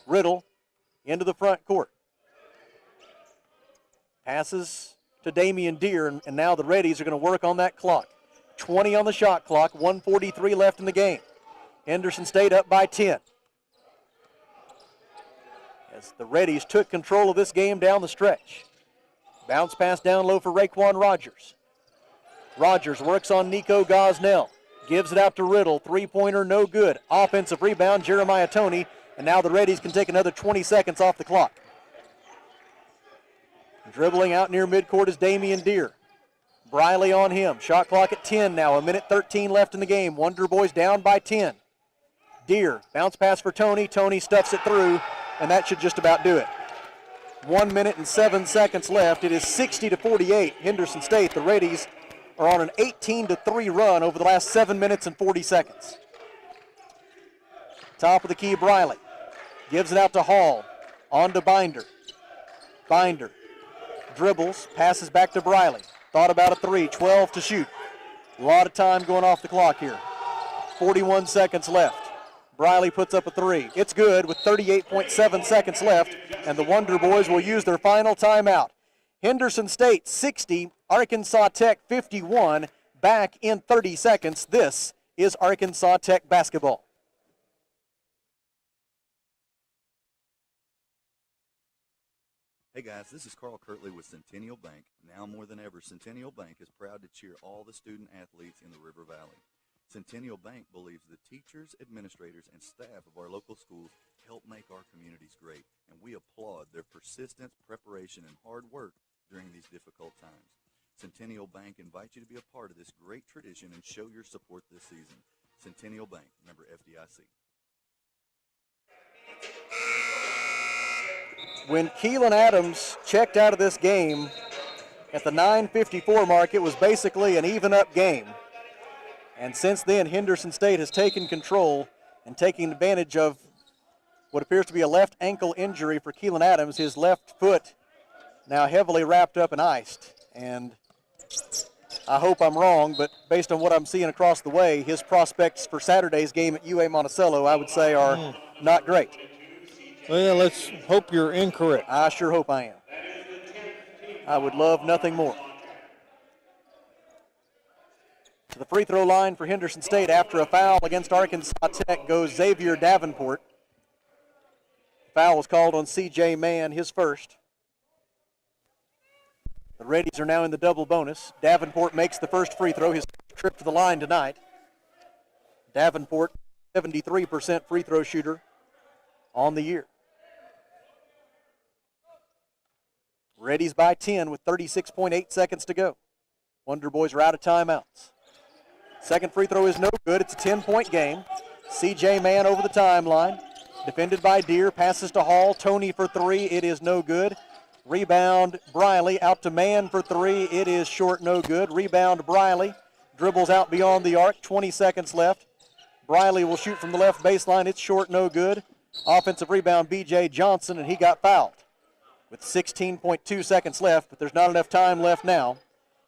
Riddle into the front court. Passes to Damian Deere, and now the Reddies are going to work on that clock. 20 on the shot clock, 1:43 left in the game. Henderson State up by 10. As the Reddies took control of this game down the stretch. Bounce pass down low for Raekwon Rogers. Rogers works on Nico Gosnell. Gives it out to Riddle. Three-pointer, no good. Offensive rebound, Jeremiah Toney. And now the Reddies can take another 20 seconds off the clock. Dribbling out near midcourt is Damian Deere. Briley on him. Shot clock at 10 now. 1:13 left in the game. Wonder Boys down by 10. Deere, bounce pass for Toney. Toney stuffs it through, and that should just about do it. 1 minute and 7 seconds left. It is 60-48. Henderson State, the Reddies, are on an 18-3 run over the last 7 minutes and 40 seconds. Top of the key, Briley. Gives it out to Hall. On to Binder. Binder dribbles, passes back to Briley. Thought about a three, 12 to shoot. A lot of time going off the clock here. 41 seconds left. Briley puts up a three. It's good with 38.7 seconds left, and the Wonder Boys will use their final timeout. Henderson State 60, Arkansas Tech 51, back in 30 seconds. This is Arkansas Tech basketball. Hey guys, this is Carl Kirtley with Centennial Bank. Now more than ever, Centennial Bank is proud to cheer all the student athletes in the River Valley. Centennial Bank believes the teachers, administrators, and staff of our local schools help make our communities great, and we applaud their persistence, preparation, and hard work during these difficult times. Centennial Bank invites you to be a part of this great tradition and show your support this season. Centennial Bank, member FDIC. When Keelan Adams checked out of this game at the 9:54 mark, it was basically an even-up game. And since then, Henderson State has taken control and taking advantage of what appears to be a left ankle injury for Keelan Adams. His left foot now heavily wrapped up and iced. And I hope I'm wrong, but based on what I'm seeing across the way, his prospects for Saturday's game at UA Monticello, I would say, are not great. Well, let's hope you're incorrect. I sure hope I am. I would love nothing more. To the free throw line for Henderson State after a foul against Arkansas Tech goes Xavier Davenport. Foul was called on C.J. Mann, his first. The Reddies are now in the double bonus. Davenport makes the first free throw, his trip to the line tonight. Davenport, 73% free throw shooter on the year. Reddies by 10 with 36.8 seconds to go. Wonder Boys are out of timeouts. Second free throw is no good. It's a 10-point game. C.J. Mann over the timeline. Defended by Deere. Passes to Hall. Toney for three. It is no good. Rebound Briley out to Mann for three. It is short, no good. Rebound Briley. Dribbles out beyond the arc. 20 seconds left. Briley will shoot from the left baseline. It's short, no good. Offensive rebound B.J. Johnson, and he got fouled with 16.2 seconds left, but there's not enough time left now.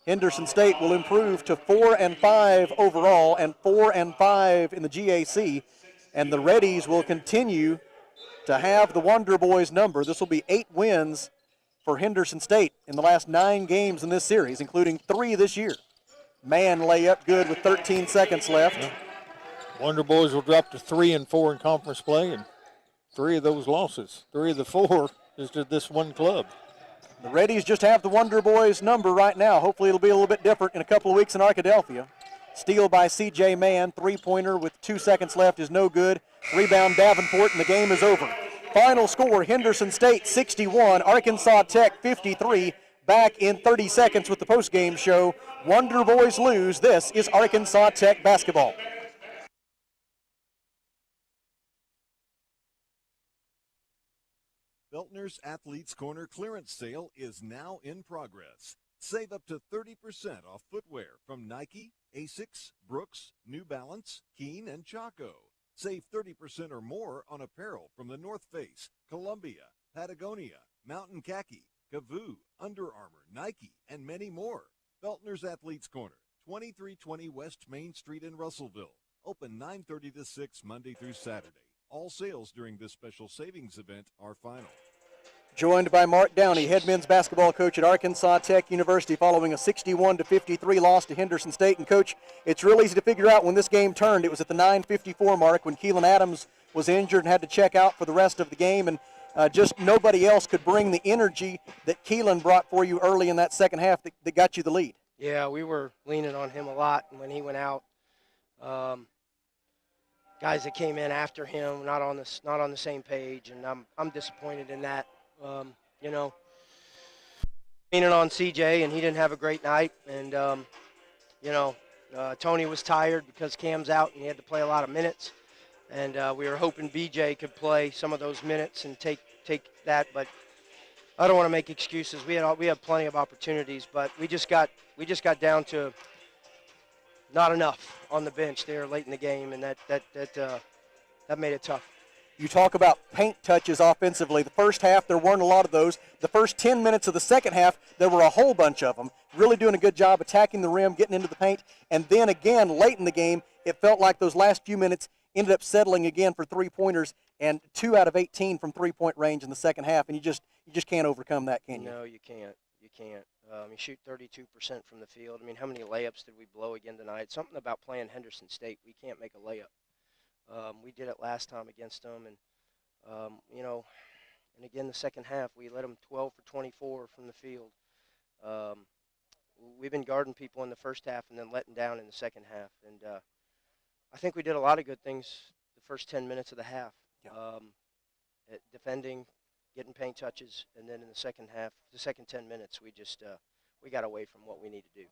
Henderson State will improve to 4-5 overall and 4-5 in the GAC, and the Reddies will continue to have the Wonder Boys number. This will be 8 wins for Henderson State in the last 9 games in this series, including 3 this year. Mann layup good with 13 seconds left. Wonder Boys will drop to 3-4 in conference play, and 3 of those losses, 3 of the 4 is to this one club. The Reddies just have the Wonder Boys number right now. Hopefully it'll be a little bit different in a couple of weeks in Arkadelphia. Steal by C.J. Mann. Three-pointer with 2 seconds left is no good. Rebound Davenport, and the game is over. Final score, Henderson State 61, Arkansas Tech 53. Back in 30 seconds with the postgame show. Wonder Boys lose. This is Arkansas Tech basketball. Feltner's Athletes Corner clearance sale is now in progress. Save up to 30% off footwear from Nike, Asics, Brooks, New Balance, Keen, and Chaco. Save 30% or more on apparel from the North Face, Columbia, Patagonia, Mountain Khaki, Kavoo, Under Armour, Nike, and many more. Feltner's Athletes Corner, 2320 West Main Street in Russellville. Open 9:30 to 6 Monday through Saturday. All sales during this special savings event are final. Joined by Mark Downey, head men's basketball coach at Arkansas Tech University, following a 61-53 loss to Henderson State. And, Coach, it's real easy to figure out when this game turned. It was at the 9:54 mark when Keelan Adams was injured and had to check out for the rest of the game. And just nobody else could bring the energy that Keelan brought for you early in that second half that got you the lead. Yeah, we were leaning on him a lot when he went out. Guys that came in after him not on the same page, and I'm disappointed in that. Leaning on CJ, and he didn't have a great night. And Tony was tired because Cam's out and he had to play a lot of minutes. And we were hoping BJ could play some of those minutes and take that. But I don't want to make excuses. We had plenty of opportunities, but we just got down to not enough on the bench there late in the game, and that made it tough. You talk about paint touches offensively. The first half, there weren't a lot of those. The first 10 minutes of the second half, there were a whole bunch of them. Really doing a good job attacking the rim, getting into the paint. And then again, late in the game, it felt like those last few minutes ended up settling again for three-pointers, and 2 out of 18 from three-point range in the second half. And you just can't overcome that, can you? No, you can't. You can't. You shoot 32% from the field. I mean, how many layups did we blow again tonight? Something about playing Henderson State. We can't make a layup. We did it last time against them, and and again the second half we let them 12 for 24 from the field. We've been guarding people in the first half and then letting down in the second half, and I think we did a lot of good things the first 10 minutes of the half. Yeah. At defending, getting paint touches, and then in the second half, the second 10 minutes, we just we got away from what we need to do.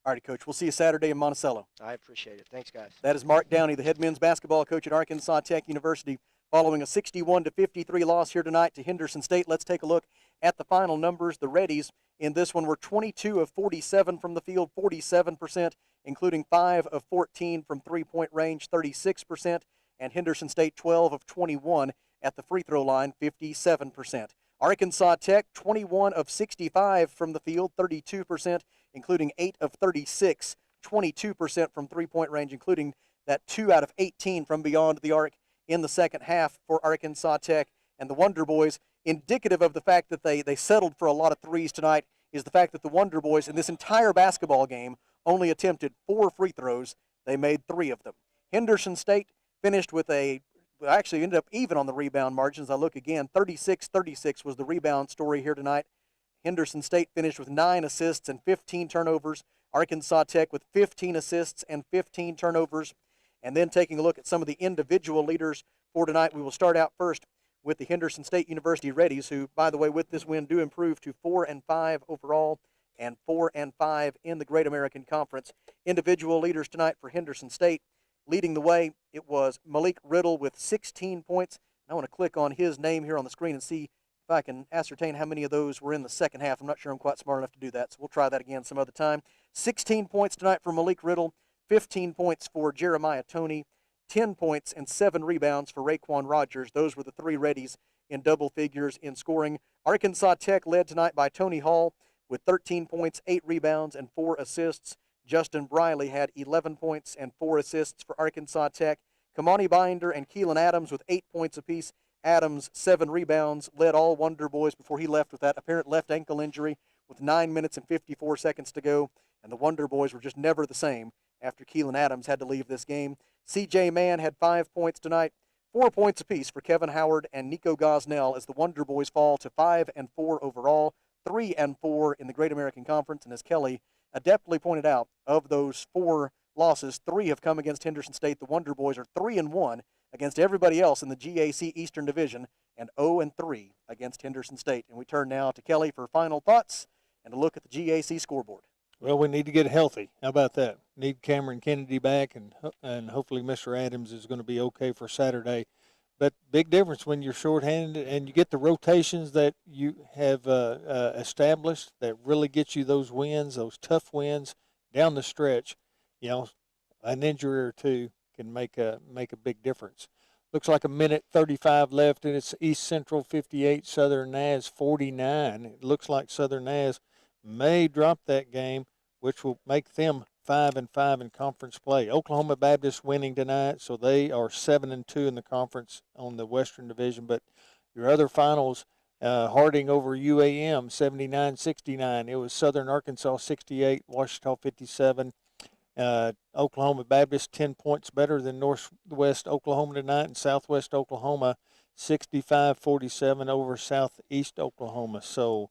All right, Coach. We'll see you Saturday in Monticello. I appreciate it. Thanks, guys. That is Mark Downey, the head men's basketball coach at Arkansas Tech University, following a 61-53 loss here tonight to Henderson State. Let's take a look at the final numbers. The Reddies in this one were 22 of 47 from the field, 47%, including 5 of 14 from three-point range, 36%, and Henderson State 12 of 21 at the free throw line, 57%. Arkansas Tech 21 of 65 from the field, 32%, including 8 of 36, 22% from three-point range, including that 2 out of 18 from beyond the arc in the second half for Arkansas Tech. And the Wonder Boys, indicative of the fact that they settled for a lot of threes tonight, is the fact that the Wonder Boys in this entire basketball game only attempted 4 free throws. They made 3 of them. Henderson State finished with actually ended up even on the rebound margins. I look again, 36-36 was the rebound story here tonight. Henderson State finished with 9 assists and 15 turnovers. Arkansas Tech with 15 assists and 15 turnovers. And then taking a look at some of the individual leaders for tonight, we will start out first with the Henderson State University Reddies, who, by the way, with this win do improve to 4-5 overall and 4-5 in the Great American Conference. Individual leaders tonight for Henderson State. Leading the way, it was Malik Riddle with 16 points. I want to click on his name here on the screen and see if I can ascertain how many of those were in the second half. I'm not sure I'm quite smart enough to do that, so we'll try that again some other time. 16 points tonight for Malik Riddle, 15 points for Jeremiah Toney, 10 points and 7 rebounds for Raekwon Rogers. Those were the 3 Reddies in double figures in scoring. Arkansas Tech led tonight by Tony Hall with 13 points, 8 rebounds, and 4 assists. Justin Briley had 11 points and 4 assists for Arkansas Tech. Kamani Binder and Keelan Adams with 8 points apiece. Adams, 7 rebounds, led all Wonder Boys before he left with that apparent left ankle injury with 9 minutes and 54 seconds to go. And the Wonder Boys were just never the same after Keelan Adams had to leave this game. C.J. Mann had 5 points tonight, 4 points apiece for Kevin Howard and Nico Gosnell as the Wonder Boys fall to 5-4 overall, 3-4 in the Great American Conference. And as Kelly adeptly pointed out, of those 4 losses, 3 have come against Henderson State. The Wonder Boys are 3-1 against everybody else in the GAC Eastern Division and 0-3 against Henderson State. And we turn now to Kelly for final thoughts and a look at the GAC scoreboard. Well, we need to get healthy. How about that? Need Cameron Kennedy back, and hopefully Mr. Adams is going to be okay for Saturday. But big difference when you're shorthanded and you get the rotations that you have established that really get you those wins, those tough wins down the stretch. You know, an injury or two can make a big difference. Looks like 1:35 left, and it's East Central 58, Southern Naz 49. It looks like Southern Naz may drop that game, which will make them 5-5 in conference play. Oklahoma Baptist winning tonight, so they are 7-2 in the conference on the Western Division. But your other finals, Harding over UAM, 79-69. It was Southern Arkansas 68, Washita 57. Oklahoma Baptist 10 points better than Northwest Oklahoma tonight, and Southwest Oklahoma 65-47 over Southeast Oklahoma. So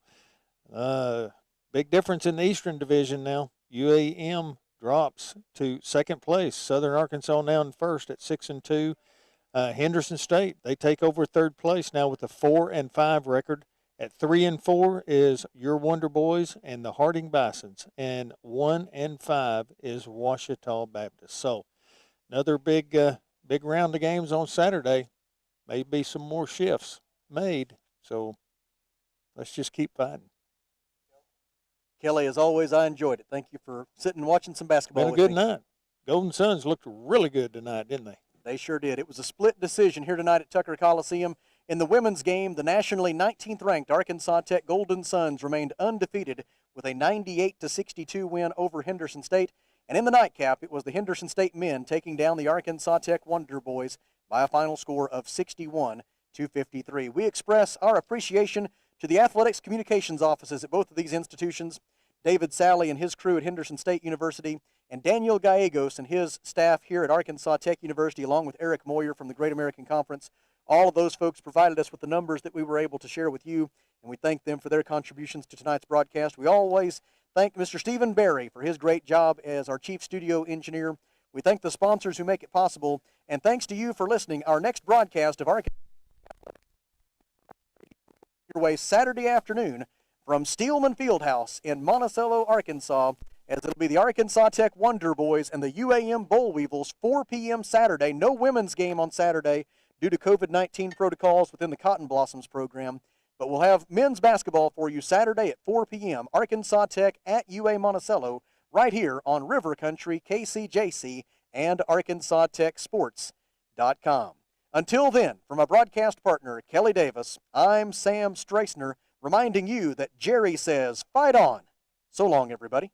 big difference in the Eastern Division now. UAM drops to second place. Southern Arkansas now in first at 6-2. Henderson State, they take over third place now with a 4-5 record. At 3-4 is your Wonder Boys and the Harding Bisons, and 1-5 is Washita Baptist. So another big round of games on Saturday. Maybe some more shifts made. So let's just keep fighting. Kelly, as always, I enjoyed it. Thank you for sitting and watching some basketball. Been a good night. Golden Suns looked really good tonight, didn't they? They sure did. It was a split decision here tonight at Tucker Coliseum. In the women's game, the nationally 19th-ranked Arkansas Tech Golden Suns remained undefeated with a 98-62 win over Henderson State. And in the nightcap, it was the Henderson State men taking down the Arkansas Tech Wonder Boys by a final score of 61-53. We express our appreciation to the athletics communications offices at both of these institutions, David Sally and his crew at Henderson State University, and Daniel Gallegos and his staff here at Arkansas Tech University, along with Eric Moyer from the Great American Conference. All of those folks provided us with the numbers that we were able to share with you, and we thank them for their contributions to tonight's broadcast. We always thank Mr. Stephen Barry for his great job as our chief studio engineer. We thank the sponsors who make it possible, and thanks to you for listening. Our next broadcast of Arkansas your way Saturday afternoon from Steelman Fieldhouse in Monticello, Arkansas, as it'll be the Arkansas Tech Wonder Boys and the UAM Boll Weevils, 4 p.m. Saturday. No women's game on Saturday due to COVID-19 protocols within the Cotton Blossoms program. But we'll have men's basketball for you Saturday at 4 p.m. Arkansas Tech at UA Monticello, right here on River Country, KCJC, and ArkansasTechSports.com. Until then, from my broadcast partner, Kelly Davis, I'm Sam Strasner, reminding you that Jerry says, fight on. So long, everybody.